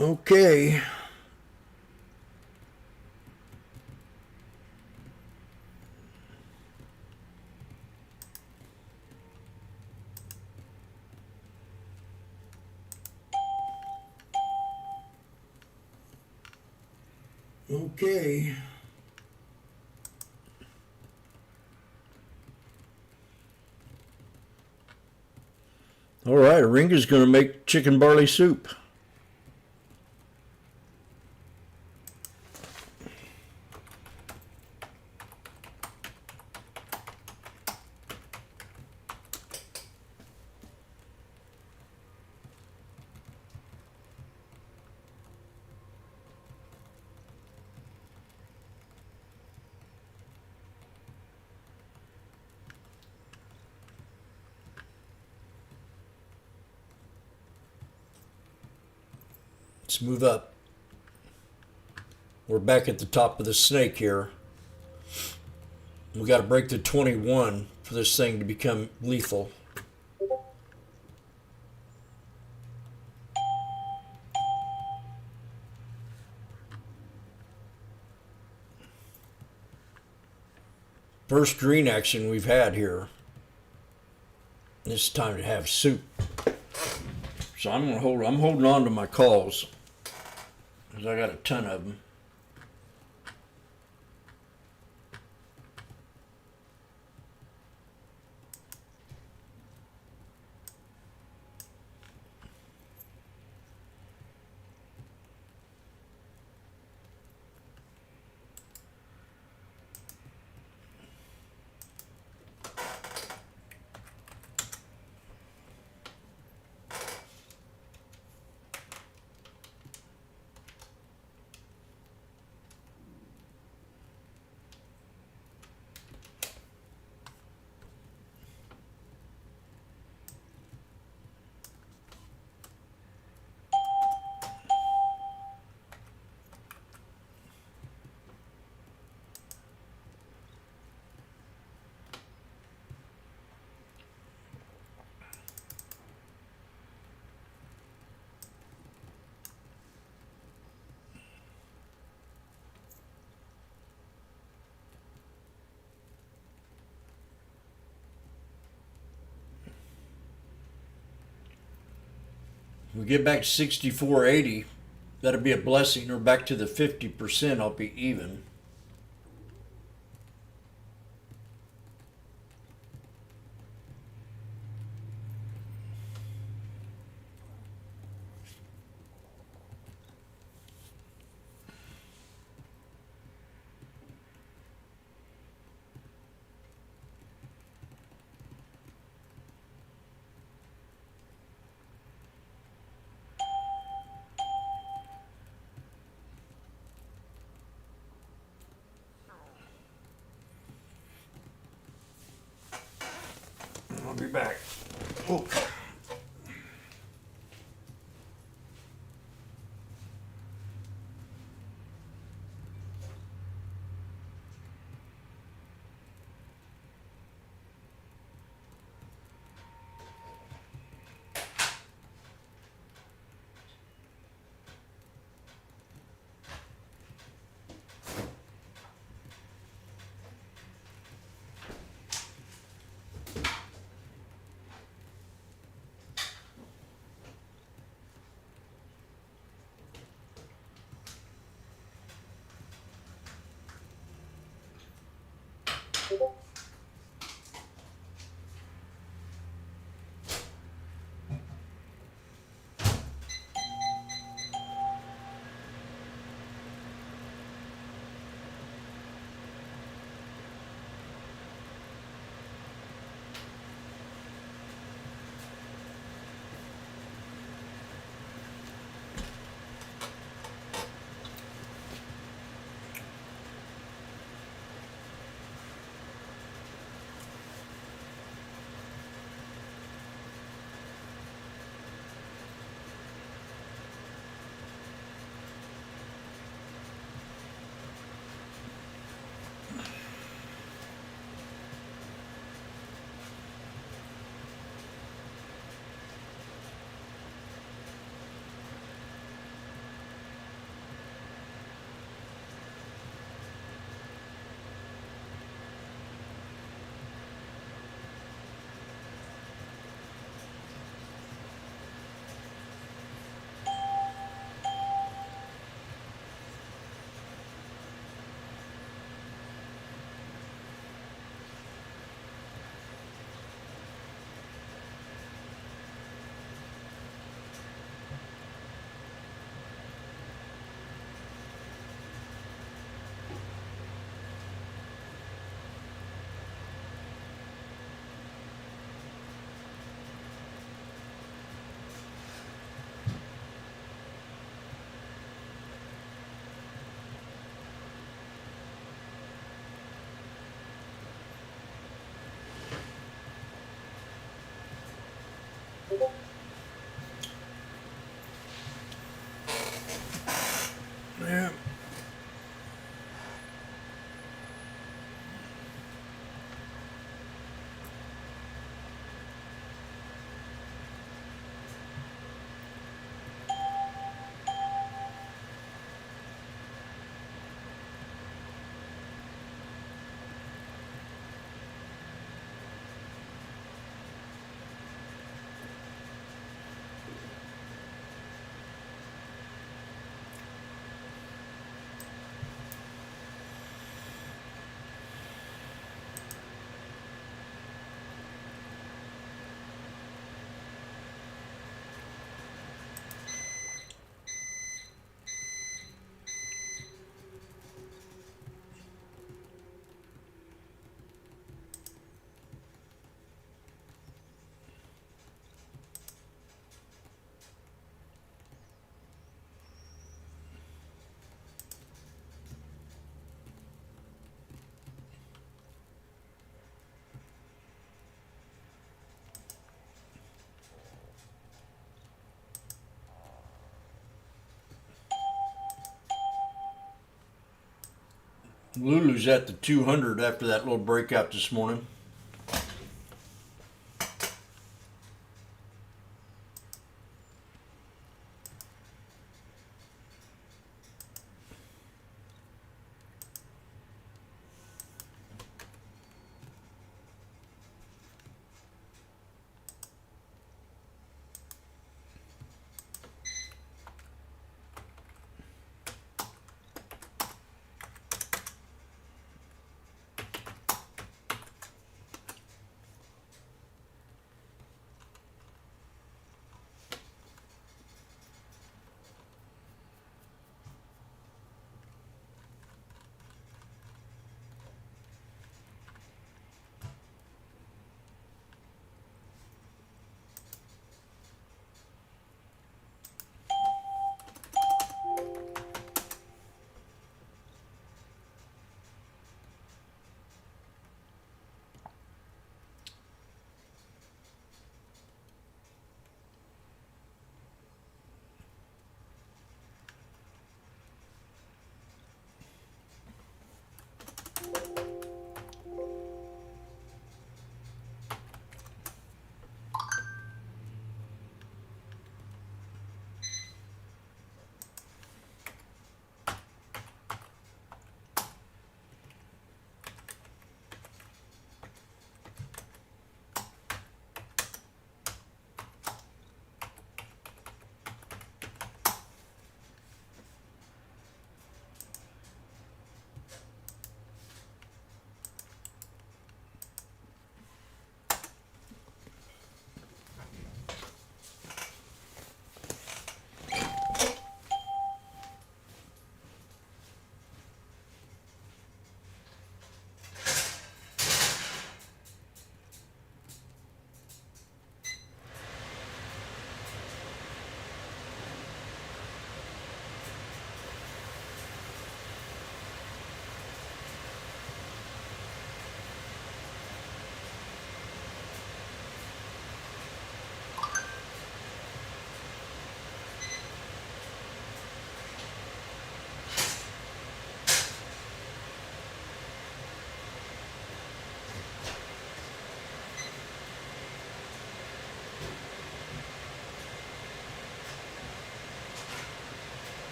Okay. Okay. All right, Ringa's going to make chicken barley soup. Let's move up. We're back at the top of the snake here. We got to break the 21 for this thing to become lethal. First green action we've had here. It's time to have soup. So I'm holding on to my calls because I got a ton of them. We get back to 64.80, that'll be a blessing, or back to the 50%, I'll be even. I'll be back. Oh. Yeah. Lulu's at the 200 after that little breakout this morning.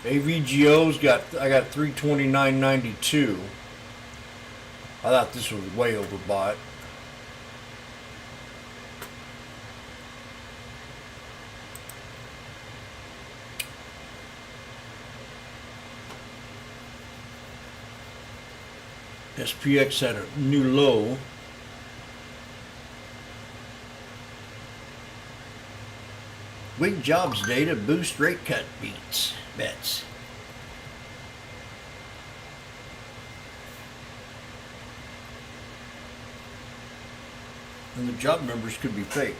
AVGO's I got 329.92. I thought this was way overbought. SPX had a new low. Weak jobs data boost rate cut bets. And the job numbers could be fake.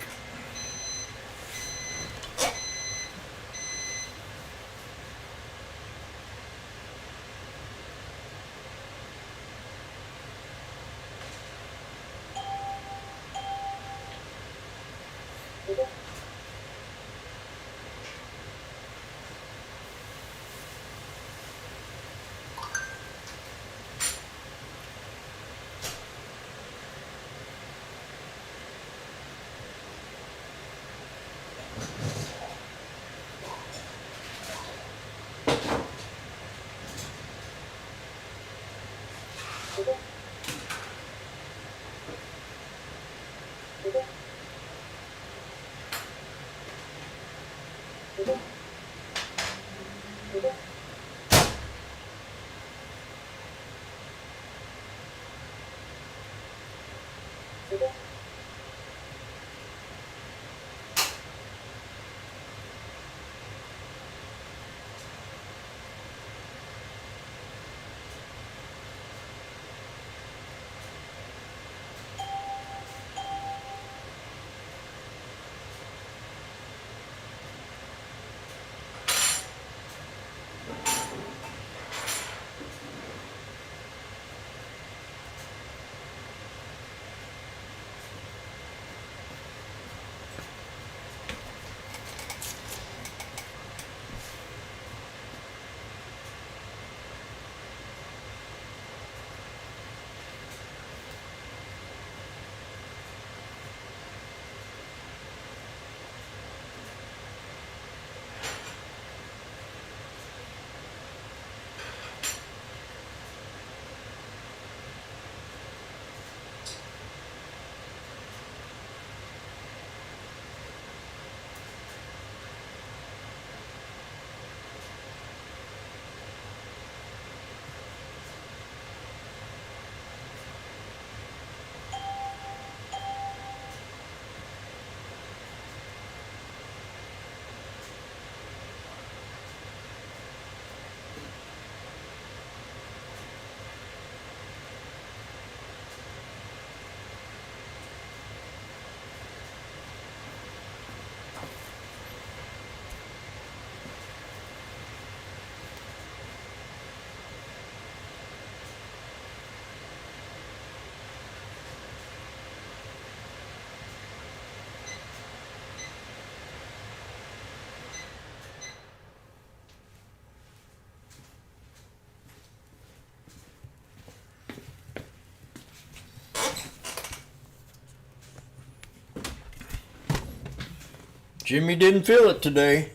Jimmy didn't feel it today.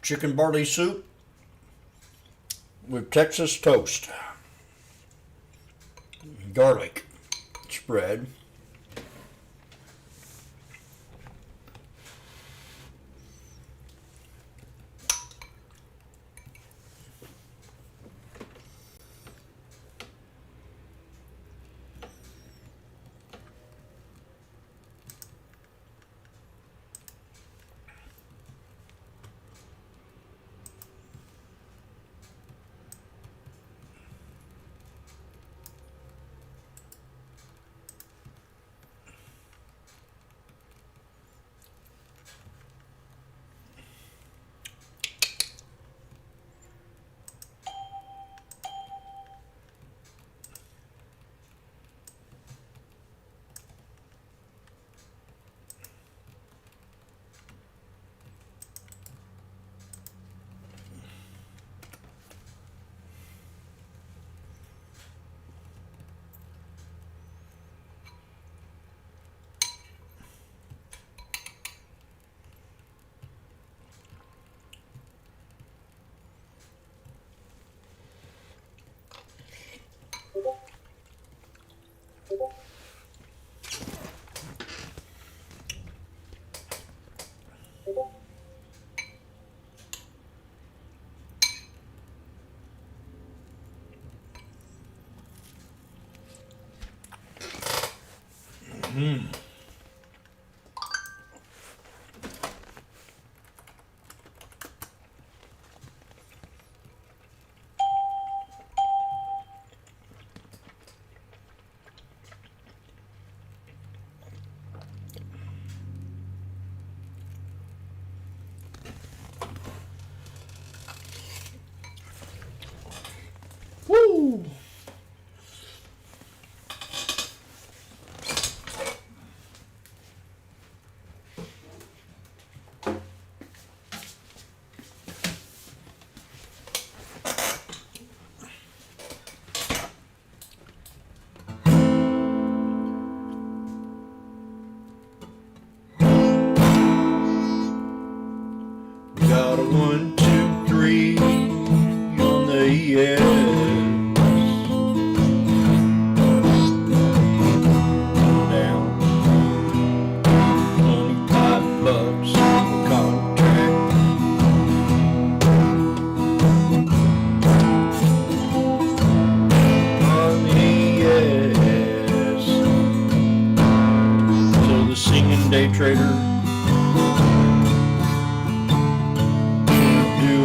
Chicken barley soup with Texas toast, garlic spread,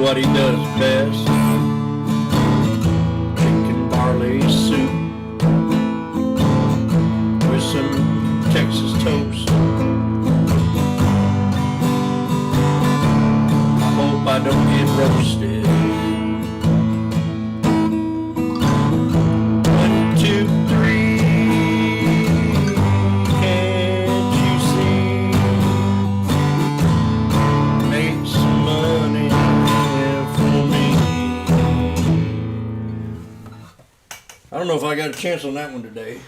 what he does best. Chicken barley soup with some Texas toast. I hope I don't get roasted. 1, 2, 3. Can't you see? Make some money for me. I don't know if I got a chance on that one today.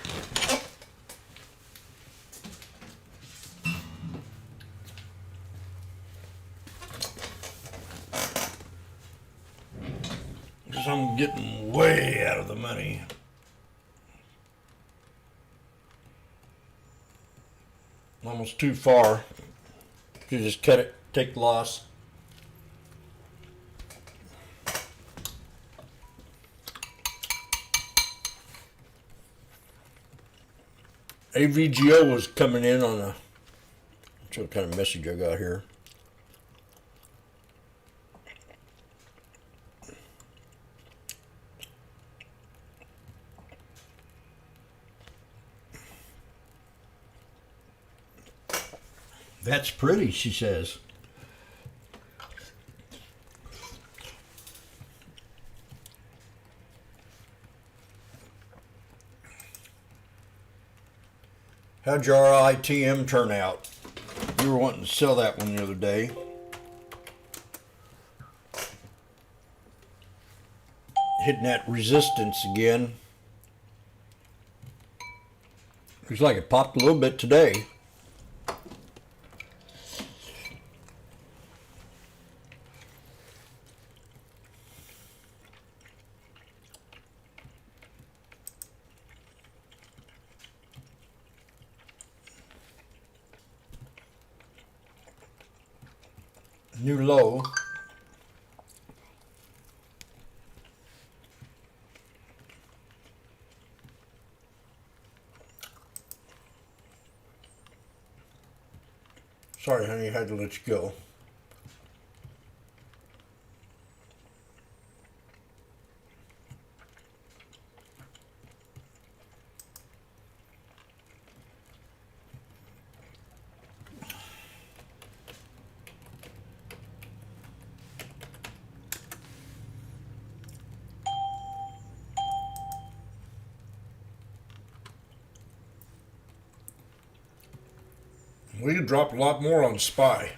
Because I'm getting way out of the money. Almost too far. You just cut it, take the loss. AVGO was coming in on a, what kind of message I got here. That's pretty, she says. How'd your RITM turn out? You were wanting to sell that one the other day. Hitting that resistance again. Looks like it popped a little bit today. New low. Sorry, honey, I had to let you go. We could drop a lot more on SPY.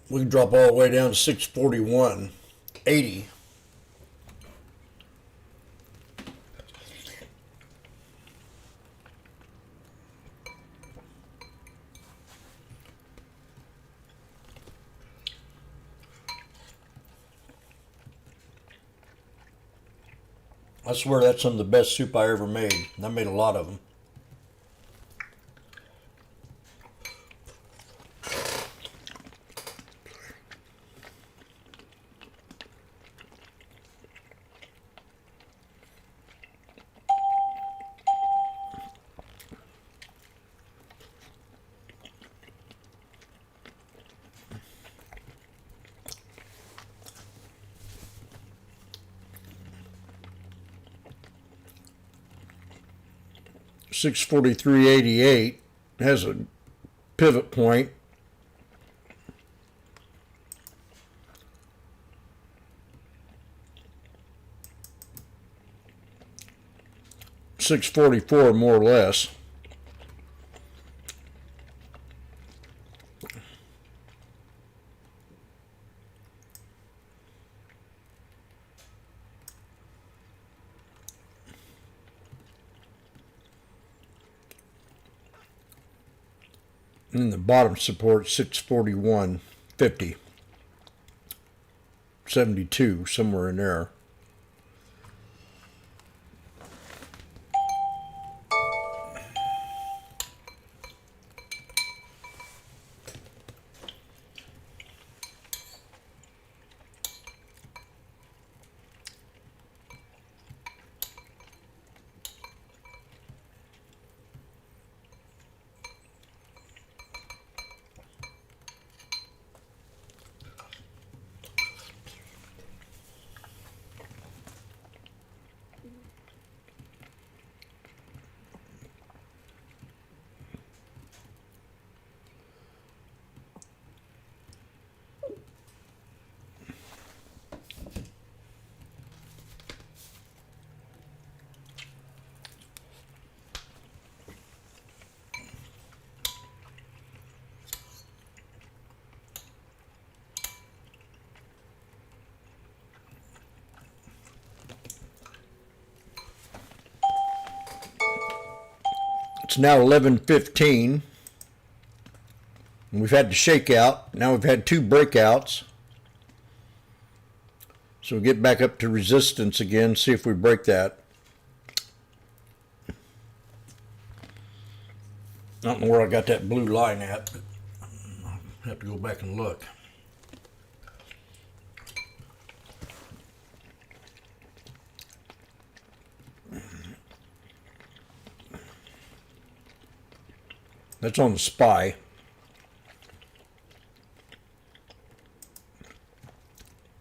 We could drop all the way down to 641.80. I swear that's some of the best soup I ever made. I made a lot of them. $643.88 has a pivot point. $644 more or less. And the bottom support 641.50, 72, somewhere in there. It's now 11:15. We've had the shakeout. Now we've had 2 breakouts. So we'll get back up to resistance again, see if we break that. I don't know where I got that blue line at, but I'll have to go back and look. That's on the SPY.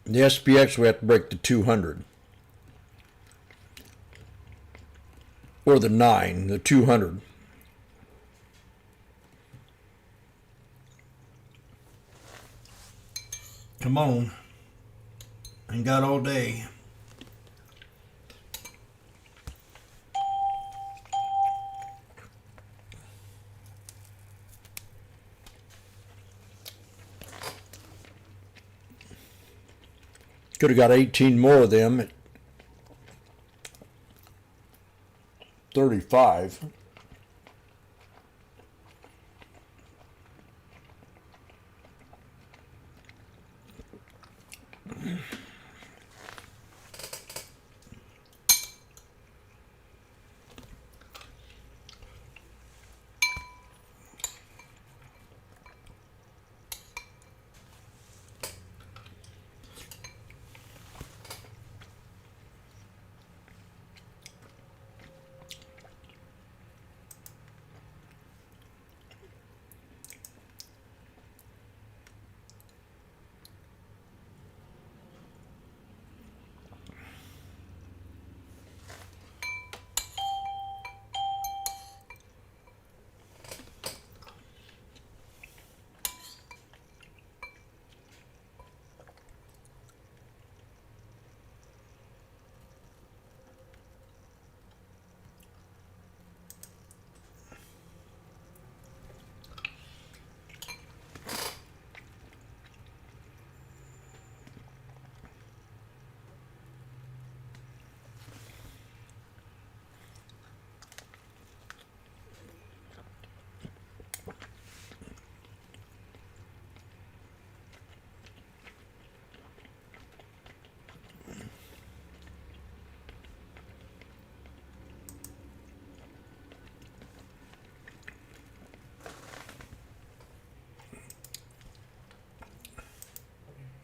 The SPX, we have to break the 200. Or the 9, the 200. Come on. Ain't got all day. Could have got 18 more of them at 35.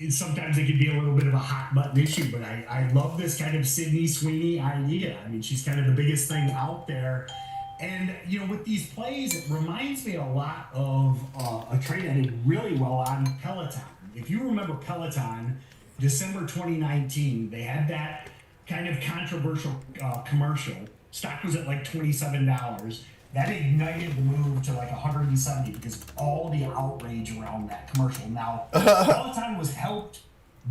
Sometimes it can be a little bit of a hot button issue, but I love this kind of Sydney Sweeney idea. I mean, she's kind of the biggest thing out there. And, you know, with these plays, it reminds me a lot of a trade I did really well on Peloton. If you remember Peloton, December 2019, they had that kind of controversial commercial. Stock was at like $27. That ignited the move to like 170 because of all the outrage around that commercial. Now, Peloton was helped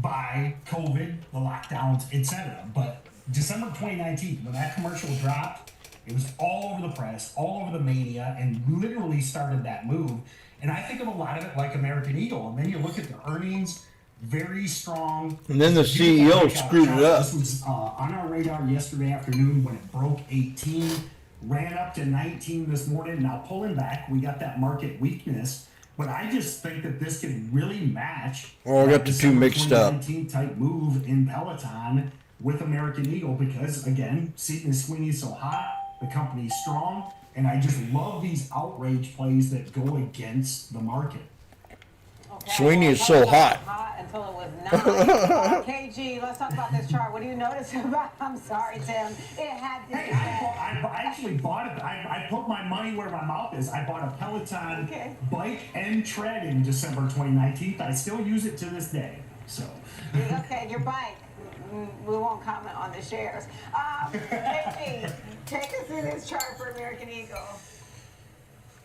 by COVID, the lockdowns, etc. But December 2019, when that commercial dropped, it was all over the press, all over the media, and literally started that move. And I think of a lot of it like American Eagle. And then you look at the earnings, very strong. And then the CEO screwed it up. This was on our radar yesterday afternoon when it broke 18. Ran up to 19 this morning. Now pulling back, we got that market weakness, but I just think that this can really match. Oh, I got the 2 mixed up. Type move in Peloton with American Eagle because again, Sydney Sweeney is so hot, the company's strong, and I just love these outrage plays that go against the market. Sweeney is so hot. Until it was not. KG, let's talk about this chart. What do you notice about? I'm sorry, Tim. It had to. Hey, I actually bought it. I put my money where my mouth is. I bought a Peloton bike and tread in December 2019. I still use it to this day. So. Okay, your bike. We won't comment on the shares. KG, take us through this chart for American Eagle.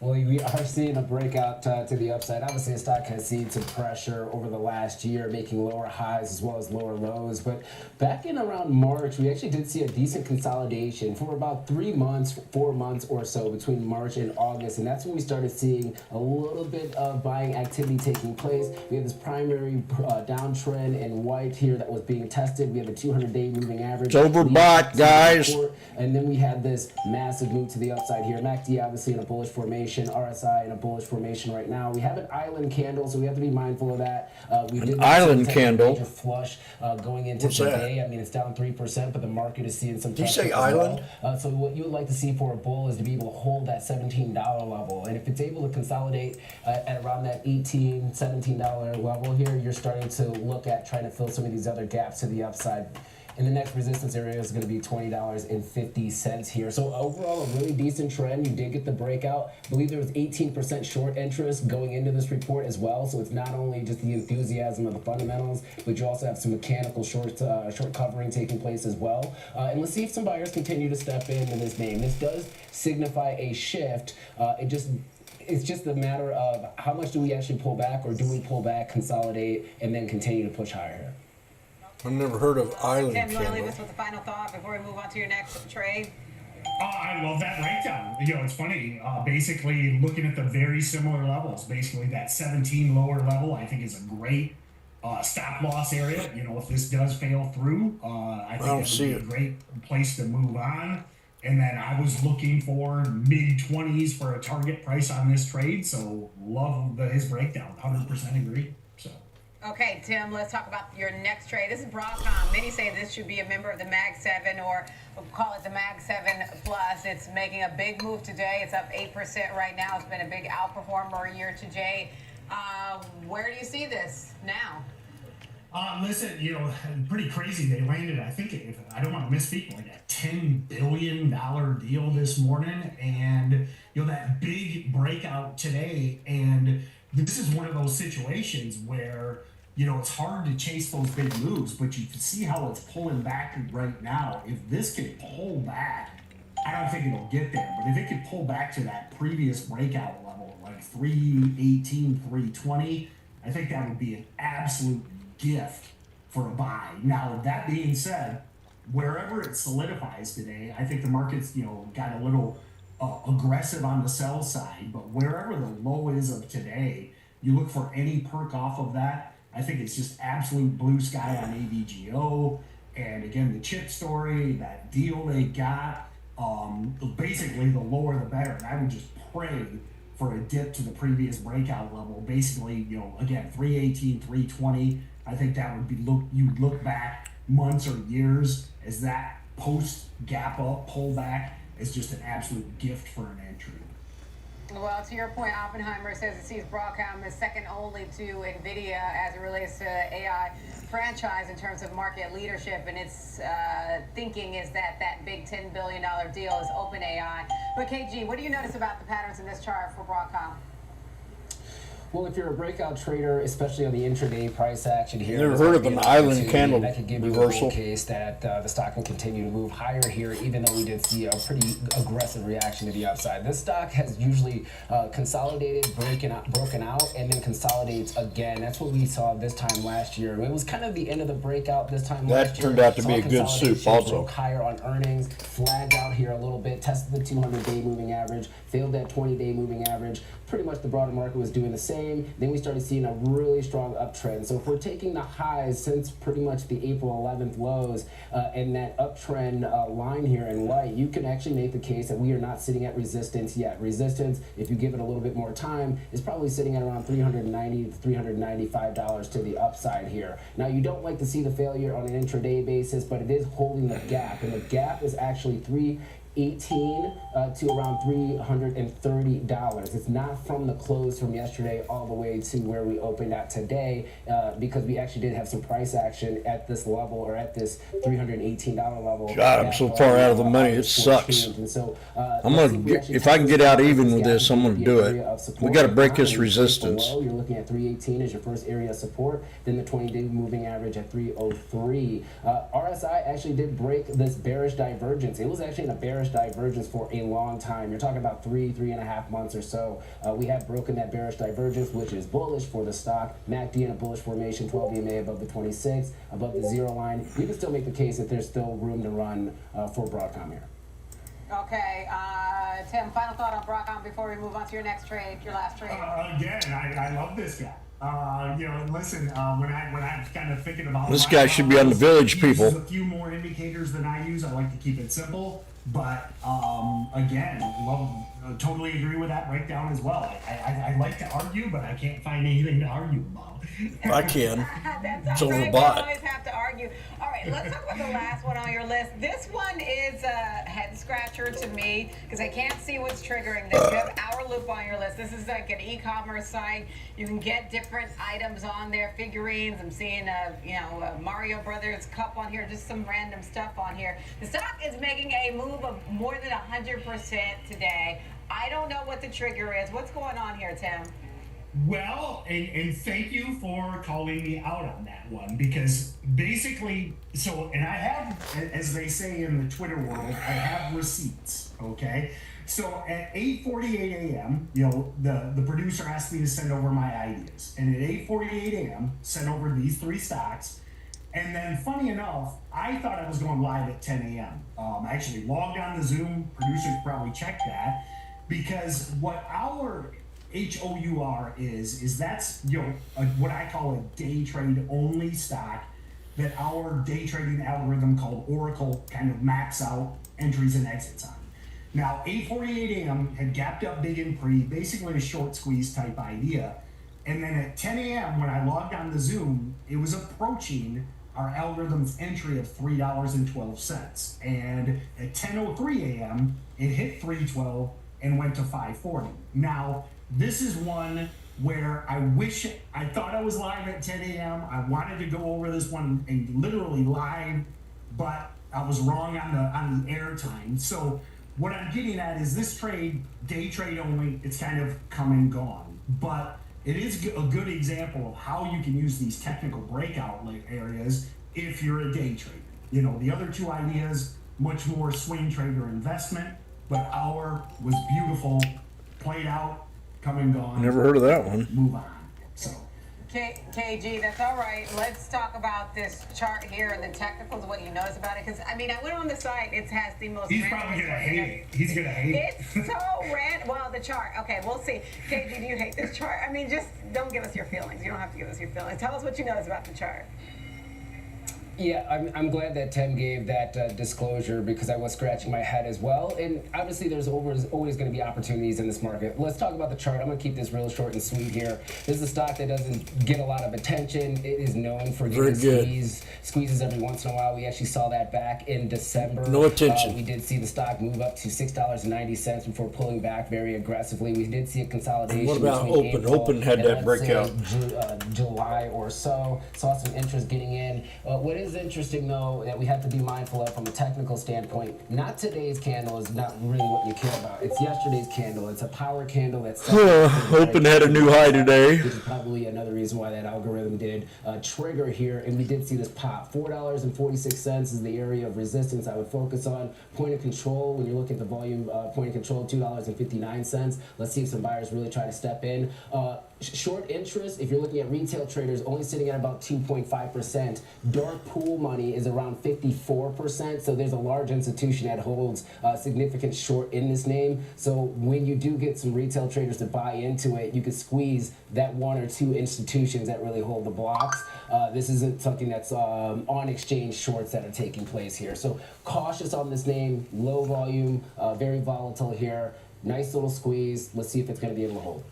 Well, we are seeing a breakout to the upside. Obviously, the stock has seen some pressure over the last year, making lower highs as well as lower lows. But back in around March, we actually did see a decent consolidation for about 3 months, 4 months or so between March and August. And that's when we started seeing a little bit of buying activity taking place. We had this primary downtrend in white here that was being tested. We have a 200-day moving average. It's overbought, guys. And then we had this massive move to the upside here. MACD obviously in a bullish formation. RSI in a bullish formation right now. We have an island candle, so we have to be mindful of that. We did an island candle. Major flush going into What's today. that? I mean, it's down 3%, but the market is seeing some. Did you pressure say as island? well. So what you would like to see for a bull is to be able to hold that $17 level, and if it's able to consolidate at around that $18, $17 level here, you're starting to look at trying to fill some of these other gaps to the upside. And the next resistance area is going to be $20.50 here. So overall, a really decent trend. You did get the breakout. I believe there was 18% short interest going into this report as well. So it's not only just the enthusiasm of the fundamentals, but you also have some mechanical short covering taking place as well. And let's see if some buyers continue to step into this name. This does signify a shift. It's just a matter of how much do we actually pull back, or do we pull back, consolidate, and then continue to push higher here. I've never heard of island Tim, you want to leave candle. us with a final thought before we move on to your next trade? I love that breakdown. It's funny. Basically, looking at the very similar levels, basically that 17 lower level, I think is a great stop loss area. If this does fail through, I think that would be a great place to move on. And then I was looking for mid-20s for a target price on this trade. So love his breakdown. 100% agree. Okay, Tim, let's talk about your next trade. This is Broadcom. Many say this should be a member of the Mag 7, or we'll call it the Mag 7 Plus. It's making a big move today. It's up 8% right now. It's been a big outperformer year to date. Where do you see this now? Listen, pretty crazy. They landed, I think, if I don't want to misspeak, like a $10 billion deal this morning. And, that big breakout today. And this is one of those situations where, it's hard to chase those big moves, but you can see how it's pulling back right now. If this can pull back, I don't think it'll get there, but if it could pull back to that previous breakout level, like 318, 320, I think that would be an absolute gift for a buy. Now, that being said, wherever it solidifies today, I think the market's, got a little aggressive on the sell side, but wherever the low is of today, you look for any perk off of that. I think it's just absolute blue sky on AVGO. And again, the chip story, that deal they got, basically the lower the better. And I would just pray for a dip to the previous breakout level. Basically, again, 318, 320. I think that would be you'd look back months or years as that post gap up pullback is just an absolute gift for an entry. Well, to your point, Oppenheimer says it sees Broadcom as second only to NVIDIA as it relates to AI franchise in terms of market leadership, and its thinking is that big $10 billion deal is OpenAI. But KG, what do you notice about the patterns in this chart for Broadcom? Well, if you're a breakout trader, especially on the intraday price action here, never heard of an island candle that could give you reversal. a case that the stock can continue to move higher here, even though we did see a pretty aggressive reaction to the upside. This stock has usually consolidated, broken out, and then consolidates again. That's what we saw this time last year. It was kind of the end of the breakout this time last year. That turned out to be a good soup also. Broke higher on earnings, flagged out here a little bit, tested the 200-day moving average, failed that 20-day moving average. Pretty much the broader market was doing the same. Then we started seeing a really strong uptrend. So if we're taking the highs since pretty much the April 11th lows and that uptrend line here in white, you can actually make the case that we are not sitting at resistance yet. Resistance, if you give it a little bit more time, is probably sitting at around $390 to $395 to the upside here. Now, you don't like to see the failure on an intraday basis, but it is holding the gap, and the gap is actually $318 to around $330. It's not from the close from yesterday all the way to where we opened at today, because we actually did have some price action at this level, or at this $318 level. God, I'm so far out of the money, it sucks. And so, I'm gonna get, if I can get out even with this, I'm gonna do it. We got to break this resistance. Below, you're looking at 318 as your first area of support, then the 20-day moving average at 303. RSI actually did break this bearish divergence. It was actually in a bearish bearish divergence for a long time. You're talking about 3.5 months or so. We have broken that bearish divergence, which is bullish for the stock. MACD in a bullish formation, 12 EMA above the 26, above the 0 line. You can still make the case that there's still room to run for Broadcom here. Okay, Tim, final thought on Broadcom before we move on to your next trade, your last trade. Again, I love this guy. Listen, when I'm kind of thinking about this guy should be on the Village, he uses people. a few more indicators than I use. I like to keep it simple, but again, totally agree with that breakdown as well. I like to argue, but I can't find anything to argue about. I can. That's It's all right. We overbought. always have to argue. All right, let's talk about the last one on your list. This one is a head scratcher to me because I can't see what's triggering this. You have Hour Loop on your list. This is like an e-commerce site. You can get different items on there, figurines. I'm seeing a Mario Brothers cup on here, just some random stuff on here. The stock is making a move of more than 100% today. I don't know what the trigger is. What's going on here, Tim? Well, and thank you for calling me out on that one, because basically, and I have, as they say in the Twitter world, I have receipts, okay? So at 8:48 a.m., the producer asked me to send over my ideas. And at 8:48 a.m., sent over these 3 stocks. And then, funny enough, I thought I was going live at 10 a.m. I actually logged on to Zoom. Producers probably checked that, because what our HOUR is that's what I call a day trade only stock that our day trading algorithm called Oracle kind of maps out entries and exits on. Now 8:48 a.m. had gapped up big and pre, basically a short squeeze type idea, and then at 10 a.m. when I logged on to Zoom, it was approaching our algorithm's entry of $3.12, and at 10:03 a.m. it hit 312 and went to 540. Now this is one where I thought I was live at 10 a.m. I wanted to go over this one and literally live, but I was wrong on the air time. So what I'm getting at is this trade, day trade only, it's kind of come and gone. But it is a good example of how you can use these technical breakout areas if you're a day trader. The other 2 ideas, much more swing trader investment, but our was beautiful, played out, come and gone. Never heard of that one. Move on. So. KG, that's all right. Let's talk about this chart here and the technicals, what you notice about it. Because, I went on the site. It has the most... He's probably going to hate it. He's going to hate it. It's so random. Well, the chart. Okay, we'll see. KG, do you hate this chart? Just don't give us your feelings. You don't have to give us your feelings. Tell us what you notice about the chart. Yeah, I'm glad that Tim gave that disclosure, because I was scratching my head as well. And obviously there's always going to be opportunities in this market. Let's talk about the chart. I'm going to keep this real short and sweet here. This is a stock that doesn't get a lot of attention. It is known for getting squeezes every once in a while. We actually saw that back in December. No attention. We did see the stock move up to $6.90 before pulling back very aggressively. We did see a consolidation. What about between Open? April Open had and, that breakout. July or so. Saw some interest getting in. What is interesting, though, that we have to be mindful of from a technical standpoint, not today's candle is not really what you care about. It's yesterday's candle. It's a power candle that's... Open had a new high today. Which is probably another reason why that algorithm did trigger here, and we did see this pop. $4.46 is the area of resistance I would focus on. Point of control, when you look at the volume point of control, $2.59. Let's see if some buyers really try to step in. Short interest, if you're looking at retail traders, only sitting at about 2.5%. Dark pool money is around 54%, so there's a large institution that holds significant short in this name. So when you do get some retail traders to buy into it, you could squeeze that 1 or 2 institutions that really hold the blocks. This isn't something that's on exchange shorts that are taking place here. So cautious on this name, low volume, very volatile here. Nice little squeeze. Let's see if it's going to be able to hold.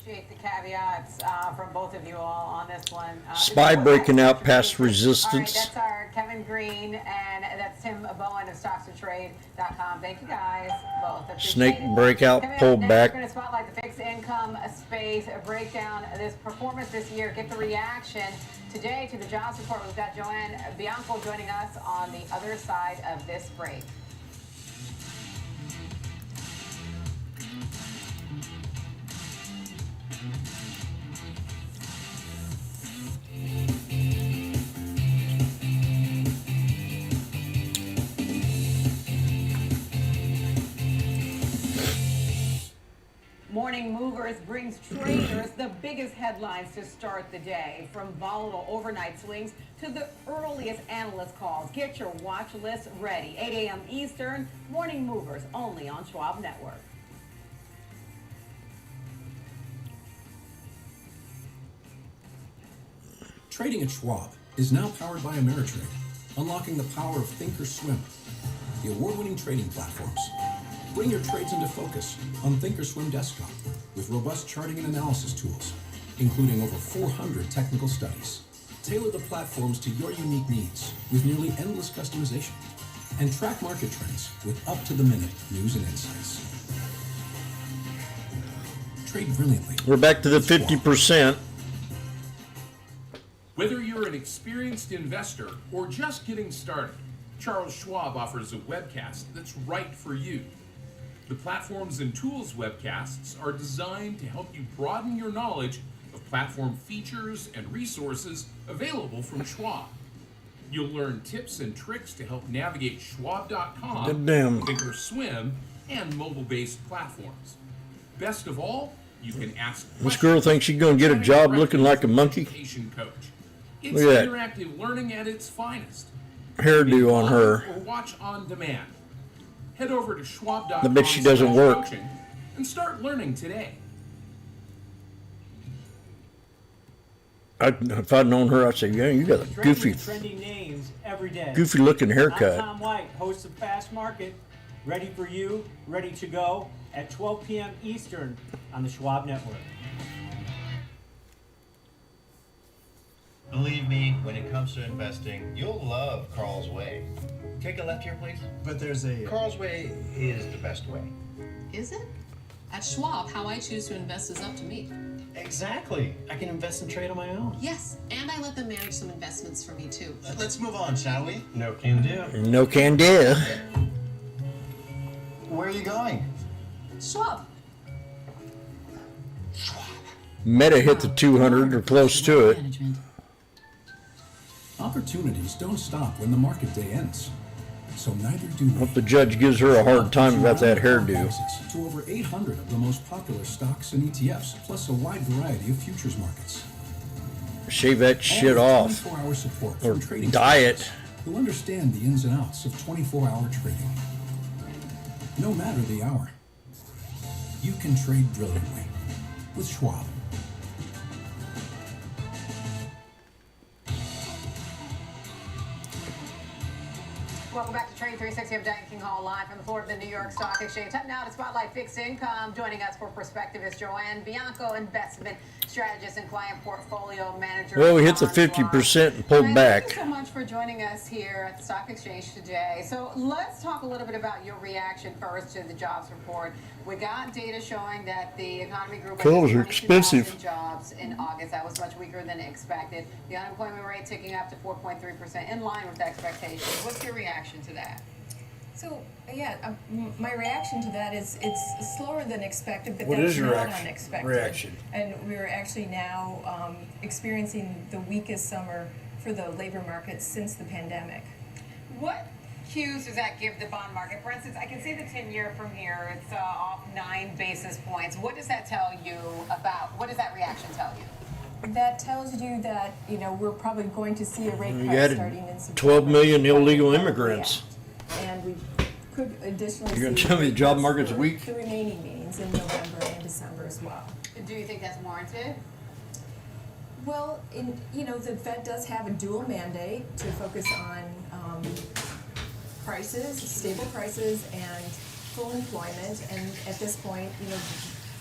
Appreciate the caveats from both of you all on this one. SPY breaking out past resistance. All right, that's our Kevin Green, and that's Tim Bowen of StocksToTrade.com. Thank you guys both. Snake breakout, pull back. We're going to spotlight the fixed income space, a breakdown of this performance this year. Get the reaction today to the jobs report. We've got Joanne Bianco joining us on the other side of this break. Morning Movers brings traders the biggest headlines to start the day, from volatile overnight swings to the earliest analyst calls. Get your watch list ready. 8 a.m. Eastern, Morning Movers, only on Schwab Network. Trading at Schwab is now powered by Ameritrade, unlocking the power of Thinkorswim, the award-winning trading platforms. Bring your trades into focus on Thinkorswim Desktop with robust charting and analysis tools, including over 400 technical studies. Tailor the platforms to your unique needs with nearly endless customization, and track market trends with up-to-the-minute news and insights. Trade brilliantly. We're back to the 50%. Whether you're an experienced investor or just getting started, Charles Schwab offers a webcast that's right for you. The Platforms and Tools webcasts are designed to help you broaden your knowledge of platform features and resources available from Schwab. You'll learn tips and tricks to help navigate Schwab.com, Goddamn. Thinkorswim, and mobile-based platforms. Best of all, you can ask This girl thinks she's going to get a job looking like a monkey. education coach. It's Look at that interactive learning at its finest. hairdo on her. Or watch on demand. Head over to Schwab.com I bet she doesn't work. coaching and start learning today. If I'd known her, I'd say, yeah, you got a goofy, Trending names every day. goofy looking I'm haircut. Tom White, host of Fast Market, ready for you, ready to go at 12 p.m. Eastern on the Schwab Network. Believe me, when it comes to investing, you'll love Carl's Way. Take a left here, please. But there's a... Carl's Way is the best way. Is it? At Schwab, how I choose to invest is up to me. Exactly. I can invest and trade on my own. Yes, and I let them manage some investments for me too. Let's move on, shall we? No can do. No can do. Where are you going? Schwab. Meta hit the 200 or close to it. Opportunities don't stop when the market day ends. So neither do we. Hope the judge gives her a hard time about that hairdo. Access to over 800 of the most popular stocks and ETFs, plus a wide variety of futures markets. Shave that shit All with off. 24-hour support Or from trading dye it. specialists who understand the ins and outs of 24-hour trading. No matter the hour, you can trade brilliantly with Schwab. Welcome back to Trade 360. I'm Diane King Hall, live from the floor of the New York Stock Exchange. Time now to spotlight fixed income. Joining us for perspective is Joanne Bianco, investment strategist and client portfolio manager. Well, we hit the 50% and pulled Joanne, back. Thank you so much for joining us here at the Stock Exchange today. So let's talk a little bit about your reaction first to the jobs report. We got data showing that the economy grew by Clothes are 22,000 expensive. jobs in August. That was much weaker than expected. The unemployment rate ticking up to 4.3%, in line with expectations. What's your reaction to that? So, yeah, my reaction to that is it's slower than expected, but What that's is your not reaction? unexpected. And we're actually now experiencing the weakest summer for the labor market since the pandemic. What cues does that give the bond market? For instance, I can see the 10-year from here. It's off 9 basis points. What does that tell you about, what does that reaction tell you? That tells you that, you know, we're probably going to see a rate You cut added starting in September. 12 million illegal immigrants. And we could additionally You're gonna see tell me the rate job cuts market's for weak? the remaining meetings in November and December as well. Do you think that's warranted? Well, the Fed does have a dual mandate to focus on prices, stable prices, and full employment. And at this point,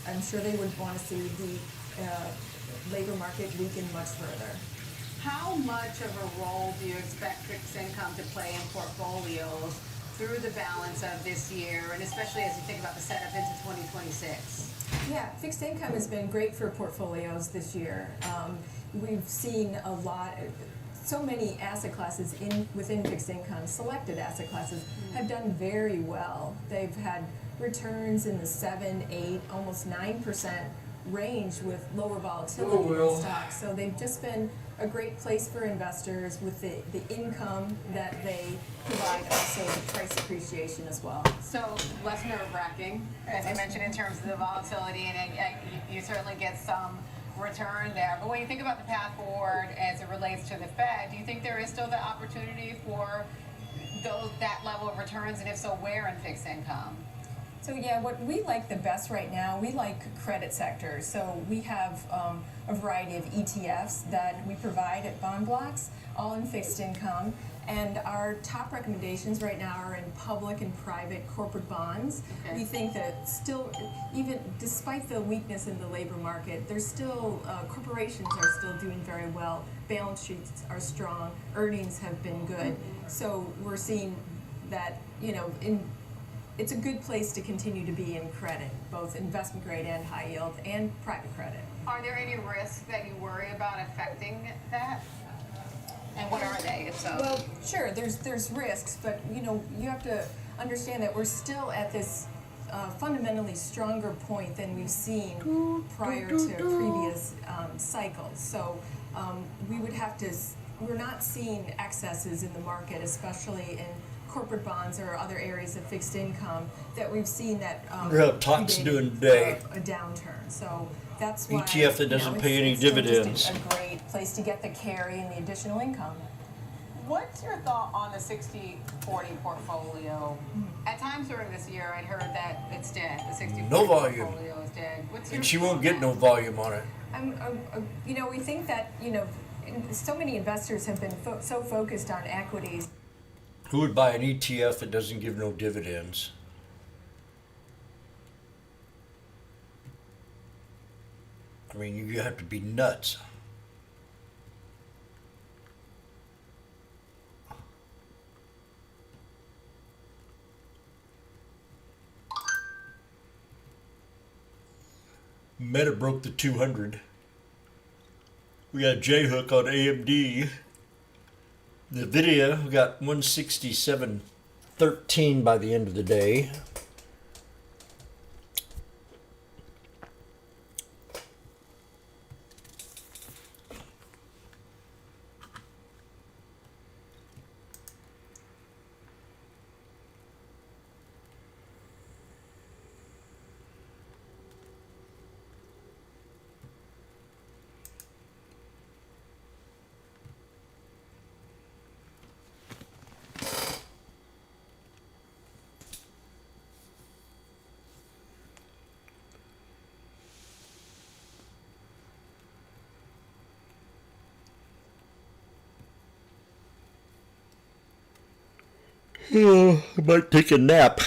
I'm sure they would want to see the labor market weaken much further. How much of a role do you expect fixed income to play in portfolios through the balance of this year, and especially as you think about the setup into 2026? Yeah, fixed income has been great for portfolios this year. We've seen a lot, so many asset classes within fixed income, selected asset classes, have done very well. They've had returns in the 7, 8, almost 9% range with lower volatility in stocks. So they've just been a great place for investors with the income that they provide, also the price appreciation. appreciation as well. So less nerve-wracking, as you mentioned, in terms of the volatility, and you certainly get some return there. But when you think about the path forward as it relates to the Fed, do you think there is still the opportunity for that level of returns, and if so, where in fixed income? So yeah, what we like the best right now, we like credit sectors. So we have a variety of ETFs that we provide at Bond Blocks, all in fixed income. And our top recommendations right now are in public and private corporate bonds. Okay. We think that still, even despite the weakness in the labor market, there's still, corporations are still doing very well. Balance sheets are strong, earnings have been good. So we're seeing that, it's a good place to continue to be in credit, both investment grade and high yield and private credit. Are there any risks that you worry about affecting that? And what are they, if so? Well, sure, there's risks, but you have to understand that we're still at this fundamentally stronger point than we've seen prior to previous cycles. So we would have to, we're not seeing excesses in the market, especially in corporate bonds or other areas of fixed income that we've seen that How Todd's doing today. A downturn. So that's why ETF that doesn't pay any it's still dividends. just a great place to get the carry and the additional income. What's your thought on the 60-40 portfolio? At times during this year, I'd heard that it's dead. The 60-40 No volume. portfolio is dead. What's your And she thought won't on get that? no volume on it. We think that so many investors have been so focused on equities. Who would buy an ETF that doesn't give no dividends? I mean, you have to be nuts. Meta broke the 200. We got J-Hook on AMD. NVIDIA, we got 167.13 by the end of the day. I might take a nap.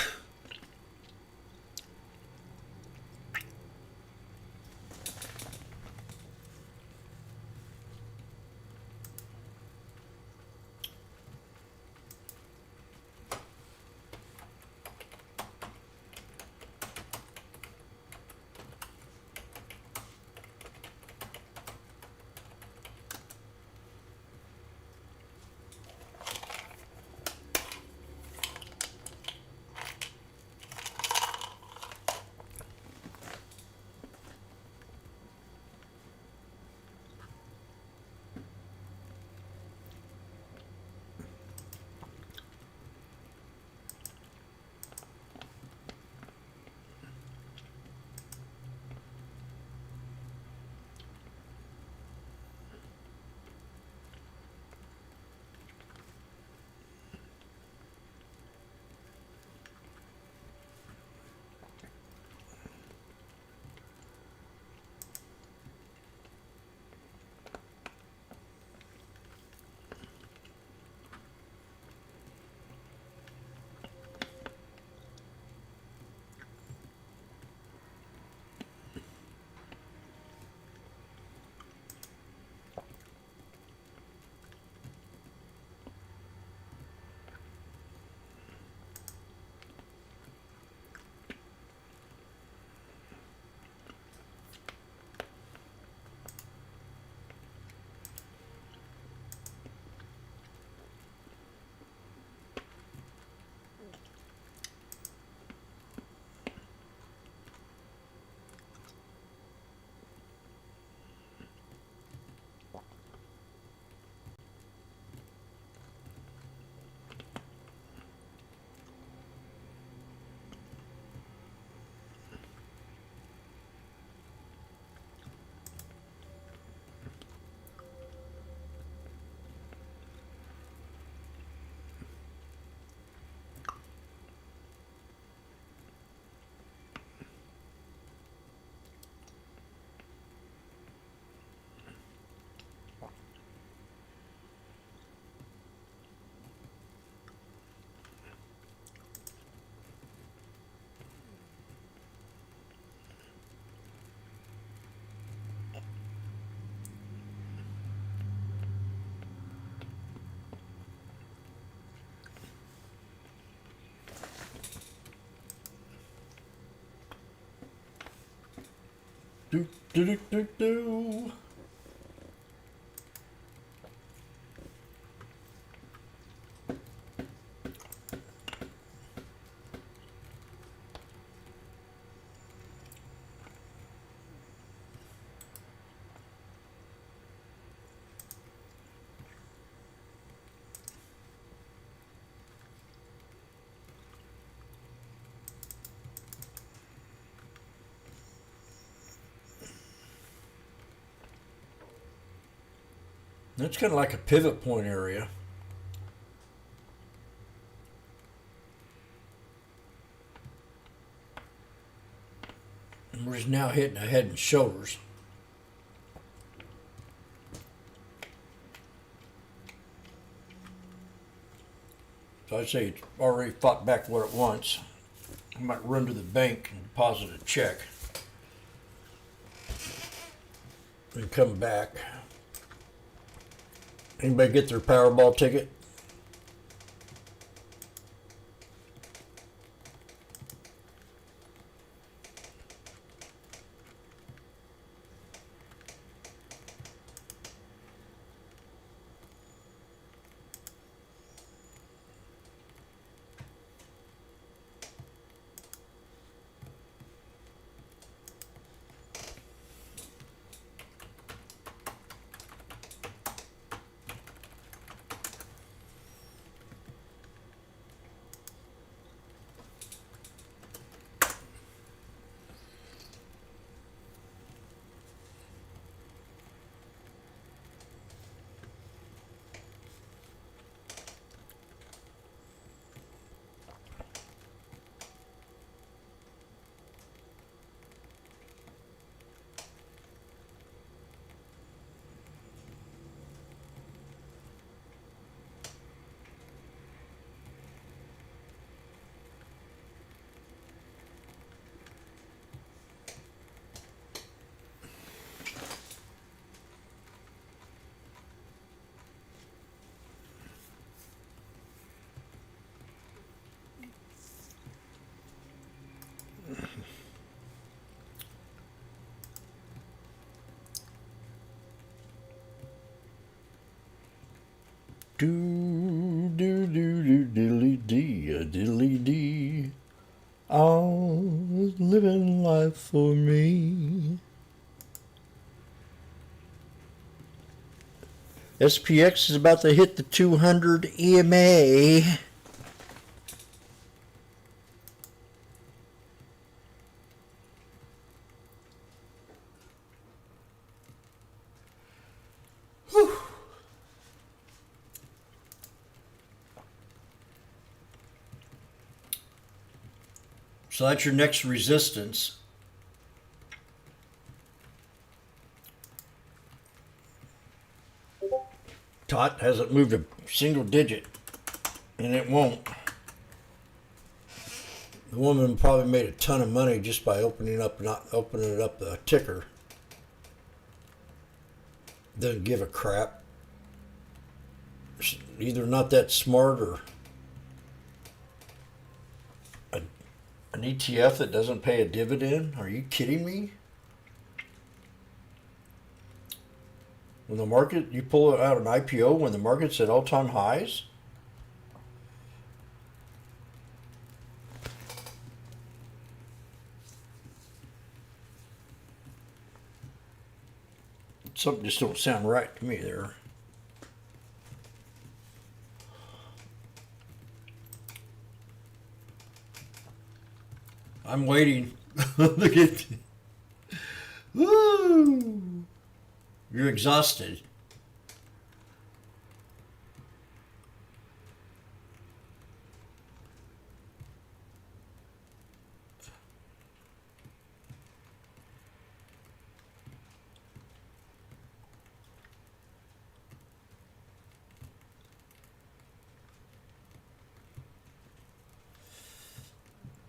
Do, do, do, do, do. That's kind of like a pivot point area. And we're just now hitting a head and shoulders. So I'd say it's already fought back what it wants. I might run to the bank and deposit a check. And come back. Anybody get their Powerball ticket? Do do do do diddly dee diddly dee. Oh, living life for me. SPX is about to hit the 200 EMA. So that's your next resistance. Tot hasn't moved a single digit, and it won't. The woman probably made a ton of money just by opening it up the ticker. Doesn't give a crap. Either not that smart or an ETF that doesn't pay a dividend? Are you kidding me? When the market, you pull out an IPO when the market's at all-time highs? Something just don't sound right to me there. I'm waiting. Look at you. Woo! You're exhausted.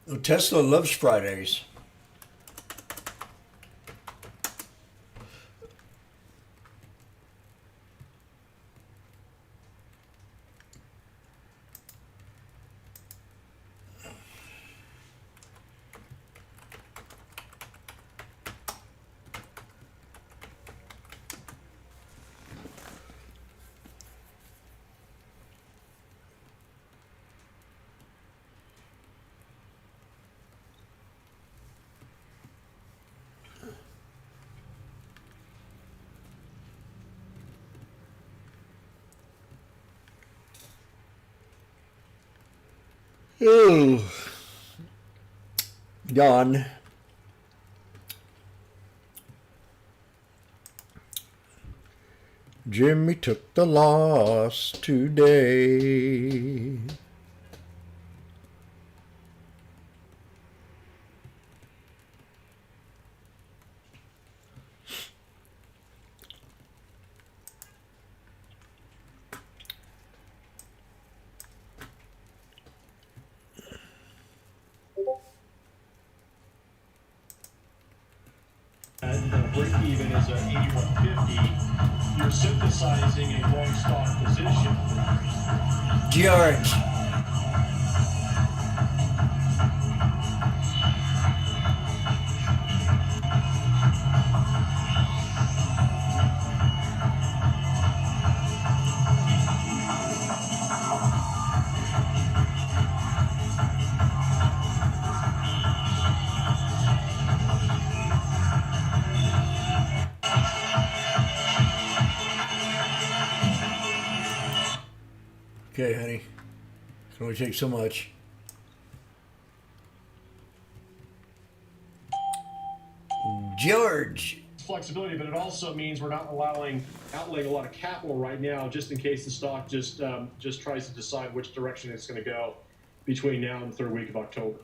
Well, Tesla loves Fridays. Oh, gone. Jimmy took the loss today. Break even is at 81.50. You're synthesizing a long stock position. George. Okay, honey. Can only take so much. George. Flexibility, but it also means we're not outlaying a lot of capital right now, just in case the stock just tries to decide which direction it's going to go between now and the third week of October.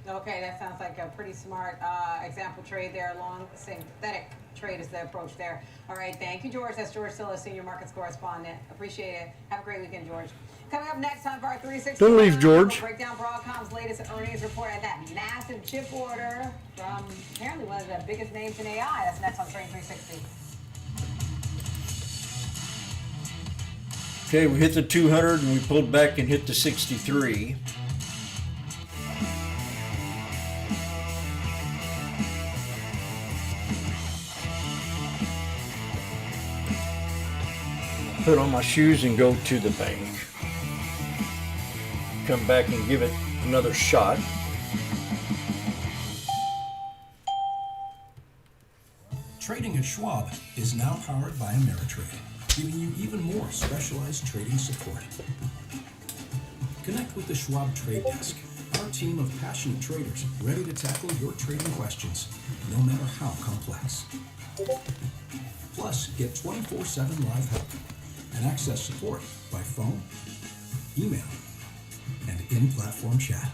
Okay, that sounds like a pretty smart example trade there. Long synthetic trade is the approach there. All right, thank you, George. That's George Silla, Senior Markets Correspondent. Appreciate it. Have a great weekend, George. Coming up next time for our 360. Don't leave, George. We'll break down Broadcom's latest earnings report and that massive chip order from apparently one of the biggest names in AI. That's next on Train 360. Okay, we hit the 200 and we pulled back and hit the 63. Put on my shoes and go to the bank. Come back and give it another shot. Trading at Schwab is now powered by Ameritrade, giving you even more specialized trading support. Connect with the Schwab Trade Desk, our team of passionate traders ready to tackle your trading questions, no matter how complex. Plus, get 24/7 live help and access support by phone, email, and in-platform chat.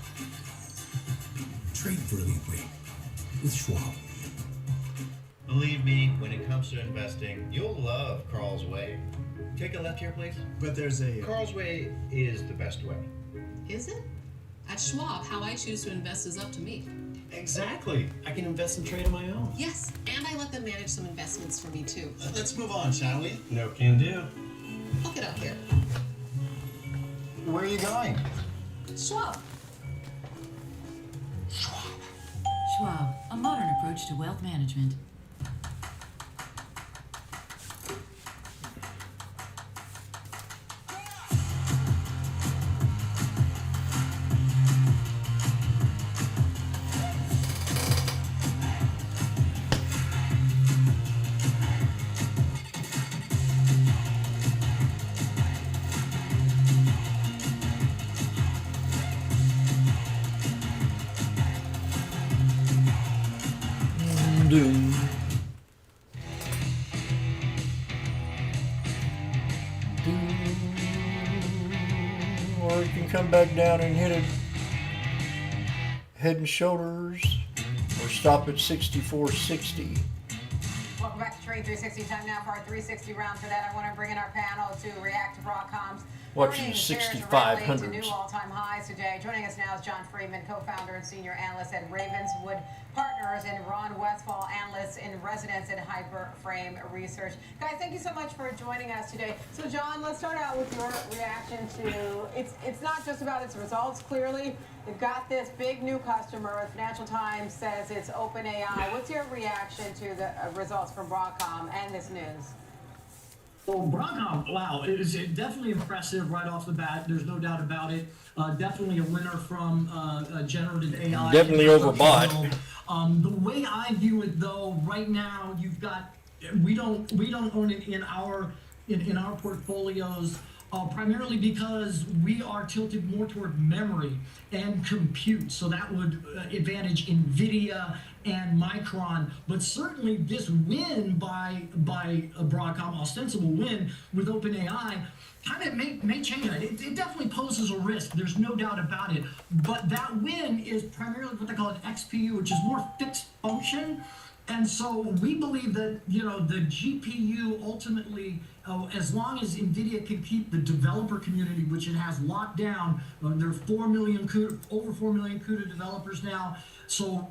Trade brilliantly with Schwab. Believe me, when it comes to investing, you'll love Carl's Way. Take a left here, please. But there's a... Carl's Way is the best way. Is it? At Schwab, how I choose to invest is up to me. Exactly. I can invest and trade on my own. Yes, and I let them manage some investments for me too. Let's move on, shall we? No can do. Look it up here. Where are you going? Schwab. Schwab, a modern approach to wealth management. Or you can come back down and hit it head and shoulders, or stop at 64.60. Welcome back to Trade 360. Time now for our 360 round. For that, I want to bring in our panel to react to Broadcom's Watching earnings. Shares are 6,500s. rallying to new all-time highs today. Joining us now is John Friedman, co-founder and senior analyst at Ravenswood Partners, and Ron Westfall, analyst in residence at Hyperframe Research. Guys, thank you so much for joining us today. So, John, let's start out with your reaction to it's not just about its results. Clearly, you've got this big new customer. The Financial Times says it's OpenAI. What's your reaction to the results from Broadcom and this news? Well, Broadcom, wow, it is definitely impressive right off the bat. There's no doubt about it. Definitely a winner from generative AI. Definitely overbought. The way I view it, though, right now we don't own it in our portfolios. primarily because we are tilted more toward memory and compute. So that would advantage NVIDIA and Micron. But certainly this win by Broadcom, ostensible win with OpenAI, kind of may change that. It definitely poses a risk. There's no doubt about it. But that win is primarily what they call an XPU, which is more fixed function. And so we believe that, the GPU ultimately, as long as NVIDIA can keep the developer community, which it has locked down, there are over 4 million CUDA developers now. So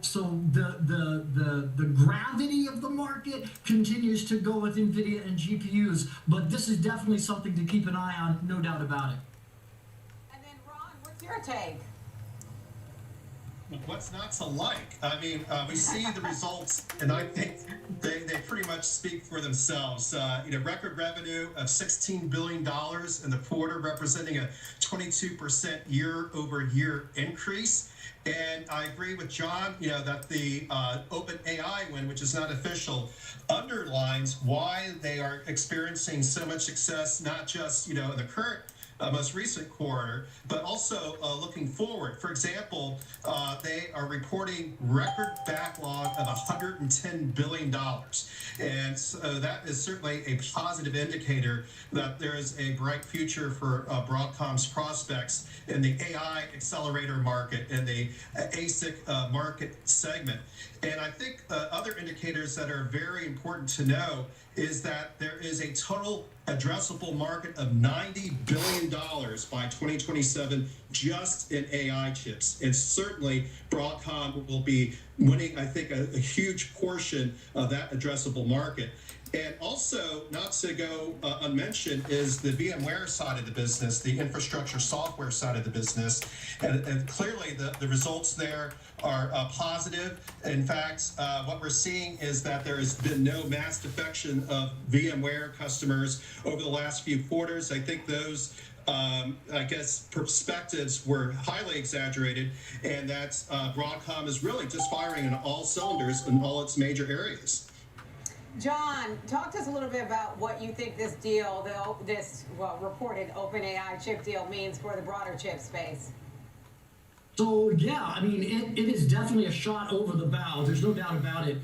the gravity of the market continues to go with NVIDIA and GPUs, but this is definitely something to keep an eye on, no doubt about it. And then Ron, what's your take? What's not to like? I mean, we see the results, and I think they pretty much speak for themselves. Record revenue of $16 billion in the quarter, representing a 22% year-over-year increase. And I agree with John, that the OpenAI win, which is not official, underlines why they are experiencing so much success, not just, in the current most recent quarter, but also looking forward. For example, they are reporting record backlog of $110 billion. And so that is certainly a positive indicator that there is a bright future for Broadcom's prospects in the AI accelerator market and the ASIC market segment. And I think other indicators that are very important to know is that there is a total addressable market of $90 billion by 2027 just in AI chips. And certainly Broadcom will be winning, I think, a huge portion of that addressable market. And also, not to go unmentioned, is the VMware side of the business, the infrastructure software side of the business. And clearly the results there are positive. In fact, what we're seeing is that there has been no mass defection of VMware customers over the last few quarters. I think those perspectives were highly exaggerated, and that Broadcom is really just firing on all cylinders in all its major areas. John, talk to us a little bit about what you think this deal, this reported OpenAI chip deal means for the broader chip space. So yeah, I mean, it is definitely a shot over the bow. There's no doubt about it.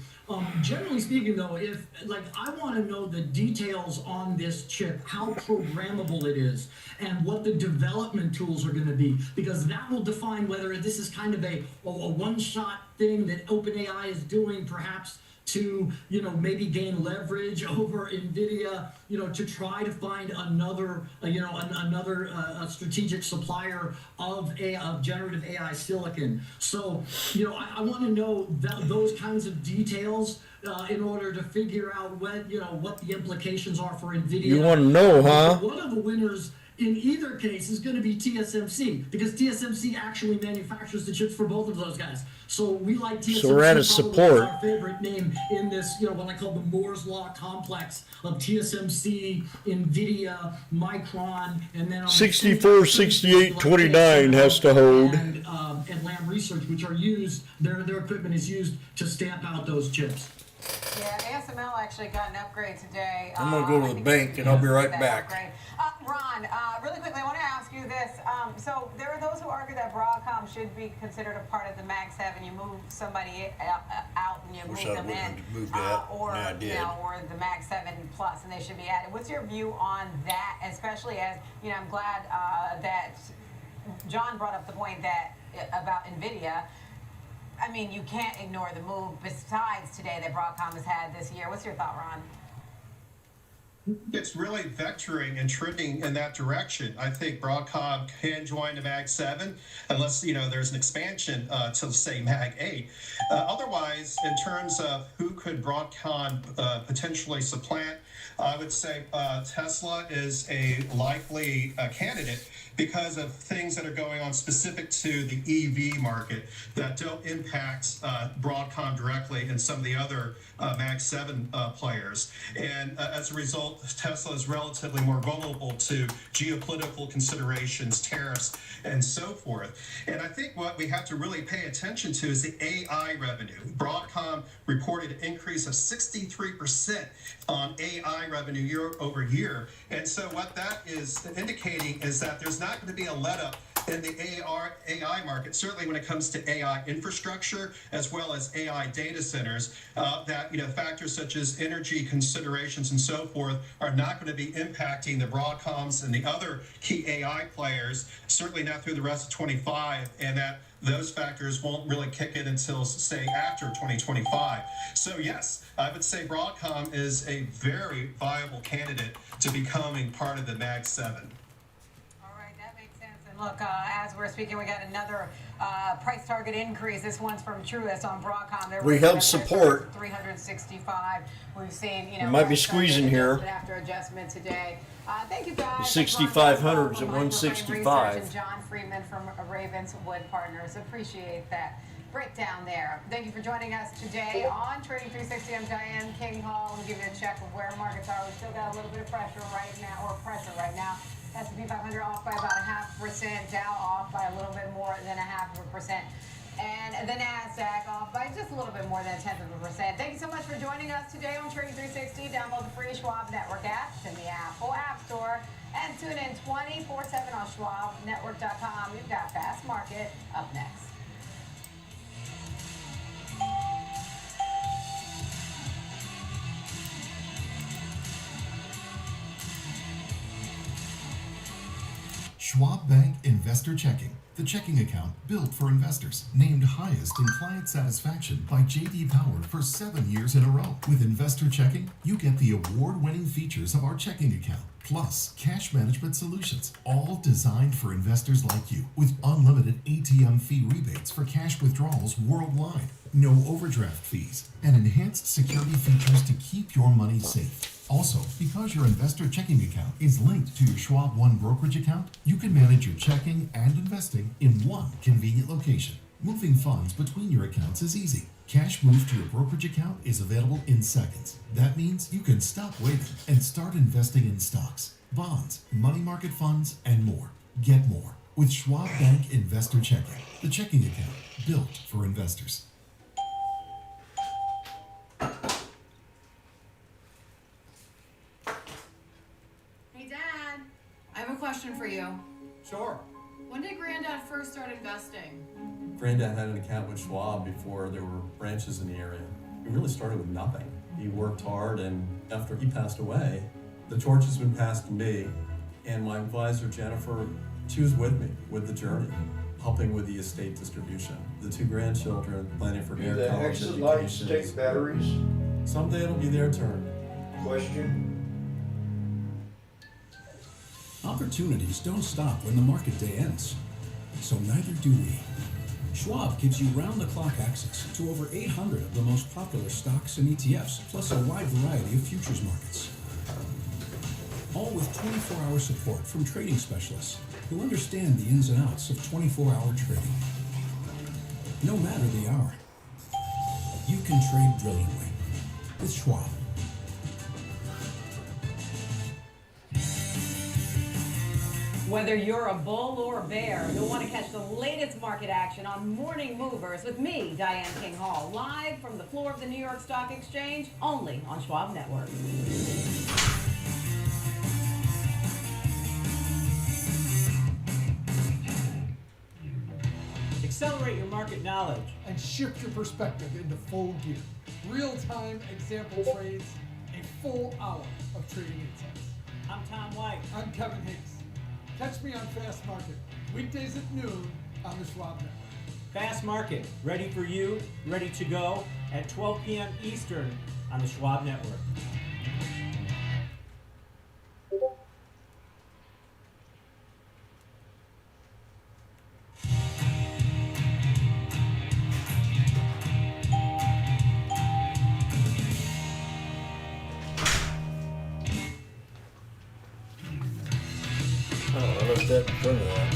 Generally speaking, though, I want to know the details on this chip, how programmable it is, and what the development tools are going to be, because that will define whether this is kind of a one-shot thing that OpenAI is doing, perhaps to maybe gain leverage over NVIDIA, to try to find another strategic supplier of generative AI silicon. So I want to know those kinds of details in order to figure out what the implications are for NVIDIA. You want to know, huh? One of the winners in either case is going to be TSMC, because TSMC actually manufactures the chips for both of those guys. So we like TSMC. So we're out of support. Our favorite name in this, what I call the Moore's Law complex of TSMC, NVIDIA, Micron, and then 64, 68, 29 has to hold. And Lam Research, which are used, their equipment is used to stamp out those chips. Yeah, ASML actually got an upgrade today. I'm going to go to the bank and I'll be right back. Ron, really quickly, I want to ask you this. So there are those who argue that Broadcom should be considered a part of the Mag 7. You move somebody out and you move them in. Or the Mag 7 Plus, and they should be added. What's your view on that, especially as, I'm glad that John brought up the point about NVIDIA. I mean, you can't ignore the move besides today that Broadcom has had this year. What's your thought, Ron? It's really vectoring and trending in that direction. I think Broadcom can join the Mag 7 unless, there's an expansion to, say, Mag 8. Otherwise, in terms of who could Broadcom potentially supplant, I would say Tesla is a likely candidate because of things that are going on specific to the EV market that don't impact Broadcom directly and some of the other Mag 7 players. And as a result, Tesla is relatively more vulnerable to geopolitical considerations, tariffs, and so forth. And I think what we have to really pay attention to is the AI revenue. Broadcom reported an increase of 63% on AI AI revenue year over year. And so what that is indicating is that there's not going to be a let up in the AI market, certainly when it comes to AI infrastructure as well as AI data centers, that factors such as energy considerations and so forth are not going to be impacting the Broadcoms and the other key AI players, certainly not through the rest of 25, and that those factors won't really kick in until, say, after 2025. So yes, I would say Broadcom is a very viable candidate to becoming part of the Mag 7. Look, as we're speaking, we got another price target increase. This one's from Truist on Broadcom. We held support. 365. We've seen, We might be squeezing here. After adjustment today. Thank you, guys. 6,500s at And 165. John Freeman from Ravenswood Partners. Appreciate that breakdown there. Thank you for joining us today on Trading 360. I'm Diane King Hall. We'll give you a check of where markets are. We've still got a little bit of pressure right now, S&P 500 off by about 0.5%, Dow off by a little bit more than 0.5%, and the NASDAQ off by just a little bit more than 0.1%. Thank you so much for joining us today on Trading 360. Download the free Schwab Network app in the Apple App Store and tune in 24/7 on SchwabNetwork.com. We've got Fast Market up next. Schwab Bank Investor Checking, the checking account built for investors. Named highest in client satisfaction by J.D. Power for 7 years in a row. With Investor Checking, you get the award-winning features of our checking account, plus cash management solutions, all designed for investors like you. With unlimited ATM fee rebates for cash withdrawals worldwide, no overdraft fees, and enhanced security features to keep your money safe. Also, because your investor checking account is linked to your Schwab One brokerage account, you can manage your checking and investing in one convenient location. Moving funds between your accounts is easy. Cash moved to your brokerage account is available in seconds. That means you can stop waiting and start investing in stocks, bonds, money market funds, and more. Get more with Schwab Bank Investor Checking, the checking account built for investors. I have a question for you. Sure. When did Granddad first start investing? Granddad had an account with Schwab before there were branches in the area. He really started with nothing. He worked hard, and after he passed away, the torch has been passed to me, and my advisor, Jennifer, she was with me with the journey, helping with the estate distribution. The 2 grandchildren planning for their college exit lights educations. take batteries? Someday it'll be their turn. Question? Opportunities don't stop when the market day ends. So neither do we. Schwab gives you round-the-clock access to over 800 of the most popular stocks and ETFs, plus a wide variety of futures markets. All with 24-hour support from trading specialists who understand the ins and outs of 24-hour trading. No matter the hour, you can trade brilliantly with Schwab. Whether you're a bull or a bear, you'll want to catch the latest market action on Morning Movers with me, Diane King Hall, live from the floor of the New York Stock Exchange, only on Schwab Network. Accelerate your market knowledge and shift your perspective into full gear. Real-time example trades, a full hour of trading insights. I'm Tom White. I'm Kevin Hicks. Catch me on Fast Market, weekdays at noon on the Schwab Network. Fast Market, ready for you, ready to go at 12 p.m. Eastern on the Schwab Network. I left that in front of that.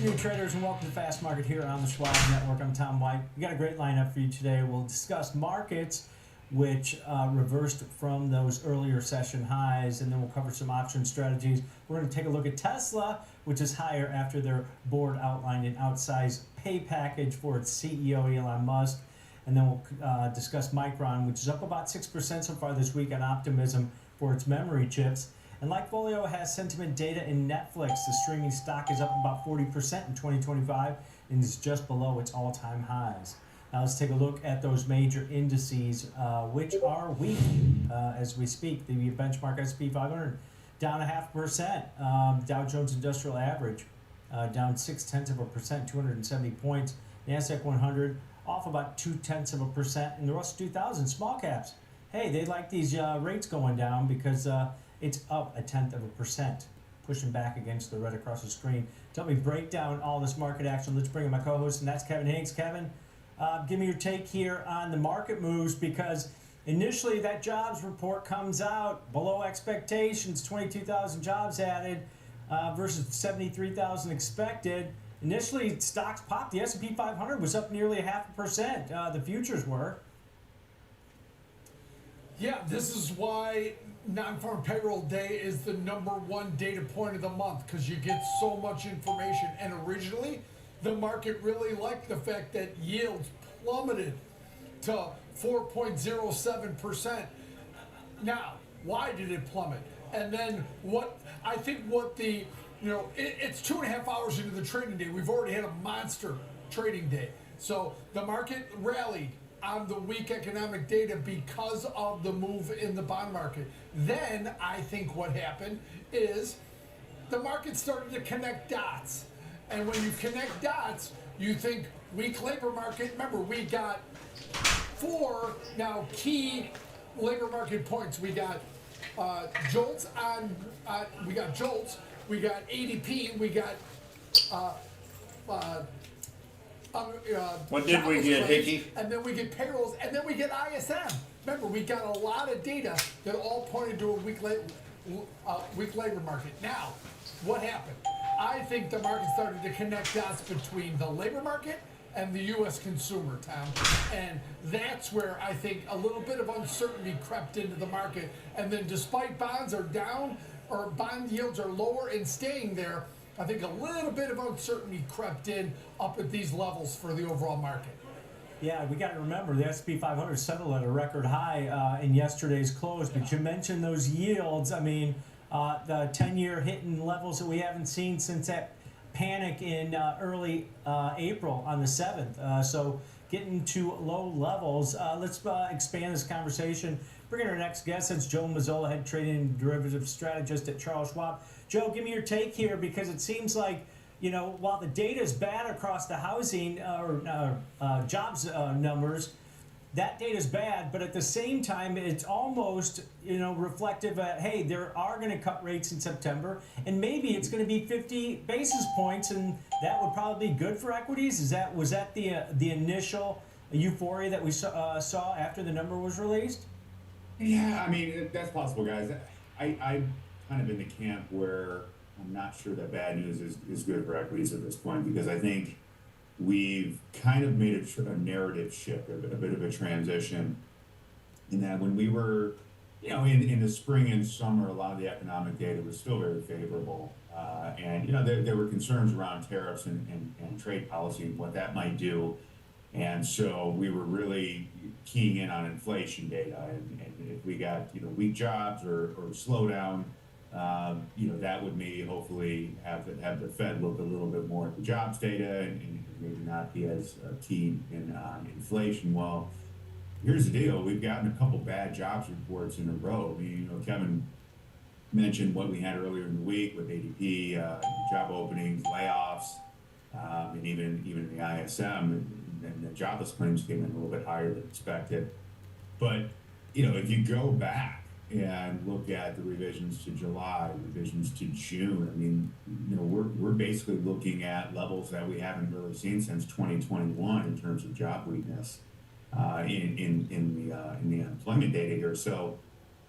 afternoon, traders, and welcome to Fast Market here on the Schwab Network. I'm Tom White. We got a great lineup for you today. We'll discuss markets, which reversed from those earlier session highs, and then we'll cover some option strategies. We're going to take a look at Tesla, which is higher after their board outlined an outsized pay package for its CEO, Elon Musk. And then we'll discuss Micron, which is up about 6% so far this week on optimism for its memory chips. And Likefolio has sentiment data in Netflix. The streaming stock is up about 40% in 2025 and is just below its all-time highs. Now let's take a look at those major indices, which are weak as we speak. The benchmark S&P 500 down 0.5%. Dow Jones Industrial Average down 0.6%, 270 points. NASDAQ 100 off about 0.2%, and the Russell 2000 small caps. Hey, they like these rates going down because it's up 0.1%, pushing back against the red across the screen. To help me break down all this market action, let's bring in my co-host, and that's Kevin Hanks. Kevin, give me your take here on the market moves, because initially that jobs report comes out below expectations, 22,000 jobs added versus 73,000 expected. Initially, stocks popped. The S&P 500 was up nearly 0.5%. The futures were. Yeah, this is why non-farm payroll day is the #1 data point of the month, because you get so much information. And originally, the market really liked the fact that yields plummeted to 4.07%. Now, why did it plummet? And then it's 2.5 hours into the trading day. We've already had a monster trading day. So the market rallied on the weak economic data because of the move in the bond market. Then I think what happened is the market started to connect dots. And when you connect dots, you think weak labor market. Remember, we got 4 now key labor market points. We got jolts we got jolts, we got ADP, we got what did we get, Hickey? And then we get payrolls, and then we get ISM. Remember, we got a lot of data that all pointed to a weak labor market. Now, what happened? I think the market started to connect dots between the labor market and the U.S. consumer, Tom. And that's where I think a little bit of uncertainty crept into the market. And then despite bonds are down, or bond yields are lower and staying there, I think a little bit of uncertainty crept in up at these levels for the overall market. Yeah, we got to remember the S&P 500 settled at a record high in yesterday's close. But you mentioned those yields. I mean, the 10-year hitting levels that we haven't seen since that panic in early April on the 7th. So getting to low levels. Let's expand this conversation. Bring in our next guest. That's Joe Mazzola, head trading and derivative strategist at Charles Schwab. Joe, give me your take here, because it seems like, while the data is bad across the housing jobs numbers, that data is bad, but at the same time, it's almost, reflective that, hey, there are going to cut rates in September, and maybe it's going to be 50 basis points, and that would probably be good for equities. Was that the initial euphoria that we saw after the number was released? Yeah, I mean, that's possible, guys. I'm kind of in the camp where I'm not sure that bad news is good for equities at this point, because I think we've kind of made a narrative shift, a bit of a transition, in that when we were, in the spring and summer, a lot of the economic data was still very favorable. And there were concerns around tariffs and trade policy and what that might do. And so we were really keying in on inflation data. And if we got, weak jobs or slowdown, that would maybe hopefully have the Fed look a little bit more at the jobs data and maybe not be as keen in inflation. Well, here's the deal. We've gotten a couple bad jobs reports in a row. I mean, Kevin mentioned what we had earlier in the week with ADP, job openings, layoffs, and even the ISM, and the jobless claims came in a little bit higher than expected. But, if you go back and look at the revisions to July, revisions to June, I mean, we're basically looking at levels that we haven't really seen since 2021 in terms of job weakness in the unemployment data here. So,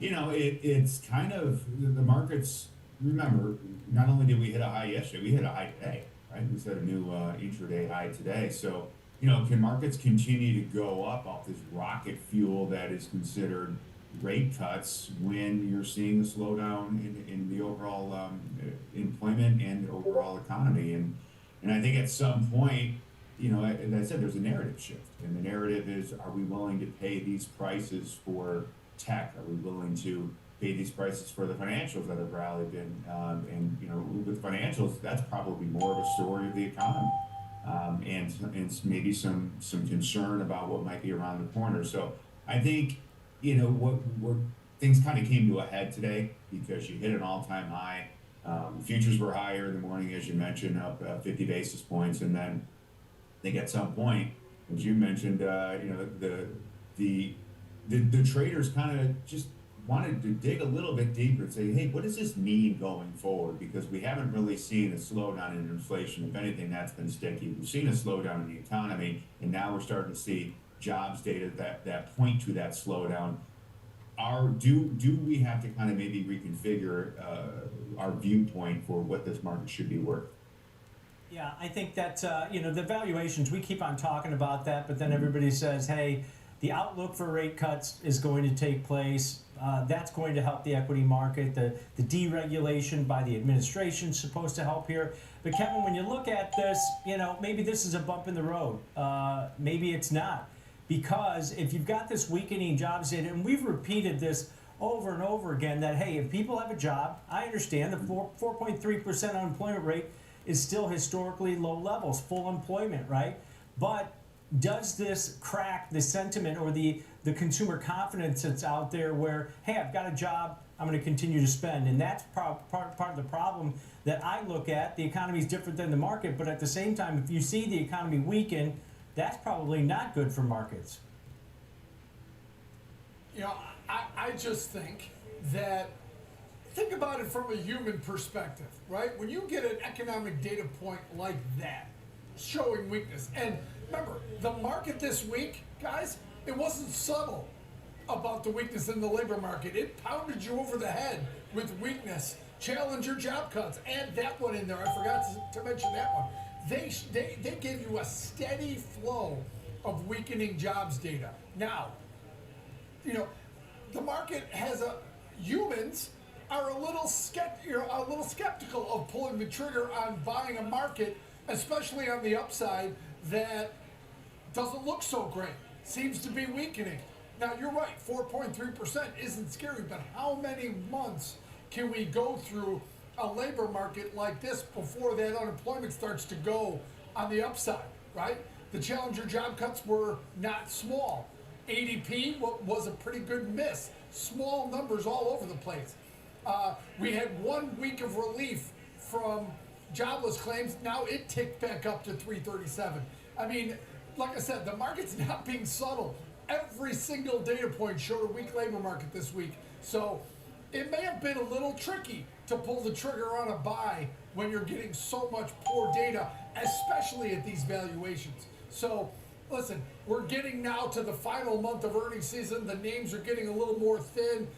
it's kind of the markets. Remember, not only did we hit a high yesterday, we hit a high today. right? We set a new intraday high today. So, can markets continue to go up off this rocket fuel that is considered rate cuts when you're seeing a slowdown in the overall employment and the overall economy? And I think at some point, as I said, there's a narrative shift. And the narrative is, are we willing to pay these prices for tech? Are we willing to pay these prices for the financials that have rallied in? And with financials, that's probably more of a story of the economy. And maybe some concern about what might be around the corner. So I think, what things kind of came to a head today because you hit an all-time high. Futures were higher in the morning, as you mentioned, up 50 basis points. And then I think at some point, as you mentioned, the traders kind of just wanted to dig a little bit deeper and say, hey, what does this mean going forward? Because we haven't really seen a slowdown in inflation. If anything, that's been sticky. We've seen a slowdown in the economy, and now we're starting to see jobs data that point to that slowdown. Do we have to kind of maybe reconfigure our viewpoint for what this market should be worth? Yeah, I think that, the valuations, we keep on talking about that, but then everybody says, hey, the outlook for rate cuts is going to take place. That's going to help the equity market. The deregulation by the administration is supposed to help here. But Kevin, when you look at this, maybe this is a bump in the road. Maybe it's not. Because if you've got this weakening jobs data, and we've repeated this over and over again, that, hey, if people have a job, I understand the 4.3% unemployment rate is still historically low levels, full employment, right? But does this crack the sentiment or the consumer confidence that's out there where, hey, I've got a job, I'm going to continue to spend? And that's part of the problem that I look at. The economy is different than the market, but at the same time, if you see the economy weaken, that's probably not good for markets. I just think about it from a human perspective, right? When you get an economic data point like that, showing weakness, and remember, the market this week, guys, it wasn't subtle about the weakness in the labor market. It pounded you over the head with weakness. Challenger job cuts, add that one in there. I forgot to mention that one. They gave you a steady flow of weakening jobs data. Now, the market has humans are a little skeptical of pulling the trigger on buying a market, especially on the upside, that doesn't look so great. Seems to be weakening. Now, you're right, 4.3% isn't scary, but how many months can we go through a labor market like this before that unemployment starts to go on the upside, right? The Challenger job cuts were not small. ADP was a pretty good miss. Small numbers all over the place. We had 1 week of relief from jobless claims. Now it ticked back up to 337. I mean, like I said, the market's not being subtle. Every single data point showed a weak labor market this week. So it may have been a little tricky to pull the trigger on a buy when you're getting so much poor data, especially at these valuations. So listen, we're getting now to the final month of earnings season. The names are getting a little more thin.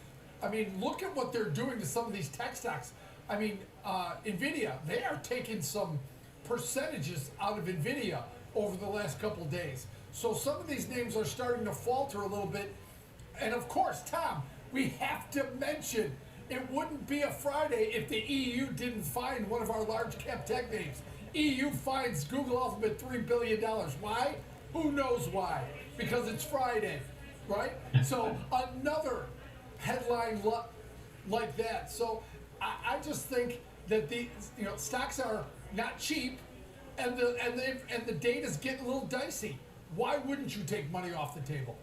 I mean, look at what they're doing to some of these tech stocks. I mean, NVIDIA, they are taking some percentages out of NVIDIA over the last couple days. So some of these names are starting to falter a little bit. And of course, Tom, we have to mention, it wouldn't be a Friday if the EU didn't find one of our large cap tech names. EU finds Google Alphabet $3 billion. Why? Who knows why? Because it's Friday, right? So another headline like that. So I just think that the stocks are not cheap, and the data's getting a little dicey. Why wouldn't you take money off the table?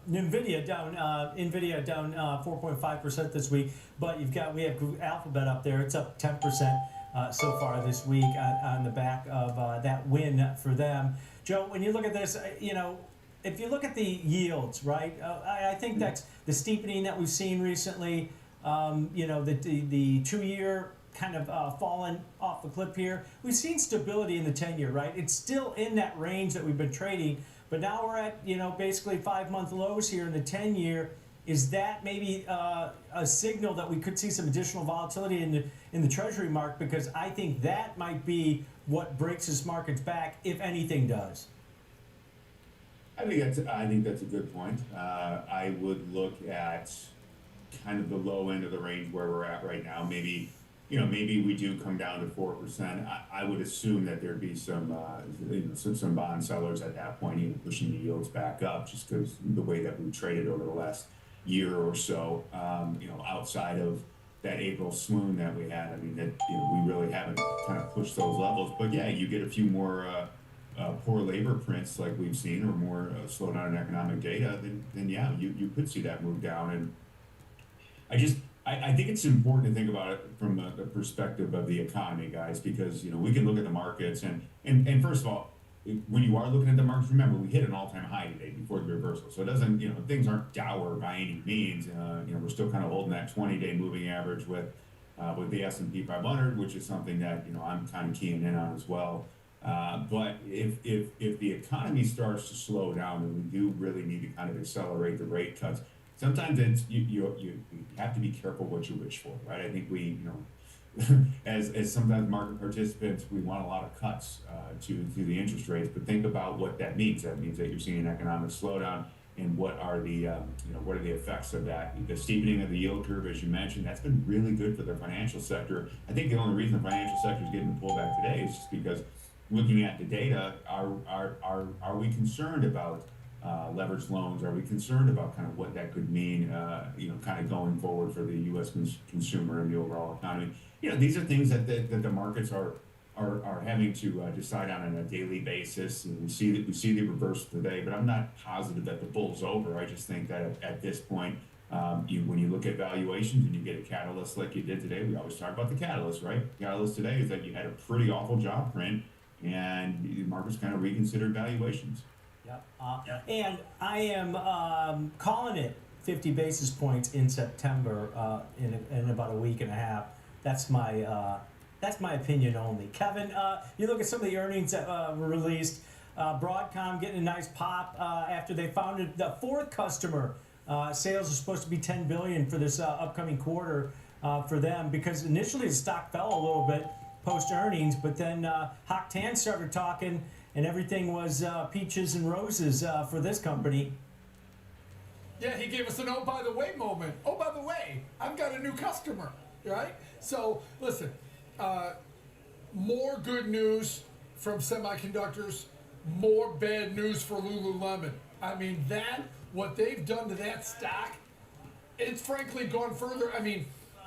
NVIDIA down 4.5% this week, but we have Alphabet up there. It's up 10% so far this week on the back of that win for them. Joe, when you look at this, if you look at the yields, right? I think that's the steepening that we've seen recently. The 2-year kind of fallen off the cliff here. We've seen stability in the 10-year, right? It's still in that range that we've been trading, but now we're at, basically 5-month lows here in the 10-year. Is that maybe a signal that we could see some additional volatility in the Treasury market? Because I think that might be what breaks this markets back, if anything does. I think that's a good point. I would look at kind of the low end of the range where we're at right now. Maybe we do come down to 4%. I would assume that there'd be some bond sellers at that point, even pushing the yields back up, just because the way that we've traded over the last year or so. Outside of that April swoon that we had, I mean, that we really haven't kind of pushed those levels. But yeah, you get a few more poor labor prints like we've seen, or more slowdown in economic data, then yeah, you could see that move down. And I think it's important to think about it from the perspective of the economy, guys, because we can look at the markets and first of all, when you are looking at the markets, remember we hit an all-time high today before the reversal, so it doesn't things aren't dour by any means. We're still kind of holding that 20-day moving average with the S&P 500, which is something that I'm kind of keying in on as well. But if the economy starts to slow down, then we do really need to kind of accelerate the rate cuts. Sometimes it's you have to be careful what you wish for, right? I think we as sometimes market participants, we want a lot of cuts to the interest rates, but think about what that means. That means that you're seeing an economic slowdown, and what are the effects of that? The steepening of the yield curve, as you mentioned, that's been really good for the financial sector. I think the only reason the financial sector is getting the pullback today is just because, looking at the data, are we concerned about leveraged loans? Are we concerned about kind of what that could mean, kind of going forward for the U.S. consumer and the overall economy? These are things that the markets are having to decide on a daily basis. And we see the reversal today, but I'm not positive that the bull's over. I just think that at this point, when you look at valuations and you get a catalyst like you did today, we always talk about the catalyst, right? The catalyst today is that you had a pretty awful job print, and the market's kind of reconsidered valuations. Yep. And I am calling it 50 basis points in September in about a week and a half. That's my opinion only. Kevin, you look at some of the earnings that were released. Broadcom getting a nice pop after they founded the fourth customer. Sales are supposed to be $10 billion for this upcoming quarter for them, because initially the stock fell a little bit post earnings, but then Hock Tan started talking, and everything was peaches and roses for this company. Yeah, he gave us an oh by the way moment. Oh, by the way, I've got a new customer, right? So listen, more good news from semiconductors, more bad news for Lululemon. I mean, what they've done to that stock, it's frankly gone further. I mean,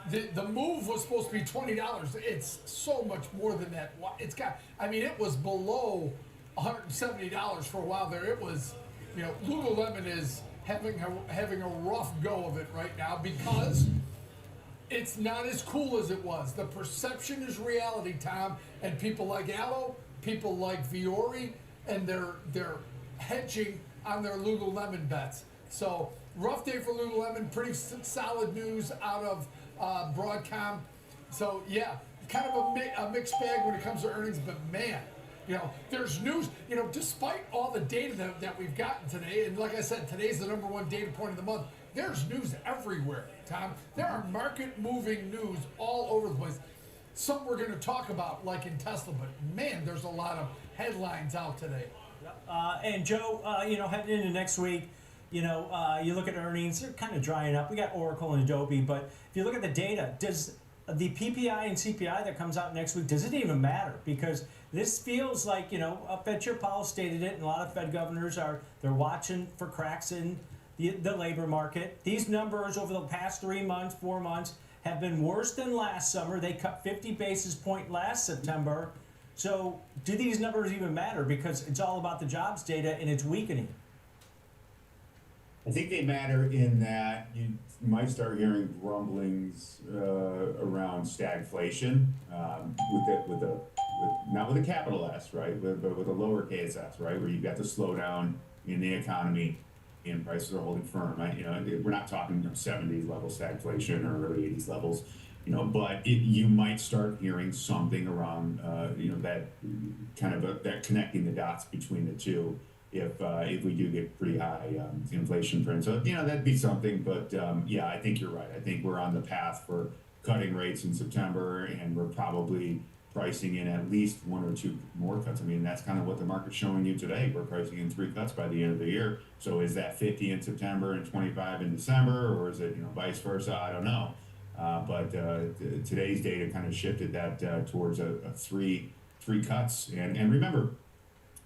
the move was supposed to be $20. It's so much more than that. It was below $170 for a while there. It was, Lululemon is having a rough go of it right now, because it's not as cool as it was. The perception is reality, Tom, and people like Aloe, people like Viore, and they're hedging on their Lululemon bets. So rough day for Lululemon. Pretty solid news out of Broadcom. So yeah, kind of a mixed bag when it comes to earnings, but man, there's news. Despite all the data that we've gotten today, and like I said, today's the #1 data point of the month. There's news everywhere, Tom. There are market-moving news all over the place. Some we're going to talk about, like in Tesla, but man, there's a lot of headlines out today. And Joe, heading into next week, you look at earnings, they're kind of drying up. We got Oracle and Adobe, but if you look at the data, does the PPI and CPI that comes out next week, does it even matter? Because this feels like, Fed Chair Powell stated it, and a lot of Fed governors they're watching for cracks in the labor market. These numbers over the past 3 months, 4 months, have been worse than last summer. They cut 50 basis points last September. So do these numbers even matter? Because it's all about the jobs data, and it's weakening. I think they matter in that you might start hearing grumblings around stagflation, not with a capital S, right, but with a lowercase s, right, where you've got the slowdown in the economy and prices are holding firm. Right? We're not talking 70s level stagflation or early 80s levels, but you might start hearing something around, that kind of that connecting the dots between the two. if we do get pretty high inflation print. So that'd be something. But yeah, I think you're right. I think we're on the path for cutting rates in September, and we're probably pricing in at least 1 or 2 more cuts. I mean, that's kind of what the market's showing you today. We're pricing in 3 cuts by the end of the year. So is that 50 in September and 25 in December, or is it vice versa? I don't know. But today's data kind of shifted that towards a three cuts. And remember,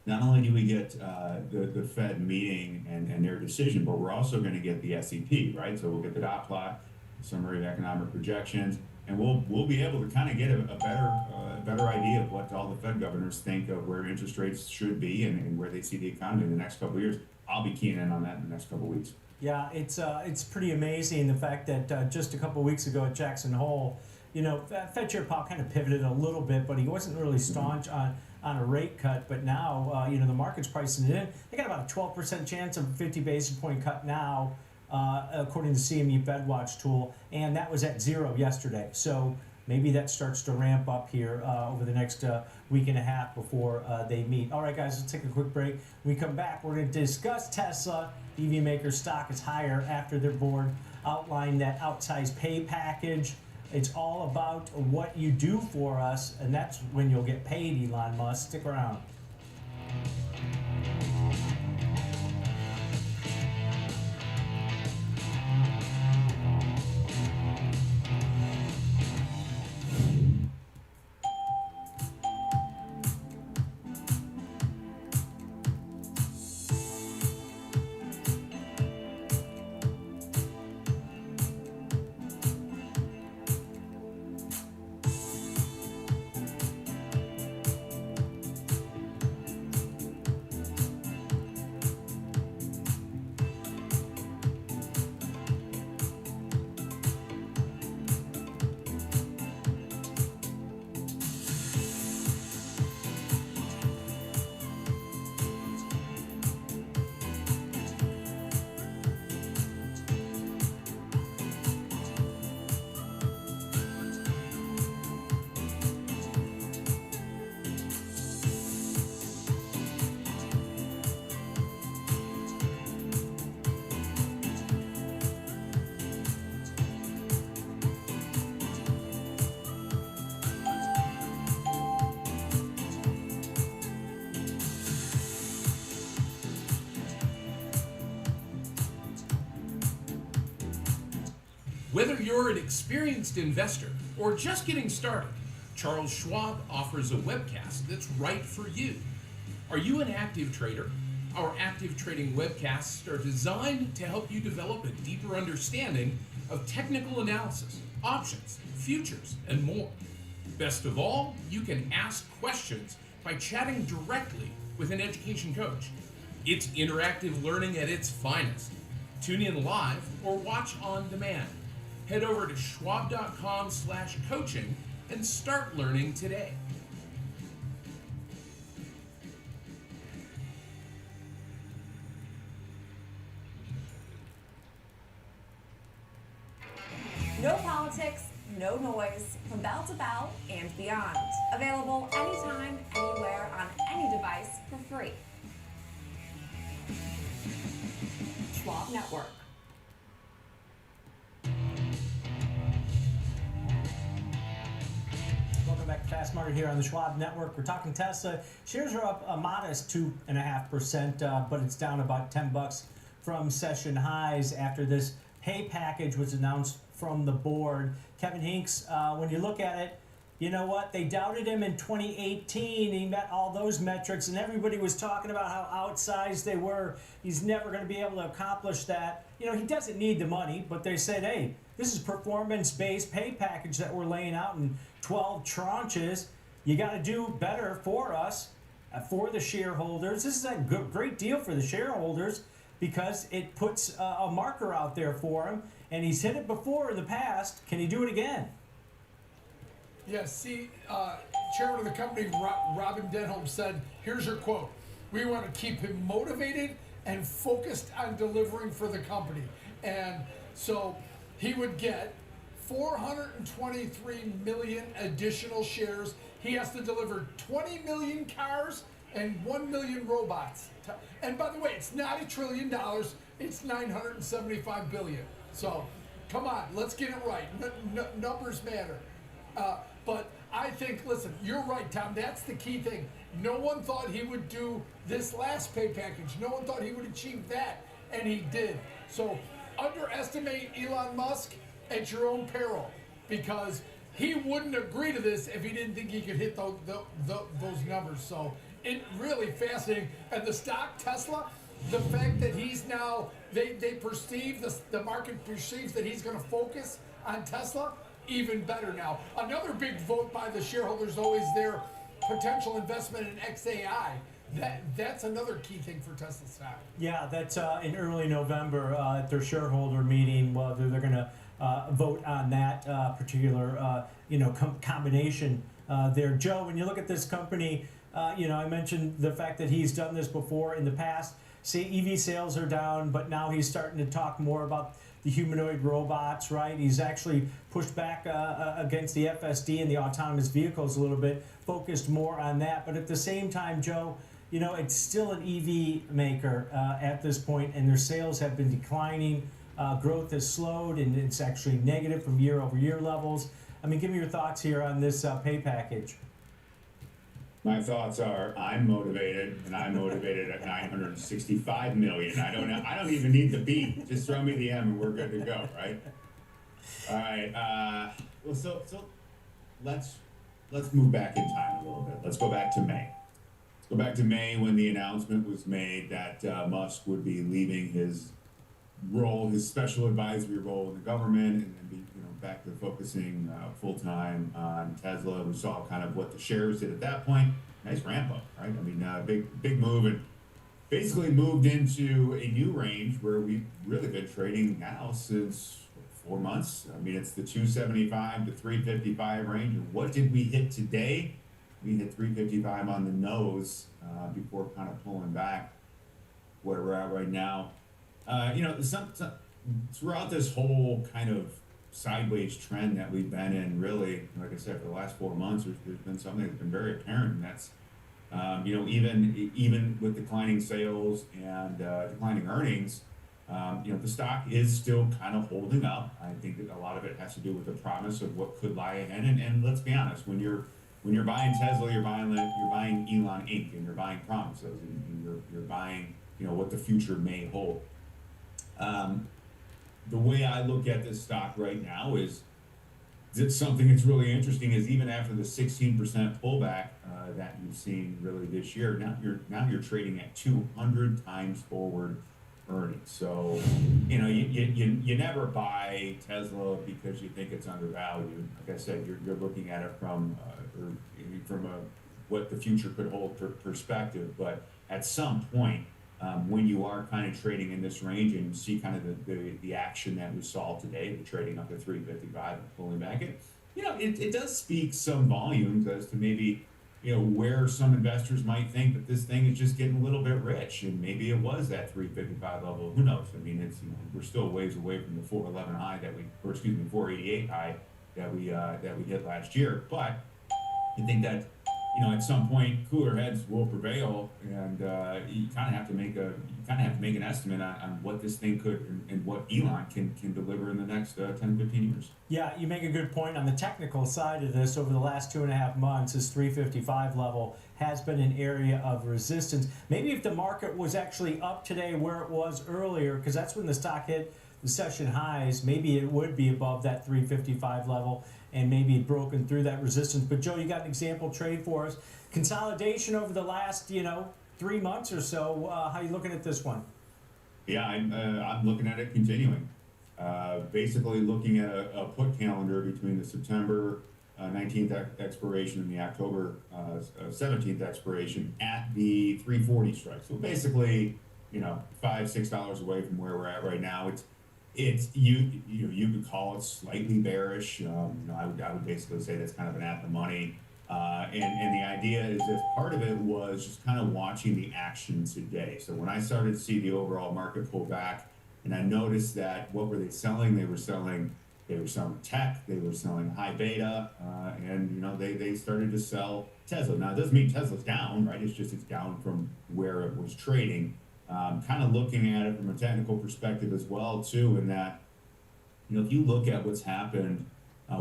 not only do we get the Fed meeting and their decision, but we're also going to get the SEP, right? So we'll get the dot plot, summary of economic projections, and we'll be able to kind of get a better idea of what all the Fed governors think of where interest rates should be and where they see the economy in the next couple of years. I'll be keying in on that in the next couple of weeks. Yeah, it's pretty amazing the fact that just a couple of weeks ago at Jackson Hole, Fed Chair Powell kind of pivoted a little bit, but he wasn't really staunch on a rate cut. But now, the market's pricing it in. They got about a 12% chance of a 50 basis point cut now, according to CME FedWatch tool, and that was at 0 yesterday. So maybe that starts to ramp up here over the next week and a half before they meet. All right, guys, let's take a quick break. When we come back, we're going to discuss Tesla. EV maker stock is higher after their board outlined that outsized pay package. It's all about what you do for us, and that's when you'll get paid, Elon Musk. Stick around. Whether you're an experienced investor or just getting started, Charles Schwab offers a webcast that's right for you. Are you an active trader? Our active trading webcasts are designed to help you develop a deeper understanding of technical analysis, options, futures, and more. Best of all, you can ask questions by chatting directly with an education coach. It's interactive learning at its finest. Tune in live or watch on demand. Head over to schwab.com/coaching and start learning today. No politics, no noise, from bell to bell and beyond. Available anytime, anywhere, on any device for free. Schwab Network. Welcome back to Fast Market here on the Schwab Network. We're talking Tesla. Shares are up a modest 2.5%, but it's down about $10 from session highs after this pay package was announced from the board. Kevin Hinks, when you look at it, you know what? They doubted him in 2018. He met all those metrics, and everybody was talking about how outsized they were. He's never going to be able to accomplish that. He doesn't need the money, but they said, hey, this is performance-based pay package that we're laying out in 12 tranches. You got to do better for us, for the shareholders. This is a great deal for the shareholders because it puts a marker out there for him, and he's hit it before in the past. Can he do it again? Yes, see, chairman of the company, Robin Denholm, said, here's her quote: "We want to keep him motivated and focused on delivering for the company." And so he would get 423 million additional shares. He has to deliver 20 million cars and 1 million robots. And by the way, it's not $1 trillion, it's 975 billion. So come on, let's get it right. Numbers matter. But I think, listen, you're right, Tom. That's the key thing. No one thought he would do this last pay package. No one thought he would achieve that, and he did. So underestimate Elon Musk at your own peril, because he wouldn't agree to this if he didn't think he could hit those numbers. So it really fascinating. And the stock, Tesla, the fact that he's now, they perceive, the market perceives that he's going to focus on Tesla, even better now. Another big vote by the shareholders though is their potential investment in XAI. That's another key thing for Tesla stock. Yeah, that's in early November at their shareholder meeting. Well, they're going to vote on that particular combination there. Joe, when you look at this company, I mentioned the fact that he's done this before in the past. Say EV sales are down, but now he's starting to talk more about the humanoid robots, right? He's actually pushed back against the FSD and the autonomous vehicles a little bit, focused more on that. But at the same time, Joe, it's still an EV maker at this point, and their sales have been declining. Growth has slowed, and it's actually negative from year-over-year levels. I mean, give me your thoughts here on this pay package. My thoughts are, I'm motivated, and I'm motivated at 965 million. I don't even need the beat. Just throw me the M, and we're good to go, right? All right. Well, so let's move back in time a little bit. Let's go back to May. Let's go back to May when the announcement was made that Musk would be leaving his role, his special advisory role in the government, and be back to focusing full-time on Tesla. We saw kind of what the shares did at that point. Nice ramp up, right? I mean, big move, and basically moved into a new range where we've really been trading now since 4 months. I mean, it's the 275 to 355 range. And what did we hit today? We hit 355 on the nose before kind of pulling back where we're at right now. Throughout this whole kind of sideways trend that we've been in, really, like I said, for the last 4 months, there's been something that's been very apparent, and that's even with declining sales and declining earnings, the stock is still kind of holding up. I think that a lot of it has to do with the promise of what could lie ahead. And let's be honest, when you're buying Tesla, you're buying Elon Inc., and you're buying promises, and you're buying what the future may hold. The way I look at this stock right now is something that's really interesting is even after the 16% pullback that you've seen really this year, now you're trading at 200 times forward earnings. So you never buy Tesla because you think it's undervalued. Like I said, you're looking at it from what the future could hold perspective. But at some point, when you are kind of trading in this range and you see kind of the action that we saw today, the trading up to 355 and pulling back, it does speak some volumes as to maybe where some investors might think that this thing is just getting a little bit rich, and maybe it was that 355 level. Who knows? I mean, it's we're still ways away from the 411 high 488 high that we hit last year, but I think that at some point cooler heads will prevail, and you kind of have to make an estimate on what this thing could and what Elon can deliver in the next 10, 15 years. Yeah, you make a good point on the technical side of this. Over the last 2.5 months, this 355 level has been an area of resistance. Maybe if the market was actually up today where it was earlier, because that's when the stock hit the session highs, maybe it would be above that 355 level and maybe broken through that resistance. But Joe, you got an example trade for us. Consolidation over the last 3 months or so. How are you looking at this one? Yeah, I'm looking at it continuing. Basically looking at a put calendar between the September 19th expiration and the October 17th expiration at the 340 strike. So basically, $5-6 away from where we're at right now. It's you could call it slightly bearish. I would basically say that's kind of an at the money. And the idea is that part of it was just kind of watching the action today. So when I started to see the overall market pull back, and I noticed that what were they selling? They were selling They were selling tech, they were selling high beta, and they started to sell Tesla. Now it doesn't mean Tesla's down, right? It's just it's down from where it was trading. Kind of looking at it from a technical perspective as well too, in that if you look at what's happened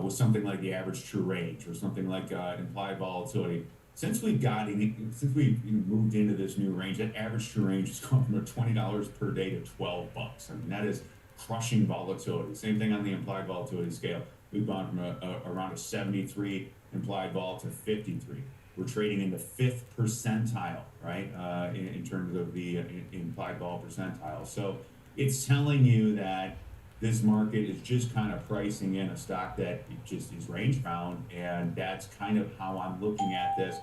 with something like the average true range or something like implied volatility, since we've moved into this new range, that average true range has gone from $20 per day to $12. I mean, that is crushing volatility. Same thing on the implied volatility scale. We've gone from around a 73 implied vol to 53. We're trading in the 5th percentile, right, in terms of the implied vol percentile. So it's telling you that this market is just kind of pricing in a stock that just is range bound, and that's kind of how I'm looking at this.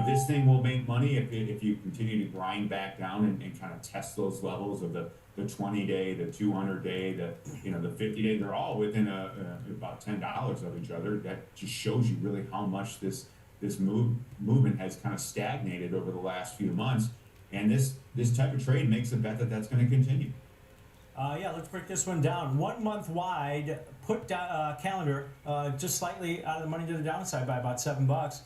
This thing will make money if you continue to grind back down and kind of test those levels of the 20-day, the 200-day, the 50-day. They're all within about $10 of each other. That just shows you really how much this movement has kind of stagnated over the last few months. And this type of trade makes a bet that that's going to continue. Let's break this one down. 1 month wide put calendar, just slightly out of the money to the downside by about $7.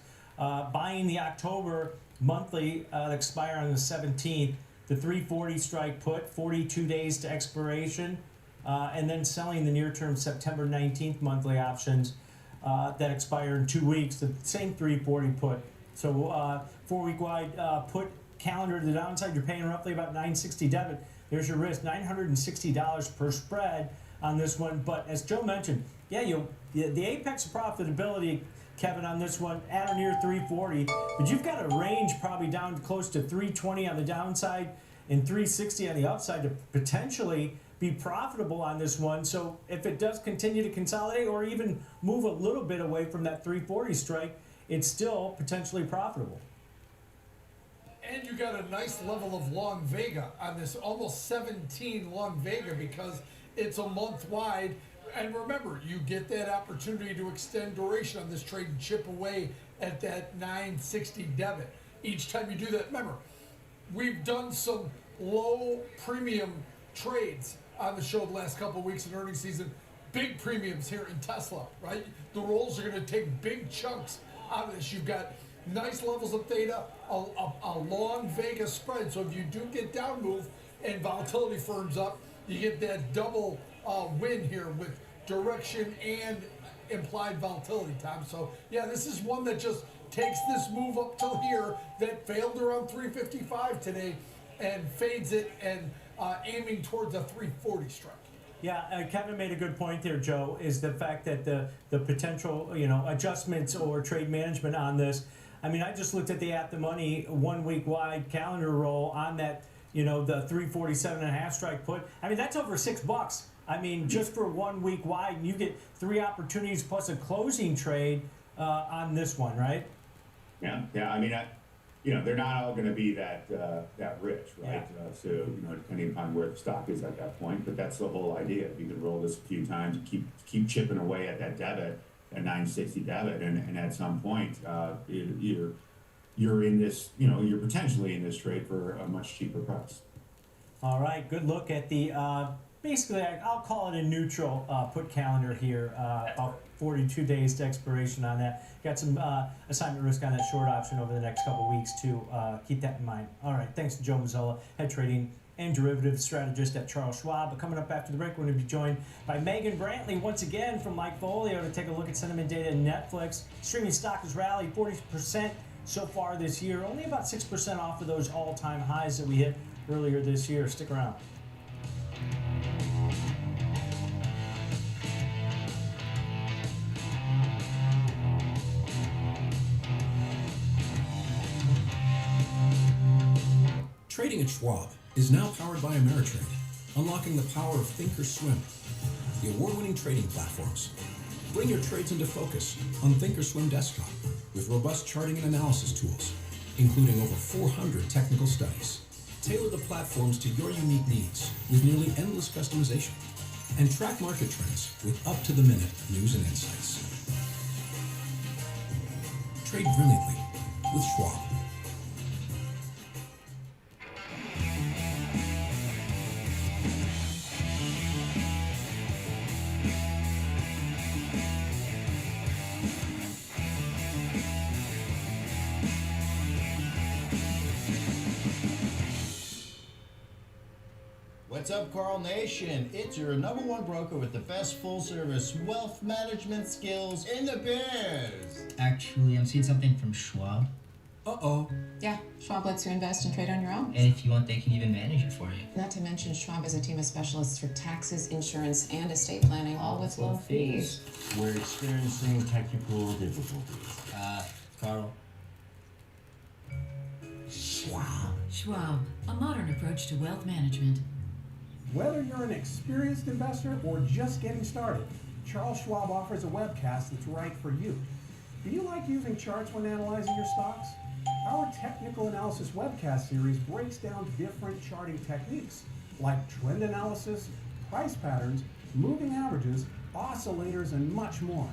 Buying the October monthly that expire on the 17th, the 340 strike put, 42 days to expiration, and then selling the near-term September 19th monthly options that expire in 2 weeks, the same 340 put. So 4 week wide put calendar to the downside, you're paying roughly about $960 debit. There's your risk, $960 per spread on this one. But as Joe mentioned, the apex of profitability, Kevin, on this one at or near 340, but you've got a range probably down close to 320 on the downside and 360 on the upside to potentially be profitable on this one. So if it does continue to consolidate or even move a little bit away from that 340 strike, it's still potentially profitable. And you got a nice level of long vega on this, almost 17 long vega, because it's a month wide. And remember, you get that opportunity to extend duration on this trade and chip away at that 960 debit. Each time you do that, remember, we've done some low premium trades on the show the last couple of weeks in earnings season. Big premiums here in Tesla, right? The rolls are going to take big chunks out of this. You've got nice levels of theta, a long vega spread. So if you do get down move and volatility firms up, you get that double win here with direction and implied volatility, Tom. So yeah, this is one that just takes this move up till here that failed around 355 today and fades it and aiming towards a 340 strike. Yeah, Kevin made a good point there, Joe, is the fact that the potential, adjustments or trade management on this. I mean, I just looked at the at the money 1 week wide calendar roll on that, the 347.5 strike put. I mean, that's over $6. I mean, just for 1 week wide, and you get 3 opportunities plus a closing trade on this one, right? Yeah. I mean, they're not all going to be that rich, right? Yeah. So depending upon where the stock is at that point, but that's the whole idea. If you can roll this a few times, keep chipping away at that debit, that 960 debit, and at some point, you're in this, you're potentially in this trade for a much cheaper price. All right, good look at the basically, I'll call it a neutral put calendar here. About 42 days to expiration on that. Got some assignment risk on that short option over the next couple weeks too. Keep that in mind. All right, thanks to Joe Mazzola, head trading and derivatives strategist at Charles Schwab. But coming up after the break, we're going to be joined by Megan Brantley once again from Mike Folio to take a look at sentiment data in Netflix. Streaming stock has rallied 40% so far this year, only about 6% off of those all-time highs that we hit earlier this year. Stick around. Trading at Schwab is now powered by Ameritrade, unlocking the power of Thinkorswim, the award-winning trading platforms. Bring your trades into focus on Thinkorswim Desktop with robust charting and analysis tools, including over 400 technical studies. Tailor the platforms to your unique needs with nearly endless customization, and track market trends with up-to-the-minute news and insights. Trade brilliantly with Schwab. What's up, Carl Nation? It's your #1 broker with the best full-service wealth management skills in the biz. Actually, I'm seeing something from Schwab. Uh-oh. Yeah, Schwab lets you invest and trade on your own. And if you want, they can even manage it for you. Not to mention, Schwab has a team of specialists for taxes, insurance, and estate planning, all with low fees. We're experiencing technical difficulties. Carl. Schwab, a modern approach to wealth management. Whether you're an experienced investor or just getting started, Charles Schwab offers a webcast that's right for you. Do you like using charts when analyzing your stocks? Our technical analysis webcast series breaks down different charting techniques like trend analysis, price patterns, moving averages, oscillators, and much more.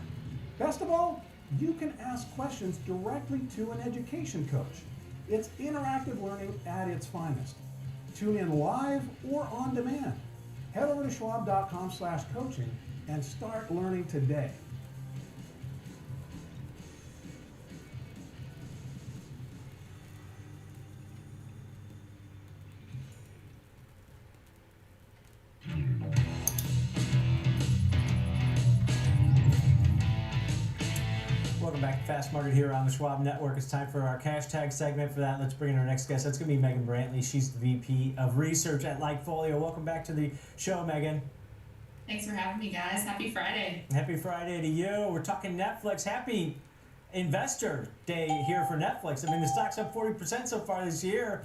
Best of all, you can ask questions directly to an education coach. It's interactive learning at its finest. Tune in live or on demand. Head over to schwab.com/coaching and start learning today. Welcome back to Fast Market here on the Schwab Network. It's time for our cash tag segment. For that, let's bring in our next guest. That's going to be Megan Brantley. She's the VP of Research at Lightfolio. Welcome back to the show, Megan. Thanks for having me, guys. Happy Friday. Happy Friday to you. We're talking Netflix. Happy Investor Day here for Netflix. I mean, the stock's up 40% so far this year.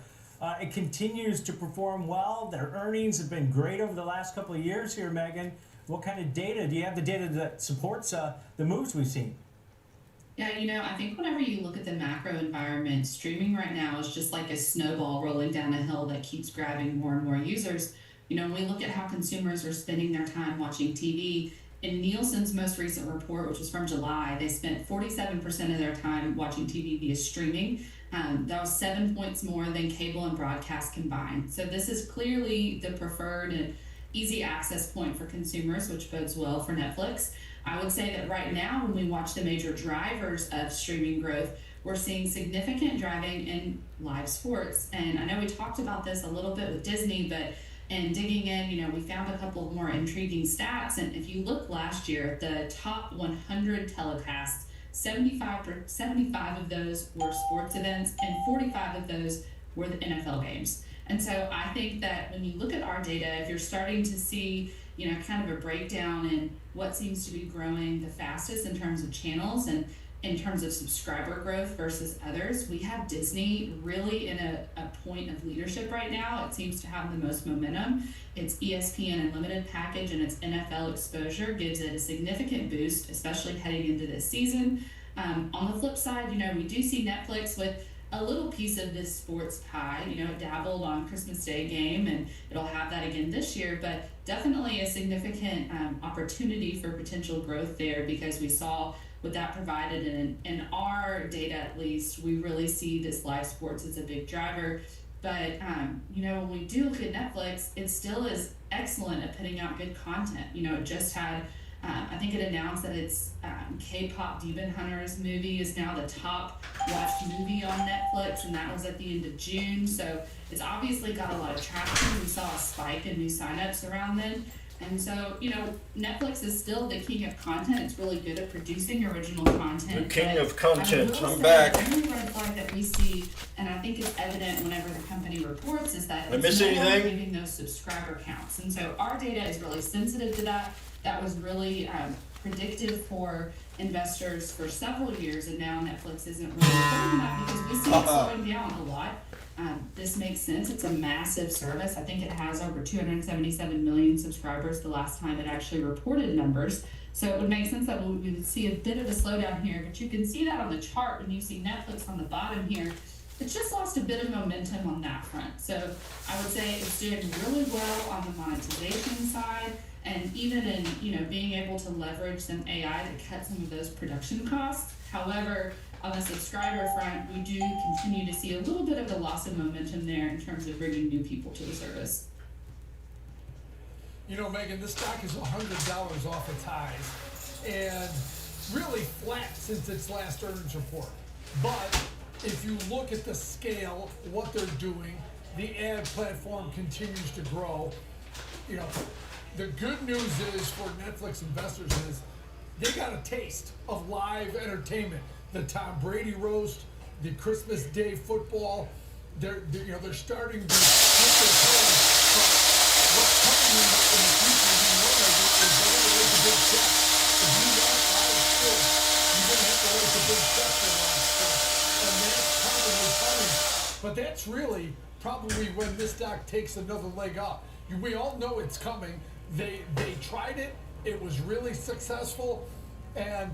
It continues to perform well. Their earnings have been great over the last couple of years here, Megan. What kind of data? Do you have the data that supports the moves we've seen? Yeah, I think whenever you look at the macro environment, streaming right now is just like a snowball rolling down a hill that keeps grabbing more and more users. When we look at how consumers are spending their time watching TV, in Nielsen's most recent report, which was from July, they spent 47% of their time watching TV via streaming. That was 7 points more than cable and broadcast combined. So this is clearly the preferred and easy access point for consumers, which bodes well for Netflix. I would say that right now, when we watch the major drivers of streaming growth, we're seeing significant driving in live sports. And I know we talked about this a little bit with Disney, but in digging in, we found a couple of more intriguing stats. And if you look last year, the top 100 telecasts, 75 of those were sports events, and 45 of those were the NFL games. And so I think that when you look at our data, if you're starting to see, kind of a breakdown in what seems to be growing the fastest in terms of channels and in terms of subscriber growth versus others, we have Disney really in a point of leadership right now. It seems to have the most momentum. Its ESPN Unlimited package and its NFL exposure gives it a significant boost, especially heading into this season. On the flip side, we do see Netflix with a little piece of this sports pie. It dabbled on Christmas Day game, and it'll have that again this year, but definitely a significant opportunity for potential growth there, because we saw what that provided in our data, at least. We really see this live sports as a big driver. But when we do look at Netflix, it still is excellent at putting out good content. It just had I think it announced that its K-pop Demon Hunters movie is now the top watched movie on Netflix, and that was at the end of June. So it's obviously got a lot of traction. We saw a spike in new signups around then. And so, Netflix is still the king of content. It's really good at producing original content. The king of content. I'm back. back. The only red flag that we see, and I think it's evident whenever the company reports, is that Did I miss no longer anything? giving those subscriber counts. And so our data is really sensitive to that. That was really predictive for investors for several years, and now Netflix isn't really reporting that because we see it slowing down a lot. This makes sense. It's a massive service. I think it has over 277 million subscribers the last time it actually reported numbers. So it would make sense that we would see a bit of a slowdown here, but you can see that on the chart when you see Netflix on the bottom here. It's just lost a bit of momentum on that front. So I would say it's doing really well on the monetization side, and even in being able to leverage some AI to cut some of those production costs. However, on the subscriber front, we do continue to see a little bit of a loss of momentum there in terms of bringing new people to the service. Megan, this stock is $100 off its highs and really flat since its last earnings report. But if you look at the scale, what they're doing, the ad platform continues to grow. you know, the good news is for Netflix investors is they got a taste of live entertainment. The Tom Brady roast, the Christmas Day football. They're starting to flip their toes. But what's coming in the future, we know that is they're going to raise a big check. If you want live sports, you're going to have to raise a big check for live sports, and that's probably coming. But that's really probably when this stock takes another leg up. We all know it's coming. They tried it. It was really successful, and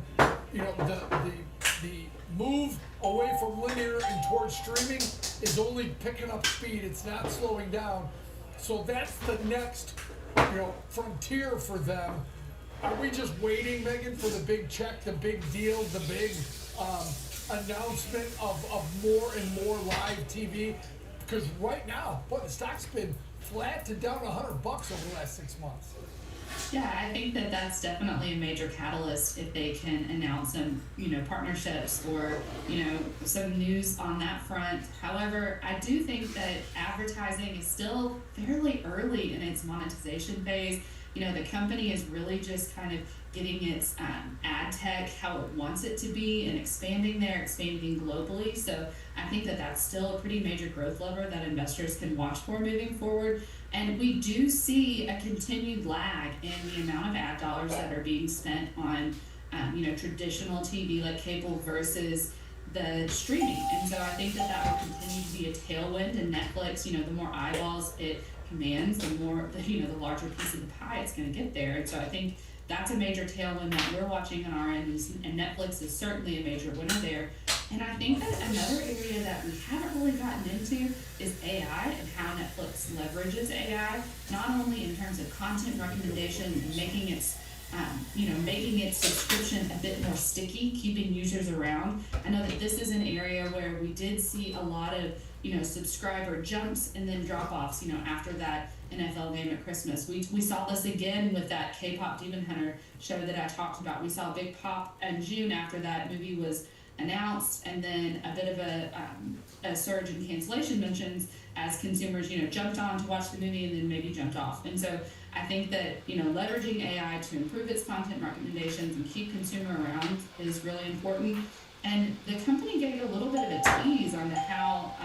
you know the move away from linear and towards streaming is only picking up speed. It's not slowing down. So that's the next, frontier for them. Are we just waiting, Megan, for the big check, the big deal, the big announcement of more and more live TV? Because right now, the stock's been flat to down $100 over the last 6 months. Yeah, I think that that's definitely a major catalyst if they can announce some, partnerships or, some news on that front. However, I do think that advertising is still fairly early in its monetization phase. The company is really just kind of getting its ad tech how it wants it to be and expanding globally. So I think that that's still a pretty major growth lever that investors can watch for moving forward. And we do see a continued lag in the amount of ad dollars that are being spent on, traditional TV like cable versus the streaming. And so I think that will continue to be a tailwind. And Netflix, the more eyeballs it commands, the more, the larger piece of the pie it's going to get there. And so I think that's a major tailwind that we're watching on our end, and Netflix is certainly a major winner there. And I think that another area that we haven't really gotten into is AI and how Netflix leverages AI, not only in terms of content recommendation and making its subscription a bit more sticky, keeping users around. I know that this is an area where we did see a lot of, subscriber jumps and then drop-offs, after that NFL game at Christmas. We saw this again with that K-pop Demon Hunter show that I talked about. We saw a big pop in June after that movie was announced, and then a bit of a surge in cancellation mentions as consumers, jumped on to watch the movie and then maybe jumped off. And so I think that, leveraging AI to improve its content recommendations and keep consumer around is really important. And the company gave a little bit of a tease on how,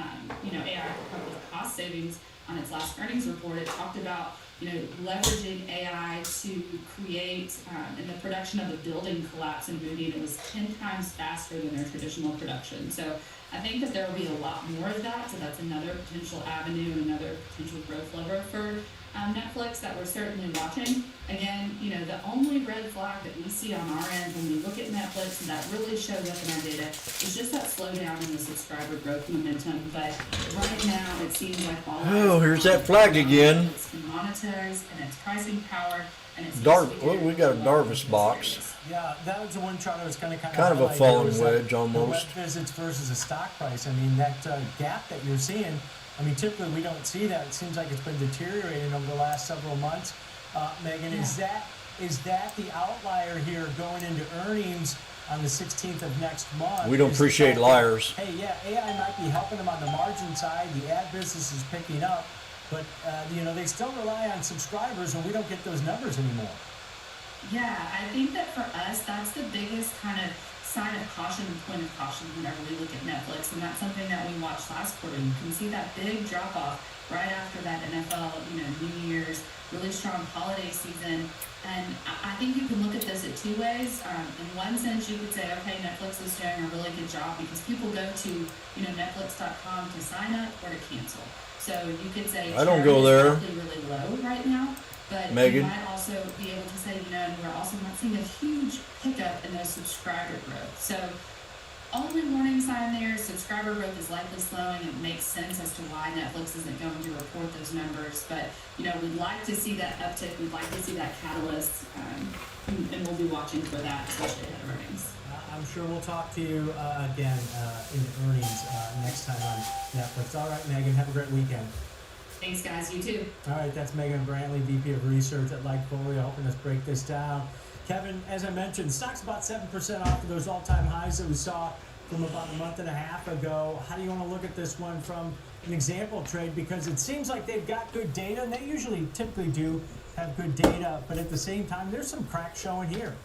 AI could come with cost savings on its last earnings report. It talked about, leveraging AI to create, in the production of a building collapse in movie, and it was 10 times faster than their traditional production. So I think that there will be a lot more of that. So that's another potential avenue and another potential growth lever for Netflix that we're certainly watching. Again, the only red flag that we see on our end when we look at Netflix and that really shows up in our data is just that slowdown in the subscriber growth momentum. But right now, it seems like all here's that flag again. It's monetized and its pricing power and its we got a Darvis box. Yeah, that was the one chart I was kind of a falling wedge almost. Web visits versus a stock price. I mean, that gap that you're seeing. I mean, typically we don't see that. It seems like it's been deteriorating over the last several months. Megan, Yeah. is that the outlier here going into earnings on the 16th of next month? We don't appreciate liars. Hey, yeah, AI might be helping them on the margin side. The ad business is picking up, but they still rely on subscribers, and we don't get those numbers anymore. Yeah, I think that for us, that's the biggest kind of sign of caution and point of caution whenever we look at Netflix, and that's something that we watched last quarter. You can see that big drop off right after that NFL, New Year's, really strong holiday season. And I think you can look at this at two ways. In one sense, you could say, okay, Netflix is doing a really good job because people go to, Netflix.com to sign up or to cancel. So you could say I don't go there. It's really low right now. But Megan. you might also be able to say, we're also not seeing a huge pickup in those subscriber growth. So only warning sign there, subscriber growth is likely slowing. It makes sense as to why Netflix isn't going to report those numbers. But, we'd like to see that uptick. We'd like to see that catalyst. And we'll be watching for that, especially ahead of earnings. I'm sure we'll talk to you again in earnings next time on Netflix. All right, Megan, have a great weekend. Thanks, guys. You too. All right, that's Megan Brantley, VP of Research at Lightfolio, helping us break this down. Kevin, as I mentioned, stock's about 7% off of those all-time highs that we saw from about a month and a half ago. How do you want to look at this one from an example trade? Because it seems like they've got good data, and they typically do have good data, but at the same time, there's some crack showing here.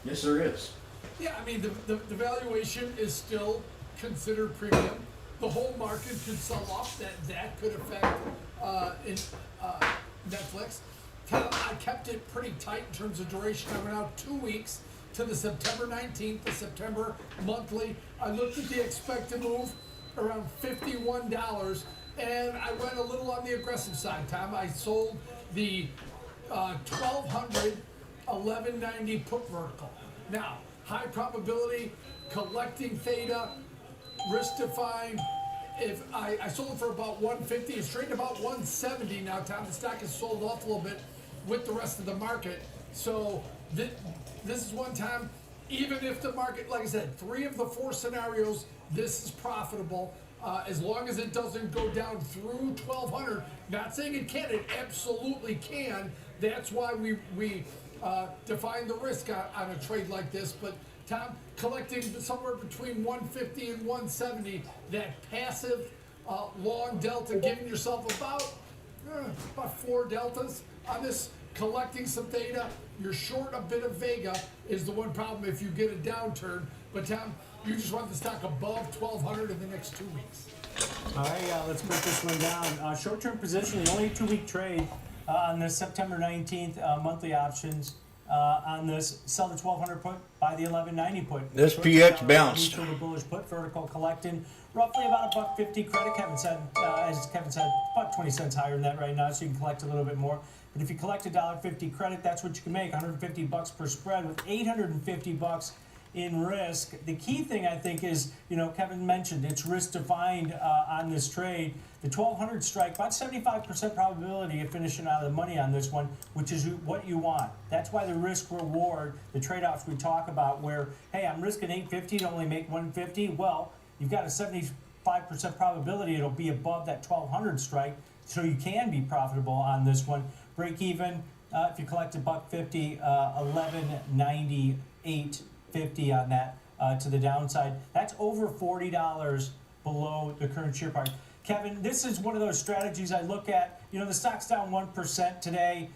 Yes, there is. Yeah, I mean, the valuation is still considered premium. The whole market could sell off. That could affect Netflix. I kept it pretty tight in terms of duration. I went out 2 weeks to the September 19th, the September monthly. I looked at the expected move around $51, and I went a little on the aggressive side, Tom. I sold the 1200 1190 put vertical. Now, high probability, collecting theta, risk defined. If I sold it for about 150, it's trading about 170 now, Tom. The stock has sold off a little bit with the rest of the market. So this is one time, even if the market, like I said, 3 of the 4 scenarios, this is profitable. As long as it doesn't go down through 1200. Not saying it can't, it absolutely can. That's why we define the risk on a trade like this. But Tom, collecting somewhere between 150 and 170, that passive long delta, giving yourself about 4 deltas on this, collecting some theta. You're short a bit of Vega is the one problem if you get a downturn. But Tom, you just want the stock above 1200 in the next 2 weeks. All right, let's break this one down. Short-term positioning, only a 2-week trade on this September 19th monthly options. On this, sell the 1200 put, buy the 1190 put. This PX bounced. Neutral to bullish put, vertical collecting roughly about $1.50 credit. Kevin said, as Kevin said, about 20 cents higher than that right now, so you can collect a little bit more. But if you collect $1.50 credit, that's what you can make, $150 per spread with $850 in risk. The key thing I think is, Kevin mentioned it's risk defined on this trade. The 1200 strike, about 75% probability of finishing out of the money on this one, which is what you want. That's why the risk reward, the trade-offs we talk about where, hey, I'm risking 850 to only make 150. Well, you've got a 75% probability it'll be above that 1200 strike, so you can be profitable on this one. Break even, if you collect $1.50, 1198.50 on that to the downside. That's over $40 below the current share price. Kevin, this is one of those strategies I look at. The stock's down 1% today,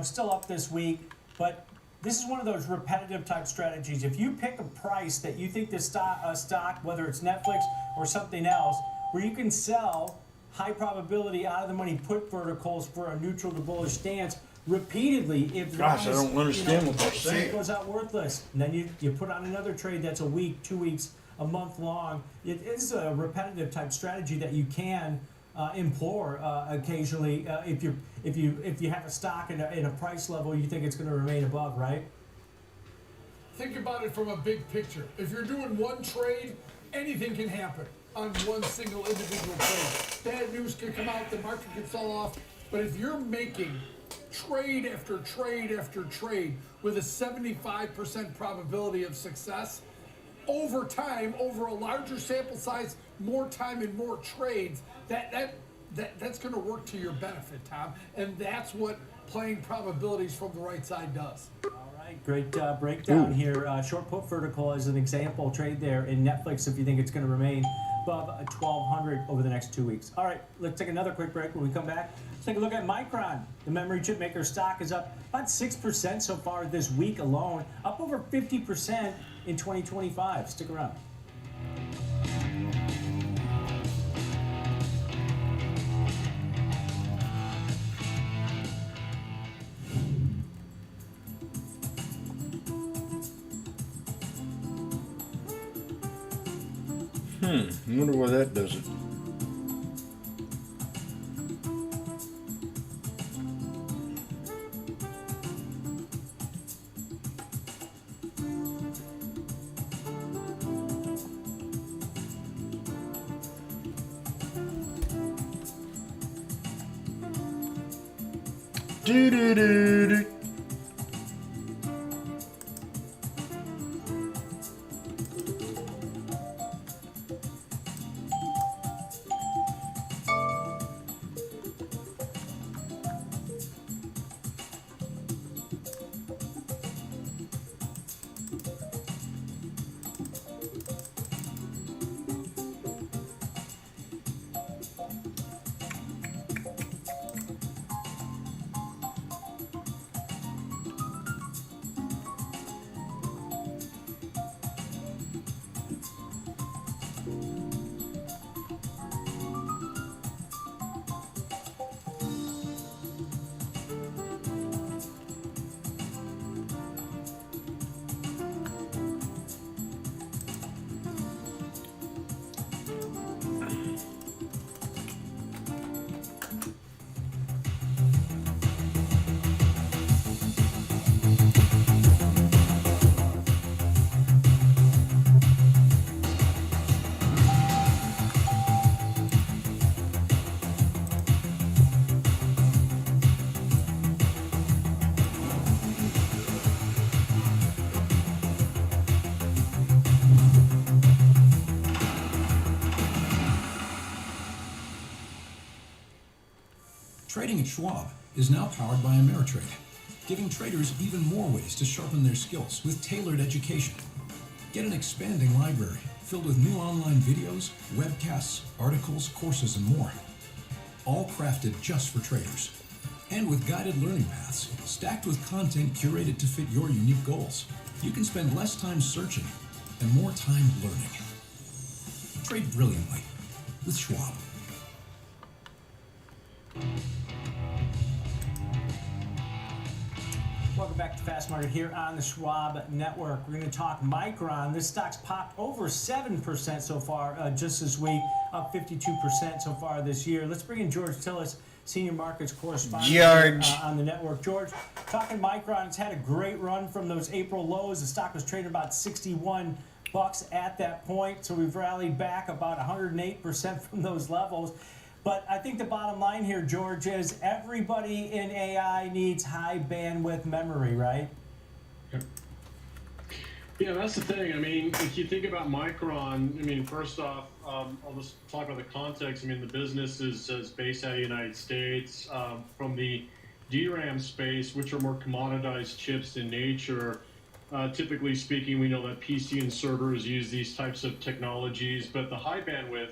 still up this week, but this is one of those repetitive type strategies. If you pick a price that you think the stock, whether it's Netflix or something else, where you can sell high probability out of the money put verticals for a neutral to bullish stance repeatedly, if I don't understand what they're saying. It goes out worthless, and then you put on another trade that's a week, 2 weeks, a month long. It is a repetitive type strategy that you can employ occasionally if you have a stock in a price level you think it's going to remain above, right? Think about it from a big picture. If you're doing one trade, anything can happen on one single individual trade. Bad news could come out, the market could sell off. But if you're making trade after trade after trade with a 75% probability of success, over time, over a larger sample size, more time and more trades, that's going to work to your benefit, Tom. And that's what playing probabilities from the right side does. All right, great breakdown here. Short put vertical as an example trade there in Netflix if you think it's going to remain above 1200 over the next 2 weeks. All right, let's take another quick break. When we come back, let's take a look at Micron. The memory chip maker stock is up about 6% so far this week alone, up over 50% in 2025. Stick around. I wonder why that does it. Do-do-do-do. Trading at Schwab is now powered by Ameritrade, giving traders even more ways to sharpen their skills with tailored education. Get an expanding library filled with new online videos, webcasts, articles, courses, and more. All crafted just for traders. And with guided learning paths, stacked with content curated to fit your unique goals. You can spend less time searching and more time learning. Trade brilliantly with Schwab. Welcome back to Fast Market here on the Schwab Network. We're going to talk Micron. This stock's popped over 7% so far just this week, up 52% so far this year. Let's bring in George Tillis, Senior Markets Correspondent on the network. George, talking Micron, it's had a great run from those April lows. The stock was trading about 61 bucks at that point, so we've rallied back about 108% from those levels. But I think the bottom line here, George, is everybody in AI needs high bandwidth memory, right? Yeah, that's the thing. I mean, if you think about Micron, I mean, first off, I'll just talk about the context. I mean, the business is based out of the United States. From the DRAM space, which are more commoditized chips in nature, typically speaking, we know that PC and servers use these types of technologies, but the high bandwidth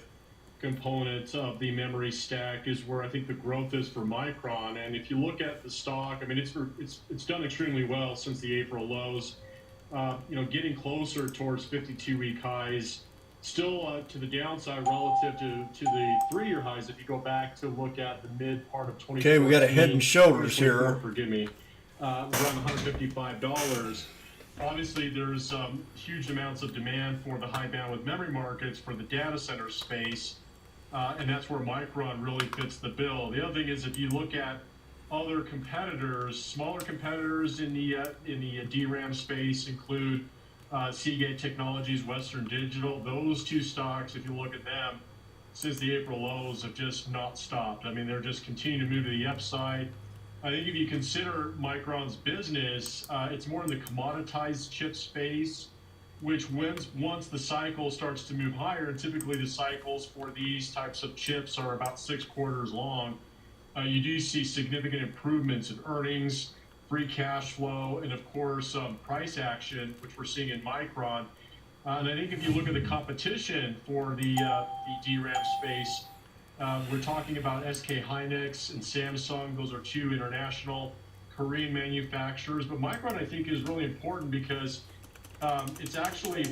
component of the memory stack is where I think the growth is for Micron. And if you look at the stock, I mean, it's done extremely well since the April lows. Getting closer towards 52-week highs, still to the downside relative to the 3-year highs. If you go back to look at the mid part of 2014, okay, we got a head and shoulders here. Forgive me, around $155. Obviously, there's huge amounts of demand for the high bandwidth memory markets for the data center space, and that's where Micron really fits the bill. The other thing is, if you look at other competitors, smaller competitors in the DRAM space include Seagate Technologies, Western Digital. Those two stocks, if you look at them, since the April lows have just not stopped. I mean, they're just continuing to move to the upside. I think if you consider Micron's business, it's more in the commoditized chip space, which once the cycle starts to move higher, and typically the cycles for these types of chips are about 6 quarters long, you do see significant improvements in earnings, free cash flow, and of course price action, which we're seeing in Micron. And I think if you look at the competition for the DRAM space, we're talking about SK Hynix and Samsung. Those are two international Korean manufacturers. But Micron, I think, is really important because it's actually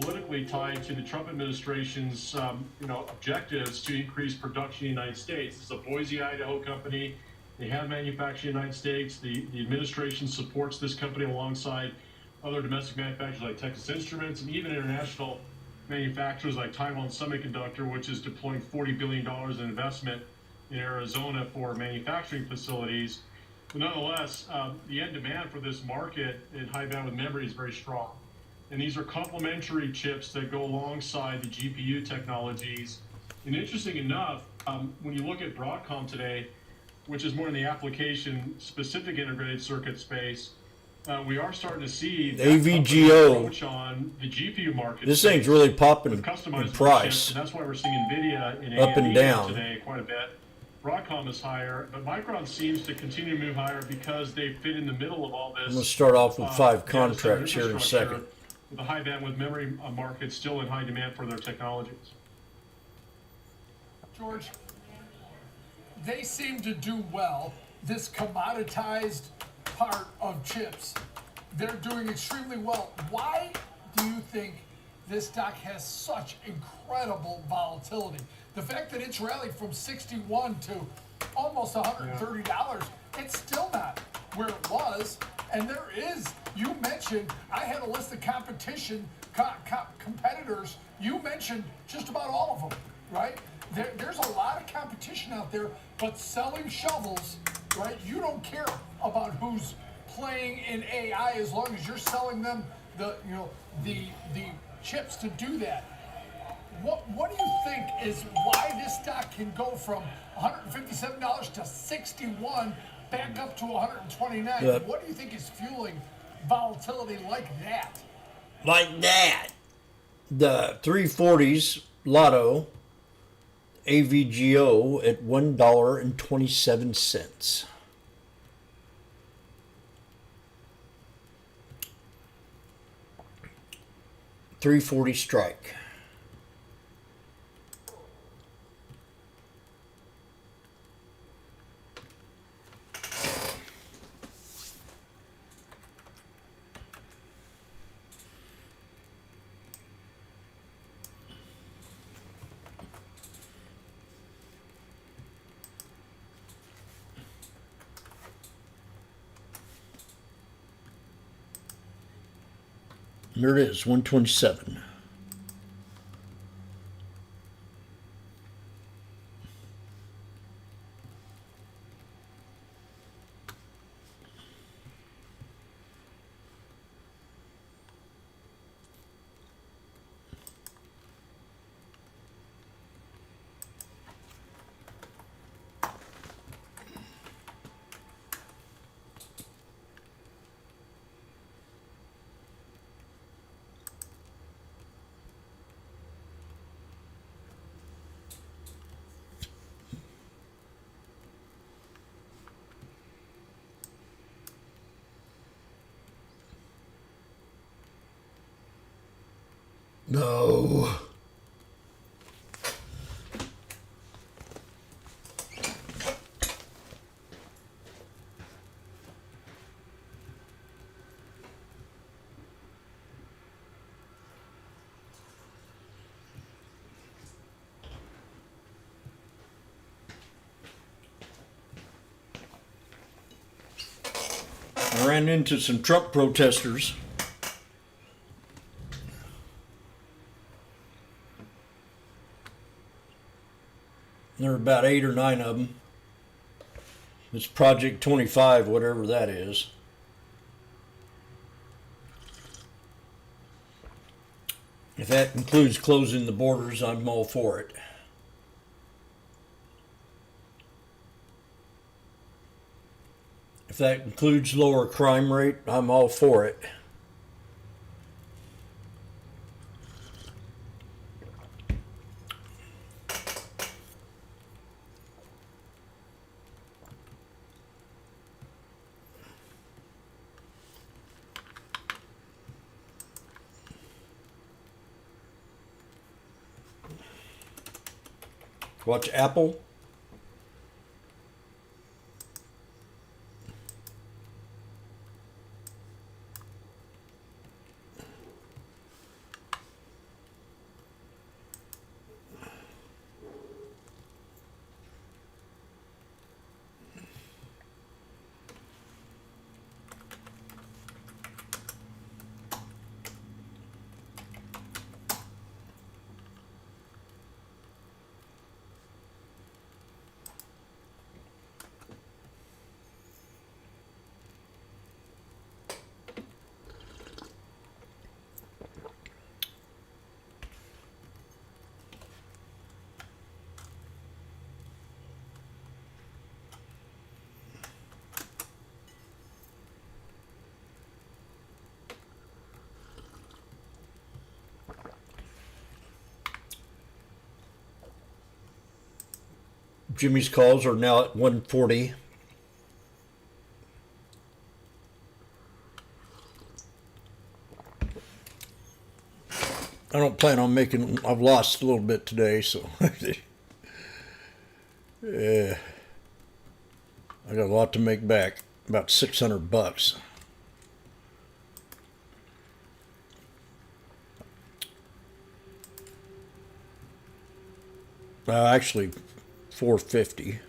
politically tied to the Trump administration's objectives to increase production in the United States. It's a Boise, Idaho company. They have manufacturing in the United States. The administration supports this company alongside other domestic manufacturers like Texas Instruments and even international manufacturers like Taiwan Semiconductor, which is deploying $40 billion in investment in Arizona for manufacturing facilities. But nonetheless, the end demand for this market in high bandwidth memory is very strong. And these are complementary chips that go alongside the GPU technologies. And interesting enough, when you look at Broadcom today, which is more in the application-specific integrated circuit space, we are starting to see AVGO approach on the GPU market. This thing's really popping in customized price. chips, and that's why we're seeing NVIDIA and Up and AMD down. today quite a bit. Broadcom is higher, but Micron seems to continue to move higher because they fit in the middle of all this. I'm going to start off with 5 data center contracts here in a infrastructure second. With the high bandwidth memory market still in high demand for their technologies. George, they seem to do well. This commoditized part of chips, they're doing extremely well. Why do you think this stock has such incredible volatility? The fact that it's rallied from 61 to almost $130, it's still not where it was. And there is, you mentioned, I had a list of competition, competitors. You mentioned just about all of them, right? There's a lot of competition out there, but selling shovels, right? You don't care about who's playing in AI as long as you're selling them the chips to do that. What do you think is why this stock can go from $157 to 61 back up to 129? Yep. What do you think is fueling volatility like that? Like that. The 340s Lotto AVGO at $1.27. $3.40 strike. There it is, 127. No. I ran into some Trump protesters. There are about 8 or 9 of them. It's Project 25, whatever that is. If that includes closing the borders, I'm all for it. If that includes lower crime rate, I'm all for it. Watch Apple. Jimmy's calls are now at 140. I don't plan on making, I've lost a little bit today, so yeah, I got a lot to make back, about $600. Actually, 450.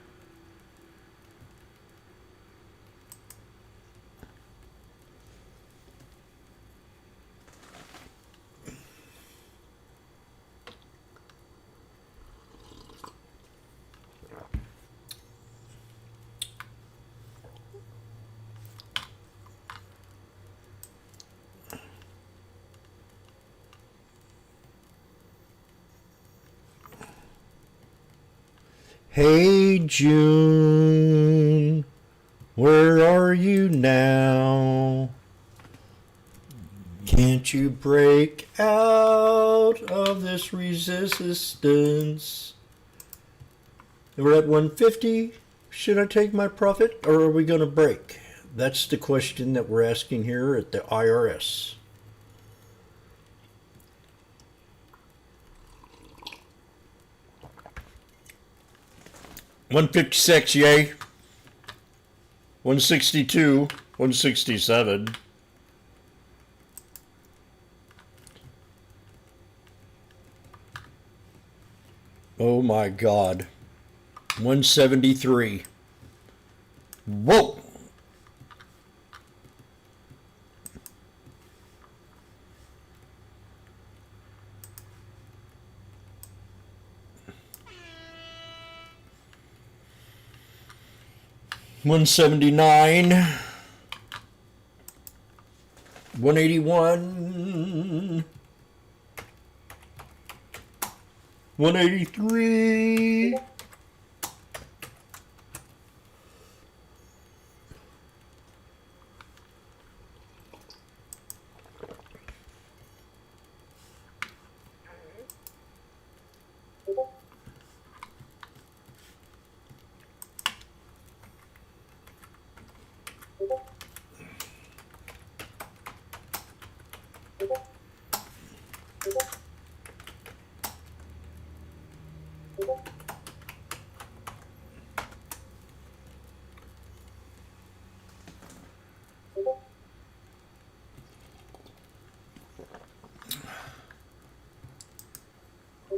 Hey June, where are you now? Can't you break out of this resistance? We're at 150. Should I take my profit or are we going to break? That's the question that we're asking here at the IRS. $156, yay. 162, 167. Oh my God. 173. Whoa! $179. 181. 183.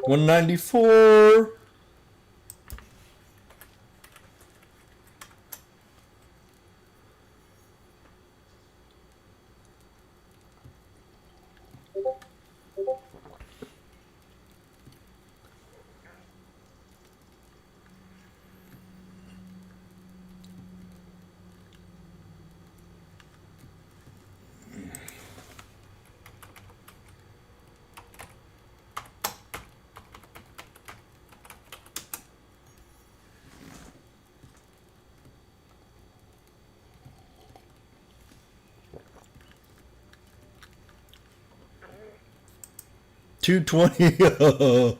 $194. $220.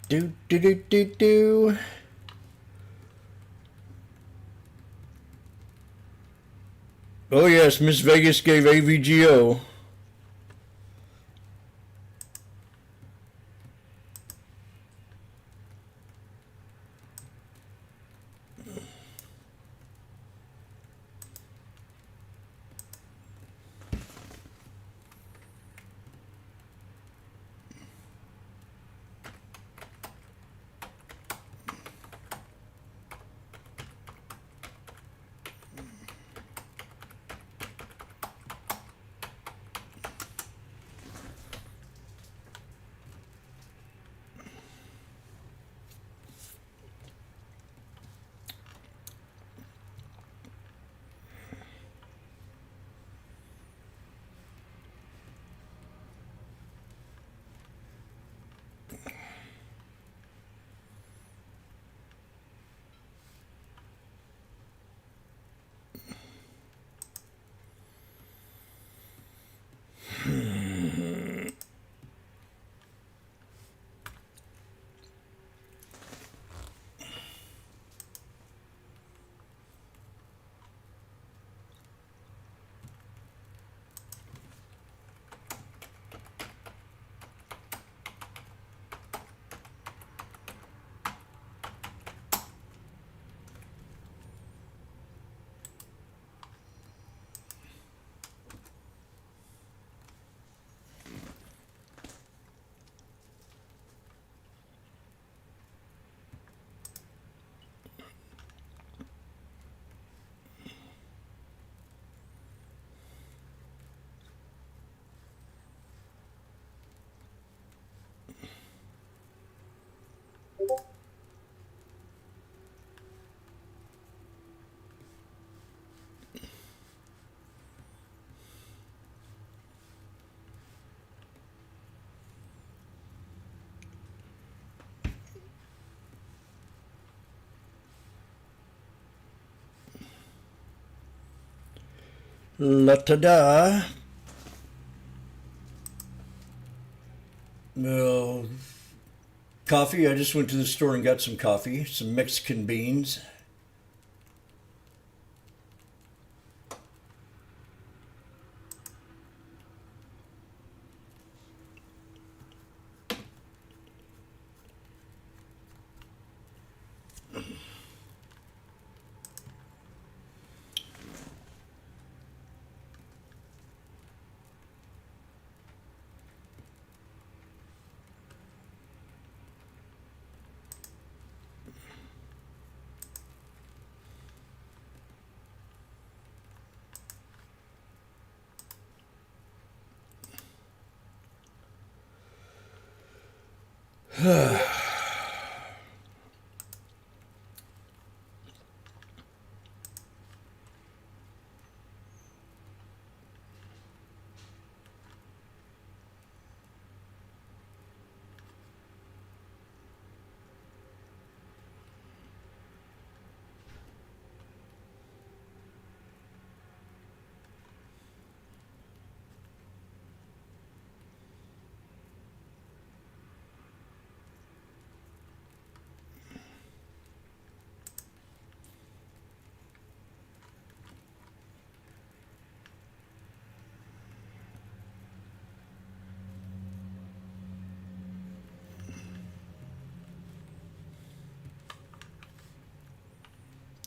Do. Oh yes, Miss Vegas gave AVGO. La-ta-da. Well, coffee. I just went to the store and got some coffee, some Mexican beans.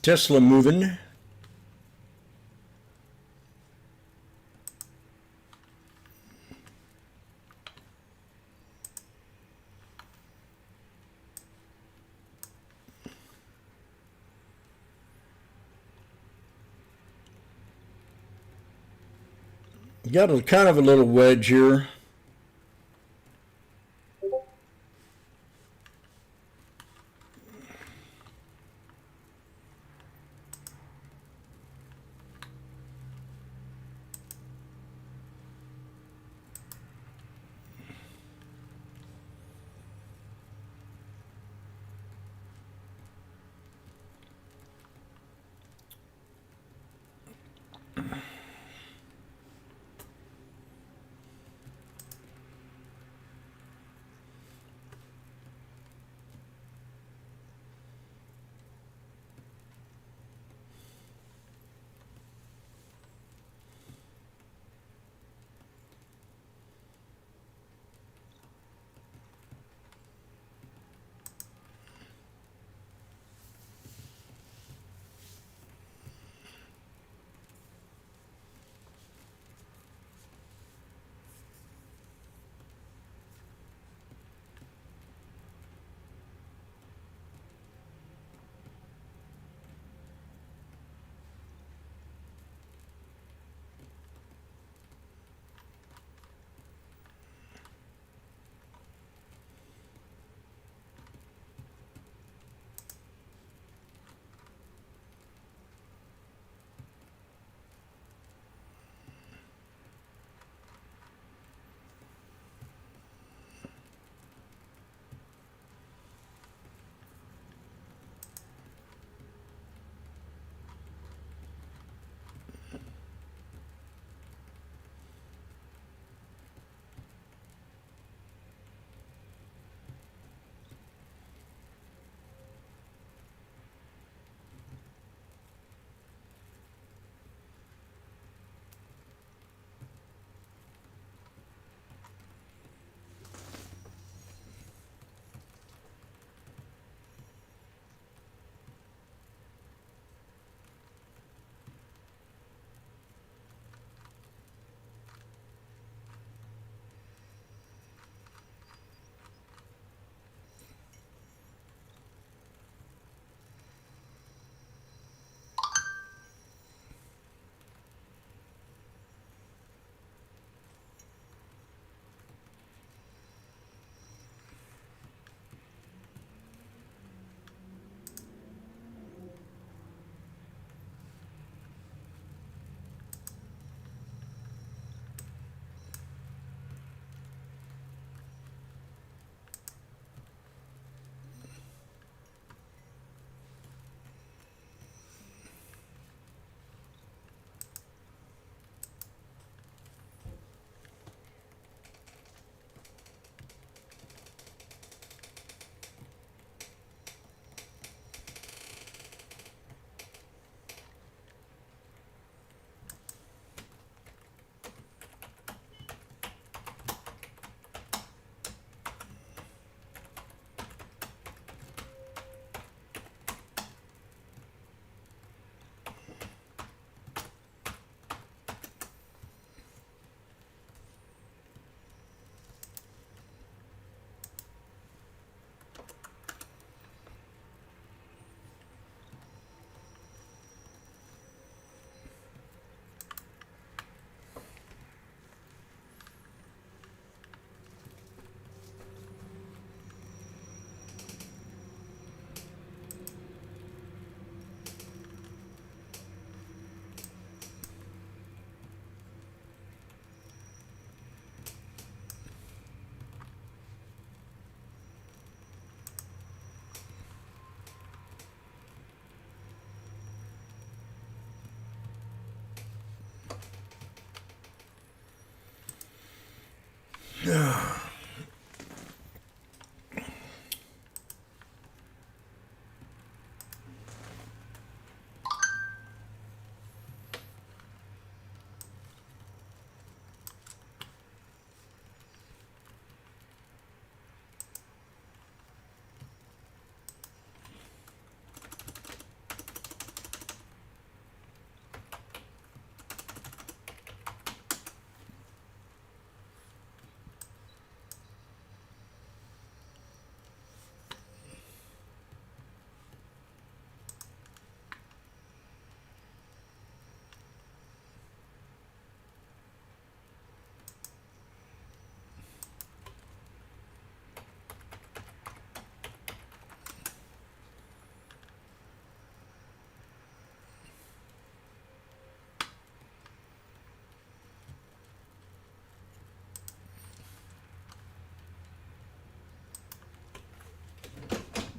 Tesla moving. Got a kind of a little wedge here.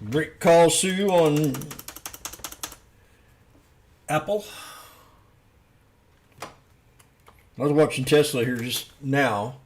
Great call, Sue, on Apple. I was watching Tesla here just now.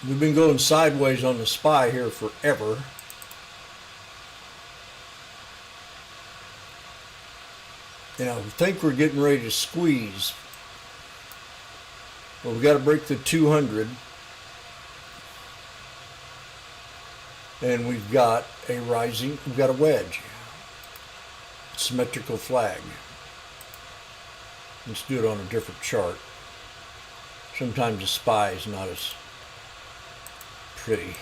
We've been going sideways on the SPY here forever. And I think we're getting ready to squeeze. But we've got to break the 200. And we've got a wedge. Symmetrical flag. Let's do it on a different chart. Sometimes the SPY is not as pretty.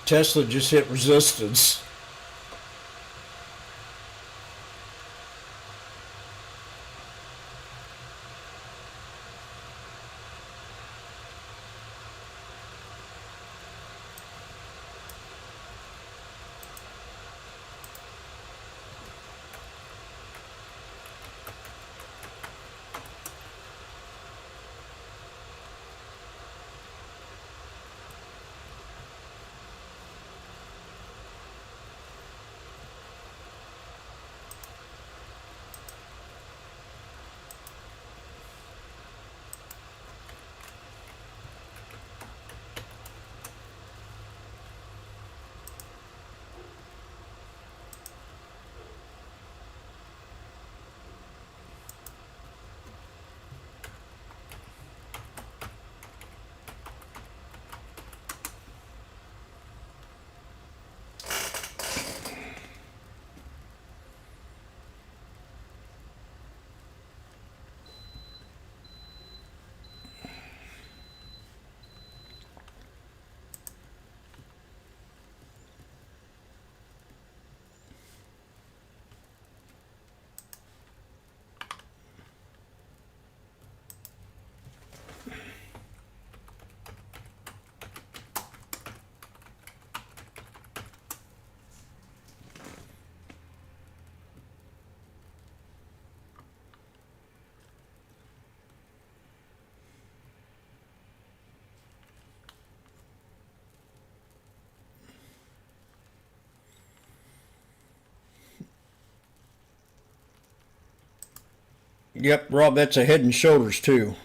Tesla just hit resistance. Yep, Rob, that's a Head and Shoulders too.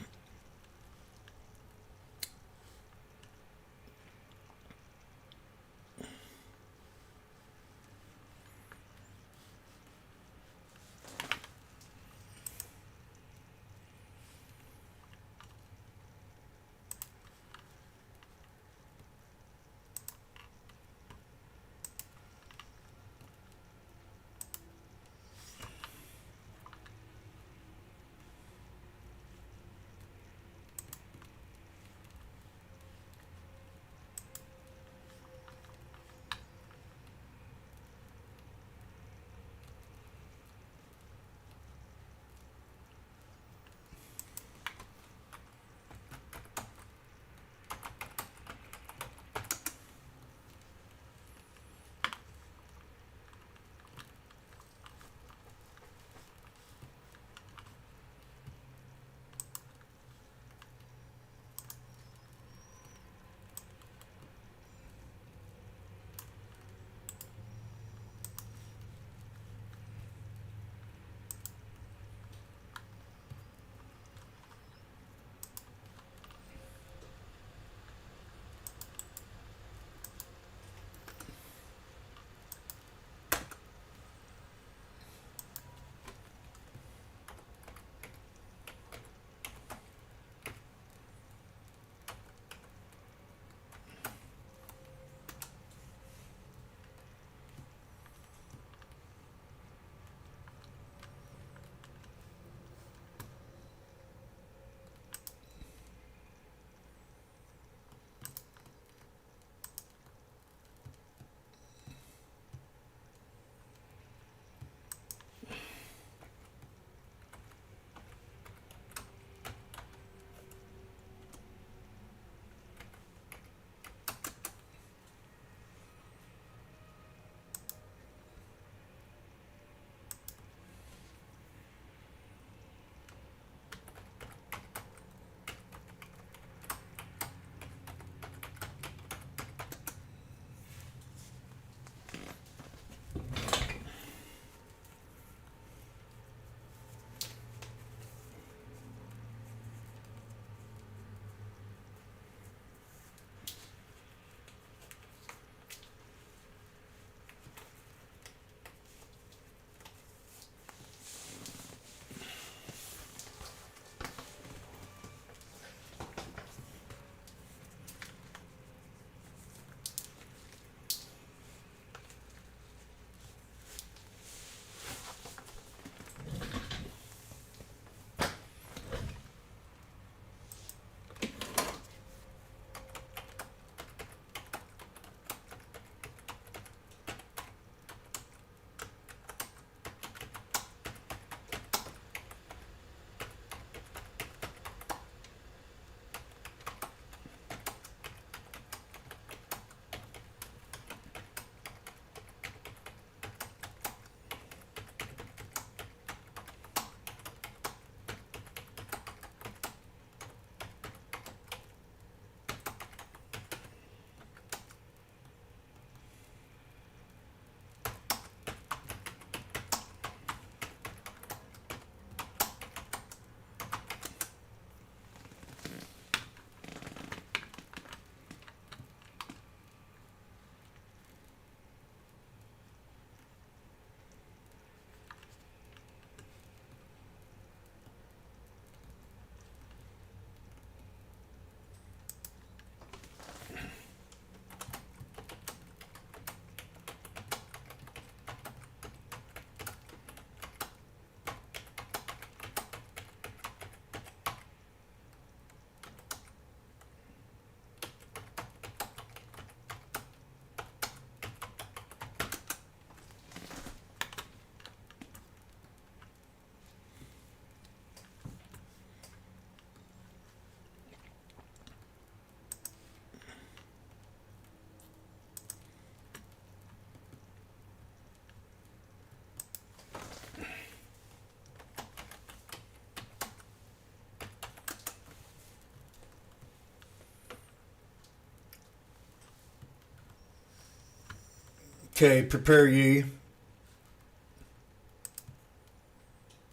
Okay, prepare ye.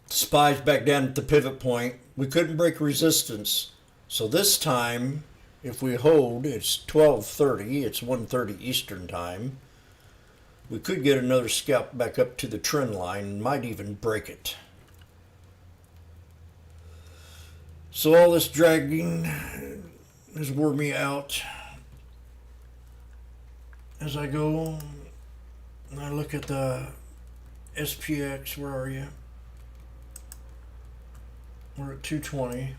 SPY's back down at the pivot point. We couldn't break resistance. So this time, if we hold, it's 12:30. It's 1:30 Eastern time. We could get another scalp back up to the trend line and might even break it. So all this dragging has wore me out. As I go, and I look at the SPX, where are you? We're at 220.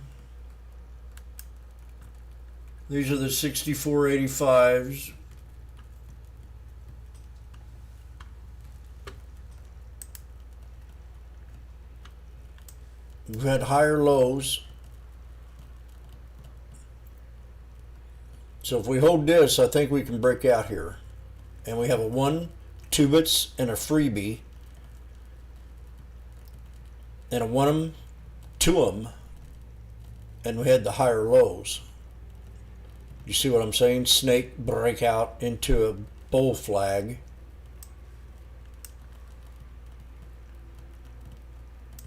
These are the 6485s. We've had higher lows. So if we hold this, I think we can break out here. And we have a 1, 2 bits, and a freebie. And a 1 2 and we had the higher lows. You see what I'm saying? Snake breakout into a bull flag.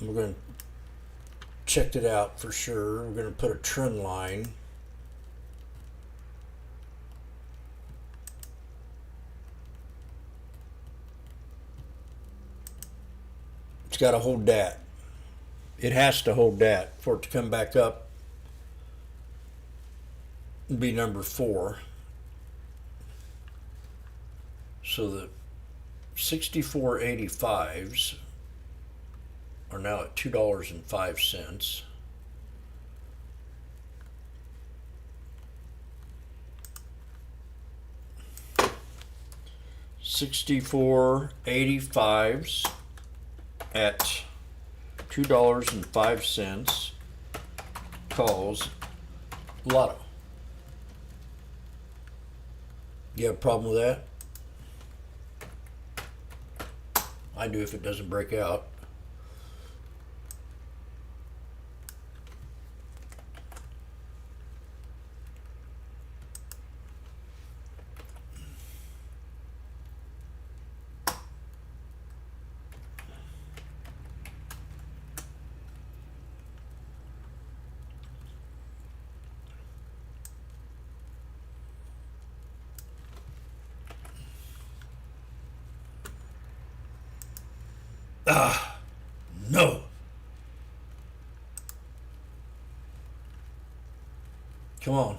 We're going to check it out for sure. We're going to put a trend line. It's got to hold that. It has to hold that for it to come back up and be number 4. So the 6485s are now at $2.05. $64.85s at $2.05 calls Lotto. You have a problem with that? I do if it doesn't break out. No. Come on.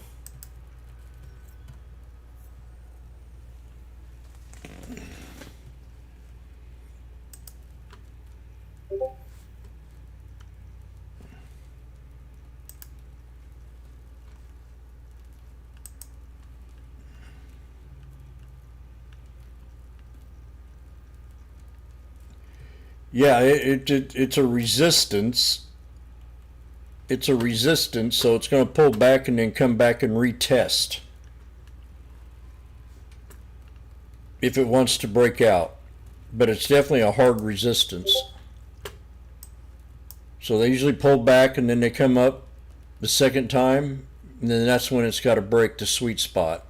Yeah, it's a resistance. It's a resistance, so it's going to pull back and then come back and retest if it wants to break out. But it's definitely a hard resistance. So they usually pull back and then they come up the second time, and then that's when it's got to break the sweet spot.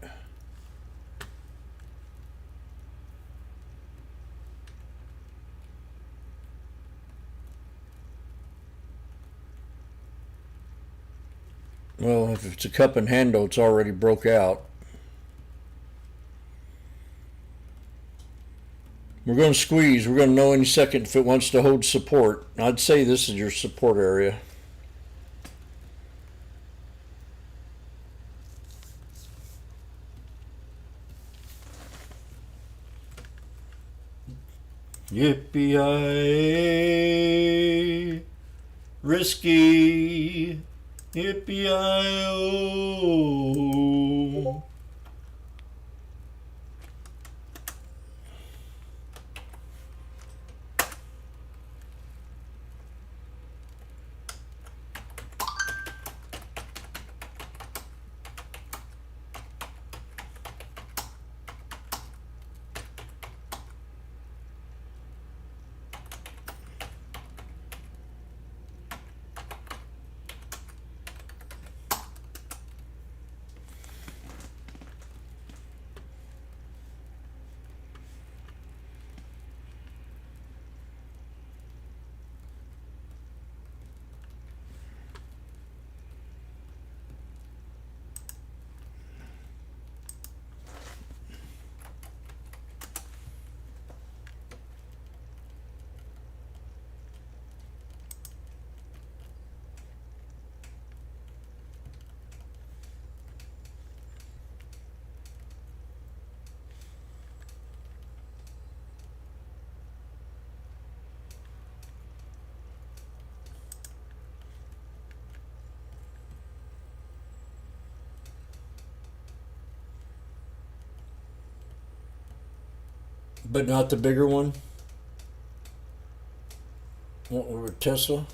Well, if it's a cup and handle, it's already broke out. We're going to squeeze. We're going to know any second if it wants to hold support. I'd say this is your support area. Yippee-yi, risky. Yippee-yi-oh. But not the bigger one? What were Tesla?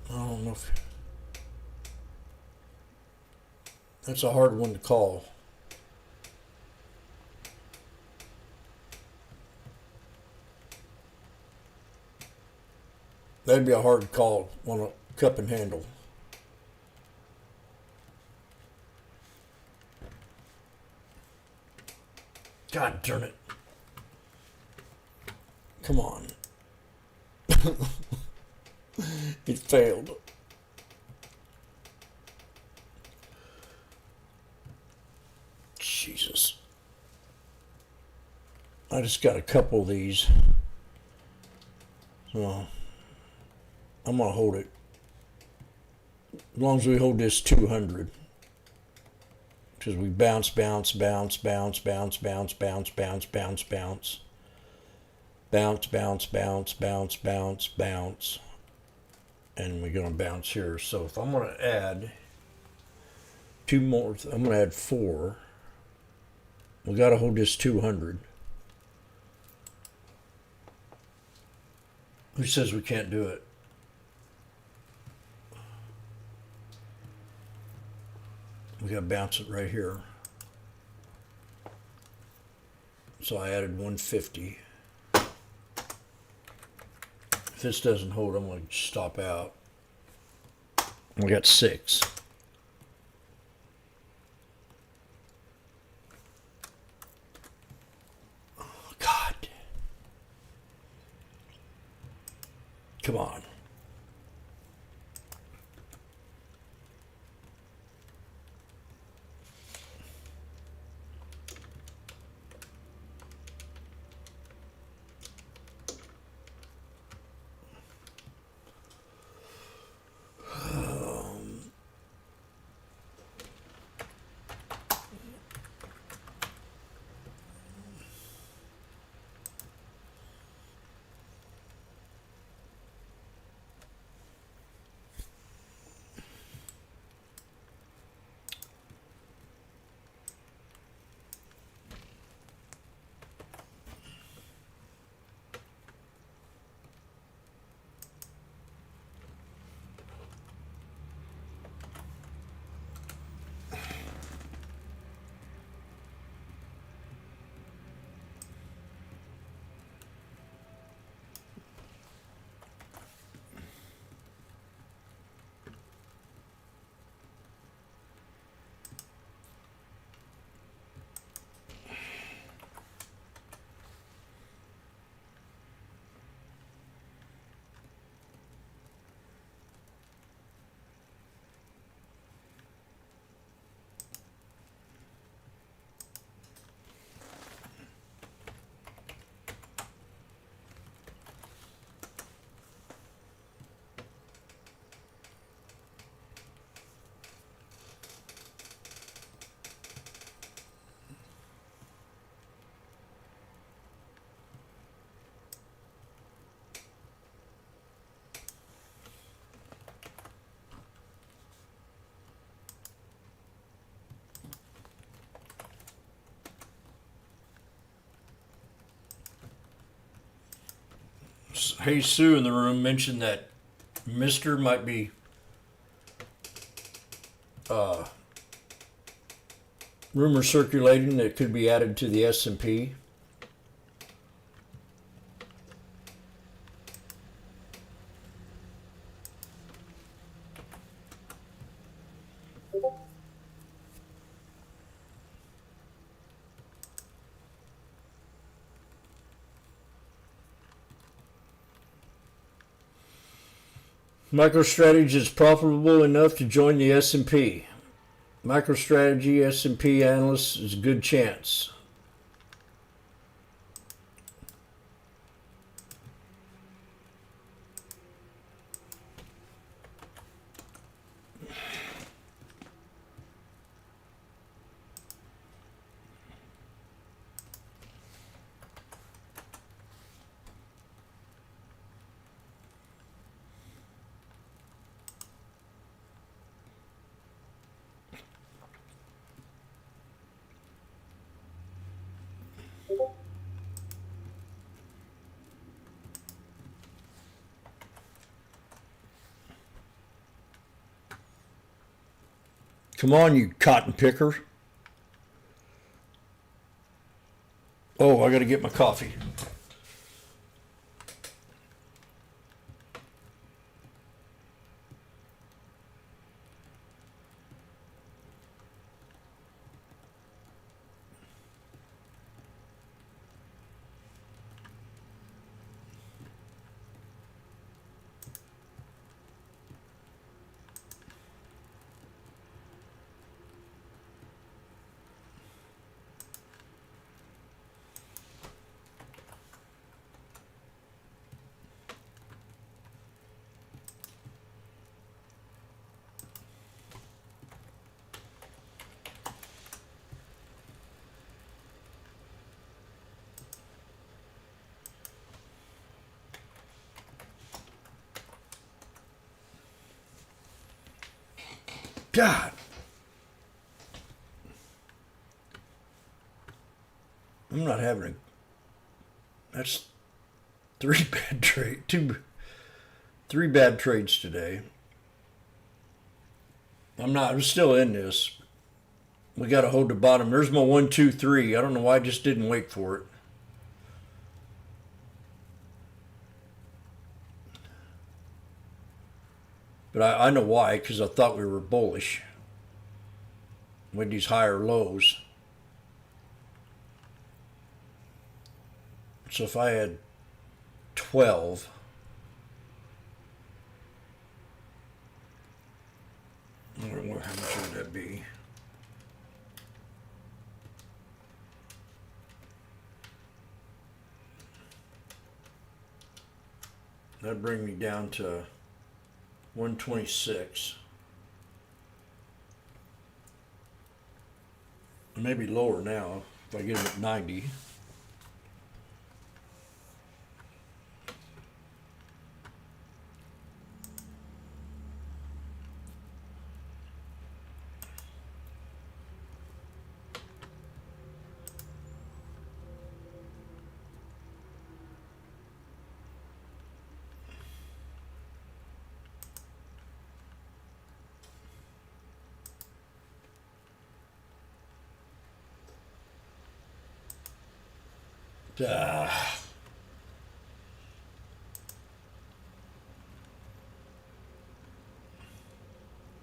I don't know if... That's a hard one to call. That'd be a hard call on a cup and handle. God darn it. Come on. It failed. Jesus. I just got a couple of these. So I'm going to hold it. As long as we hold this 200. Because we bounce, bounce, bounce, bounce, bounce, bounce, bounce, bounce, bounce, bounce. Bounce, bounce, bounce, bounce, bounce, bounce. And we're going to bounce here. So if I'm going to add two more, I'm going to add 4. We got to hold this 200. Who says we can't do it? We got to bounce it right here. So I added 150. If this doesn't hold, I'm going to stop out. We got 6. Oh, God. Come on. Hey Sue in the room mentioned that Mr. might be rumor circulating that it could be added to the S&P. MicroStrategy is profitable enough to join the S&P. MicroStrategy S&P analyst is a good chance. Come on, you cotton picker. Oh, I got to get my coffee. God. I'm not having a... That's three bad trades today. I'm still in this. We got to hold the bottom. There's my 1, 2, 3. I don't know why I just didn't wait for it. But I know why, because I thought we were bullish with these higher lows. So if I had 12, how much would that be? That'd bring me down to 126. Maybe lower now if I get it at 90.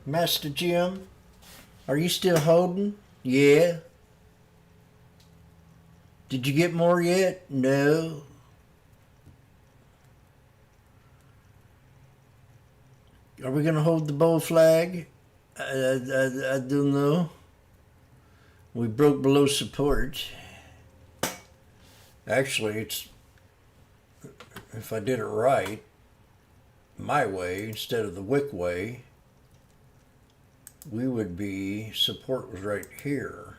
Master Jim, are you still holding? Yeah. Did you get more yet? No. Are we gonna hold the bold flag? I don't know. We broke below support. Actually, it's, if I did it right, my way instead of the Wick way, we would be, support was right here.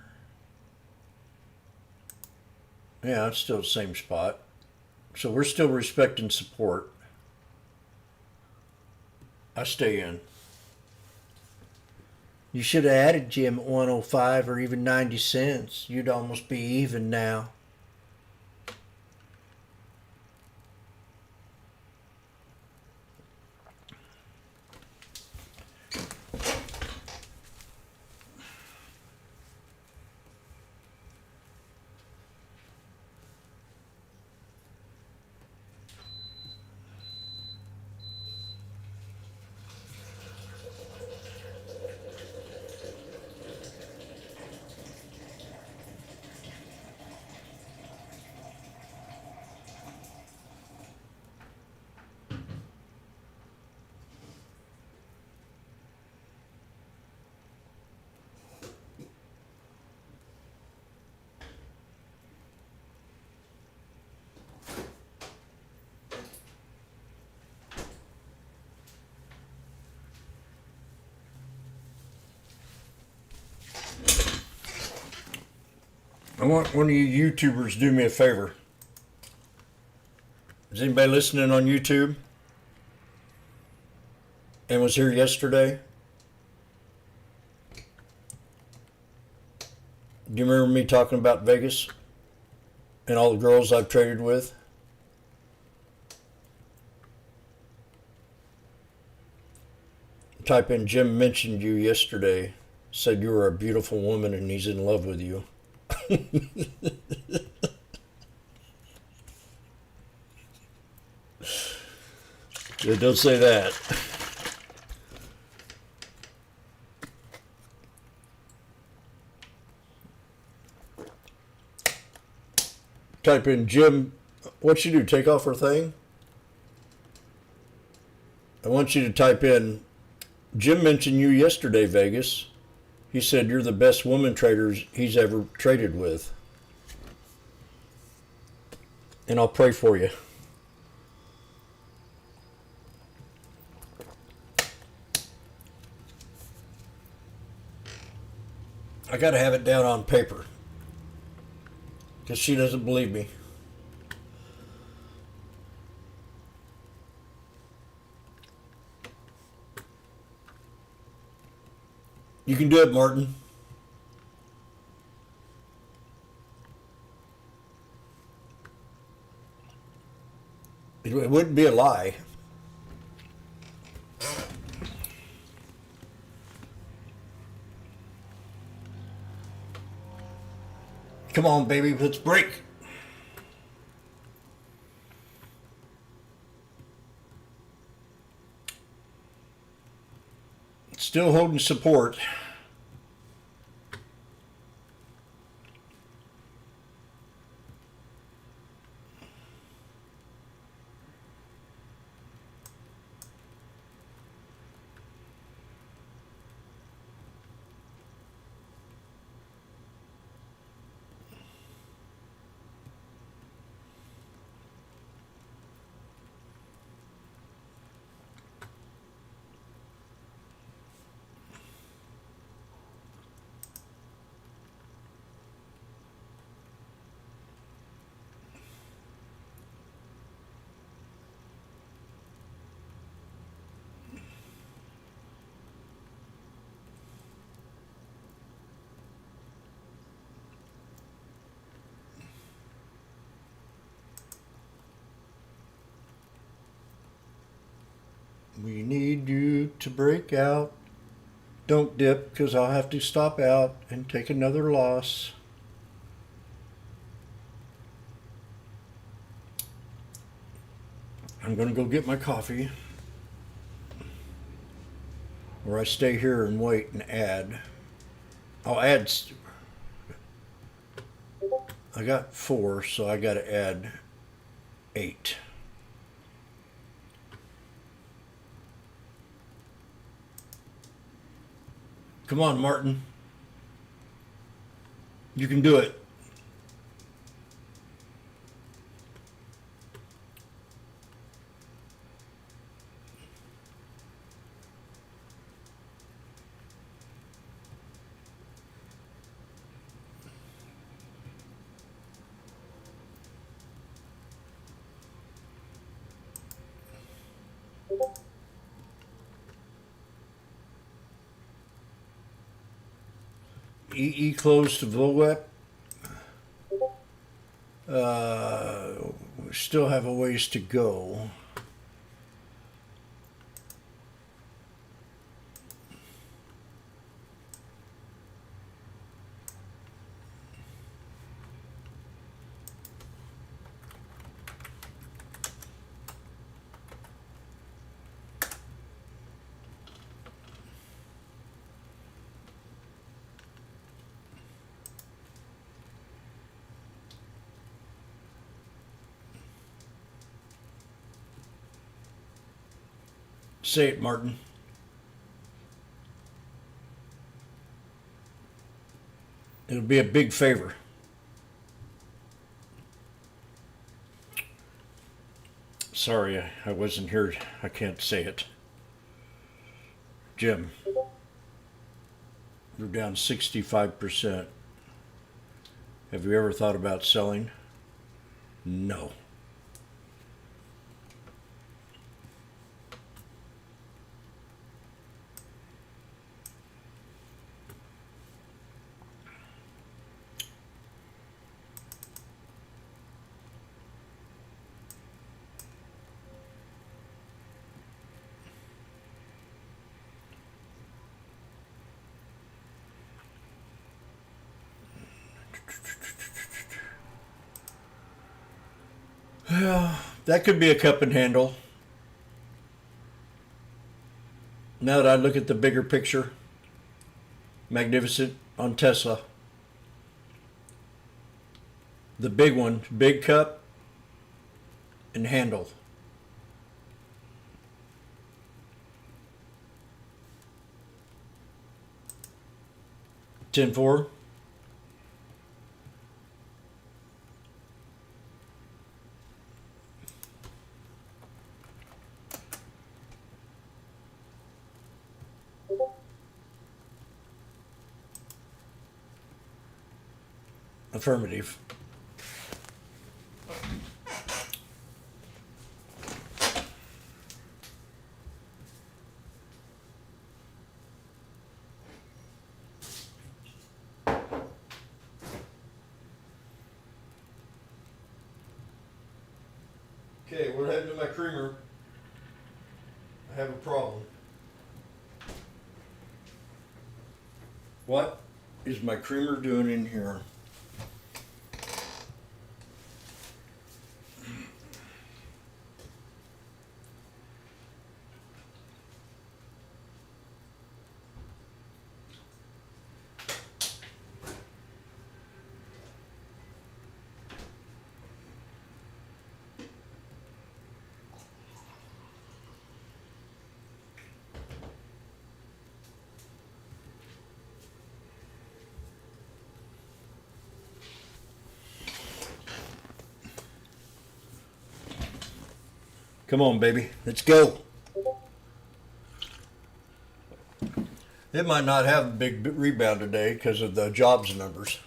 Yeah, it's still the same spot. So we're still respecting support. I stay in. You should have added Jim at 105 or even 90 cents. You'd almost be even now. I want one of you YouTubers to do me a favor. Is anybody listening on YouTube and was here yesterday? Do you remember me talking about Vegas and all the girls I've traded with? Type in Jim mentioned you yesterday said you were a beautiful woman and he's in love with you. It does say that. Type in Jim. What you do? Take off her thing? I want you to type in Jim mentioned you yesterday, Vegas. He said you're the best woman traders he's ever traded with. And I'll pray for you. I got to have it down on paper because she doesn't believe me. You can do it, Martin. It wouldn't be a lie. Come on, baby, let's break. Still holding support. We need you to break out. Don't dip, because I'll have to stop out and take another loss. I'm going to go get my coffee. Or I stay here and wait and add. I'll add. I got 4, so I got to add 8. Come on, Martin. You can do it. EE closed to VOEP. We still have a ways to go. Say it, Martin. It'll be a big favor. Sorry, I wasn't here. I can't say it. Jim, you're down 65%. Have you ever thought about selling? No. Yeah, that could be a cup and handle. Now that I look at the bigger picture, magnificent on Tesla. The big one, big cup and handle. Ten four. Affirmative. Okay, what happened to my creamer? I have a problem. What is my creamer doing in here? Come on, baby. Let's go. It might not have a big rebound today because of the jobs numbers.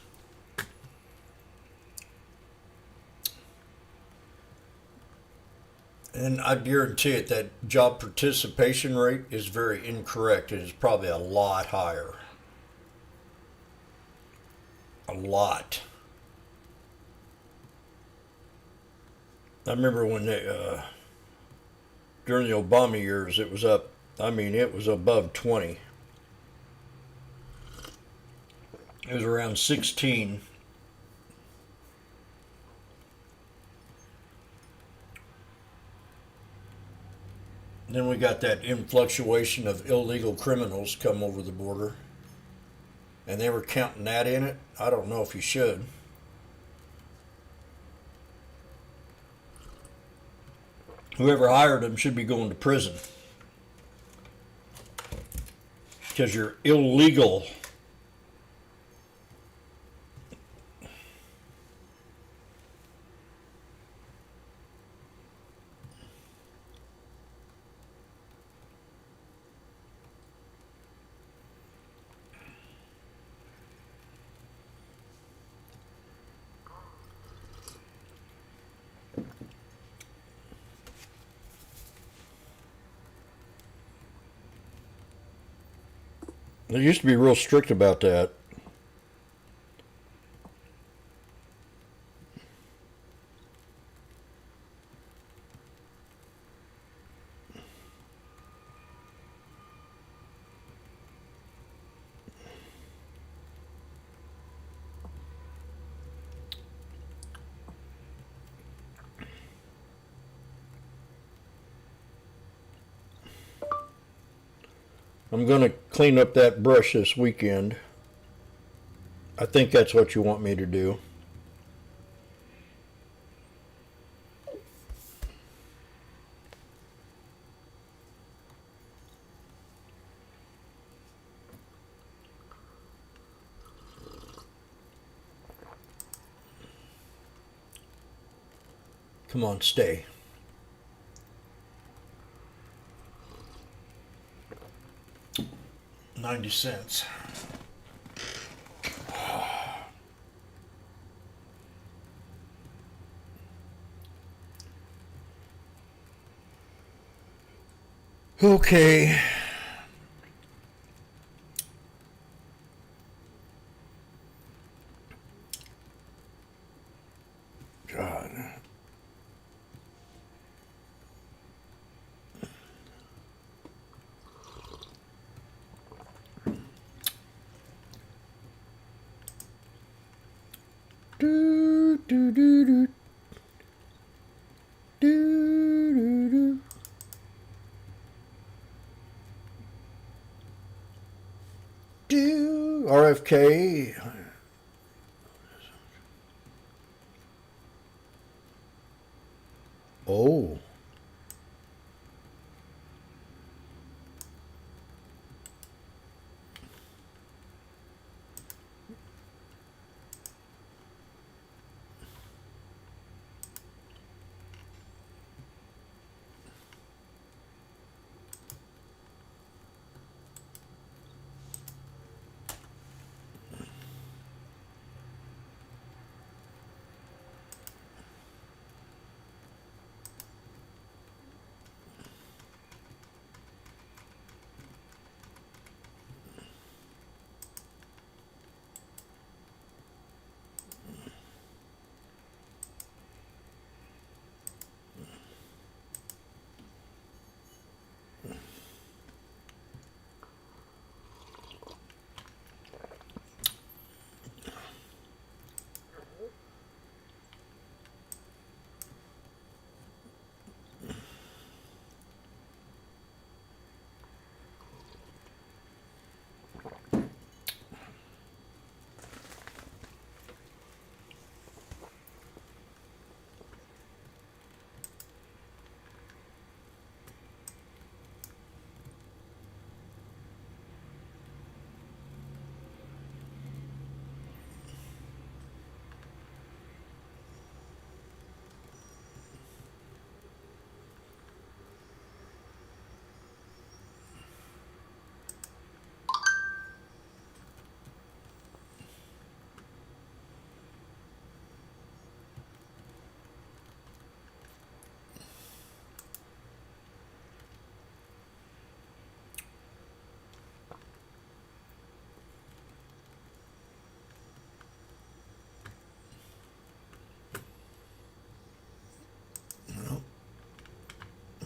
And I guarantee it, that job participation rate is very incorrect. It is probably a lot higher. A lot. I remember when they, during the Obama years, it was up, I mean, it was above 20. It was around 16. Then we got that influctuation of illegal criminals come over the border. And they were counting that in it. I don't know if you should. Whoever hired them should be going to prison. Because you're illegal. They used to be real strict about that. I'm going to clean up that brush this weekend. I think that's what you want me to do. Come on, stay. $0.90. Okay. God. do do do do do. Do RFK. Oh.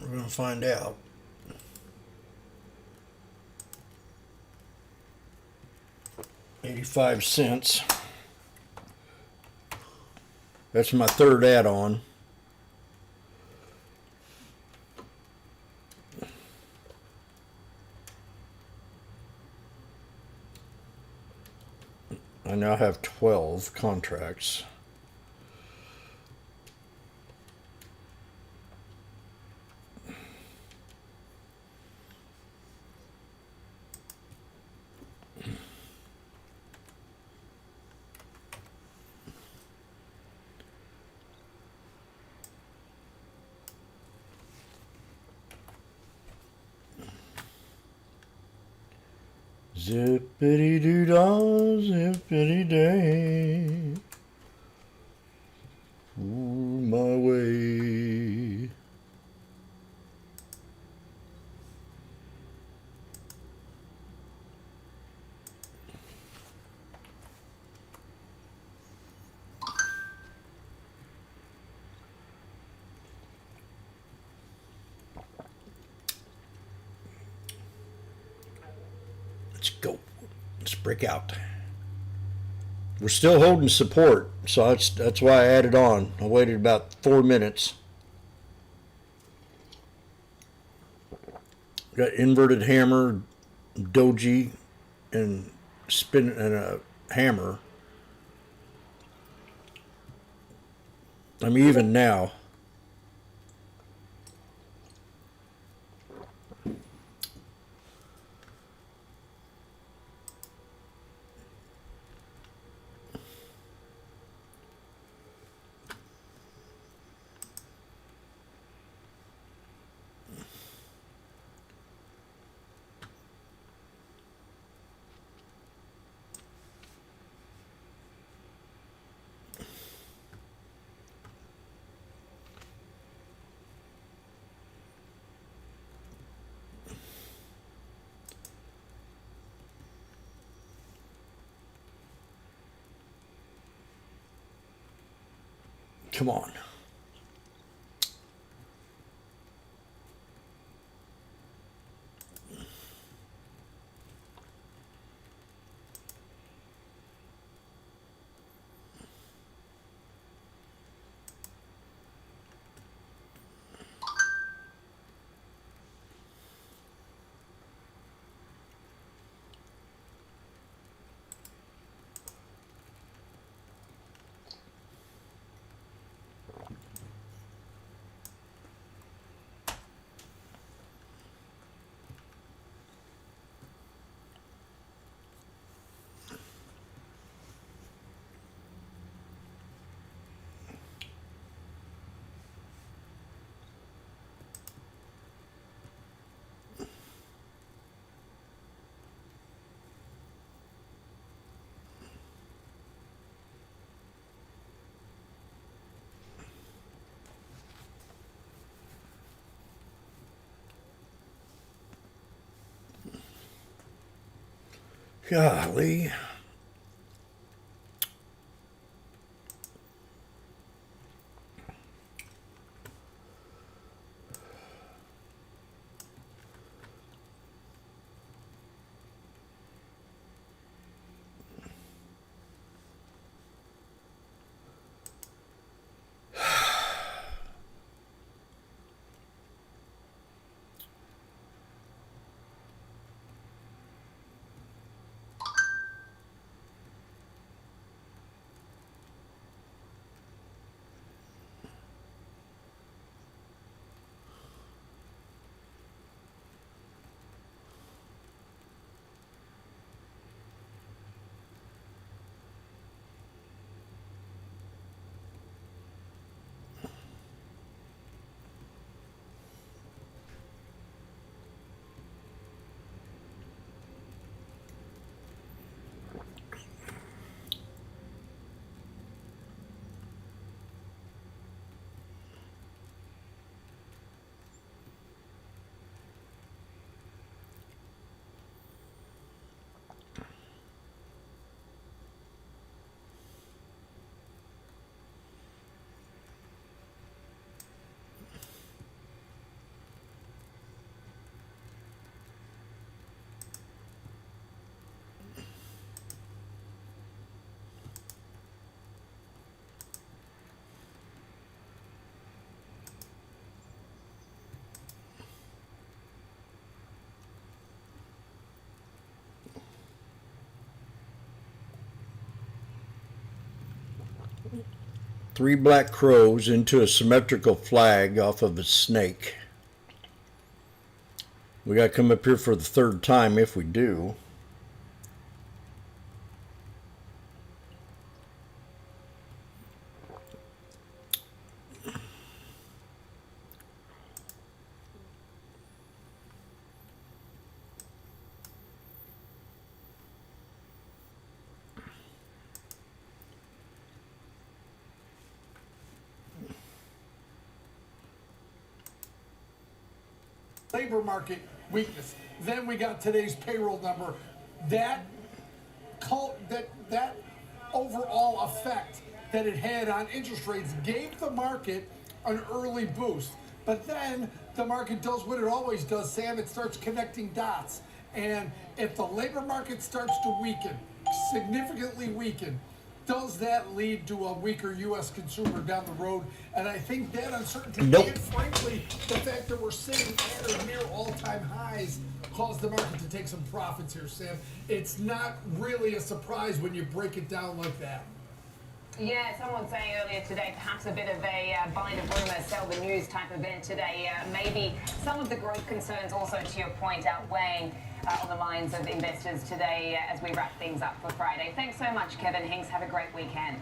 We're going to find out. $0.85. That's my third add-on. I now have 12 contracts. Zippity doo dah, zippity day. Ooh, my way. Let's go. Let's break out. We're still holding support, so that's why I added on. I waited about 4 minutes. Got inverted hammer, doji, and spin and a hammer. I'm even now. Come on. Golly. Three black crows into a symmetrical flag off of a snake. We got to come up here for the third time if we do. Labor market weakness. Then we got today's payroll number. That overall effect that it had on interest rates gave the market an early boost. But then the market does what it always does, Sam. It starts connecting dots. And if the labor market starts to weaken, significantly weaken, does that lead to a weaker U.S. consumer down the road? And I think that uncertainty, and frankly, the fact that we're sitting at or near all-time highs caused the market to take some profits here, Sam. It's not really a surprise when you break it down like that. Yeah, someone saying earlier today, perhaps a bit of a buy the rumor, sell the news type event today. Maybe some of the growth concerns also, to your point, outweighing on the minds of investors today as we wrap things up for Friday. Thanks so much, Kevin Hinks. Have a great weekend.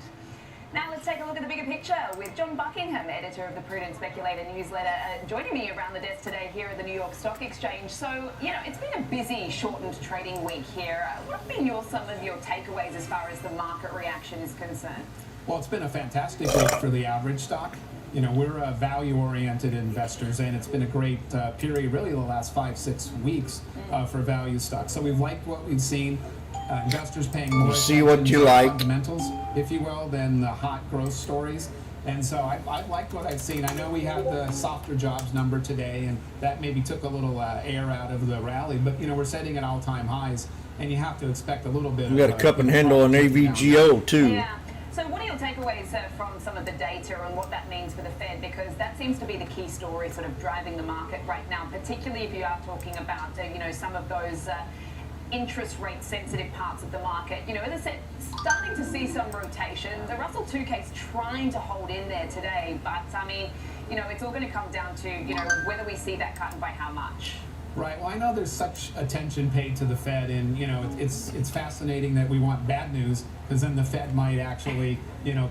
Now let's take a look at the bigger picture with John Buckingham, editor of the Prudent Speculator newsletter, joining me around the desk today here at the New York Stock Exchange. So, you know, it's been a busy, shortened trading week here. What have been some of your takeaways as far as the market reaction is concerned? Well, it's been a fantastic week for the average stock. You know, we're value-oriented investors, and it's been a great period, really the last 5-6 weeks for value stocks. So we've liked what we've seen. Investors paying more attention to fundamentals, if you will, than the hot growth stories. And so I liked what I've seen. I know we had the softer jobs number today, and that maybe took a little air out of the rally. But, you know, we're setting at all-time highs, and you have to expect a little bit we got a cup and handle on AVGO, too. Yeah. So what are your takeaways from some of the data and what that means for the Fed? Because that seems to be the key story sort of driving the market right now, particularly if you are talking about, you know, some of those interest rate sensitive parts of the market. You know, as I said, starting to see some rotation. The Russell 2K's trying to hold in there today, but I mean, you know, it's all going to come down to, you know, whether we see that cut and by how much. Right. Well, I know there's such attention paid to the Fed, and you know it's fascinating that we want bad news because then the Fed might actually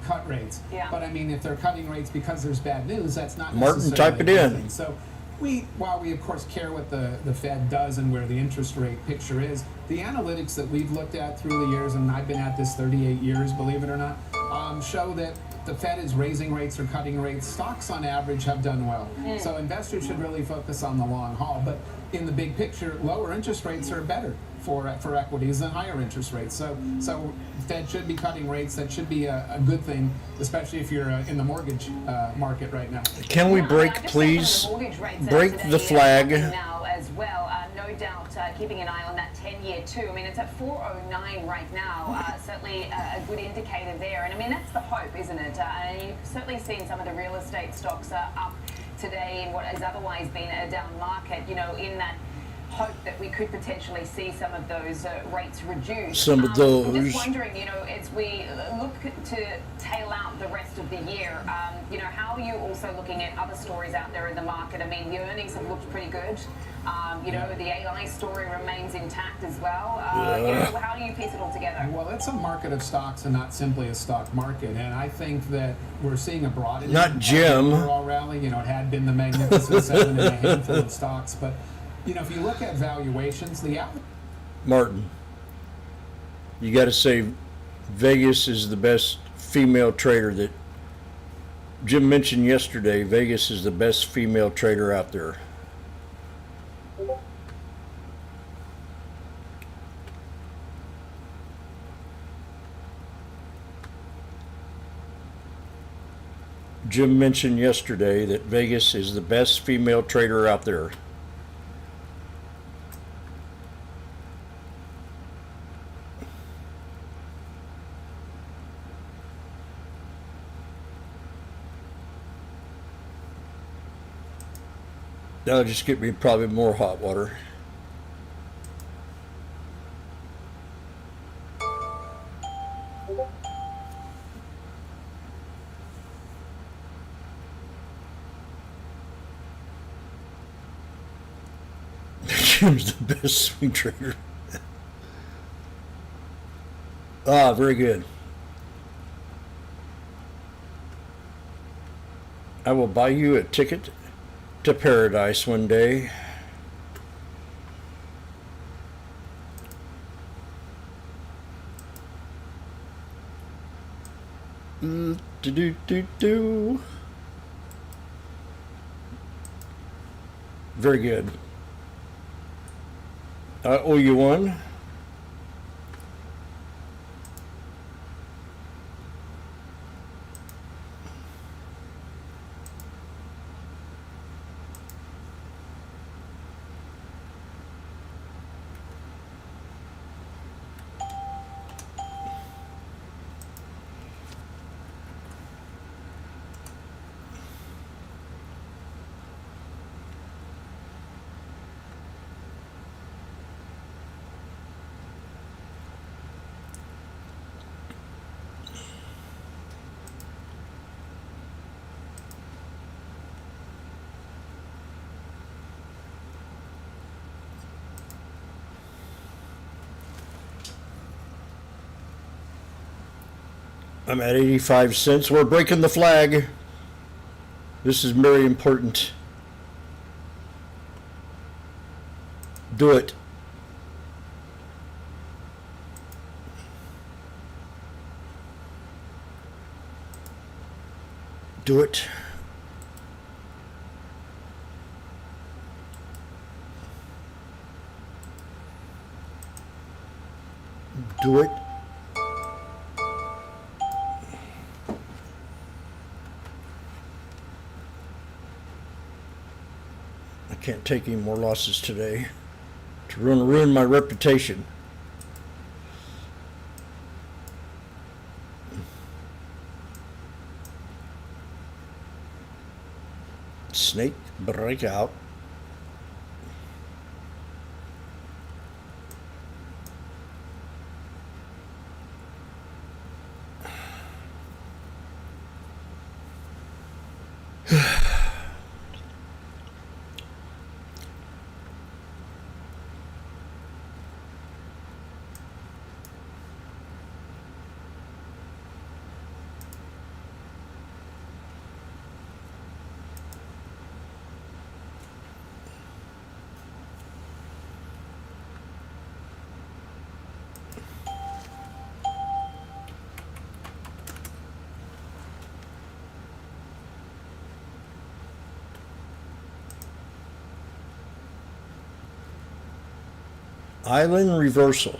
cut rates. Yeah. But I mean, if they're cutting rates because there's bad news, that's not Martin, necessarily type it in. thing. So while we of course care what the Fed does and where the interest rate picture is, the analytics that we've looked at through the years, and I've been at this 38 years, believe it or not, show that the Fed is raising rates or cutting rates. Stocks on average have done well. So investors should really focus on the long haul. But in the big picture, lower interest rates are better for equities and higher interest rates. So Fed should be cutting rates. That should be a good thing, especially if you're in the mortgage market right now. Can we break, please? Break the flag. Now as well, no doubt keeping an eye on that 10-year too. I mean, it's at 409 right now. Certainly a good indicator there. And I mean, that's the hope, isn't it? You've certainly seen some of the real estate stocks up today in what has otherwise been a down market, you know, in that hope that we could potentially see some of those rates reduced. Some of those. I'm just wondering, you know, as we look to tail out the rest of the year, you know, how are you also looking at other stories out there in the market? I mean, the earnings have looked pretty good. You know, the AI story remains intact as well. You know, how do you piece it all together? Well, it's a market of stocks and not simply a stock market. And I think that we're seeing a broadening Not Jim. overall rally. You know, it had been the Magnificent Seven and a handful of stocks. But, you know, if you look at valuations, Martin, you got to say Vegas is the best female trader that Jim mentioned yesterday. Vegas is the best female trader out there. Jim mentioned yesterday that Vegas is the best female trader out there. That'll just get me probably more hot water. Jim's the best swing trader. Ah, very good. I will buy you a ticket to paradise one day. Do. Very good. I owe you one. I'm at 85 cents. We're breaking the flag. This is very important. Do it. Do it. Do it. I can't take any more losses today. It's going to ruin my reputation. Snake breakout. Island reversal.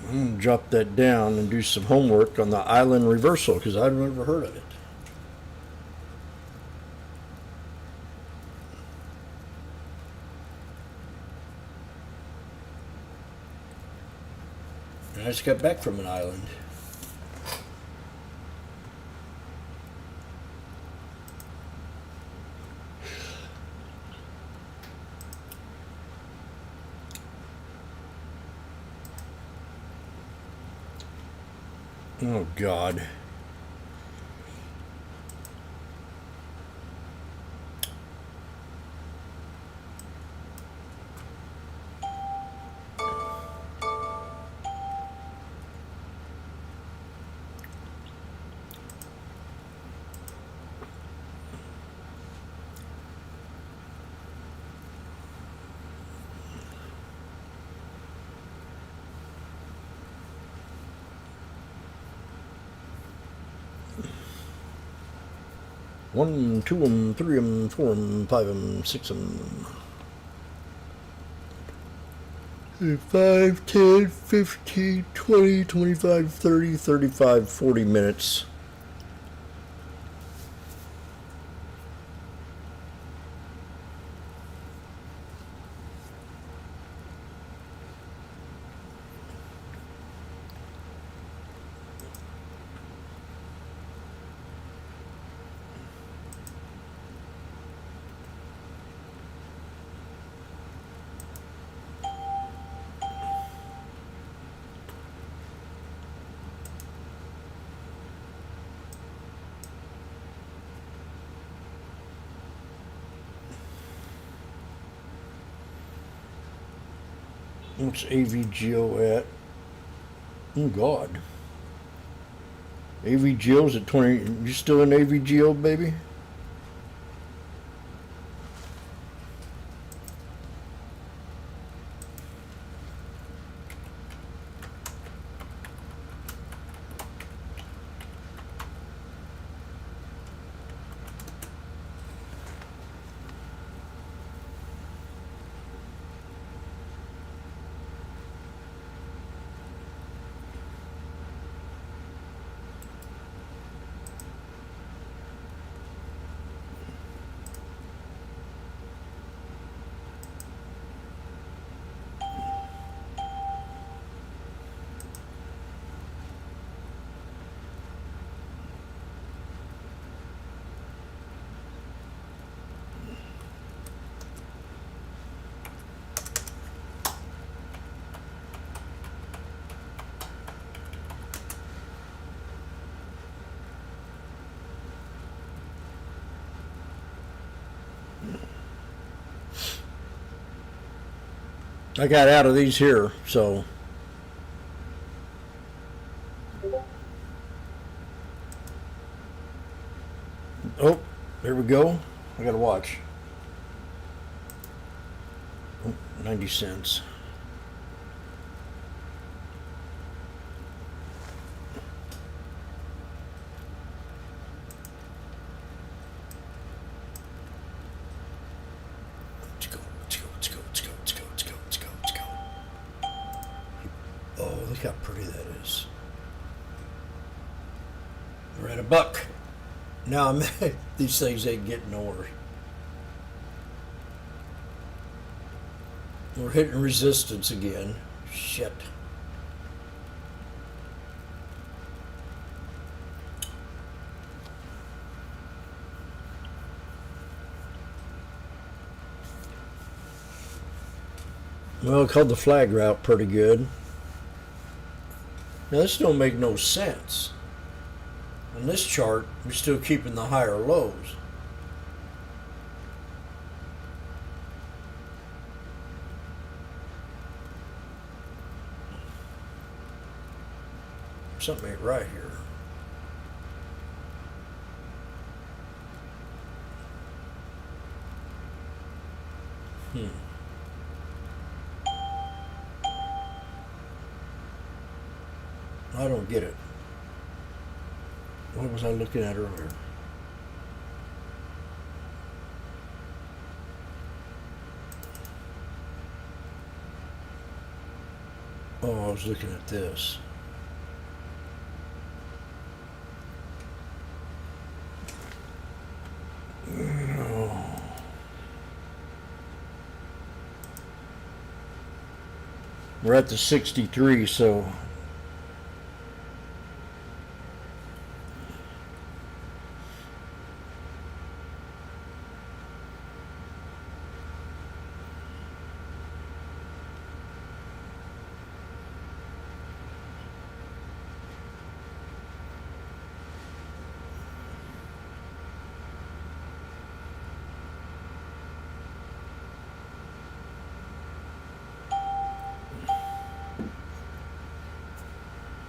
I'm going to drop that down and do some homework on the island reversal because I've never heard of it. And I just got back from an island. Oh, God. One, two, three, four, five, 6. 5, 10, 15, 20, 25, 30, 35, 40 minutes. What's AVGO at? Oh, God. AVGO's at 20. You still in AVGO, baby? I got out of these here, so. Oh, there we go. I gotta watch. Oh, 90 cents. Look how pretty that is. We're at $1. Now I'm these things ain't getting nowhere. We're hitting resistance again. Shit. Well, called the flag route pretty good. Now this don't make no sense. On this chart, we're still keeping the higher lows. Something ain't right here. I don't get it. What was I looking at earlier? Oh, I was looking at this. Oh. We're at the 63, so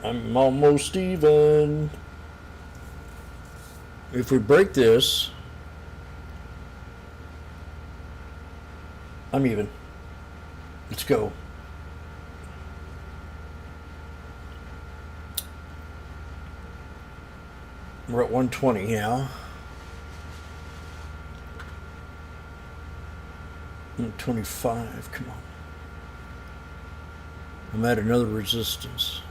I'm almost even. If we break this, I'm even. Let's go. We're at 120 now. 125, come on. I'm at another resistance.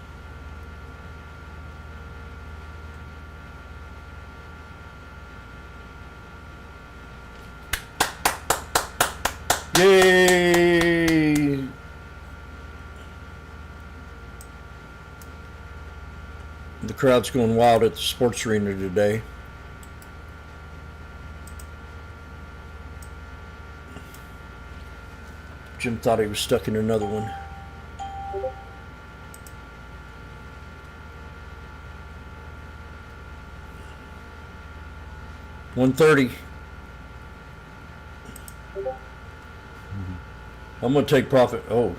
Yay! The crowd's going wild at the sports arena today. Jim thought he was stuck in another one. $130. I'm going to take profit. Oh.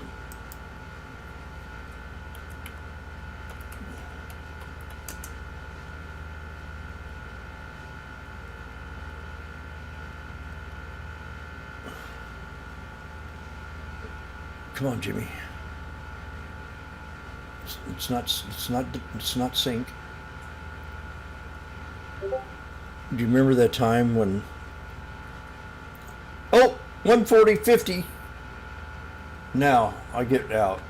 Come on, Jimmy. It's not sync. Do you remember that time when... Oh, 140.50. Now I get out.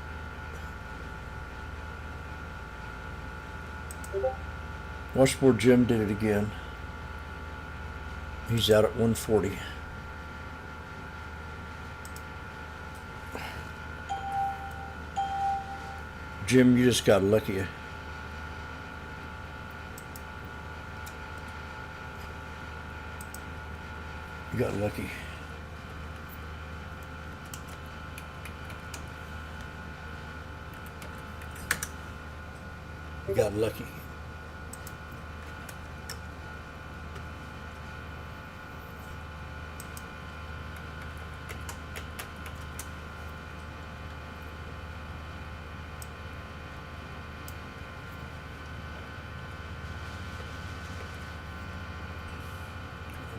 Washboardjim did it again. He's out at 140. Jim, you just got lucky. You got lucky. You got lucky.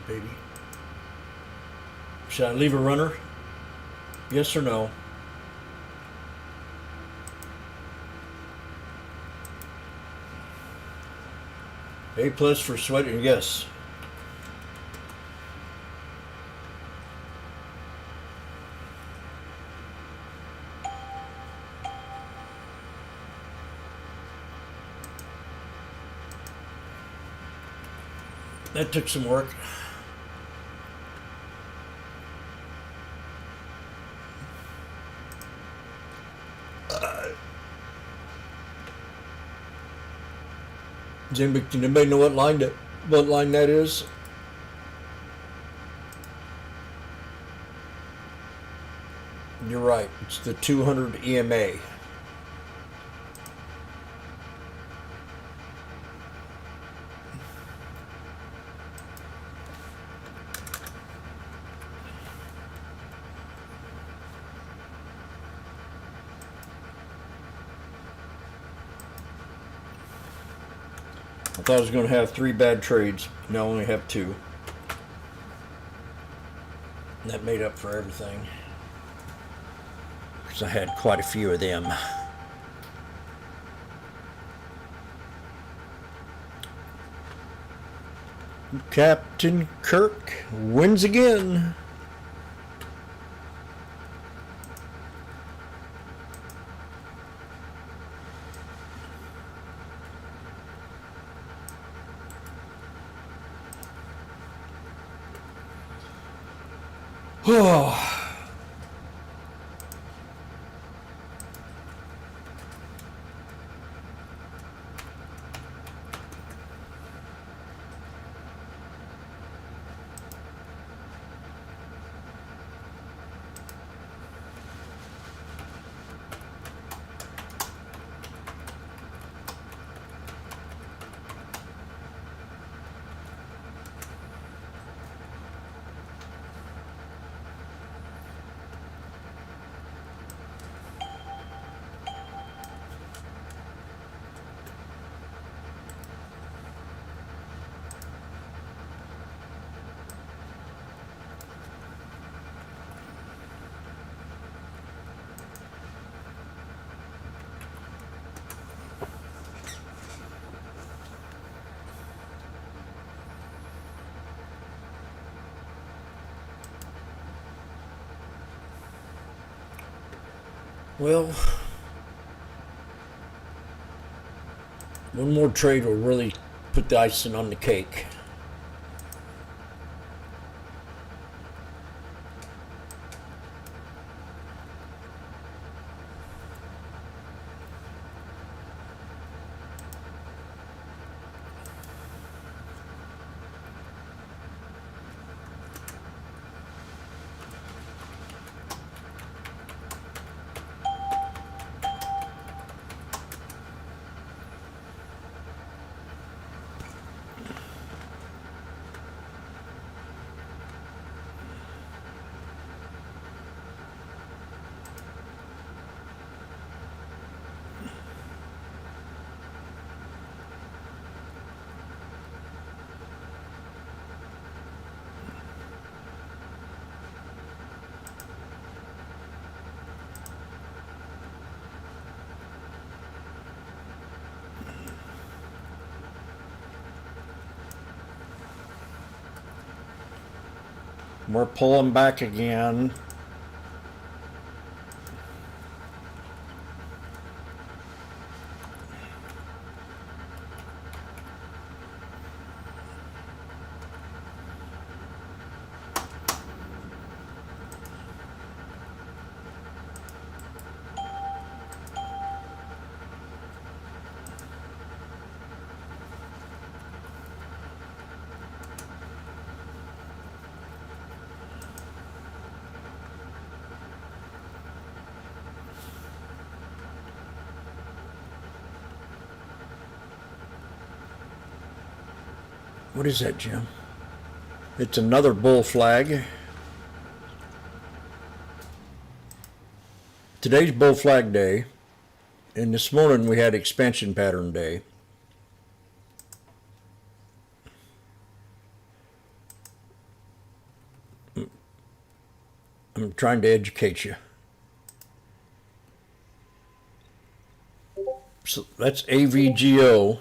Baby. Should I leave a runner? Yes or no? A+ for sweating, yes. That took some work. Does anybody know what line that is? You're right. It's the 200 EMA. I thought I was going to have 3 bad trades. Now I only have 2. And that made up for everything. Because I had quite a few of them. Captain Kirk wins again. Well, one more trade will really put the icing on the cake. We're pulling back again. What is that, Jim? It's another bull flag. Today's bull flag day, and this morning we had expansion pattern day. I'm trying to educate you. So that's AVGO.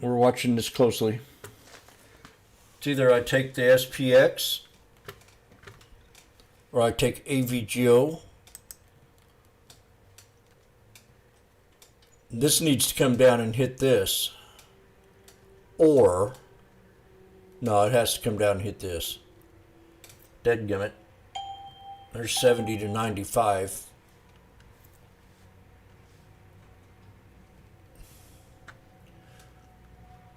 we're watching this closely. It's either I take the SPX or I take AVGO. This needs to come down and hit this. Or, no, it has to come down and hit this. Dadgummit. There's 70 to 95.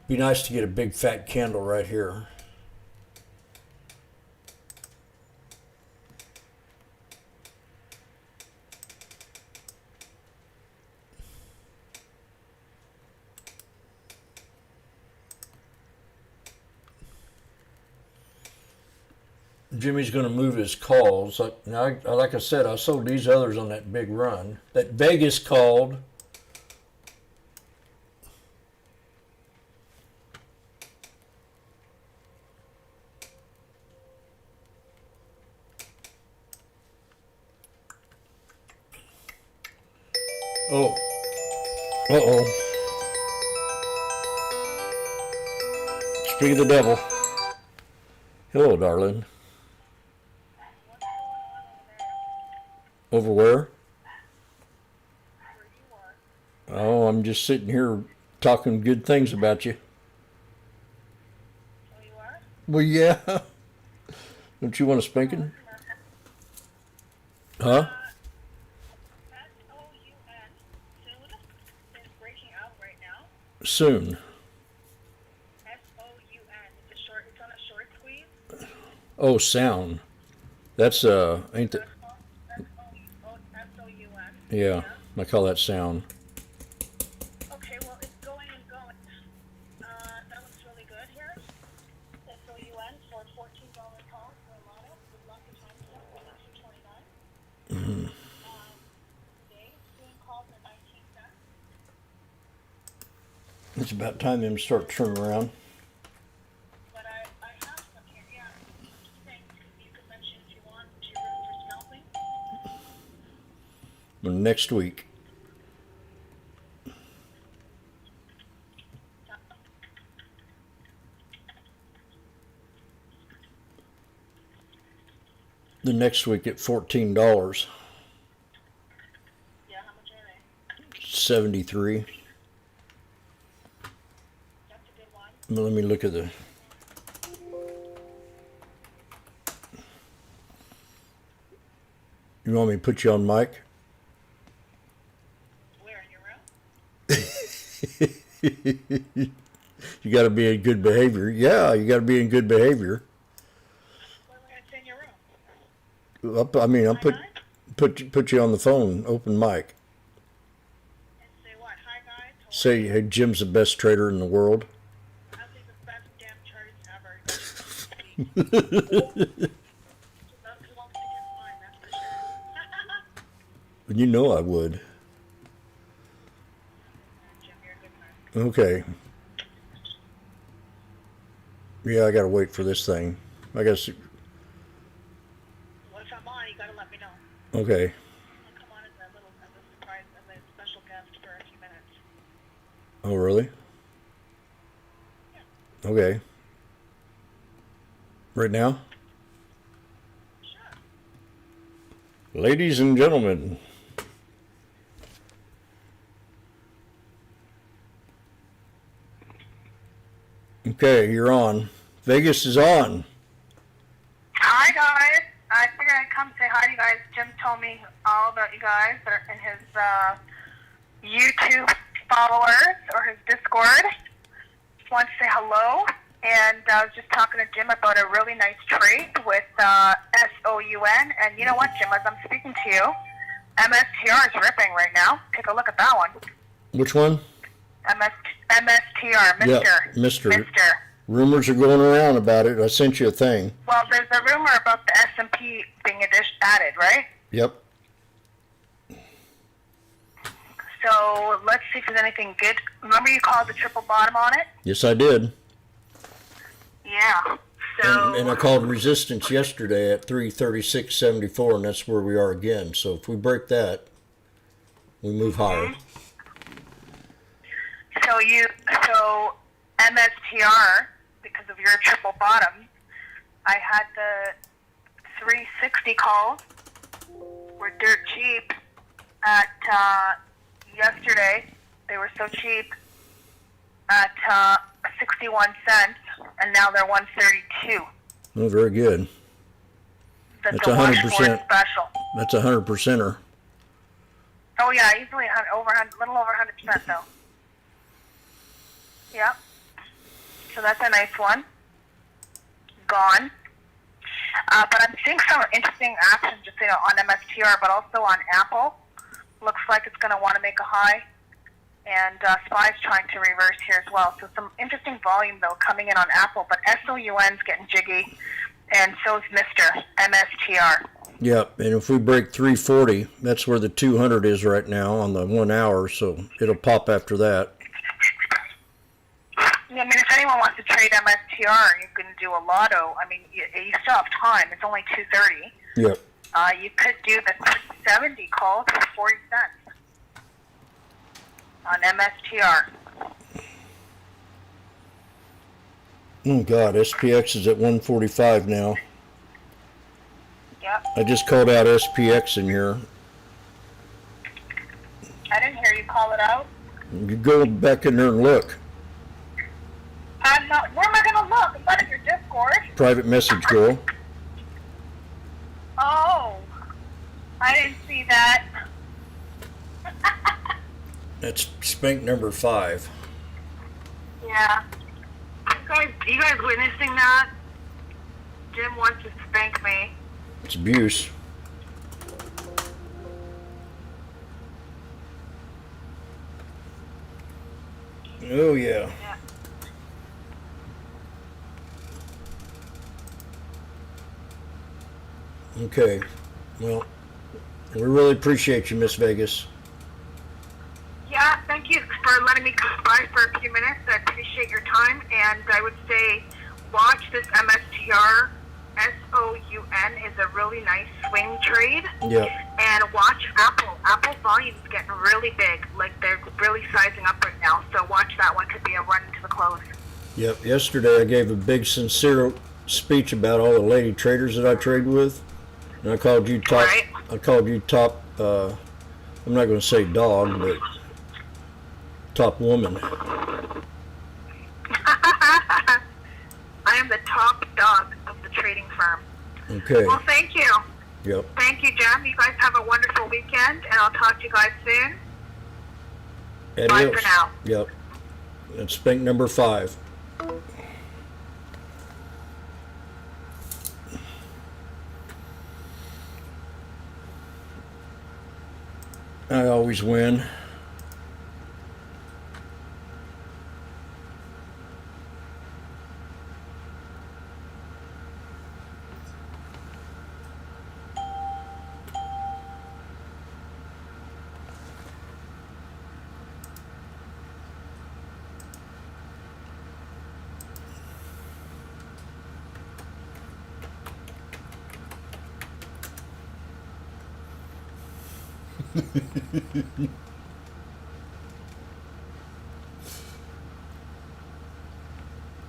Be nice to get a big fat candle right here. Jimmy's going to move his calls. Like I said, I sold these others on that big run. That Vegas called. Oh. Uh-oh. Speak of the devil. Hello, darling. Over where? Oh, I'm just sitting here talking good things about you. Oh, you are? Well, yeah. Don't you want a spanking? Huh? Soon. S-O-U-N. It's on a short squeeze. Oh, sound. That's ain't that? S-O-U-N. Yeah, I call that sound. Okay, well it's going and going. That looks really good here. S-O-U-N for $14 call for a lotto with lots of time stuff for $2.29. Mm-hmm. Today, doing calls at 19 cents. It's about time them start turning around. But I have some here, yeah. Things you could mention if you want to room for scalping. Next week. The next week at $14. Yeah, how much are they? 73. That's a good one. Let me look at the. You want me to put you on mic? Where, in your room? You got to be in good behavior. Yeah, you got to be in good behavior. It's in your room. I'll put you on the phone, open mic. And say what? Hi, guys. Say, hey, Jim's the best trader in the world. I'll be the best damn charts ever. You know I would. Okay. Yeah, I gotta wait for this thing. I guess. Well, if I'm on, you gotta let me know. Okay. I'll come on as a surprise, as a special guest for a few minutes. Oh, really? Yeah. Okay. Right now? Sure. Ladies and gentlemen. Okay, you're on. Vegas is on. Hi, guys. I figured I'd come say hi to you guys. Jim told me all about you guys that are in his YouTube followers or his Discord. Just wanted to say hello. And I was just talking to Jim about a really nice trade with SOUN. And you know what, Jim, as I'm speaking to you, MSTR is ripping right now. Take a look at that one. Which one? MSTR, Mr. Yeah, Mr. Rumors are going around about it. I sent you a thing. Well, there's a rumor about the S&P being added, right? Yep. So let's see if there's anything good. Remember you called the triple bottom on it? Yes, I did. Yeah. So And I called resistance yesterday at 336.74, and that's where we are again. So if we break that, we move higher. So MSTR, because of your triple bottom, I had the 360 calls were dirt cheap at yesterday. They were so cheap at 61 cents, and now they're 132. Oh, very good. That's That's a 100%. washboard special. That's 100%er. Oh yeah, easily over 100, little over 100% though. Yeah. So that's a nice one. Gone. But I'm seeing some interesting action just on MSTR, but also on Apple. Looks like it's going to want to make a high. And SPY's trying to reverse here as well. So some interesting volume, though, coming in on Apple. But SOUN's getting jiggy, and so's Mr. MSTR. Yep, and if we break 340, that's where the 200 is right now on the 1 hour, so it'll pop after that. Yeah, I mean, if anyone wants to trade MSTR, you can do a lotto. I mean, you still have time. It's only 2:30. Yep. You could do the 70 calls for 40 cents on MSTR. Oh, God, SPX is at 145 now. Yep. I just called out SPX in here. I didn't hear you call it out. You go back in there and look. I'm not. Where am I going to look? I'm not in your Discord. Private message, girl. Oh, I didn't see that. That's spank number 5. Yeah. You guys witnessing that? Jim wants to spank me. It's abuse. Oh, yeah. Okay. Well, we really appreciate you, Miss Vegas. Yeah, thank you for letting me come by for a few minutes. I appreciate your time, and I would say watch this MSTR. SOUN is a really nice swing trade. Yep. And watch Apple. Apple's volume's getting really big. Like, they're really sizing up right now. So watch that one. Could be a run to the close. Yep. Yesterday I gave a big sincere speech about all the lady traders that I trade with. And I called you top. Right. I called you top. I'm not going to say dog, but top woman. I am the top dog of the trading firm. Okay. Well, thank you. Yep. Thank you, Jem. You guys have a wonderful weekend, and I'll talk to you guys soon. Adios. Bye for now. Yep. That's spank number 5. I always win.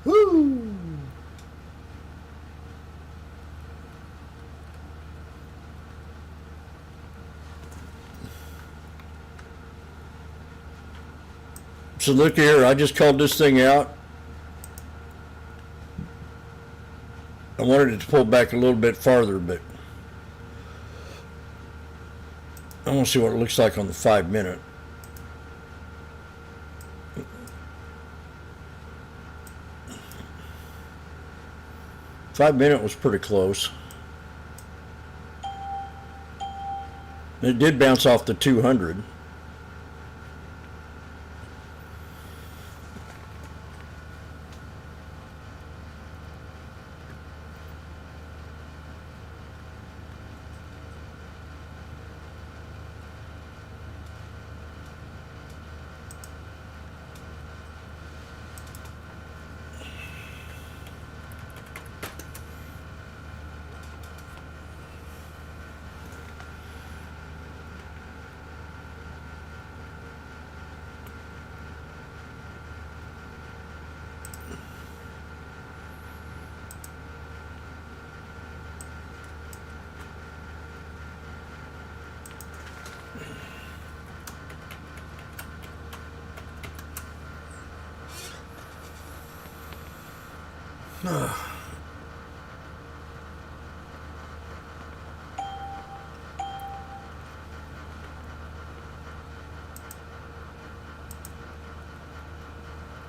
Woo! So look here, I just called this thing out. I wanted it to pull back a little bit farther, but I want to see what it looks like on the 5 minute. Five-minute was pretty close. It did bounce off the 200.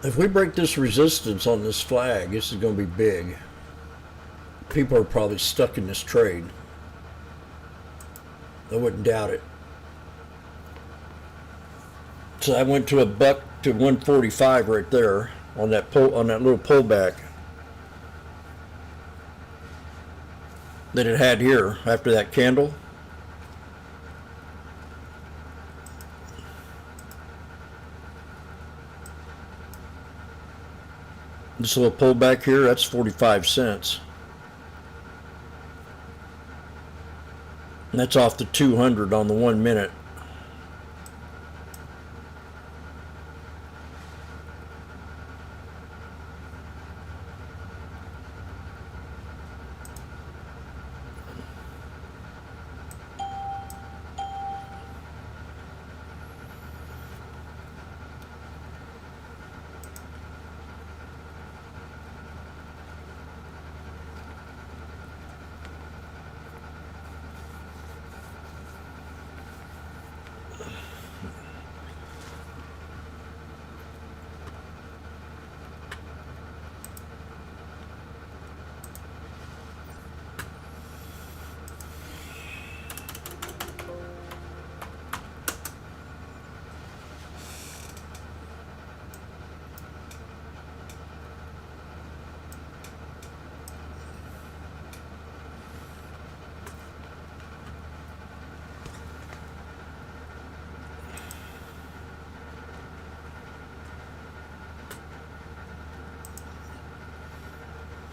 If we break this resistance on this flag, this is going to be big. People are probably stuck in this trade. I wouldn't doubt it. So I went to $1 to 145 right there on that little pullback that it had here after that candle. This little pullback here, that's 45 cents. And that's off the 200 on the 1 minute.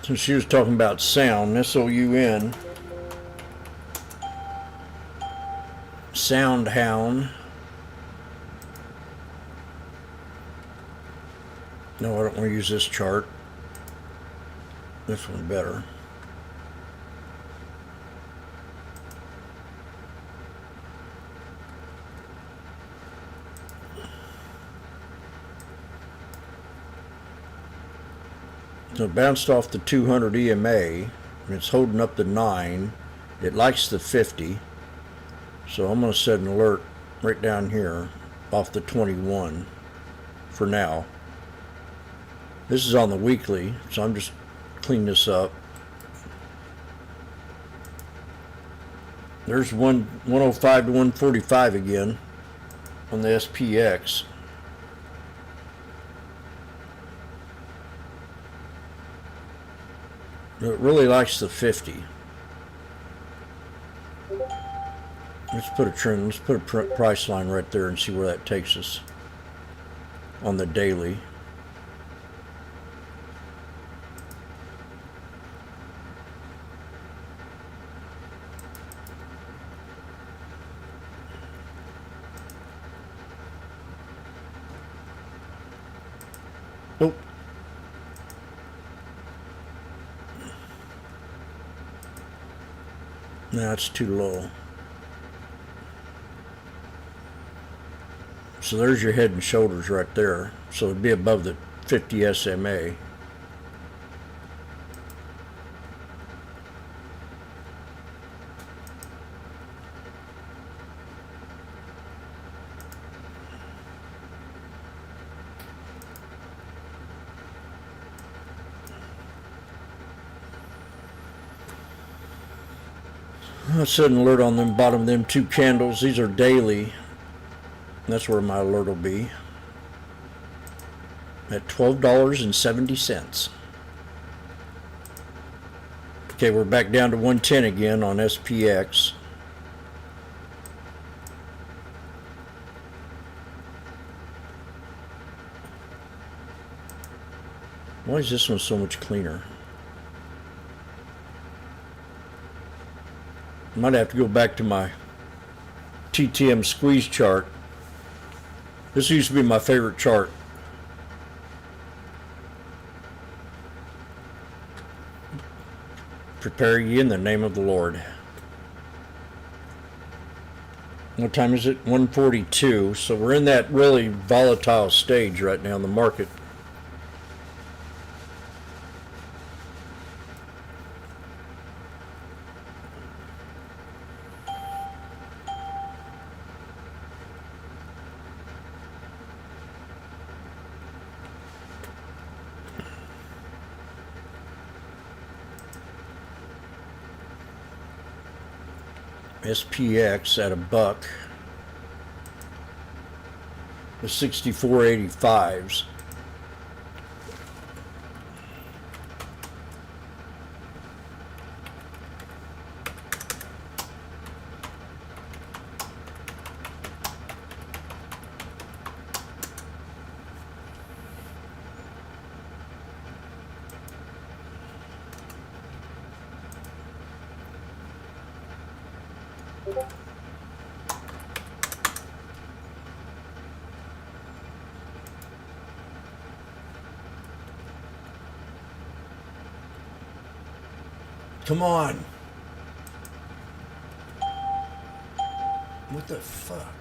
So she was talking about sound, S-O-U-N. Sound hound. No, I don't want to use this chart. This one better. So it bounced off the 200 EMA, and it's holding up the 9. It likes the 50. So I'm going to set an alert right down here off the 21 for now. This is on the weekly, so I'm just cleaning this up. There's 105 to 145 again on the SPX. It really likes the 50. Let's put a trend, let's put a price line right there and see where that takes us on the daily. Oh. That's too low. So there's your head and shoulders right there. So it'd be above the 50 SMA. I'll set an alert on them bottom of them 2 candles. These are daily. That's where my alert will be. At $12.70. Okay, we're back down to 110 again on SPX. Why is this one so much cleaner? Might have to go back to my TTM squeeze chart. This used to be my favorite chart. Prepare ye in the name of the Lord. What time is it? 1:42. So we're in that really volatile stage right now in the market. SPX at $1. The 6485s. Come on. What the fuck?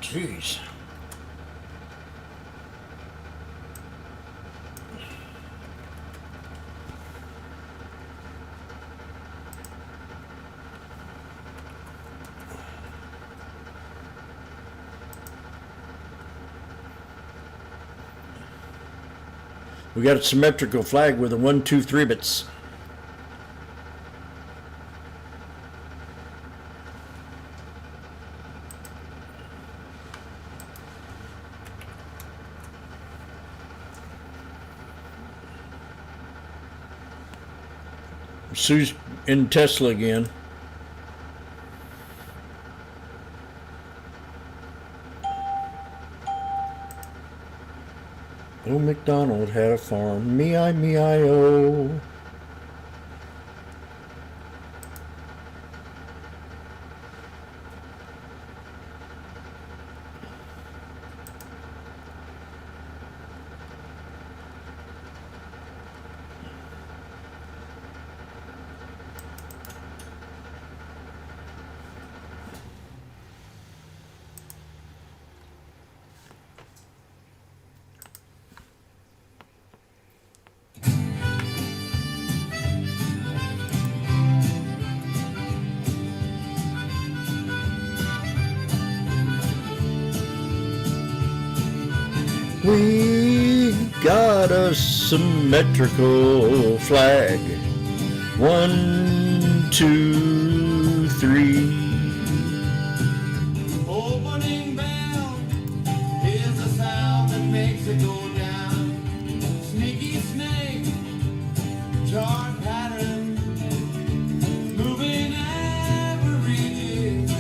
Jeez. We got a symmetrical flag with a 1, 2, 3 bits. Sue's in Tesla again. Old MacDonald had a farm, me-I-O. We got a symmetrical flag. 1, 2, 3. Opening bell is the sound that makes it go down. Sneaky snake, chart pattern, moving averages.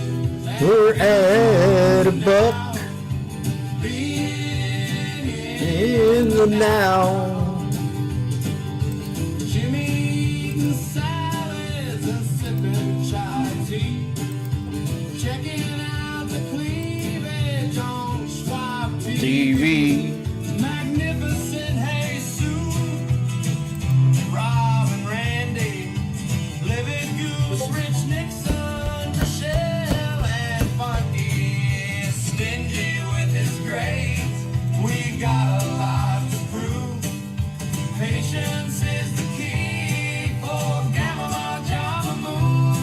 We're at $1 in the now. Jimmy eating salads and sipping chai tea. Checking out the cleavage on Schwab TV. Magnificent Jesus, Rob and Randy, Livid Goose, Rich Nixon, Michelle, and Funky, stingy with his grades. We got a lot to prove. Patience is the key for Gamma Jama moves.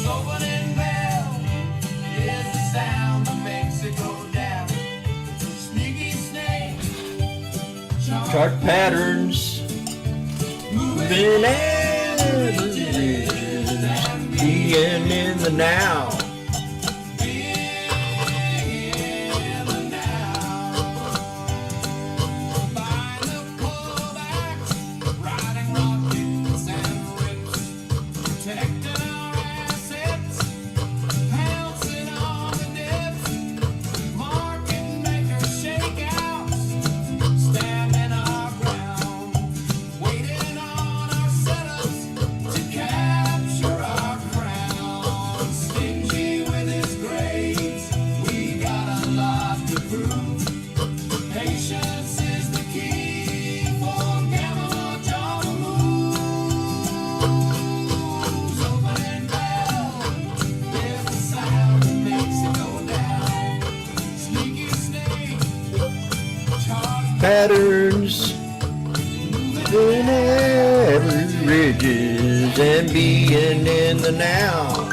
Opening bell is the sound that makes it go down. Sneaky snake, Chart patterns. Moving averages. Being in the now. Patterns in averages and being in the now.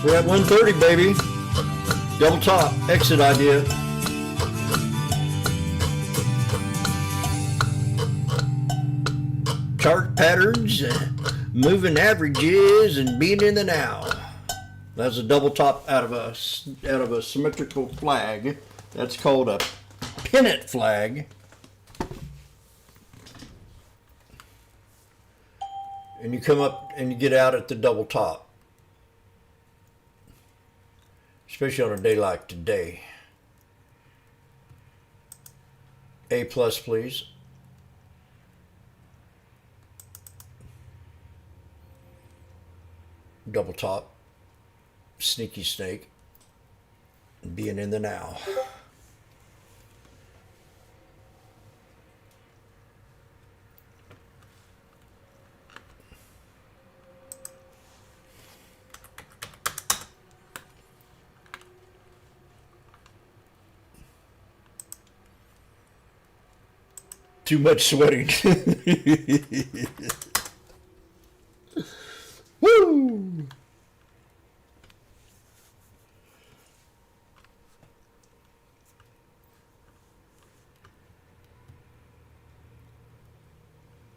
We're at 130, baby. Double top, exit idea. Chart patterns, moving averages, and being in the now. That's a double top out of a symmetrical flag. That's called a pennant flag. And you come up and you get out at the double top. Especially on a day like today. A plus, please. Double top. Sneaky snake. Being in the now. Too much sweating. Woo!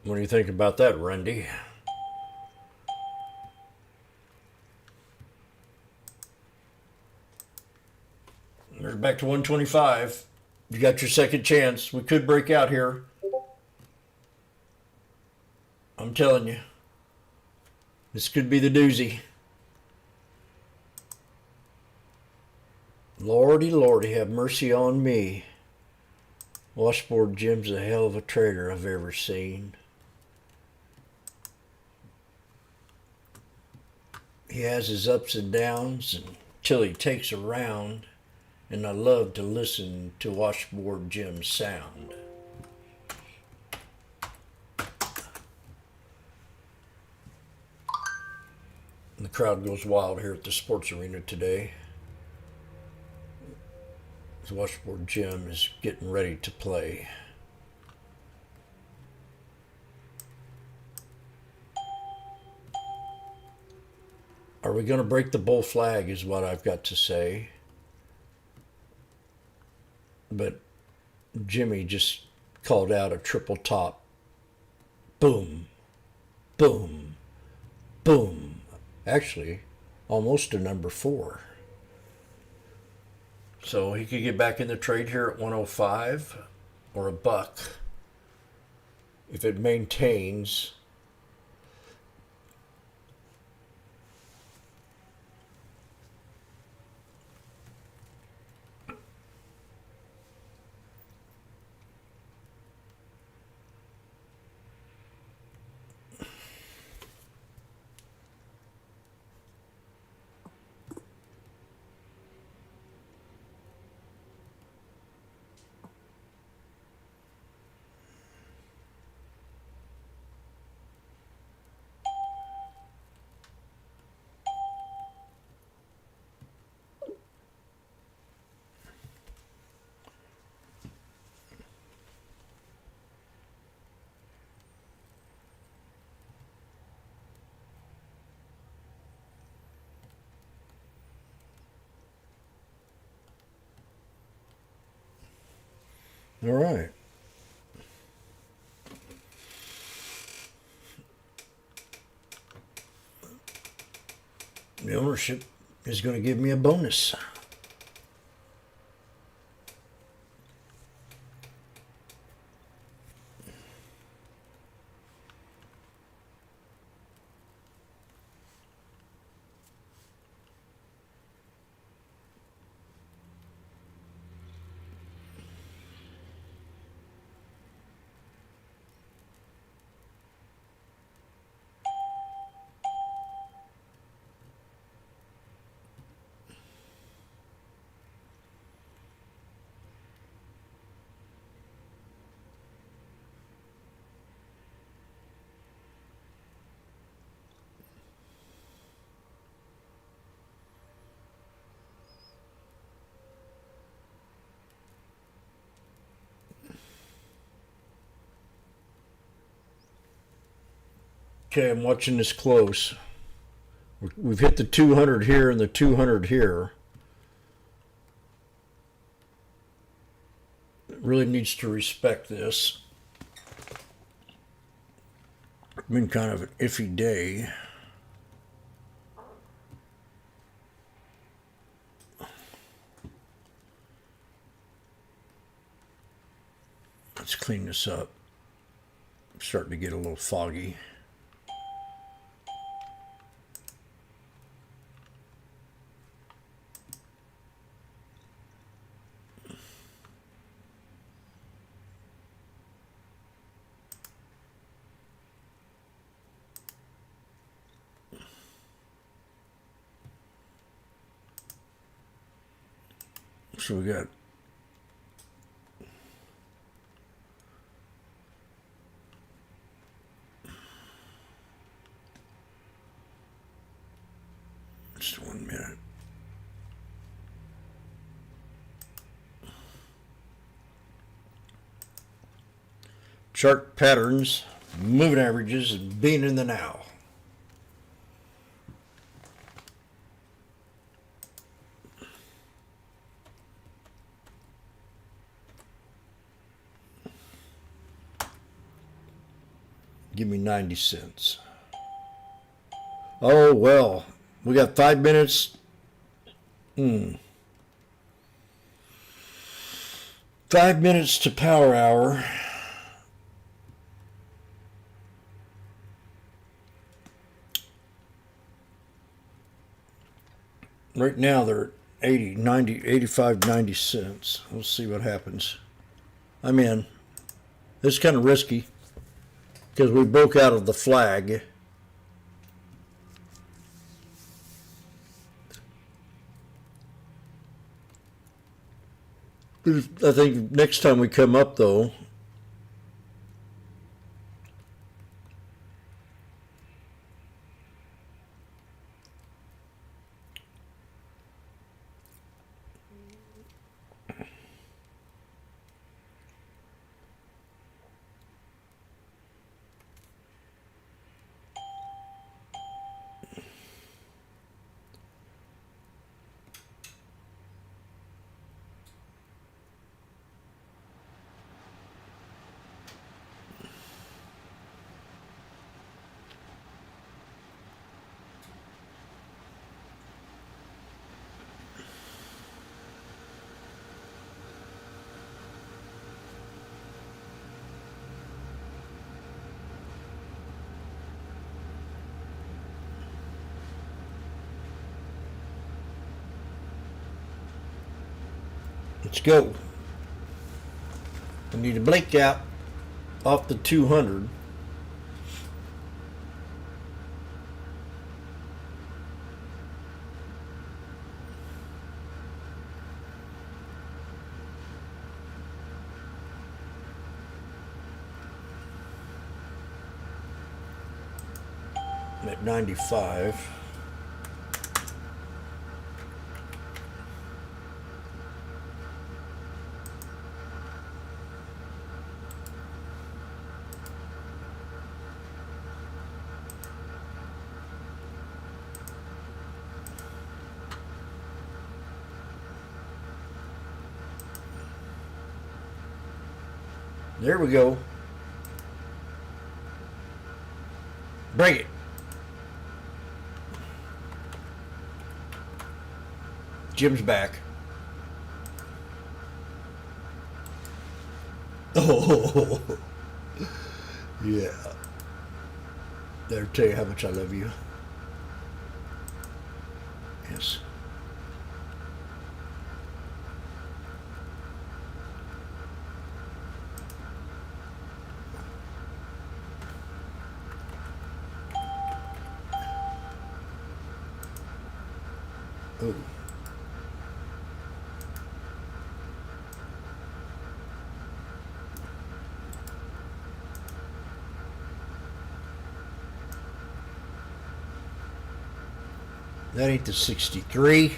What do you think about that, Randy? We're back to 125. You got your second chance. We could break out here. I'm telling you. This could be the doozy. Lordy, Lordy, have mercy on me. Washboardjim's a hell of a trader I've ever seen. He has his ups and downs until he takes a round, and I love to listen to Washboardjim's sound. The crowd goes wild here at the sports arena today. Washboardjim is getting ready to play. Are we going to break the bull flag is what I've got to say. But Jimmy just called out a triple top. Boom, boom, boom. Actually, almost a number 4. So he could get back in the trade here at 105 or a buck if it maintains. All right. The ownership is going to give me a bonus. Okay, I'm watching this close. We've hit the 200 here and the 200 here. It really needs to respect this. Been kind of an iffy day. Let's clean this up. I'm starting to get a little foggy. So we got just 1 minute. Chart patterns, moving averages, and being in the now. Give me 90 cents. Oh, well, we got 5 minutes. 5 minutes to power hour. Right now they're 80, 90, 85, 90 cents. We'll see what happens. I'm in. It's kind of risky because we broke out of the flag. I think next time we come up, though, let's go. We need a blink out off the 200. At 95. There we go. Bring it. Jim's back. Oh, yeah. There, tell you how much I love you. Yes. Oh. That ain't the 63.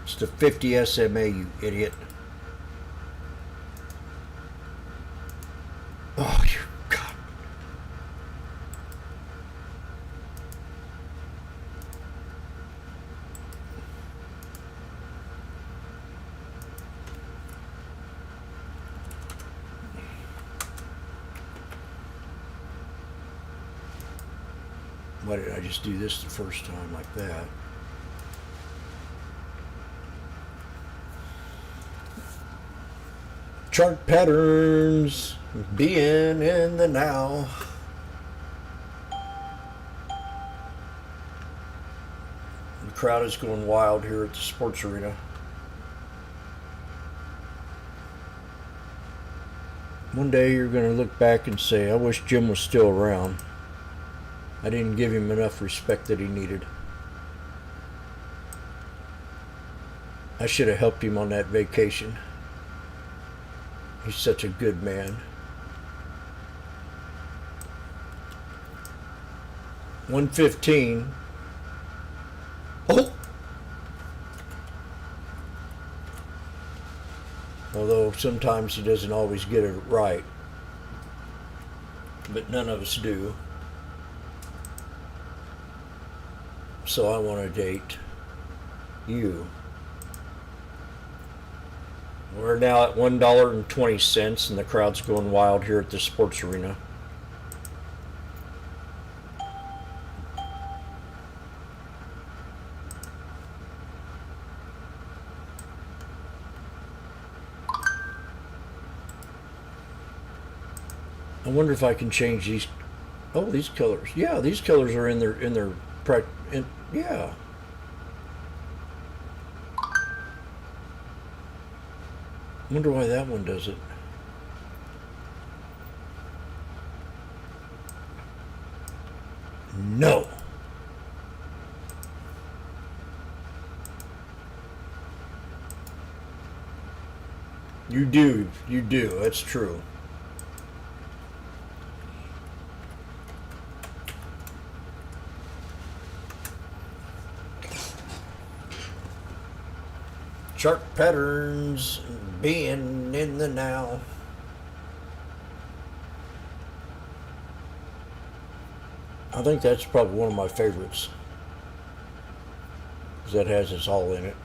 It's the 50 SMA, you idiot. Oh, you God. Why did I just do this the first time like that? Chart patterns, being in the now. The crowd is going wild here at the sports arena. One day you're going to look back and say, I wish Jim was still around. I didn't give him enough respect that he needed. I should have helped him on that vacation. He's such a good man. 115. Oh! Although sometimes he doesn't always get it right. But none of us do. So I want to date you. We're now at $1.20 and the crowd's going wild here at the sports arena. I wonder if I can change these. Oh, these colors. Yeah, these colors are in their yeah. Wonder why that one does it. No. You do. That's true. Chart patterns, being in the now. I think that's probably one of my favorites, 'cause that has us all in it.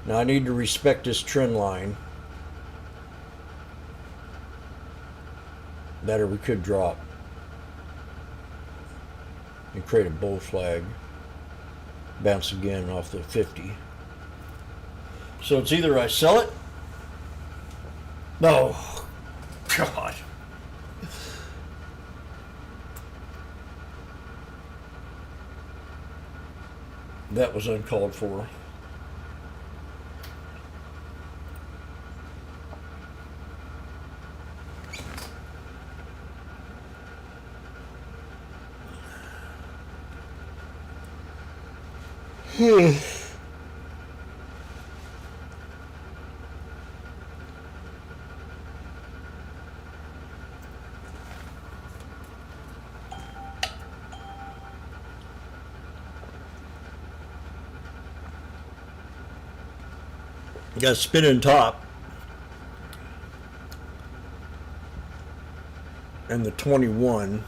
Now I need to respect this trend line. That or we could drop and create a bull flag. Bounce again off the 50. So it's either I sell it. No. God. That was uncalled for. Got a spinning top and the 21.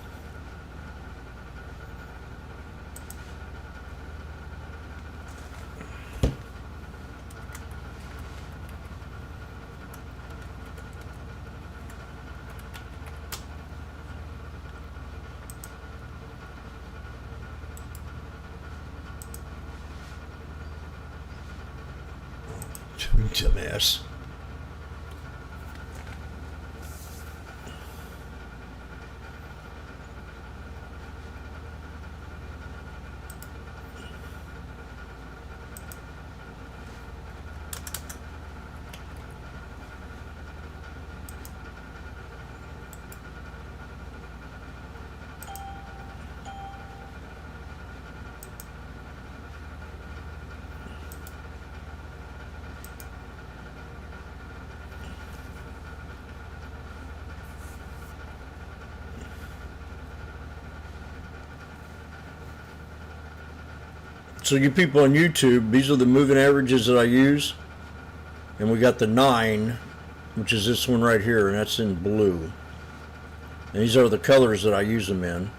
Dumbass. So you people on YouTube, these are the moving averages that I use. And we got the 9, which is this one right here, and that's in blue. And these are the colors that I use them in.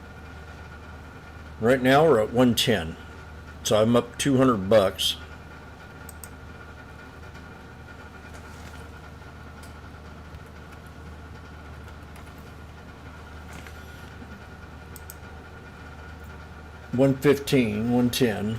Right now we're at 110. So I'm up $200. 115, 110.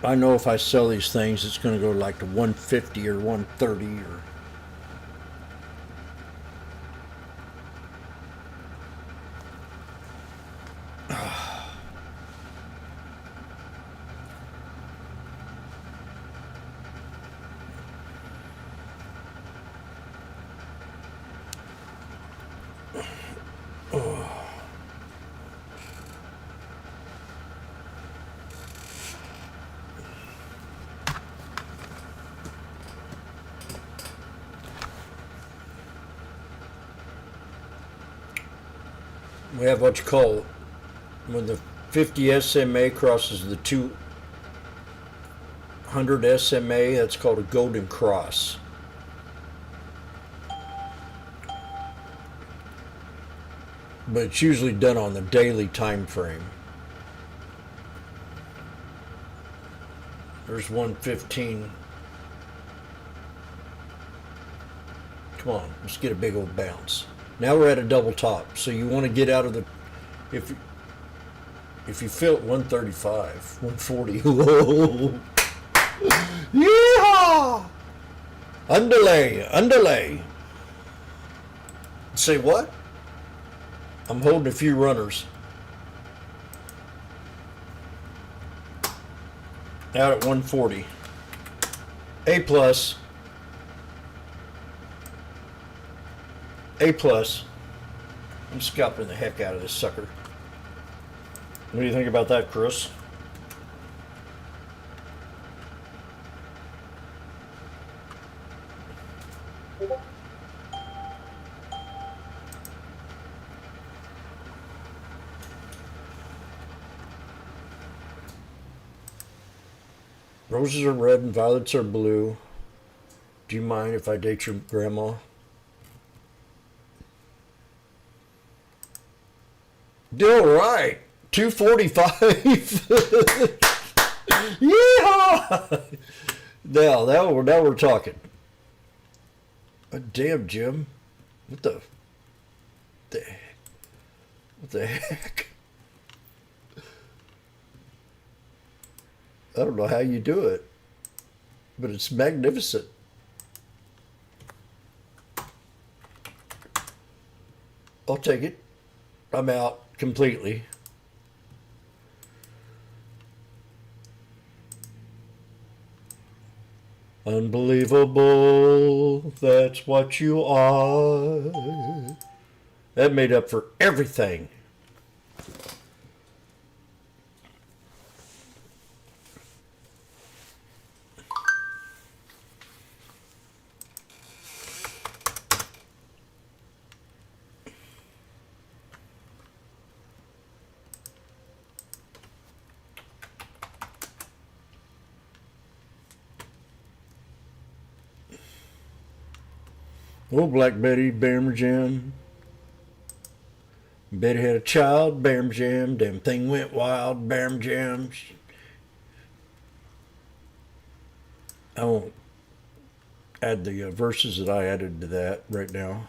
I know if I sell these things, it's going to go like to 150 or 130 or. We have what you call, when the 50 SMA crosses the 200 SMA, that's called a golden cross. But it's usually done on the daily time frame. There's 115. Come on, let's get a big old bounce. Now we're at a double top, so you want to get out of the, if you feel it, 135, 140, whoa, yeehaw, underlay. Say what? I'm holding a few runners. Out at 140. A plus. A plus. I'm scalping the heck out of this sucker. What do you think about that, Chris? Roses are red and violets are blue. Do you mind if I date your grandma? All right, 245. Yeehaw! Now we're talking. Damn, Jim. What the heck? I don't know how you do it, but it's magnificent. I'll take it. I'm out completely. Unbelievable, that's what you are. That made up for everything. Oh, Black Betty, Bam Jam. Betty had a child, Bam Jam. Damn thing went wild, Bam Jam. I won't add the verses that I added to that right now.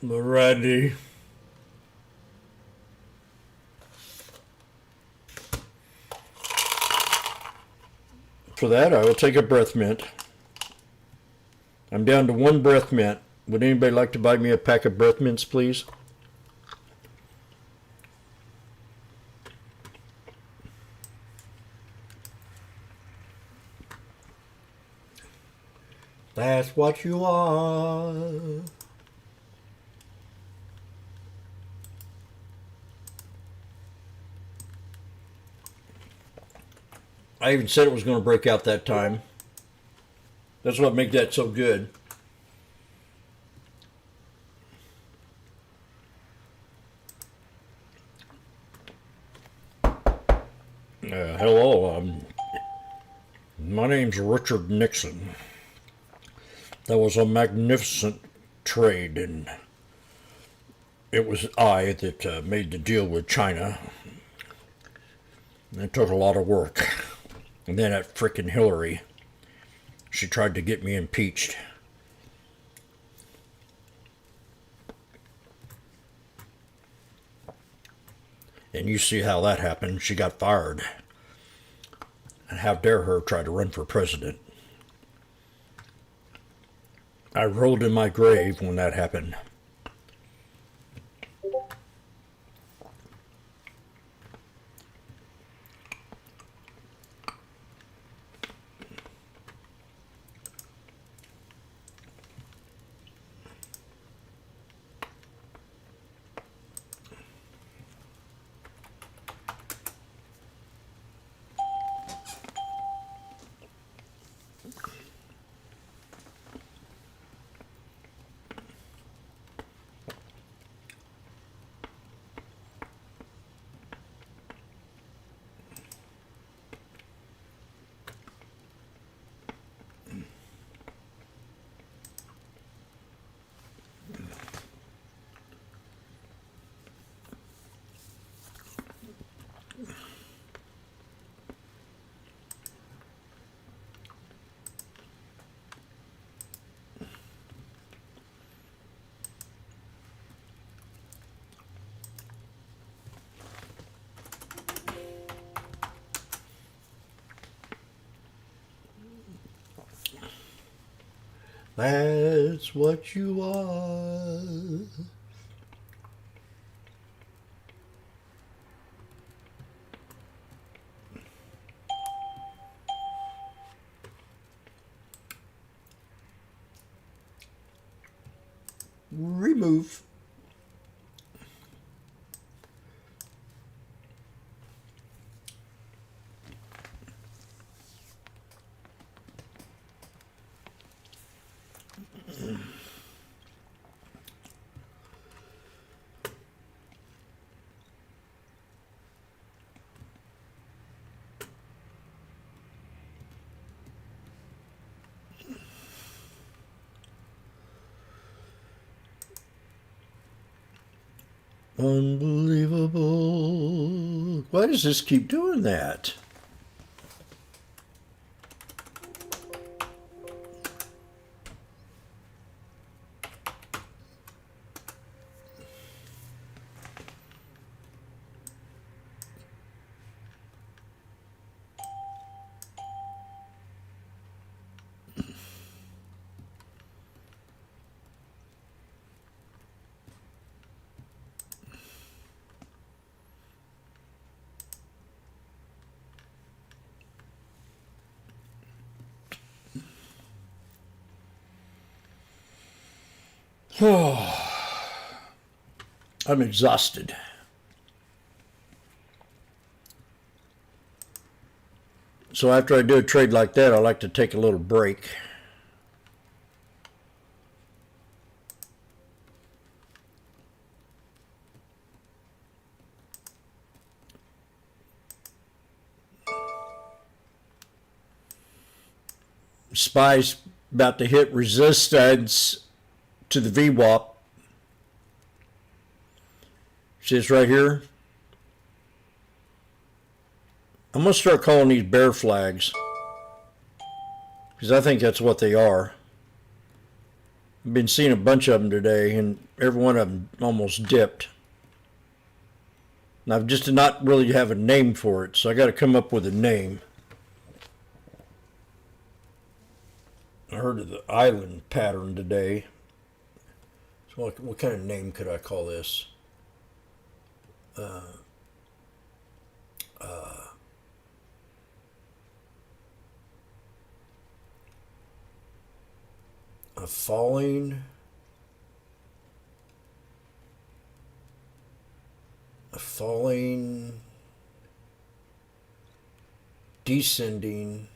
Alrighty. For that, I will take a breath mint. I'm down to one breath mint. Would anybody like to buy me a pack of breath mints, please? That's what you are. I even said it was going to break out that time. That's what made that so good. Hello, my name's Richard Nixon. That was a magnificent trade, and it was I that made the deal with China. It took a lot of work. And then that frickin' Hillary, she tried to get me impeached. And you see how that happened. She got fired. And how dare her try to run for president? I rolled in my grave when that happened. That's what you are. Remove. Unbelievable. Why does this keep doing that? I'm exhausted. So after I do a trade like that, I like to take a little break. SPY's about to hit resistance to the VWAP. See this right here? I'm going to start calling these bear flags, because I think that's what they are. I've been seeing a bunch of them today, and every one of them almost dipped. And I've just not really have a name for it, so I got to come up with a name. I heard of the island pattern today. So what kind of name could I call this? A falling, descending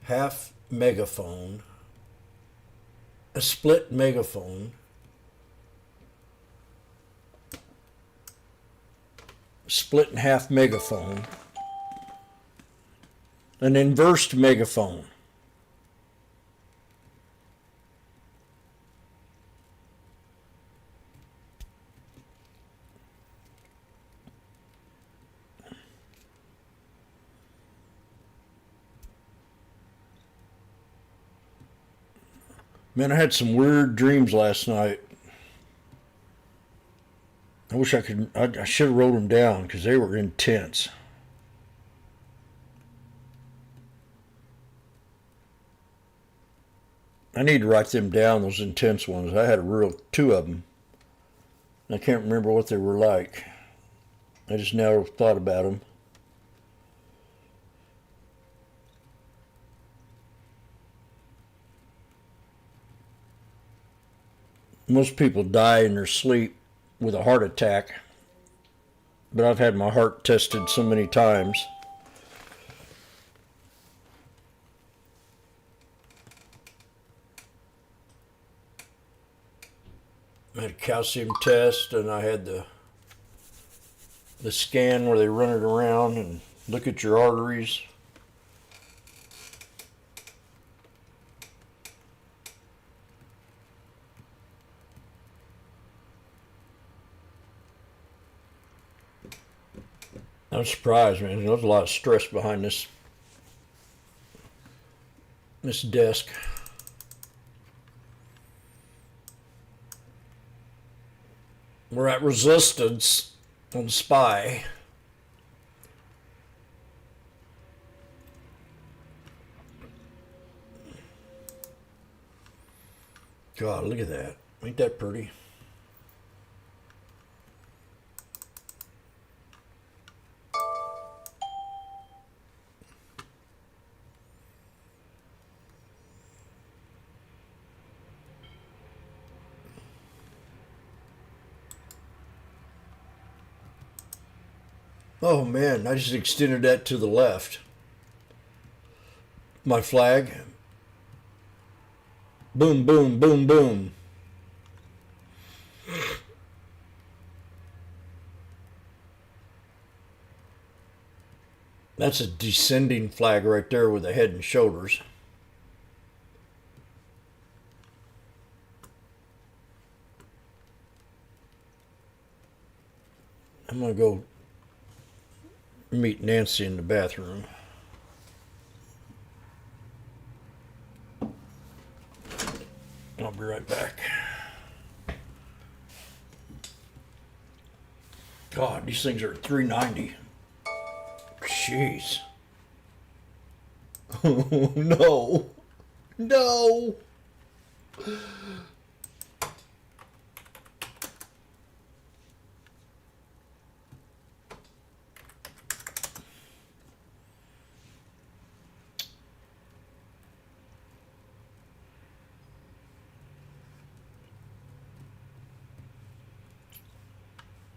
half megaphone, a split megaphone, split in half megaphone, an inversed megaphone. Man, I had some weird dreams last night. I wish I should have wrote them down because they were intense. I need to write them down, those intense ones. I had two of them. I can't remember what they were like. I just never thought about them. Most people die in their sleep with a heart attack, but I've had my heart tested so many times. I had a calcium test, and I had the scan where they run it around and look at your arteries. I'm surprised, man. There's a lot of stress behind this desk. We're at Resistance on Spy. God, look at that. Ain't that pretty? Oh man, I just extended that to the left. My flag. Boom, boom, boom, boom. That's a descending flag right there with the head and shoulders. I'm going to go meet Nancy in the bathroom. I'll be right back. God, these things are $3.90. Jeez. Oh, no. No.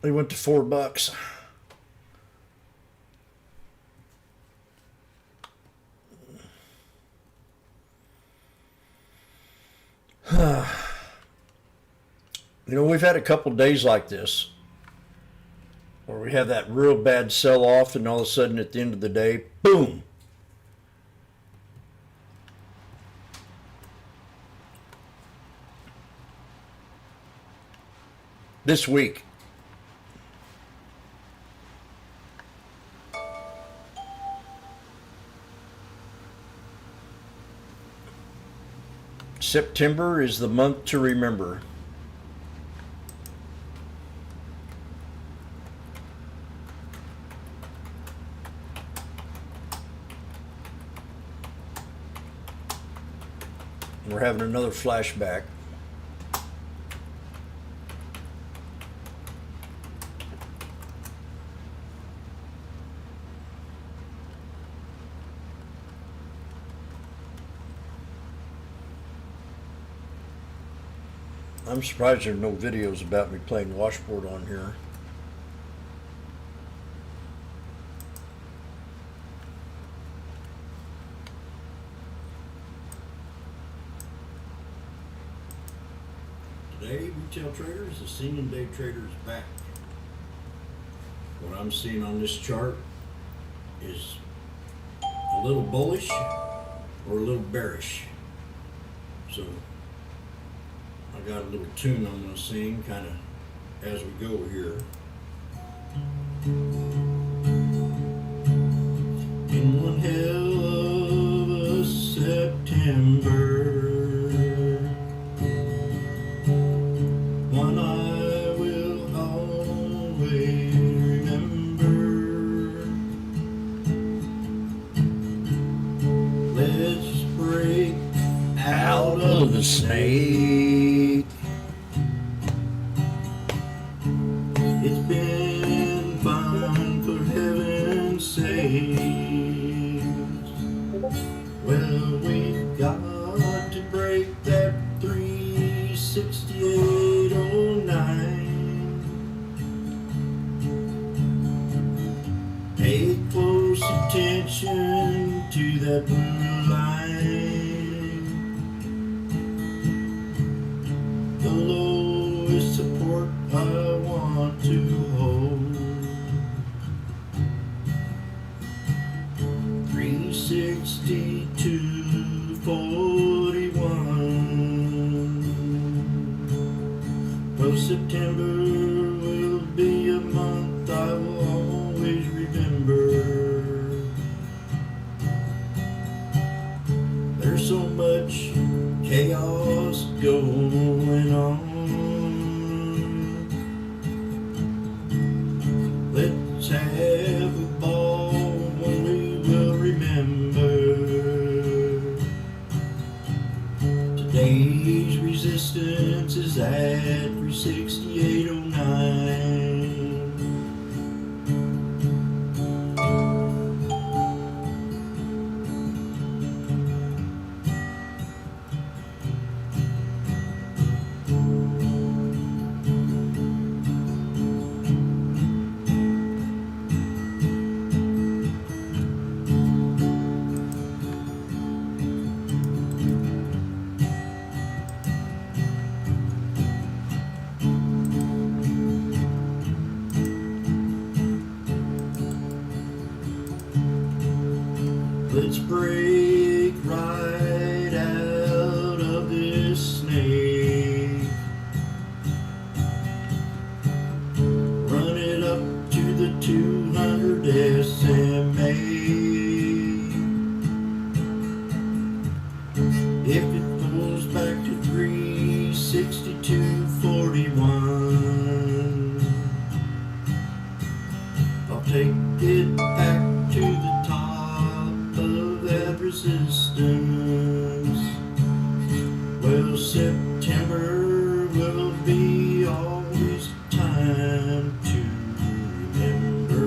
They went to $4. You know, we've had a couple days like this where we have that real bad sell-off, and all of a sudden at the end of the day, boom. This week. September is the month to remember. We're having another flashback. I'm surprised there are no videos about me playing washboard on here. Today, retail traders, the senior day trader is back. What I'm seeing on this chart is a little bullish or a little bearish. So I got a little tune I'm going to sing kind of as we go here. In one hell of a September, one I will always remember. Let's break out of the snake. It's been fun for heaven's sake. Well, we've got to break that 36809. Pay close attention to that blue line. The lowest support I want to hold. 362.41. Well, September will be a month I will always remember. There's so much chaos going on. Let's have a ball when we will remember. Today's resistance is at 36809. Let's break right out of this snake. Run it up to the 200 SMA. If it pulls back to 362.41, I'll take it back to the top of that resistance. Well, September will be always time to remember.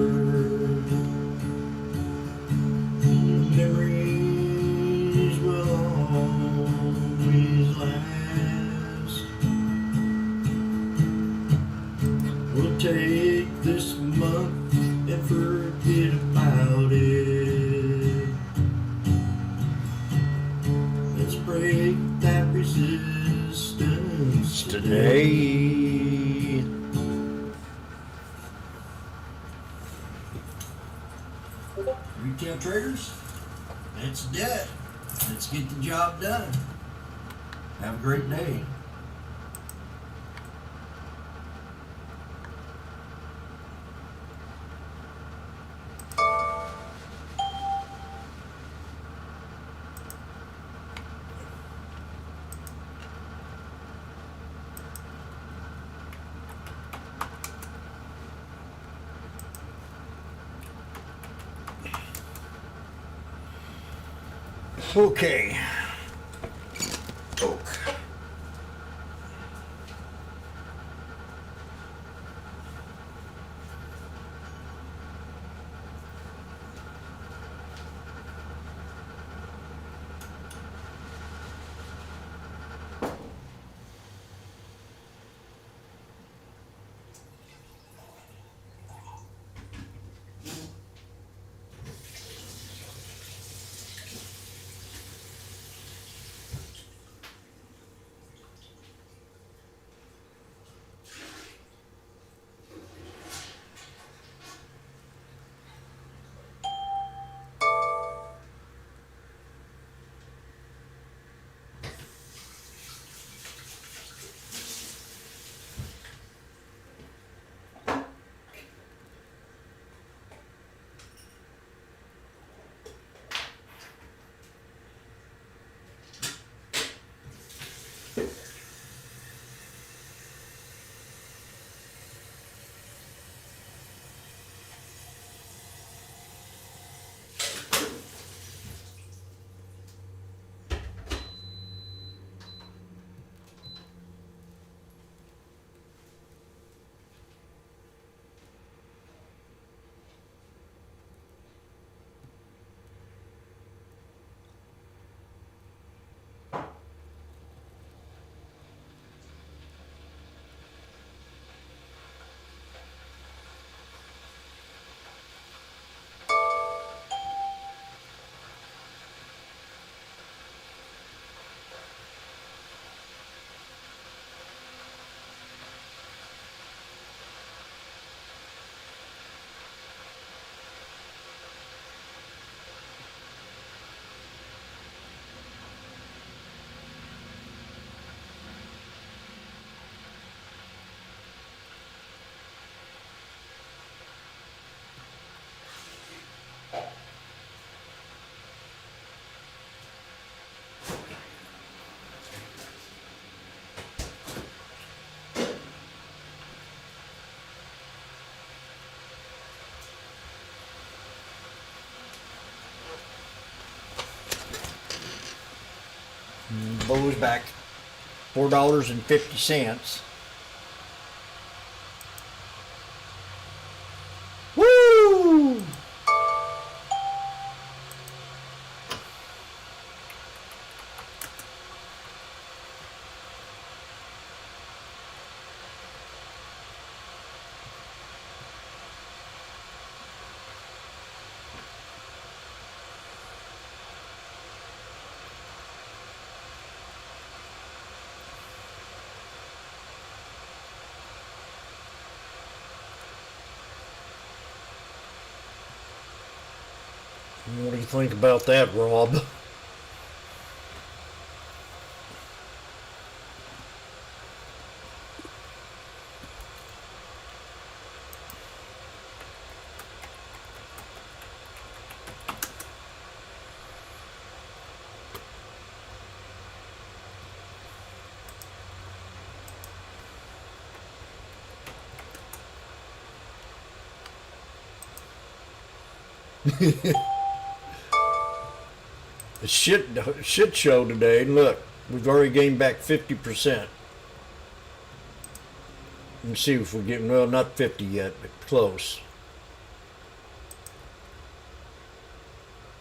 Memories will always last. We'll take this month and forget about it. Let's break that resistance today. Retail traders, let's do it. Let's get the job done. Have a great day. Okay. Oak. Bo's back $4.50. Woo! What do you think about that, Rob? A shit show today. Look, we've already gained back 50%. Let's see if we're getting, well, not 50 yet, but close.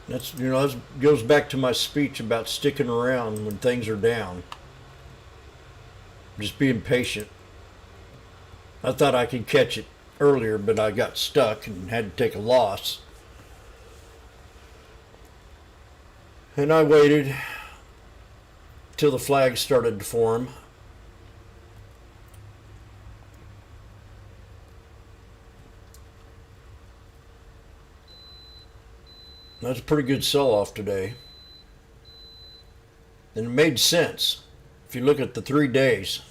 That's, you know, that goes back to my speech about sticking around when things are down. Just being patient. I thought I could catch it earlier, but I got stuck and had to take a loss. And I waited till the flags started to form. That's a pretty good sell-off today. And it made sense if you look at the 3 days.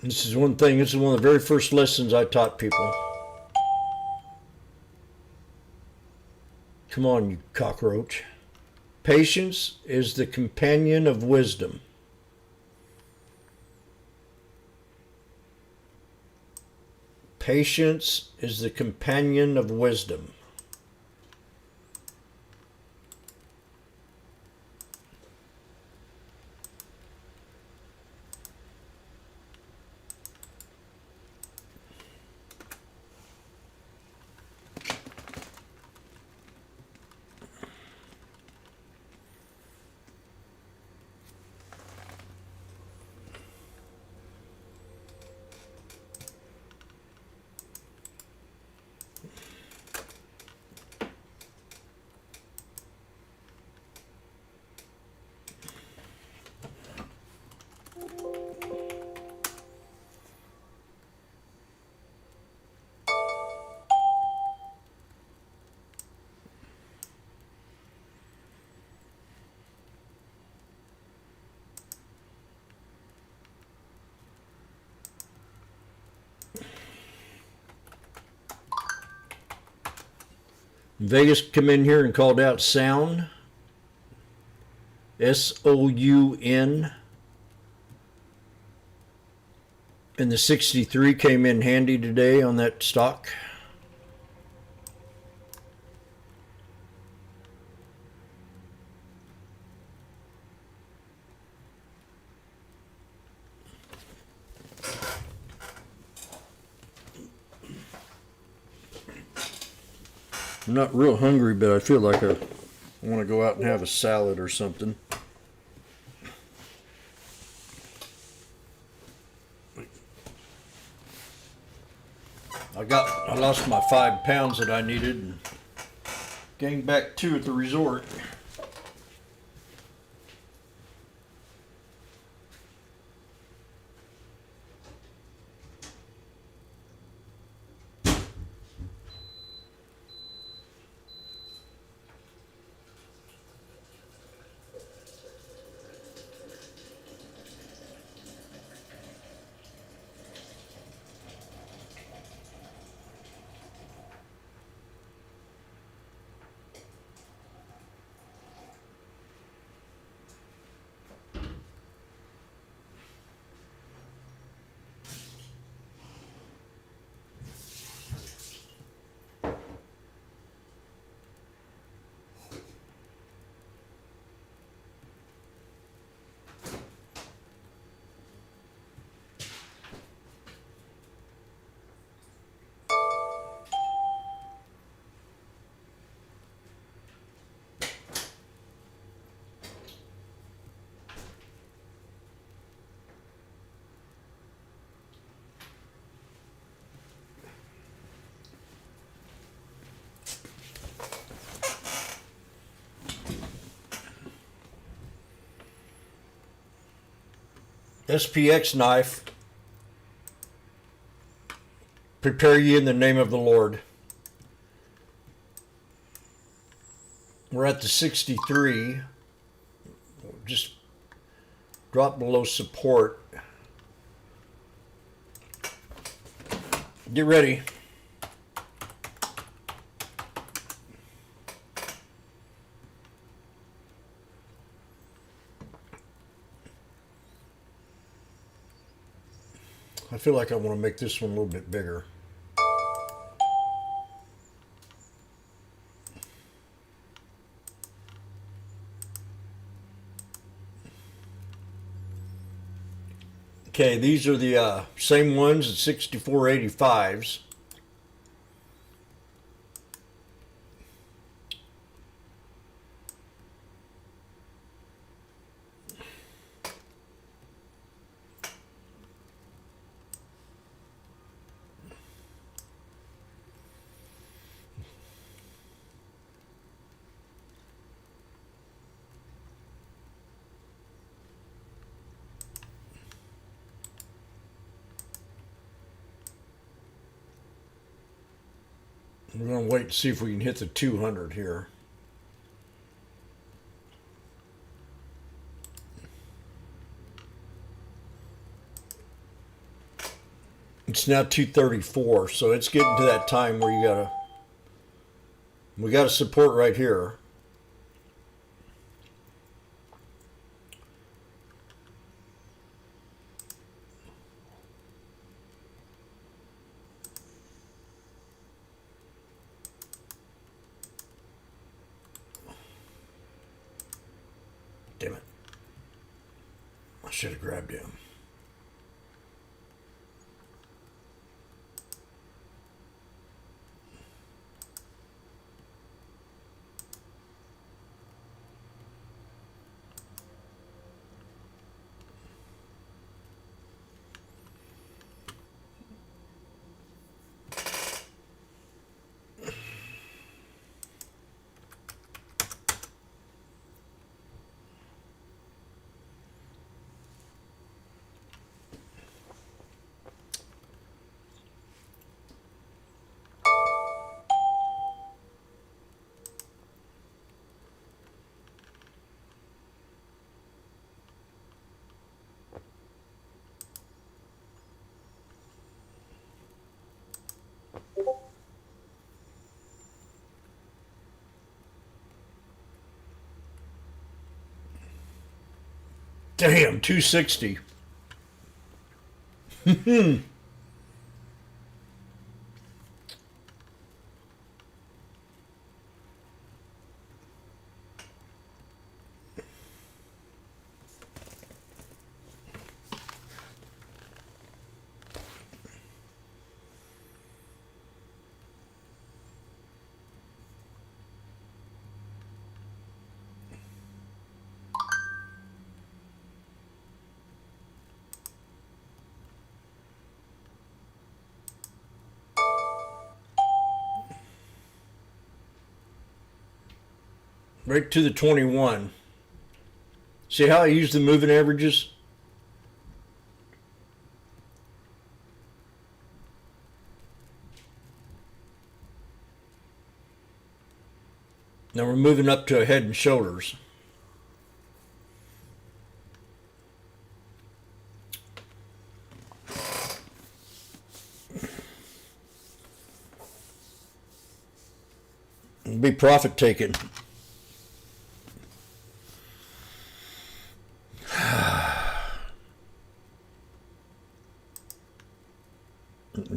This is one of the very first lessons I taught people. Come on, you cockroach. Patience is the companion of wisdom. Patience is the companion of wisdom. Vegas come in here and called out sound. S-O-U-N. And the 63 came in handy today on that stock. I'm not real hungry, but I feel like I want to go out and have a salad or something. I lost my 5 pounds that I needed and gained back 2 at the resort. SPX knife. Prepare ye in the name of the Lord. We're at the 63. Just drop below support. Get ready. I feel like I want to make this one a little bit bigger. Okay, these are the same ones at 64.85s. We're going to wait and see if we can hit the 200 here. It's now 234, so it's getting to that time where we got a support right here. Damn it. I should have grabbed him. Damn, 260. right to the 21. See how I use the moving averages? Now we're moving up to a head and shoulders. It'll be profit taking.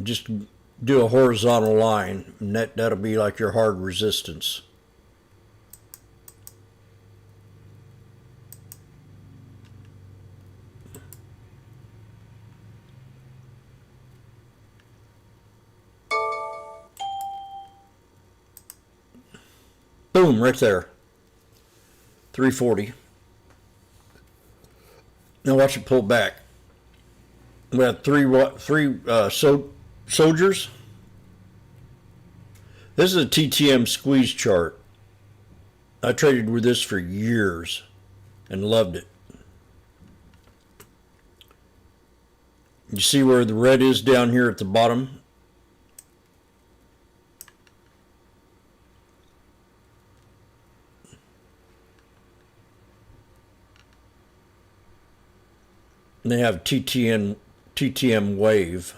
Just do a horizontal line, and that'll be like your hard resistance. Boom, right there. 340. Now watch it pull back. We have three soldiers. This is a TTM squeeze chart. I traded with this for years and loved it. You see where the red is down here at the bottom? And they have TTM wave.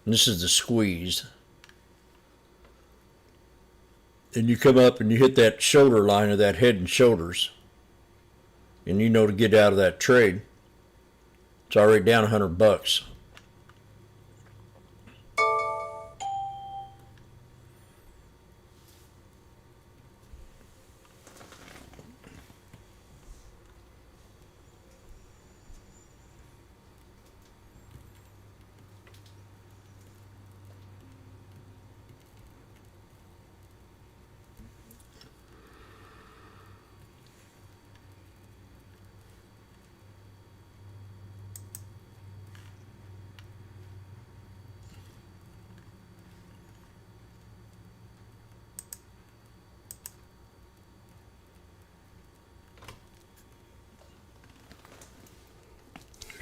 And this is the squeeze. And you come up and you hit that shoulder line of that head and shoulders. And you know to get out of that trade. It's already down $100.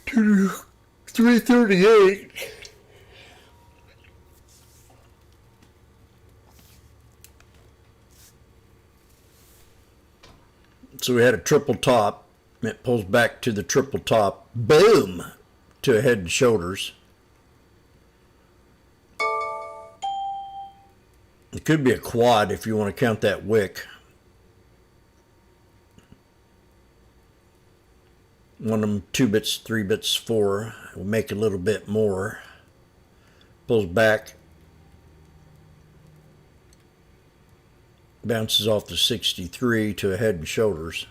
To 338. So we had a triple top. It pulls back to the triple top. Boom! To a head and shoulders. It could be a quad if you want to count that wick. One of them 2 bits, 3 bits, 4. We'll make a little bit more. Pulls back. Bounces off to 63 to a head and shoulders.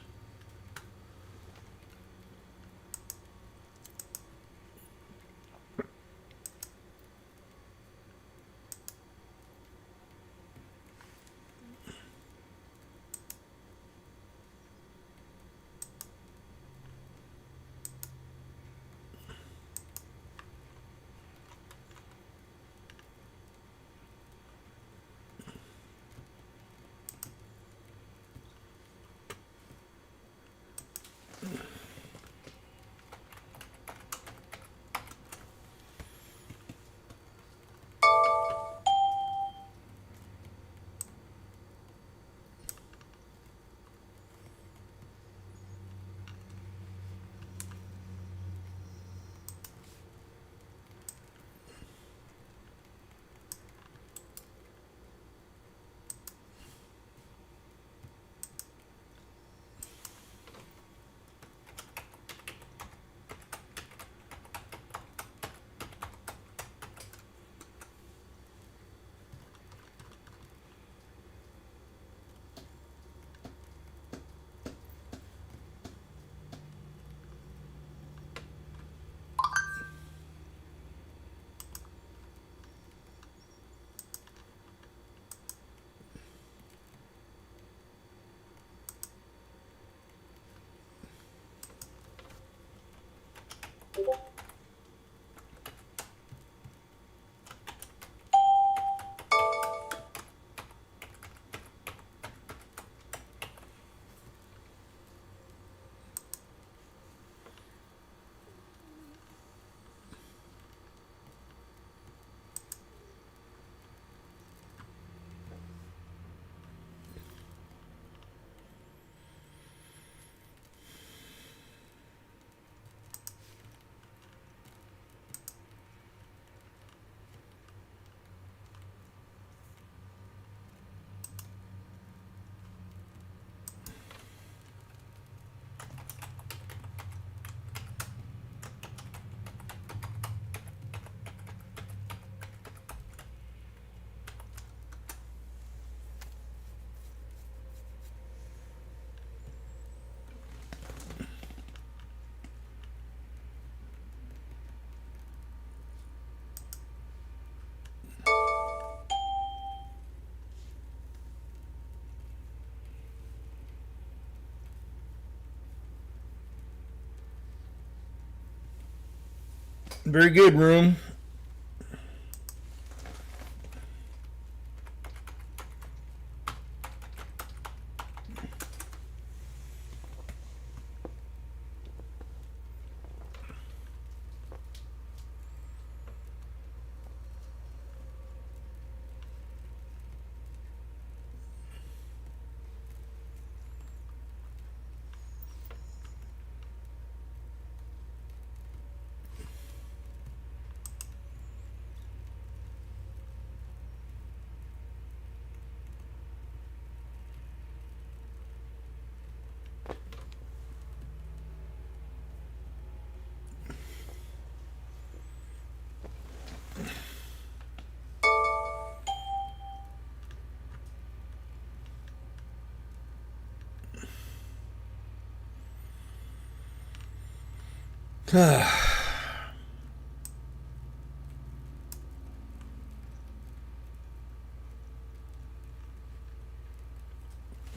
Very good, room.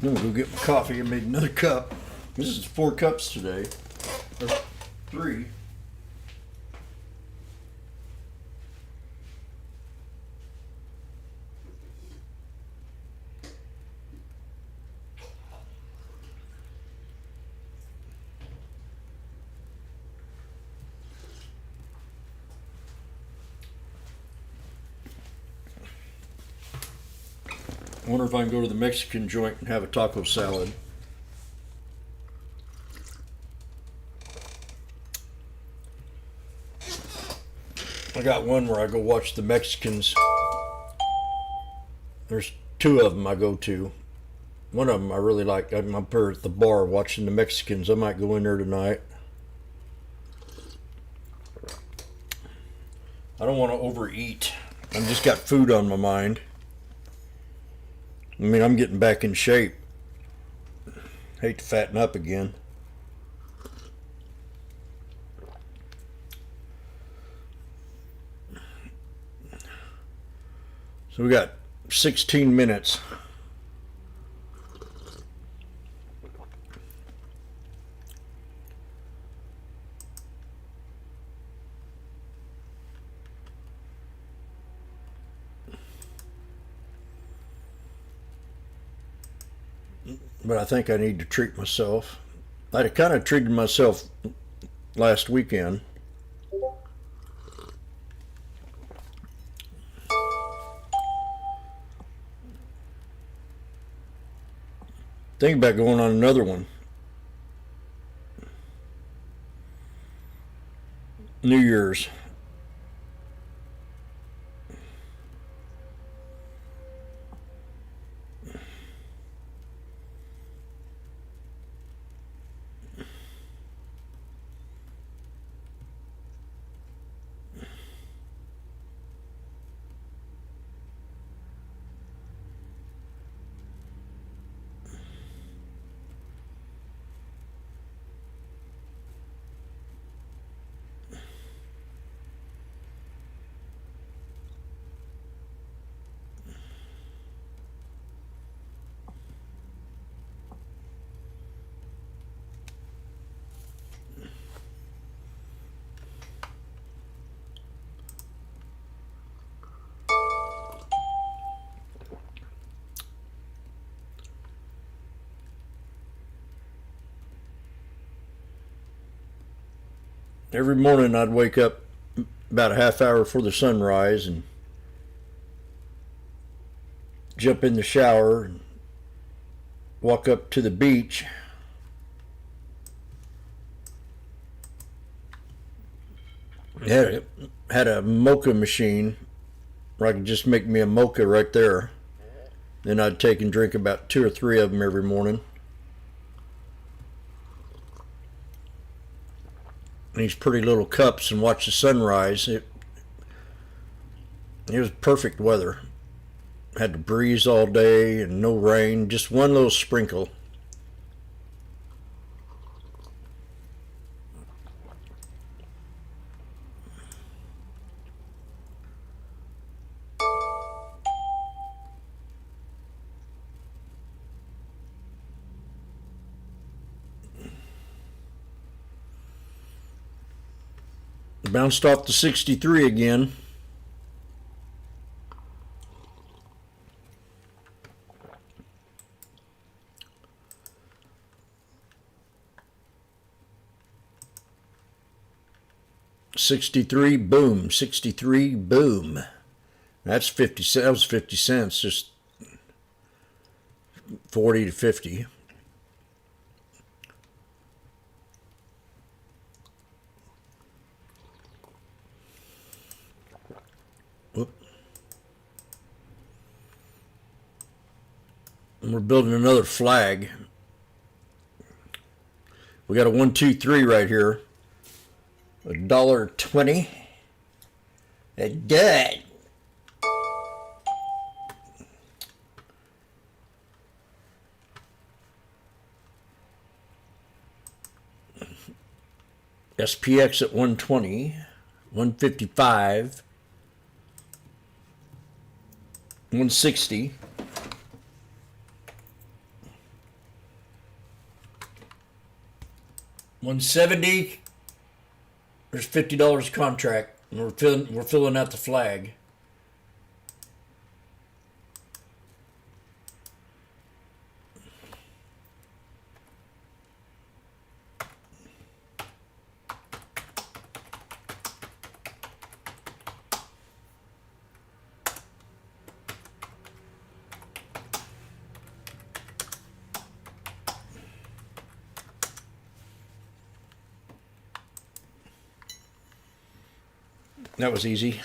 I'm gonna go get my coffee. I made another cup. This is 4 cups today. Or 3. I wonder if I can go to the Mexican joint and have a taco salad. I got one where I go watch the Mexicans. There's 2 of them I go to. One of them I really like. I'm up here at the bar watching the Mexicans. I might go in there tonight. I don't want to overeat. I've just got food on my mind. I mean, I'm getting back in shape. Hate to fatten up again. So we got 16 minutes. But I think I need to treat myself. I kind of treated myself last weekend. Think about going on another one. New Year's. Every morning I'd wake up about a half hour before the sunrise and jump in the shower and walk up to the beach. Had a mocha machine where I could just make me a mocha right there. Then I'd take and drink about 2 or 3 of them every morning. These pretty little cups and watch the sunrise. It was perfect weather. Had the breeze all day and no rain, just one little sprinkle. Bounced off to 63 again. $63, boom. 63, boom. That's 50 cents. That was 50 cents. Just 40 to 50. Whoop. And we're building another flag. We got a 1, 2, 3 right here. $1.20. That's good. SPX at 120, 155, 160. $170. There's $50 contract. And we're filling out the flag. That was easy.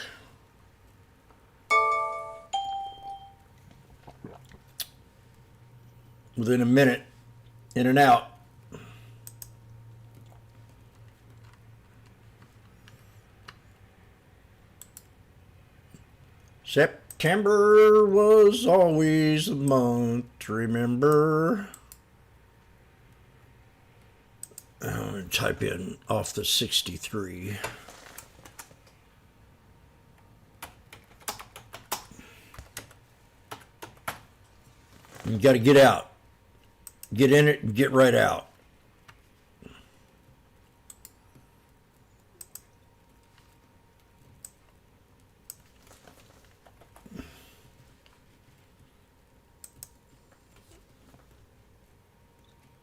Within a minute, in and out. September was always the month to remember. I'm going to type in off the 63. You got to get out. Get in it and get right out.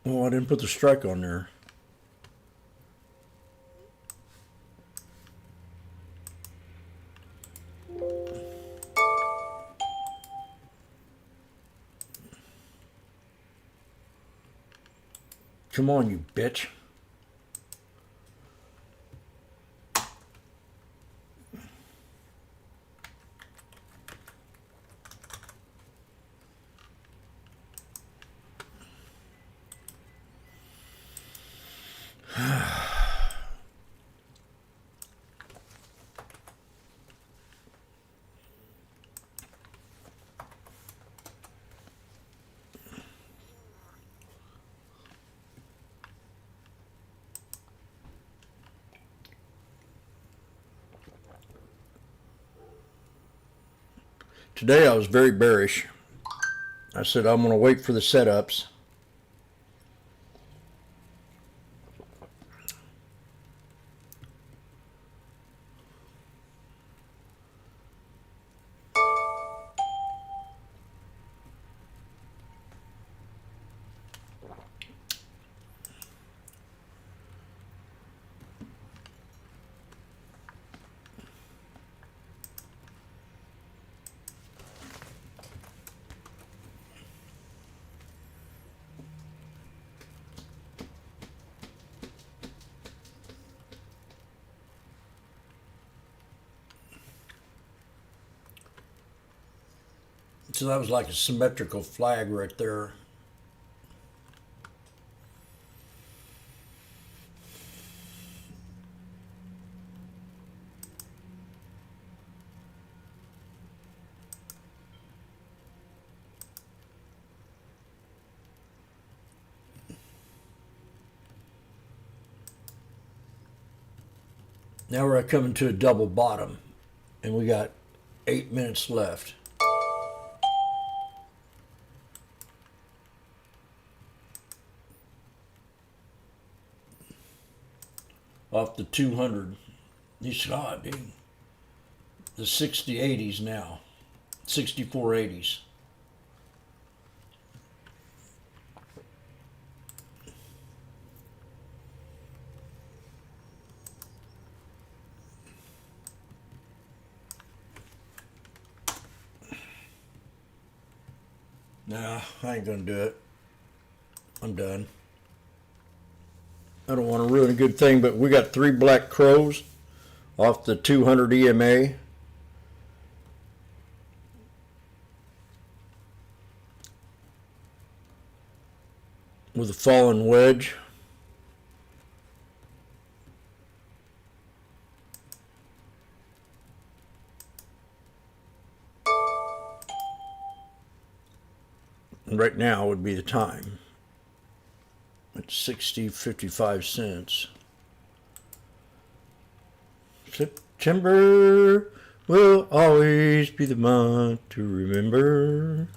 Oh, I didn't put the strike on there. Come on, you bitch. Today I was very bearish. I said I'm going to wait for the setups. So that was like a symmetrical flag right there. Now we're coming to a double bottom, and we got 8 minutes left. Off the 200. These dude. The 6080s now. 6480s. Nah, I ain't gonna do it. I'm done. I don't want to ruin a good thing, but we got 3 Black Crows off the 200 EMA. With a fallen wedge. And right now would be the time. It's 60.55 cents. September will always be the month to remember.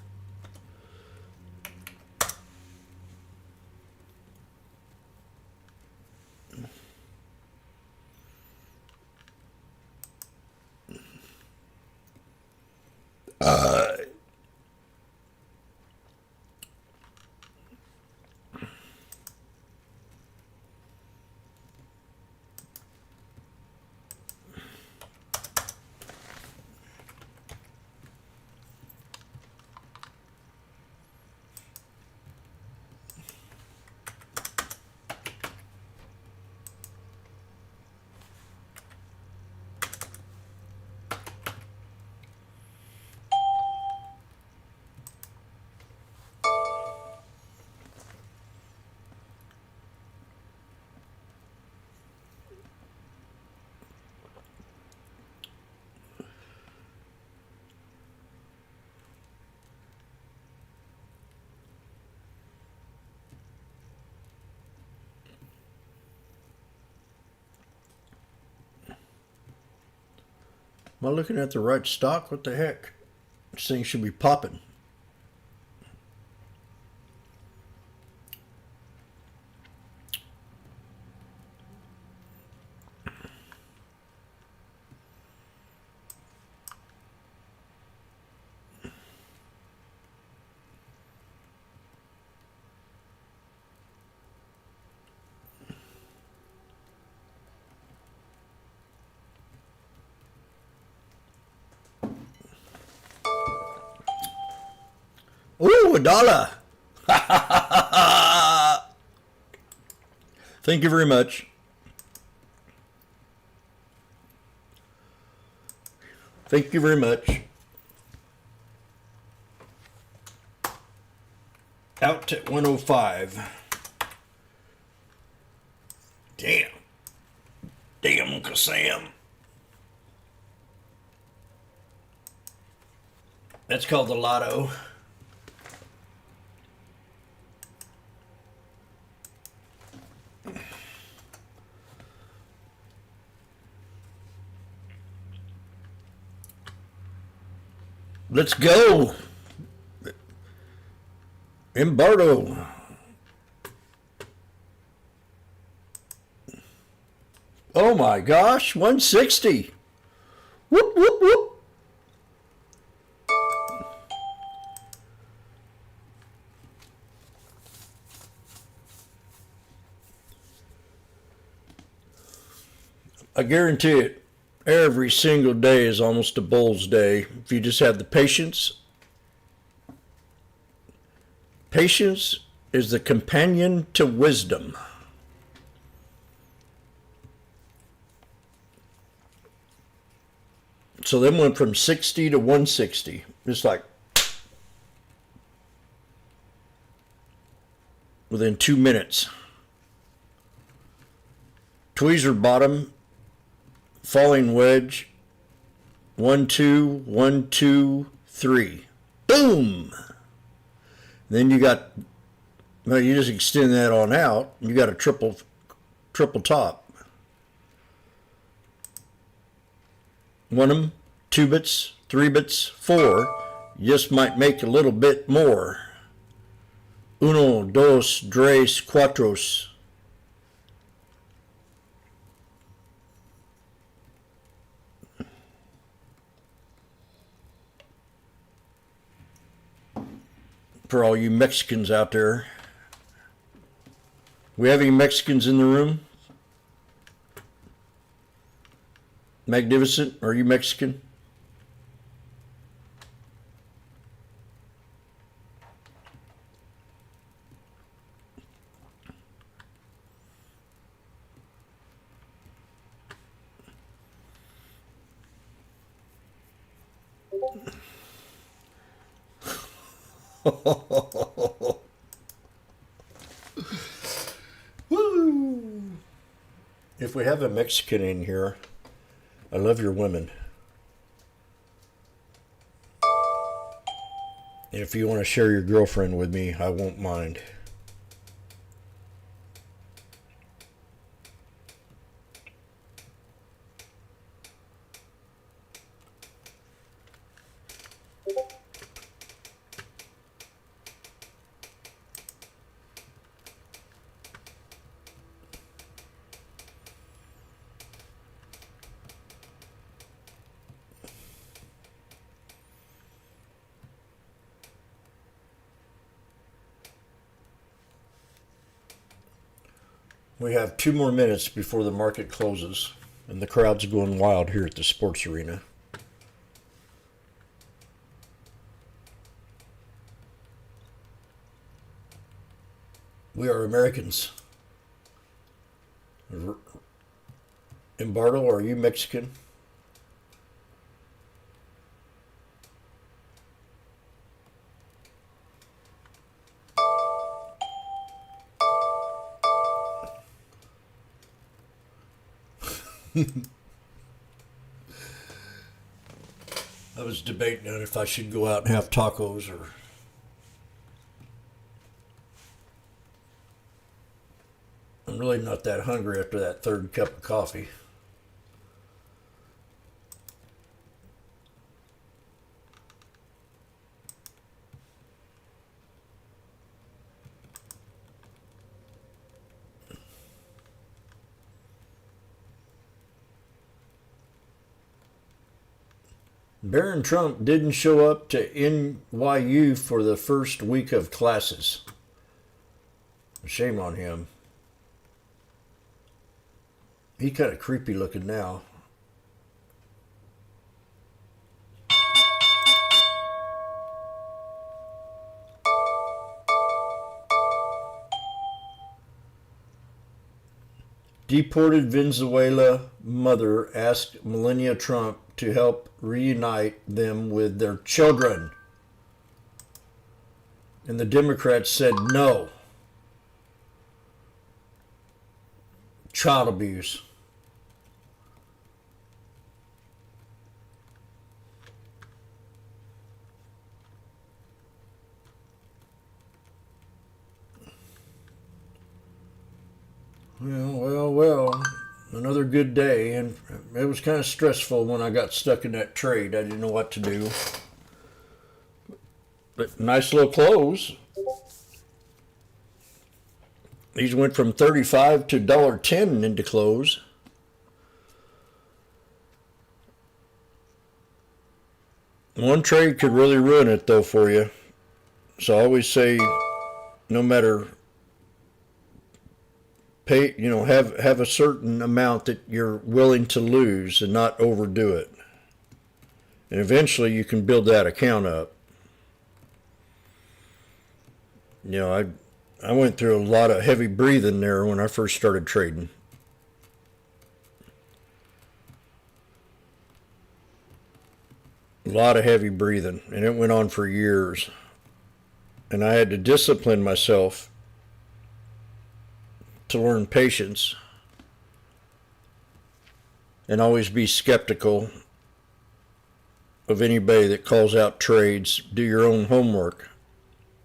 Am I looking at the right stock? What the heck? This thing should be popping. Ooh, $1. Thank you very much. Thank you very much. Out at 105. Damn. Damn, Uncle Sam. That's called the lotto. Let's go. Embardo. Oh my gosh, 160. Whoop, whoop, whoop. I guarantee it. Every single day is almost a bull's day if you just have the patience. Patience is the companion to wisdom. So then went from 60 to 160. Just like within 2 minutes. Tweezer bottom. Falling wedge, 1, 2, 1, 2, 3. Boom! Then you got, well, you just extend that on out, you got a triple top. 1 2 bits, 3 bits, 4. You just might make a little bit more. 1, 2, 3, 4. for all you Mexicans out there. We have any Mexicans in the room? Magnificent, are you Mexican? Woo! If we have a Mexican in here, I love your women. And if you want to share your girlfriend with me, I won't mind. We have 2 more minutes before the market closes, and the crowd's going wild here at the sports arena. We are Americans. Embardo, are you Mexican? I was debating on if I should go out and have tacos or... I'm really not that hungry after that 3rd cup of coffee. Barron Trump didn't show up to NYU for the first week of classes. Shame on him. He's kind of creepy looking now. Deported Venezuela mother asked Melania Trump to help reunite them with their children. And the Democrats said no. Child abuse. Well. Another good day, and it was kind of stressful when I got stuck in that trade. I didn't know what to do. But nice little close. These went from $35 to $1.10 into close. One trade could really ruin it though for you. So I always say, no matter pay, have a certain amount that you're willing to lose and not overdo it. And eventually you can build that account up. I went through a lot of heavy breathing there when I first started trading. A lot of heavy breathing, and it went on for years. And I had to discipline myself to learn patience and always be skeptical of anybody that calls out trades. Do your own homework,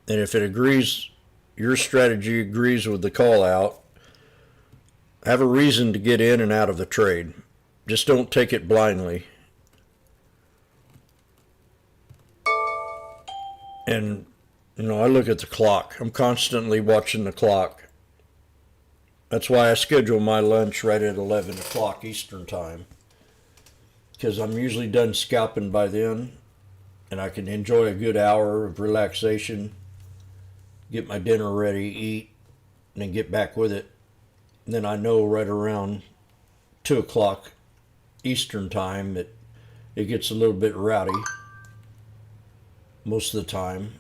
and if it agrees, your strategy agrees with the call out, have a reason to get in and out of the trade. Just don't take it blindly. And I look at the clock. I'm constantly watching the clock. That's why I schedule my lunch right at 11 o'clock Eastern time, because I'm usually done scalping by then, and I can enjoy a good hour of relaxation get my dinner ready, eat, and then get back with it. And then I know right around 2 o'clock Eastern time that it gets a little bit rowdy most of the time.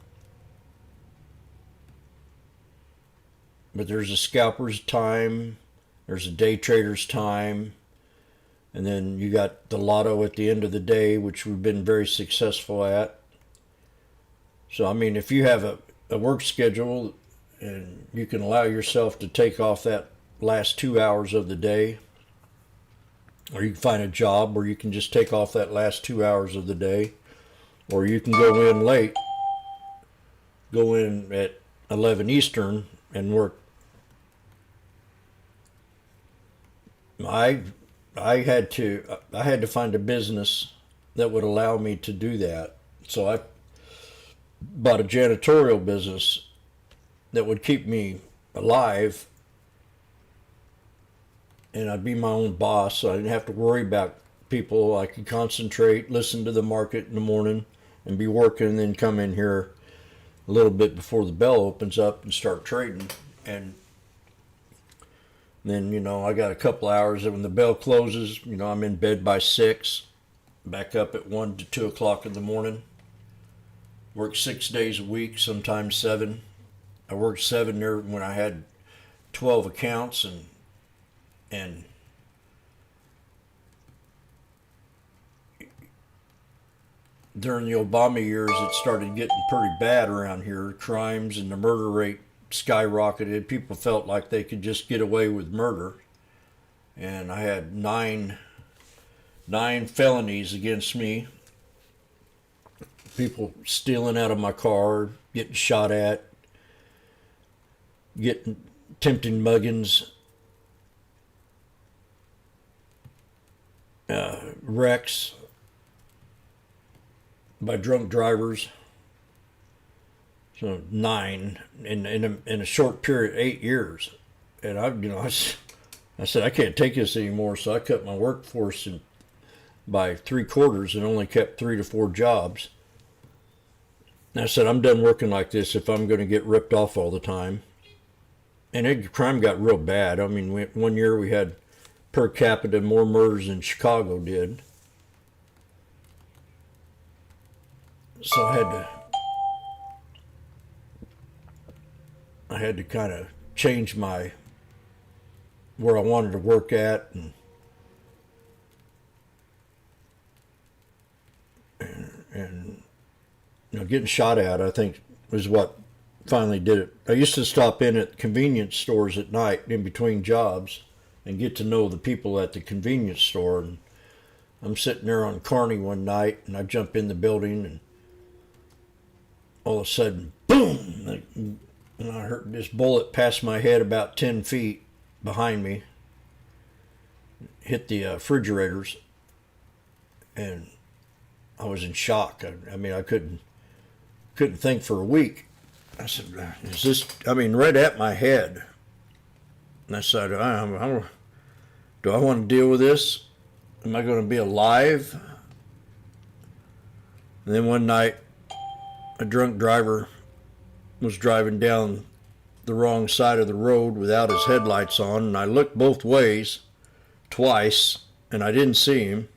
But there's a scalper's time, there's a day trader's time, and then you got the lotto at the end of the day, which we've been very successful at. So, I mean, if you have a work schedule and you can allow yourself to take off that last 2 hours of the day, or you can find a job where you can just take off that last 2 hours of the day, or you can go in late, go in at 11 Eastern and work. I had to find a business that would allow me to do that. So I bought a janitorial business that would keep me alive, and I'd be my own boss, so I didn't have to worry about people. I could concentrate, listen to the market in the morning, and be working, and then come in here a little bit before the bell opens up and start trading. And then, you know, I got a couple hours, and when the bell closes, you know, I'm in bed by 6, back up at 1 to 2 o'clock in the morning. Work 6 days a week, sometimes 7. I worked 7 there when I had 12 accounts, and during the Obama years, it started getting pretty bad around here. Crimes and the murder rate skyrocketed. People felt like they could just get away with murder. And I had nine felonies against me. People stealing out of my car, getting shot at, getting attempting muggings, wrecks by drunk drivers. So 9 in a short period, 8 years. And I said, I can't take this anymore. So I cut my workforce by 3/4 and only kept 3 to 4 jobs. And I said, I'm done working like this if I'm going to get ripped off all the time. And crime got real bad. I mean, one year we had per capita more murders than Chicago did. So I had to kind of change where I wanted to work at, and you know, getting shot at, I think, was what finally did it. I used to stop in at convenience stores at night in between jobs and get to know the people at the convenience store. And I'm sitting there on Kearney one night, and I jump in the building, and all of a sudden, boom! And I heard this bullet pass my head about 10 feet behind me, hit the refrigerators, and I was in shock. I mean, I couldn't think for a week. I said, is this, I mean, right at my head. And I said, do I want to deal with this? Am I going to be alive? And then one night, a drunk driver was driving down the wrong side of the road without his headlights on, and I looked both ways twice, and I didn't see him.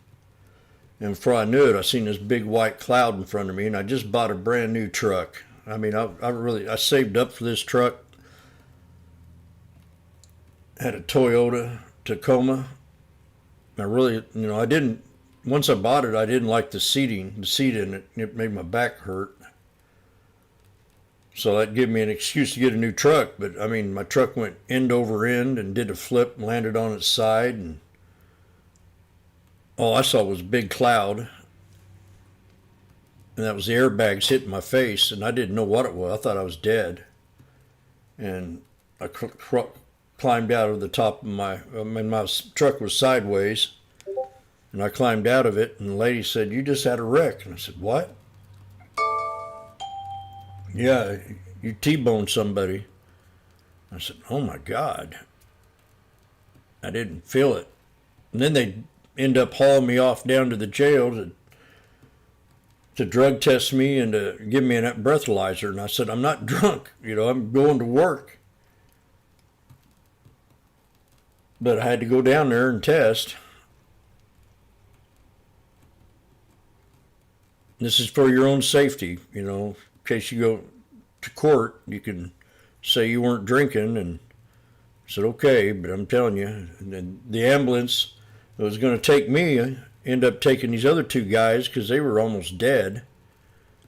And before I knew it, I seen this big white cloud in front of me, and I just bought a brand new truck. I mean, I saved up for this truck. Had a Toyota Tacoma. I really, you know, once I bought it, I didn't like the seat in it. It made my back hurt. So that gave me an excuse to get a new truck. But I mean, my truck went end over end and did a flip and landed on its side. And all I saw was a big cloud. And that was the airbags hitting my face. And I didn't know what it was. I thought I was dead. And I climbed out of the top of my truck was sideways. And I climbed out of it. And the lady said, "You just had a wreck." And I said, "What?" "Yeah, you T-boned somebody." I said, "Oh my God." I didn't feel it. And then they end up hauling me off down to the jail to drug test me and to give me a breathalyzer. And I said, I'm not drunk, I'm going to work. But I had to go down there and test. This is for your own safety, in case you go to court, you can say you weren't drinking. And I said, okay, but I'm telling you, the ambulance that was going to take me ended up taking these other two guys because they were almost dead.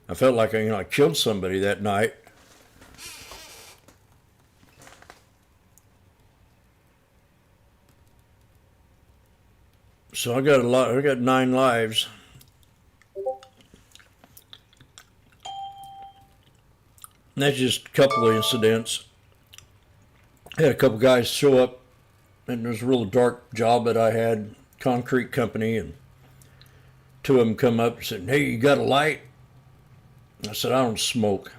I felt like I killed somebody that night. So I got 9 lives. And that's just a couple of incidents. I had a couple guys show up, and there was a real dark job that I had, concrete company, and 2 of them come up and said, hey, you got a light? I said, I don't smoke.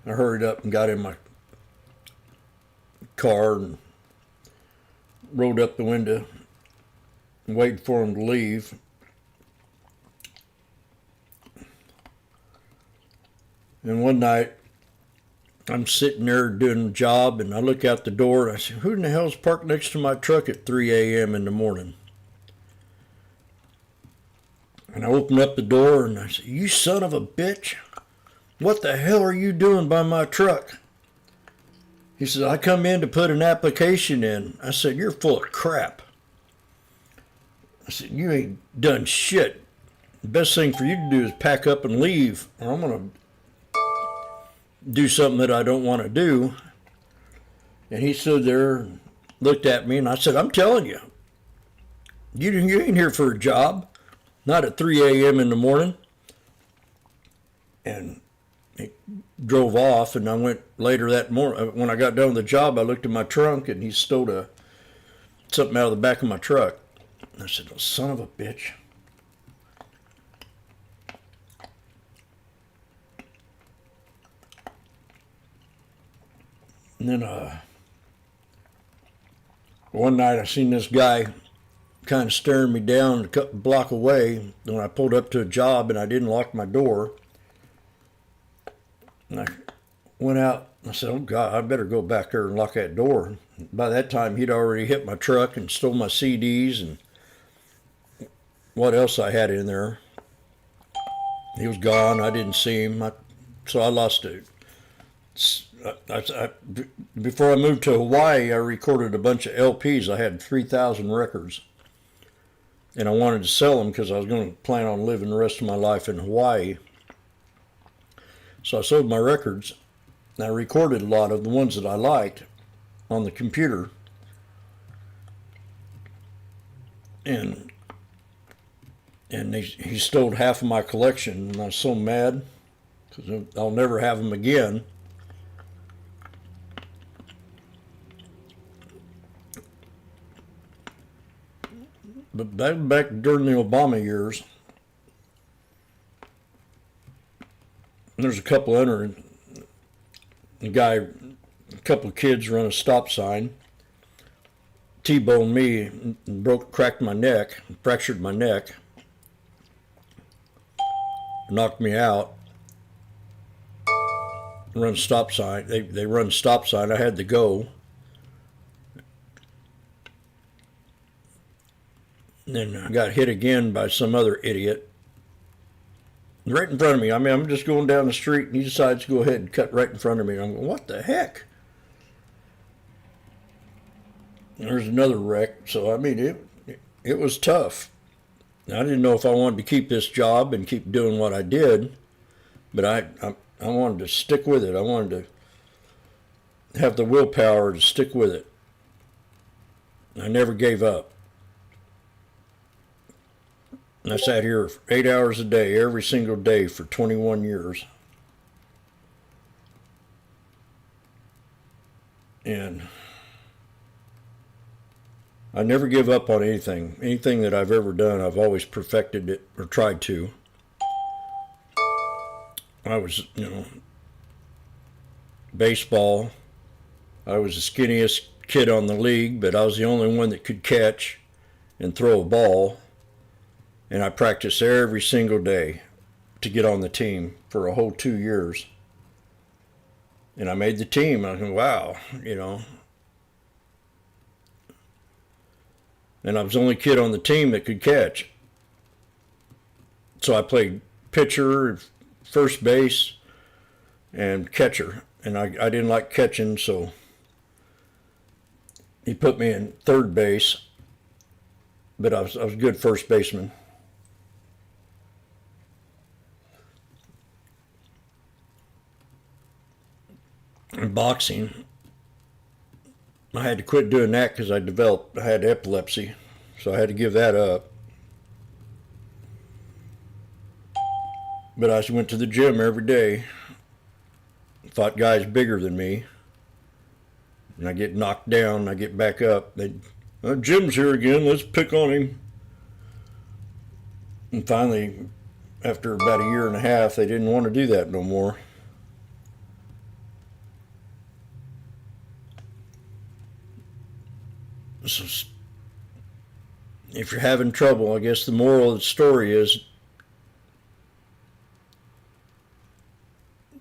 I hurried up and got in my car and rolled up the window and waited for them to leave. And one night, I'm sitting there doing a job, and I look out the door, and I said, who in the hell's parked next to my truck at 3 a.m. in the morning? And I opened up the door, and I said, you son of a bitch, what the hell are you doing by my truck? He said, I come in to put an application in. I said, you're full of crap. I said, you ain't done shit. The best thing for you to do is pack up and leave, or I'm going to do something that I don't want to do. And he stood there and looked at me, and I said, I'm telling you, you ain't here for a job, not at 3 a.m. in the morning. And he drove off, and I went later that morning. When I got done with the job, I looked in my trunk, and he stole something out of the back of my truck. And I said, oh, son of a bitch. And then one night I seen this guy kind of staring me down a block away when I pulled up to a job, and I didn't lock my door. And I went out and I said, oh God, I better go back there and lock that door. By that time, he'd already hit my truck and stole my CDs and what else I had in there. He was gone. I didn't see him. So I lost it. Before I moved to Hawaii, I recorded a bunch of LPs. I had 3,000 records. And I wanted to sell them because I was going to plan on living the rest of my life in Hawaii. So I sold my records, and I recorded a lot of the ones that I liked on the computer. And he stole half of my collection, and I was so mad because I'll never have them again. But back during the Obama years, there's a couple a couple of kids run a stop sign, T-boned me, and cracked my neck, fractured my neck, knocked me out. Run a stop sign. They run a stop sign. I had to go. And then I got hit again by some other idiot. Right in front of me. I mean, I'm just going down the street, and he decides to go ahead and cut right in front of me. And I'm going, what the heck? And there's another wreck. So, I mean, it was tough. I didn't know if I wanted to keep this job and keep doing what I did, but I wanted to stick with it. I wanted to have the willpower to stick with it. I never gave up. And I sat here 8 hours a day, every single day for 21 years. And I never give up on anything. Anything that I've ever done, I've always perfected it or tried to. I was, baseball. I was the skinniest kid on the league, but I was the only one that could catch and throw a ball. And I practiced every single day to get on the team for a whole 2 years. And I made the team. I was like, wow, you know. And I was the only kid on the team that could catch. So I played pitcher, first base, and catcher. And I didn't like catching, so he put me in third base. But I was a good first baseman. In boxing, I had to quit doing that because I had epilepsy, so I had to give that up. But I went to the gym every day, fought guys bigger than me, and I get knocked down, I get back up. Jim's here again, let's pick on him. And finally, after about a year and a half, they didn't want to do that no more. So if you're having trouble, I guess the moral of the story is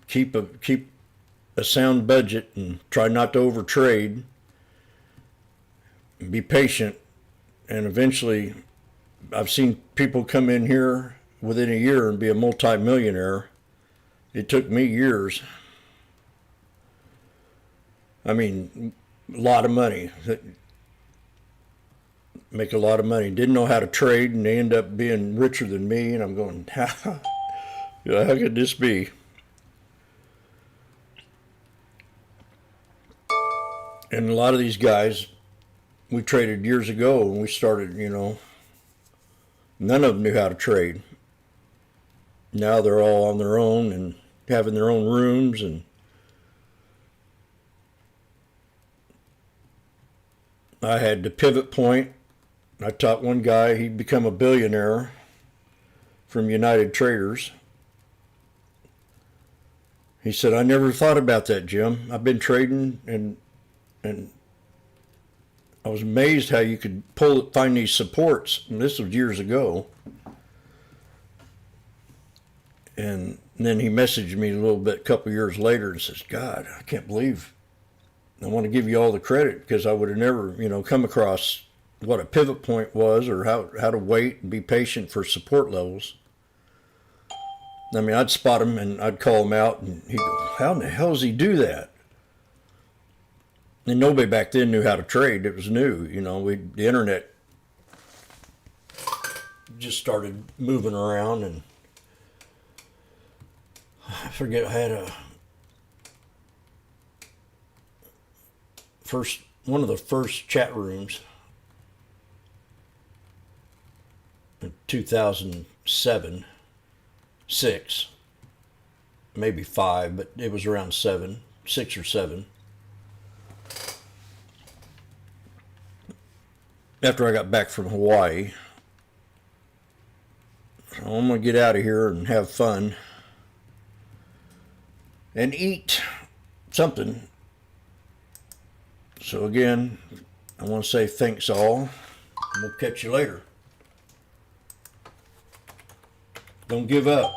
keep a sound budget and try not to overtrade. Be patient, and eventually I've seen people come in here within a year and be a multi-millionaire. It took me years. I mean, a lot of money. Make a lot of money. Didn't know how to trade, and they end up being richer than me, and I'm going, how could this be? And a lot of these guys, we traded years ago, and we started, you know, none of them knew how to trade. Now they're all on their own and having their own rooms, and I had the pivot point. I taught one guy, he'd become a billionaire from United Traders. He said, I never thought about that, Jim. I've been trading, and I was amazed how you could find these supports. And this was years ago. And then he messaged me a couple years later and says, God, I can't believe, I want to give you all the credit, because I would have never, you know, come across what a pivot point was, or how to wait and be patient for support levels. I mean, I'd spot him and I'd call him out, and he'd go, how in the hell does he do that? And nobody back then knew how to trade. It was new, you know. The internet just started moving around, and I forget, I had one of the first chat rooms in 2007, 6, maybe 5, but it was around 6 or 7. After I got back from Hawaii, I'm going to get out of here and have fun and eat something. So again, I want to say thanks all. We'll catch you later. Don't give up.